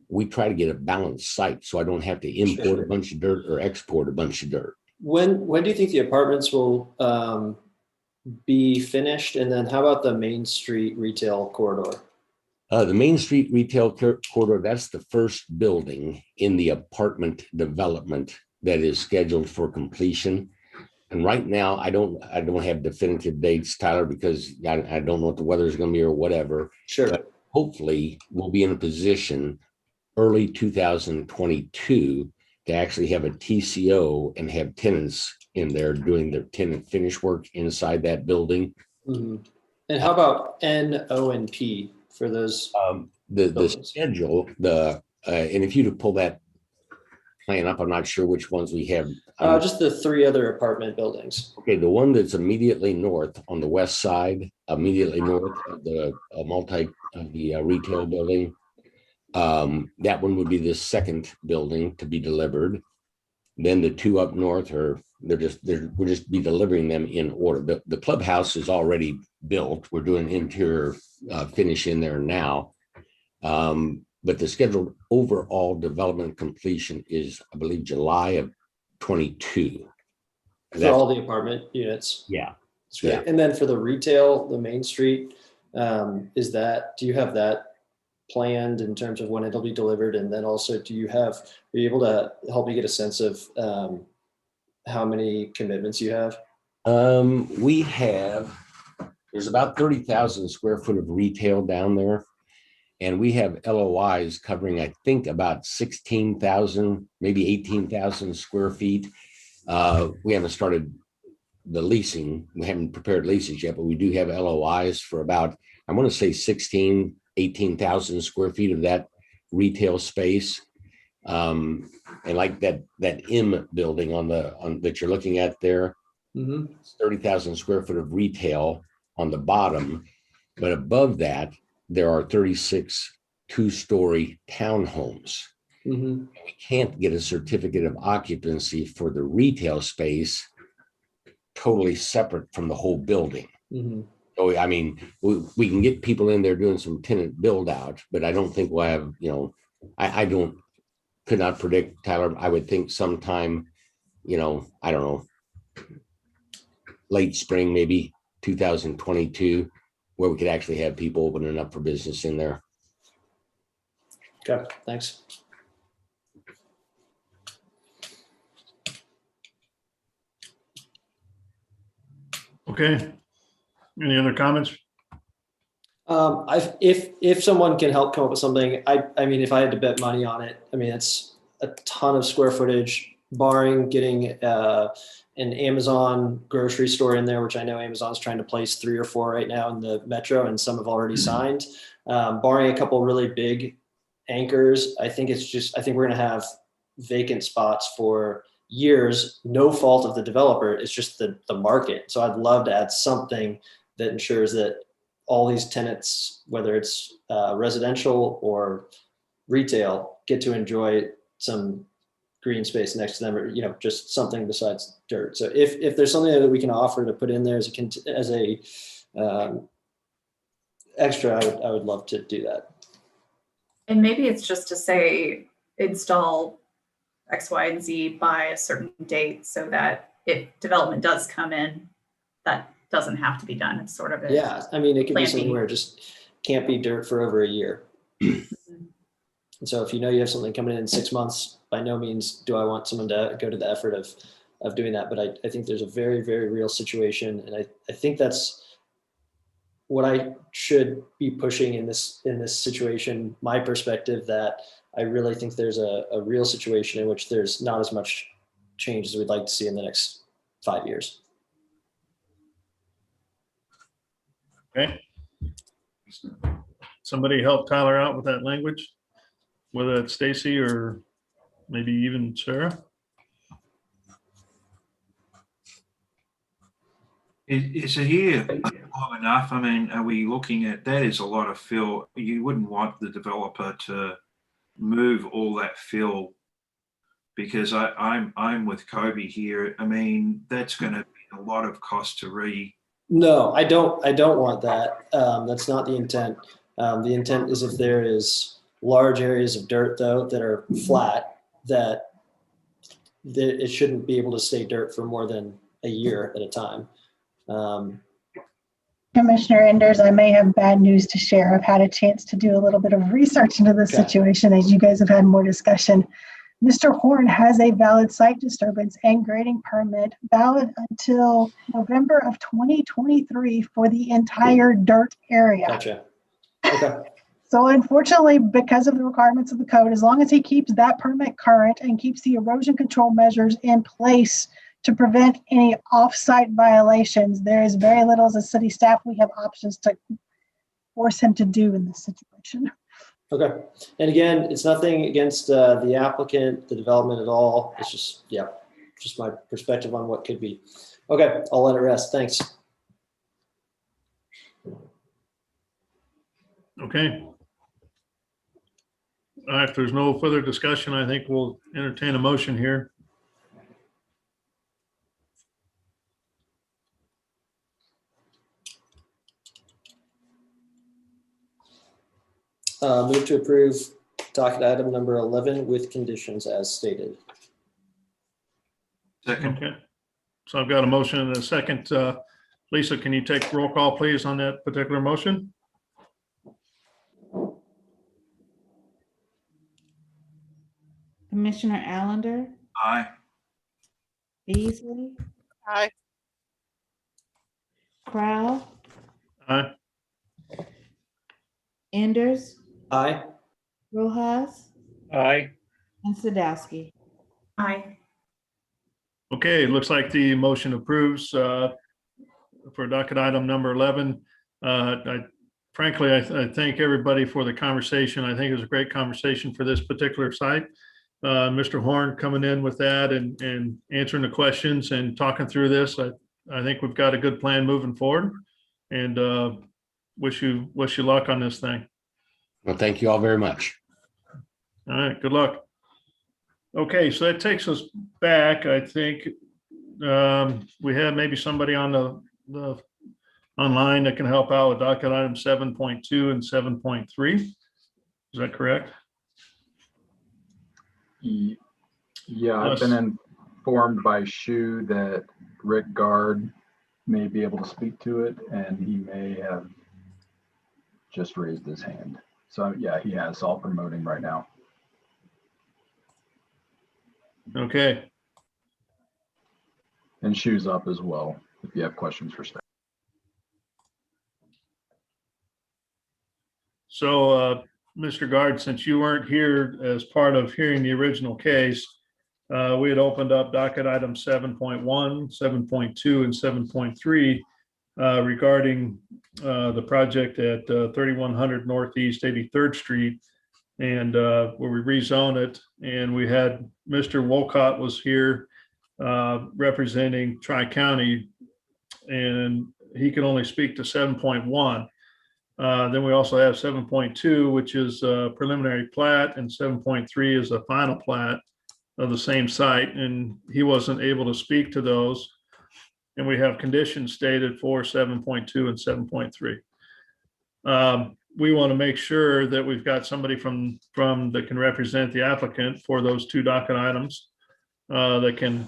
we try to get a balanced site so I don't have to import a bunch of dirt or export a bunch of dirt.
When do you think the apartments will be finished? And then how about the Main Street retail corridor?
The Main Street retail corridor, that's the first building in the apartment development that is scheduled for completion. And right now, I don't have definitive dates, Tyler, because I don't know what the weather is going to be or whatever.
Sure.
But hopefully, we'll be in a position early 2022 to actually have a TCO and have tenants in there doing their tenant finish work inside that building.
Mm-hmm. And how about N, O, and P for those?
The schedule, and if you to pull that plan up, I'm not sure which ones we have.
Just the 3 other apartment buildings.
Okay, the one that's immediately north on the west side, immediately north of the retail building. That one would be the second building to be delivered. Then the 2 up north we'll just be delivering them in order. The clubhouse is already built. We're doing interior finish in there now. But the scheduled overall development completion is, I believe, July of 22.
For all the apartment units.
Yeah.
That's great.
Yeah.
And then for the retail, the Main Street, do you have that planned in terms of when it'll be delivered? And then also, are you able to help me get a sense of how many commitments you have?
There's about 30,000 square foot of retail down there. And we have LOIs covering, I think, about 16,000, maybe 18,000 square feet. We haven't started the leasing. We haven't prepared leases yet, but we do have LOIs for about, I want to say 18,000 square feet of that retail space. And like that M building that you're looking at there, 30,000 square foot of retail on the bottom. But above that, there are 36 2-story townhomes. We can't get a certificate of occupancy for the retail space totally separate from the whole building. So, I mean, we can get people in there doing some tenant build out, but I don't think we'll have, could not predict, Tyler. I would think sometime, I don't know, late spring, maybe 2022, where we could actually have people opening up for business in there.
Okay, thanks.
Okay. Any other comments?
If someone can help come up with something, I mean, if I had to bet money on it, I mean, it's a ton of square footage, barring getting an Amazon grocery store in there, which I know Amazon's trying to place 3 or 4 right now in the metro, and some have already signed. Barring a couple really big anchors, I think we're going to have vacant spots for years, no fault of the developer. It's just the market. So I'd love to add something that ensures that all these tenants, whether it's residential or retail, get to enjoy some green space next to them, or just something besides dirt. So if there's something that we can offer to put in there as a extra, I would love to do that.
And maybe it's just to say install X, Y, and Z by a certain date, so that if development does come in, that doesn't have to be done. It's sort of
I mean, it could be
plan
something
B.
where it just can't be dirt for over a year. And so if you have something coming in 6 months, by no means do I want someone to go to the effort of doing that. But I think there's a very, very real situation. And I think that's what I should be pushing in this situation, my perspective, that I really think there's a real situation in which there's not as much change as we'd like to see in the next 5 years.
Okay. Somebody help Tyler out with that language, whether it's Stacy or maybe even Sarah.
Is it here long enough? I mean, are we looking at that as a lot of fill? You wouldn't want the developer to move all that fill, because I'm with Kobe here. I mean, that's going to be a lot of cost to
No, I don't want that. That's not the intent. The intent is if there is large areas of dirt, though, that are flat, that it shouldn't be able to stay dirt for more than a year at a time.
Commissioner Enders, I may have bad news to share. I've had a chance to do a little bit of research into this situation as you guys have had more discussion. Mr. Horn has a valid site disturbance and grading permit valid until November of 2023 for the entire dirt area.
Gotcha. Okay.
So unfortunately, because of the requirements of the code, as long as he keeps that permit current and keeps the erosion control measures in place to prevent any off-site violations, there is very little as a city staff we have options to force him to do in this situation.
Okay. And again, it's nothing against the applicant, the development at all. It's just, yeah, just my perspective on what could be. Okay, I'll let it rest. Thanks.
Okay. All right, if there's no further discussion, I think we'll entertain a motion here.
Move to approve docket item number 11 with conditions as stated.
Second.
Okay. So I've got a motion and a second. Lisa, can you take roll call, please, on that particular motion?
Commissioner Allender,
Aye.
Beasley,
Aye.
Crowell,
Aye.
Enders,
Aye.
Rojas,
Aye.
and Sadowski.
Aye.
Okay, it looks like the motion approves for docket item number 11. Frankly, I thank everybody for the conversation. I think it was a great conversation for this particular site. Mr. Horn coming in with that and answering the questions and talking through this. I think we've got a good plan moving forward, and wish you luck on this thing.
Well, thank you all very much.
All right, good luck. Okay, so that takes us back. I think we have maybe somebody on the online that can help out with docket item 7.2 and 7.3. Is that correct?
Yeah, I've been informed by Shu that Rick Guard may be able to speak to it, and he may have just raised his hand. So yeah, he has. All promoting right now.
Okay.
And Shu's up as well, if you have questions for staff.
So, Mr. Guard, since you weren't here as part of hearing the original case, we had opened up docket item 7.1, 7.2, and 7.3 regarding the project at 3100 Northeast 83rd Street, and where we rezoned it. And we had Mr. Wolcott was here representing Tri-County, and he could only speak to 7.1. Then we also have 7.2, which is a preliminary plat, and 7.3 is a final plat of the same site, and he wasn't able to speak to those. And we have conditions stated for 7.2 and 7.3. We want to make sure that we've got somebody from that can represent the applicant for those two docket items that can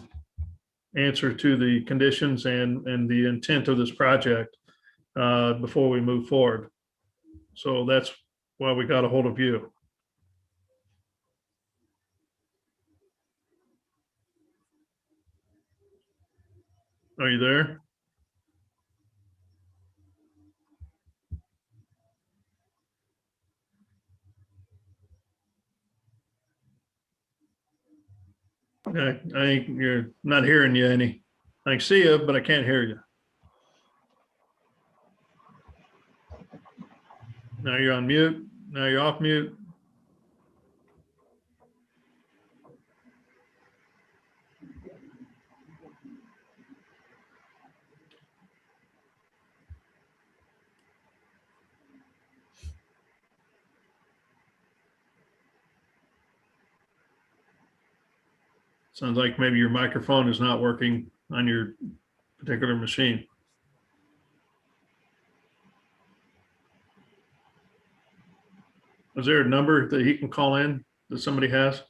answer to the conditions and the intent of this project before we move forward. So that's why we got a hold of you. Are you there? I think you're not hearing you any. I can see you, but I can't hear you. Now you're on mute. Now you're off mute. Sounds like maybe your microphone is not working on your particular machine. Is there a number that he can call in that somebody has?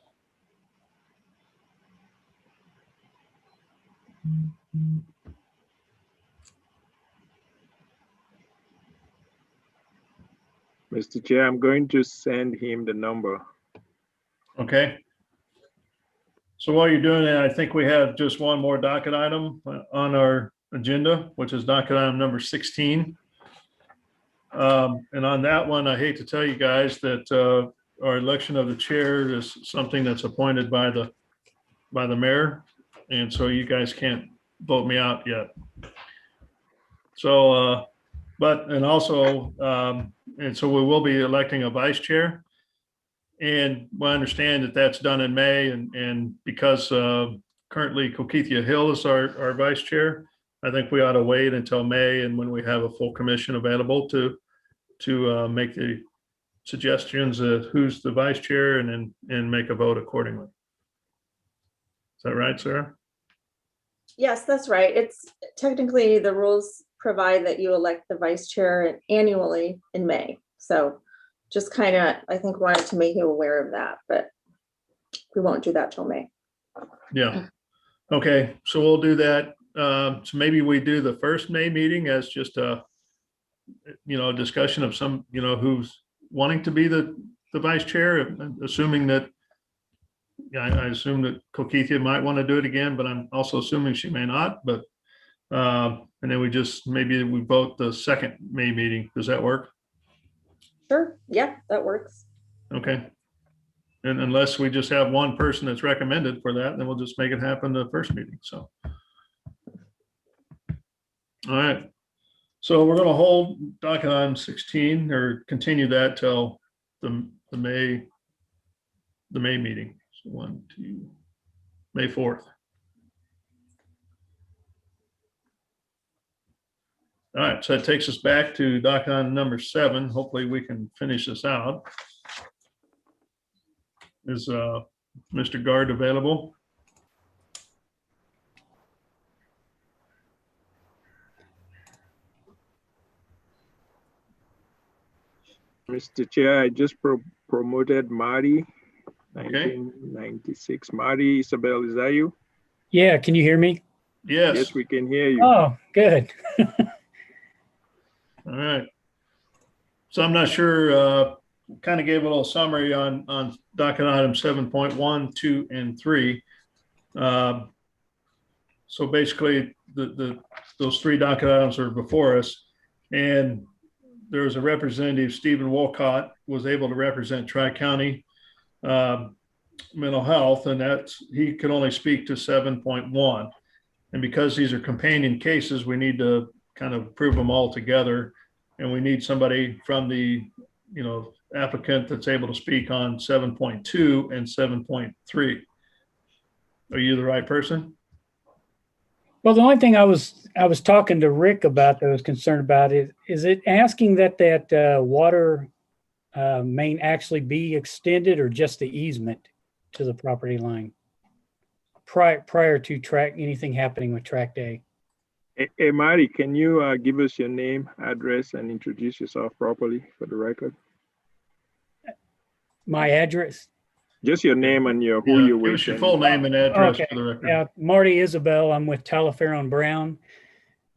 Mr. Chair, I'm going to send him the number.
Okay. So while you're doing that, I think we have just one more docket item on our agenda, which is docket item number 16. And on that one, I hate to tell you guys that our election of the chair is something that's appointed by the mayor. And so you guys can't vote me out yet. So, and so we will be electing a vice chair. And I understand that that's done in May, and because currently Cokeithia Hill is our vice chair, I think we ought to wait until May and when we have a full commission available to make the suggestions of who's the vice chair and make a vote accordingly. Is that right, Sarah?
Yes, that's right. It's technically the rules provide that you elect the vice chair annually in May. So just kind of, I think, wanted to make you aware of that, but we won't do that till May.
Yeah. Okay, so we'll do that. So maybe we do the first May meeting as just a discussion of some, who's wanting to be the vice chair, assuming that, I assume that Cokeithia might want to do it again, but I'm also assuming she may not, but, and then maybe we vote the second May meeting. Does that work?
Sure. Yeah, that works.
Okay. And unless we just have one person that's recommended for that, then we'll just make it happen the first meeting. So. All right. So we're going to hold docket item 16 or continue that till the May meeting. So May 4th. All right, so that takes us back to docket item number 7. Hopefully we can finish this out. Is Mr. Guard available?
Mr. Chair, I just promoted Marty, 1996. Marty, Isabel, is that you?
Yeah, can you hear me?
Yes.
Yes, we can hear you.
Oh, good.
All right. So I'm not sure, kind of gave a little summary on docket item 7.1, 2, and 3. So basically those 3 docket items are before us, and there's a representative, Stephen Wolcott, was able to represent Tri-County Mental Health, and he could only speak to 7.1. And because these are companion cases, we need to kind of approve them all together. And we need somebody from the, applicant that's able to speak on 7.2 and 7.3. Are you the right person?
Well, the only thing I was talking to Rick about that I was concerned about is it asking that water main actually be extended or just the easement to the property line prior to anything happening with tract A?
Hey, Marty, can you give us your name, address, and introduce yourself properly for the record?
My address?
Just your name and who you're with.
Give us your full name and address
Okay.
for the record.
Yeah, Marty Isabel. I'm with Talaferro and Brown.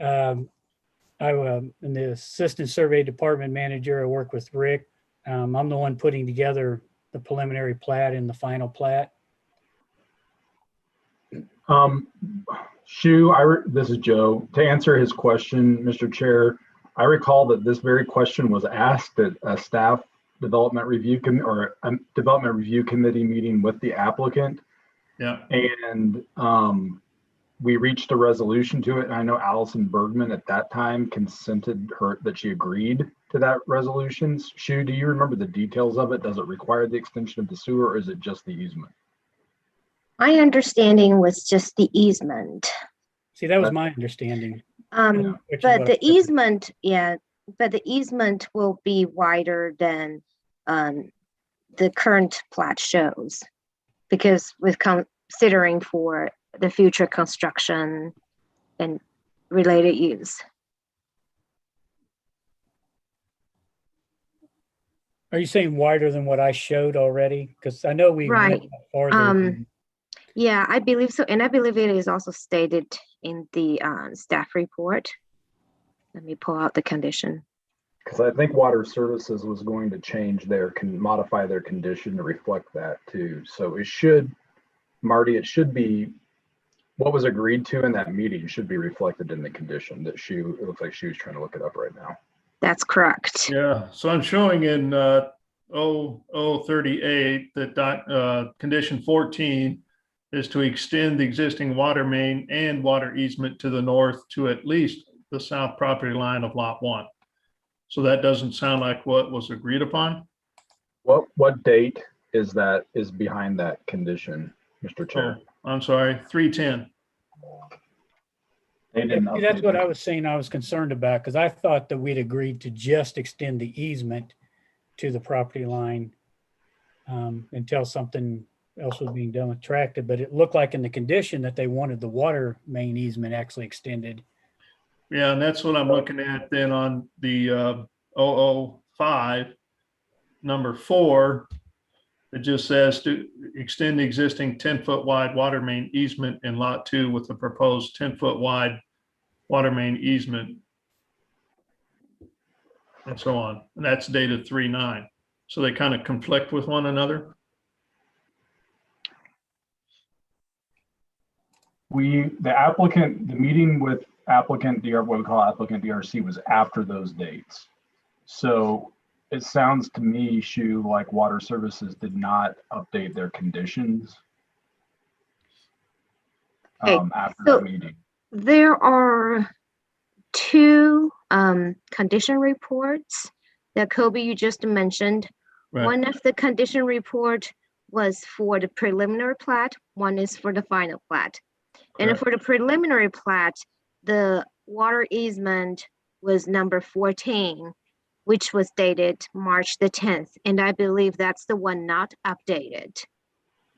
I'm the assistant survey department manager. I work with Rick. I'm the one putting together the preliminary plat and the final plat.
Shu, this is Joe. To answer his question, Mr. Chair, I recall that this very question was asked at a staff development review committee meeting with the applicant.
Yeah.
And we reached a resolution to it. And I know Allison Bergman at that time consented that she agreed to that resolution. Shu, do you remember the details of it? Does it require the extension of the sewer, or is it just the easement?
My understanding was just the easement.
See, that was my understanding.
But the easement, but the easement will be wider than the current plat shows, because with considering for the future construction and related use.
Are you saying wider than what I showed already? Because I know we
Right.
went farther.
Yeah, I believe so. And I believe it is also stated in the staff report. Let me pull out the condition.
Because I think Water Services was going to change modify their condition to reflect that too. So it should Marty, it should be, what was agreed to in that meeting should be reflected in the condition that it looks like she was trying to look it up right now.
That's correct.
Yeah, so I'm showing in 0038 that condition 14 is to extend the existing water main and water easement to the north to at least the south property line of lot 1. So that doesn't sound like what was agreed upon.
What date is behind that condition, Mr. Chair?
Oh, I'm sorry, 310.
They didn't
See, that's
update
what
the-
I was saying I was concerned about, because I thought that we'd agreed to just extend the easement to the property line until something else was being done with Tracta, but it looked like in the condition that they wanted the water main easement actually extended.
Yeah, and that's what I'm looking at then on the 005, number 4. It just says to extend the existing 10-foot wide water main easement in lot 2 with the proposed 10-foot wide water main easement. And so on. And that's dated 3/9. So they kind of conflict with one another.
The meeting with applicant, what we call applicant DRC, was after those dates. So it sounds to me, Shu, like Water Services did not update their conditions after
so
that meeting.
There are two condition reports that Kobe you just mentioned.
Right.
One of the condition report was for the preliminary plat, one is for the final plat. And
Correct.
for the preliminary plat, the water easement was number 14, which was dated March the 10th. And I believe that's the one not updated.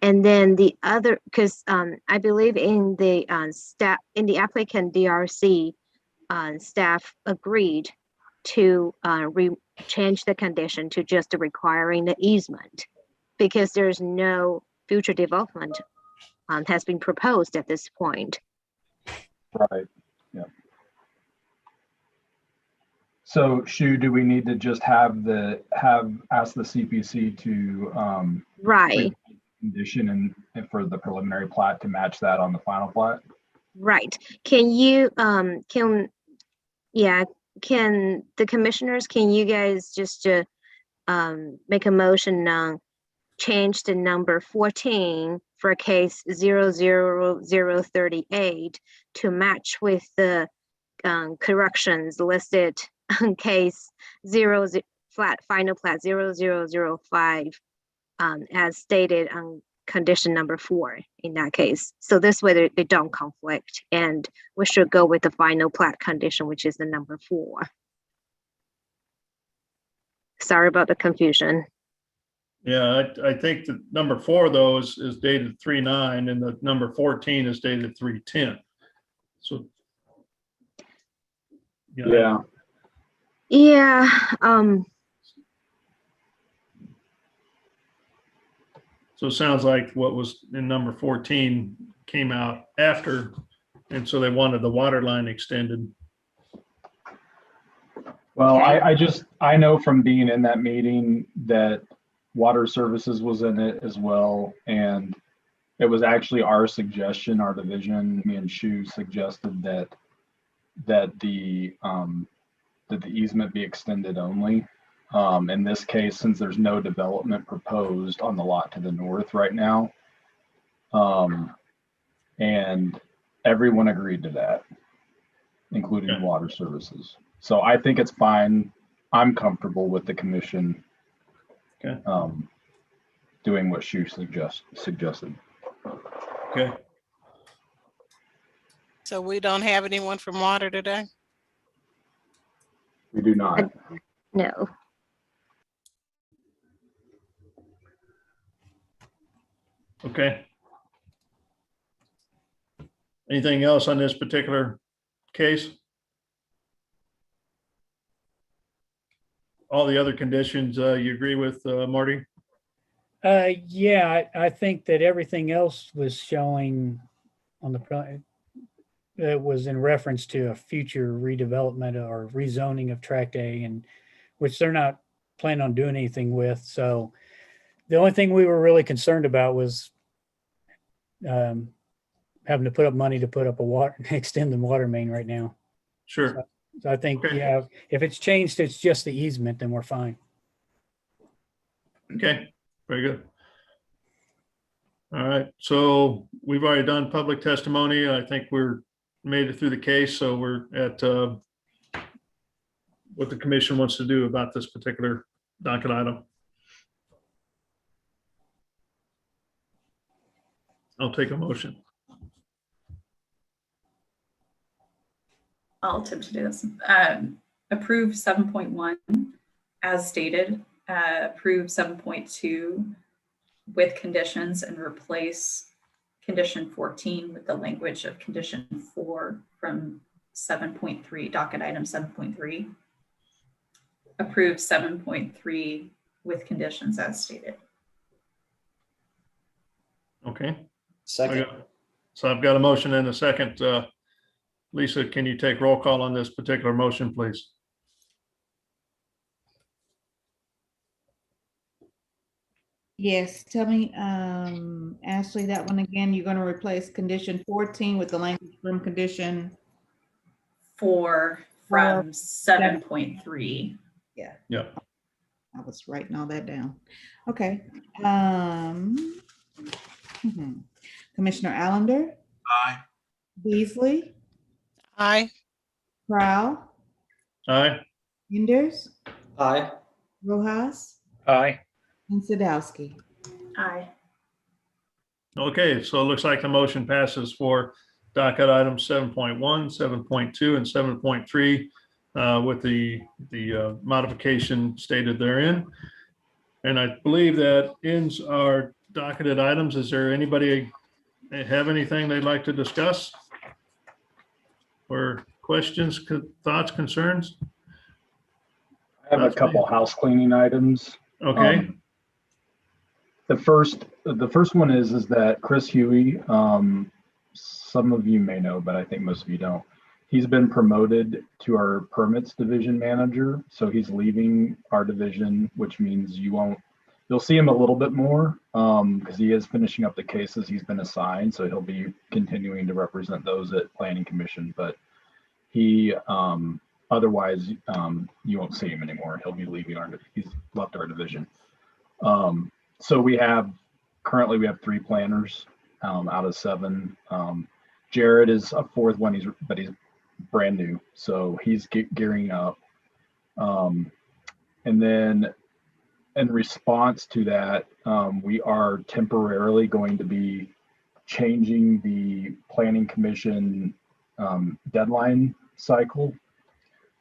And then the other, because I believe in the staff, in the applicant DRC, staff agreed to change the condition to just requiring the easement, because there's no future development has been proposed at this point.
Right, yeah. So Shu, do we need to just ask the CPC to
Right,
condition and for the preliminary plat to match that on the final plat?
right. Can you, can the commissioners, can you guys just make a motion, change the number 14 for case 00038 to match with the corrections listed on case final plat 0005 as stated on condition number 4 in that case. So this way they don't conflict, and we should go with the final plat condition, which is the number 4. Sorry about the confusion.
Yeah, I think the number 4 though is dated 3/9 and the number 14 is dated 3/10. So.
Yeah.
Yeah,
So it sounds like what was in number 14 came out after, and so they wanted the water line extended.
Well, I know from being in that meeting that Water Services was in it as well. And it was actually our suggestion, our division, me and Shu suggested that the easement be extended only. In this case, since there's no development proposed on the lot to the north right now. And everyone agreed to that, including Water Services. So I think it's fine. I'm comfortable with the commission doing what Shu suggested.
Okay.
So we don't have anyone from water today?
We do not.
No.
Okay. Anything else on this particular case? All the other conditions you agree with, Marty?
Yeah, I think that everything else was showing on the, it was in reference to a future redevelopment or rezoning of Tract A, and which they're not planning on doing anything with. So the only thing we were really concerned about was having to put up money to put up a water, extend the water main right now.
Sure.
So I think,
Okay.
yeah, if it's changed, it's just the easement, then we're fine.
Okay, very good. All right, so we've already done public testimony. I think we're made it through the case, so we're at what the commission wants to do about this particular docket item. I'll take a motion.
I'll attempt to do this. Approve 7.1 as stated. Approve 7.2 with conditions and replace condition 14 with the language of condition 4 from 7.3, docket item 7.3. Approve 7.3 with conditions as stated.
Okay.
Second.
So I've got a motion and a second. Lisa, can you take roll call on this particular motion, please?
Yes, tell me, Ashley, that one again, you're gonna replace condition 14 with the language from condition
4 from 7.3.
Yeah.
Yeah.
I was writing all that down. Okay. Commissioner Allender,
Aye.
Beasley,
Aye.
Prowl,
Aye.
Enders,
Aye.
Rojas,
Aye.
and Sadowski.
Aye.
Okay, so it looks like the motion passes for docket items 7.1, 7.2, and 7.3 with the modification stated therein. And I believe that ends our docketed items. Is there anybody have anything they'd like to discuss? Or questions, thoughts, concerns?
I have a couple house cleaning items.
Okay.
The first one is that Chris Huey, some of you may know, but I think most of you don't. He's been promoted to our permits division manager. So he's leaving our division, which means you'll see him a little bit more because he is finishing up the cases he's been assigned. So he'll be continuing to represent those at Planning Commission, but he, otherwise you won't see him anymore. He'll be leaving he's left our division. So currently we have 3 planners out of 7. Jared is a 4th one, but he's brand new. So he's gearing up. And then in response to that, we are temporarily going to be changing the Planning Commission deadline cycle.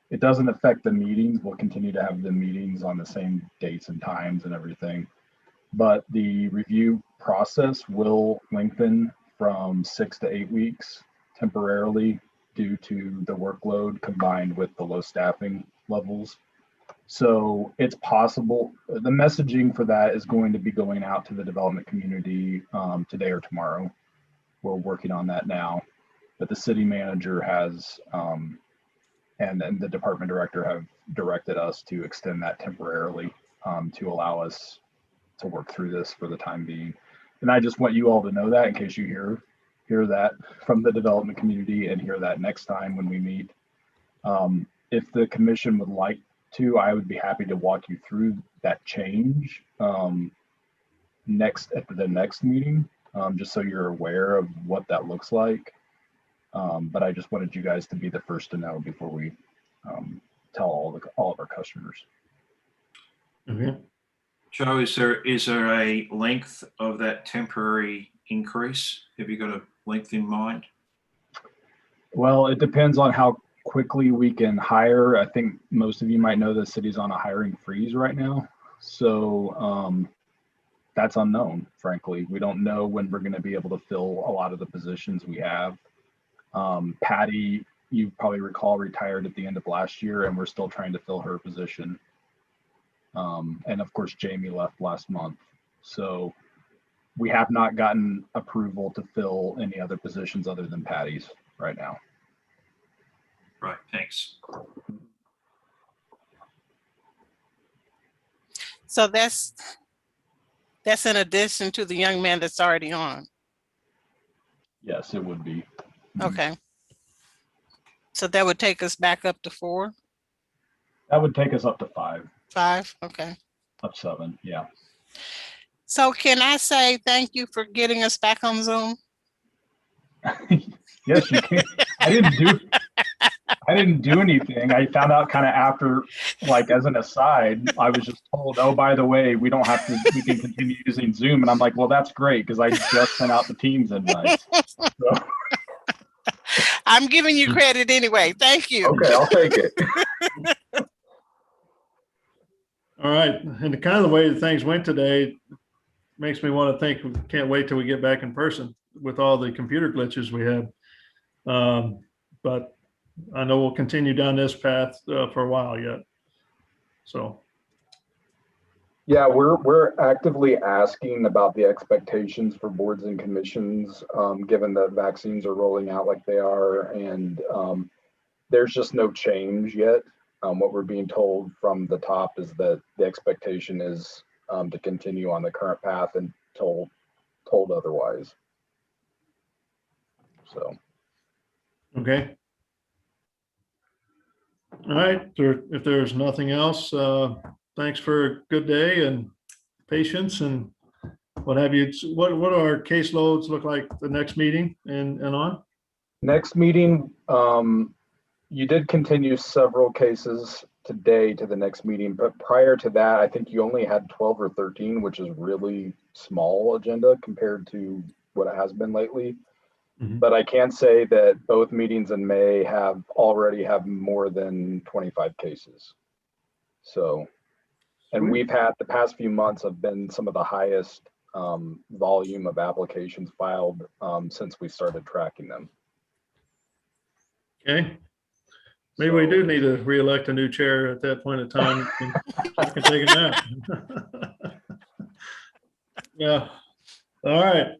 It doesn't affect the meetings. We'll continue to have the meetings on the same dates and times and everything. But the review process will lengthen from 6 to 8 weeks temporarily due to the workload combined with the low staffing levels. So it's possible, the messaging for that is going to be going out to the development community today or tomorrow. We're working on that now, but the city manager has, and the department director have directed us to extend that temporarily to allow us to work through this for the time being. And I just want you all to know that in case you hear that from the development community and hear that next time when we meet. If the commission would like to, I would be happy to walk you through that change at the next meeting, just so you're aware of what that looks like. But I just wanted you guys to be the first to know before we tell all of our customers.
Okay.
Joe, is there a length of that temporary increase? Have you got a length in mind?
Well, it depends on how quickly we can hire. I think most of you might know the city's on a hiring freeze right now. So that's unknown, frankly. We don't know when we're going to be able to fill a lot of the positions we have. Patty, you probably recall, retired at the end of last year, and we're still trying to fill her position. And of course, Jamie left last month. So we have not gotten approval to fill any other positions other than Patty's right now.
Right, thanks.
So that's in addition to the young man that's already on.
Yes, it would be.
Okay. So that would take us back up to 4?
That would take us up to 5,
5, okay.
up 7, yeah.
So can I say thank you for getting us back on Zoom?
Yes, you can. I didn't do anything. I found out kind of after, like, as an aside, I was just told, oh, by the way, we can continue using Zoom. And I'm like, well, that's great, because I just sent out the Teams invite. So.
I'm giving you credit anyway. Thank you.
Okay, I'll take it.
All right, and the kind of the way that things went today makes me want to think we can't wait till we get back in person with all the computer glitches we had. But I know we'll continue down this path for a while yet. So.
Yeah, we're actively asking about the expectations for boards and commissions, given that vaccines are rolling out like they are, and there's just no change yet. What we're being told from the top is that the expectation is to continue on the current path until told otherwise. So.
Okay. All right, if there's nothing else, thanks for a good day and patience and what have you. What do our caseloads look like the next meeting and on?
Next meeting, you did continue several cases today to the next meeting, but prior to that, I think you only had 12 or 13, which is really small agenda compared to what it has been lately. But I can say that both meetings in May already have more than 25 cases. So, and we've had the past few months have been some of the highest volume of applications filed since we started tracking them.
Okay. Maybe we do need to re-elect a new chair at that point in time. I can take a nap. Yeah. All right.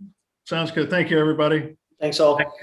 Sounds good. Thank you, everybody.
Thanks all.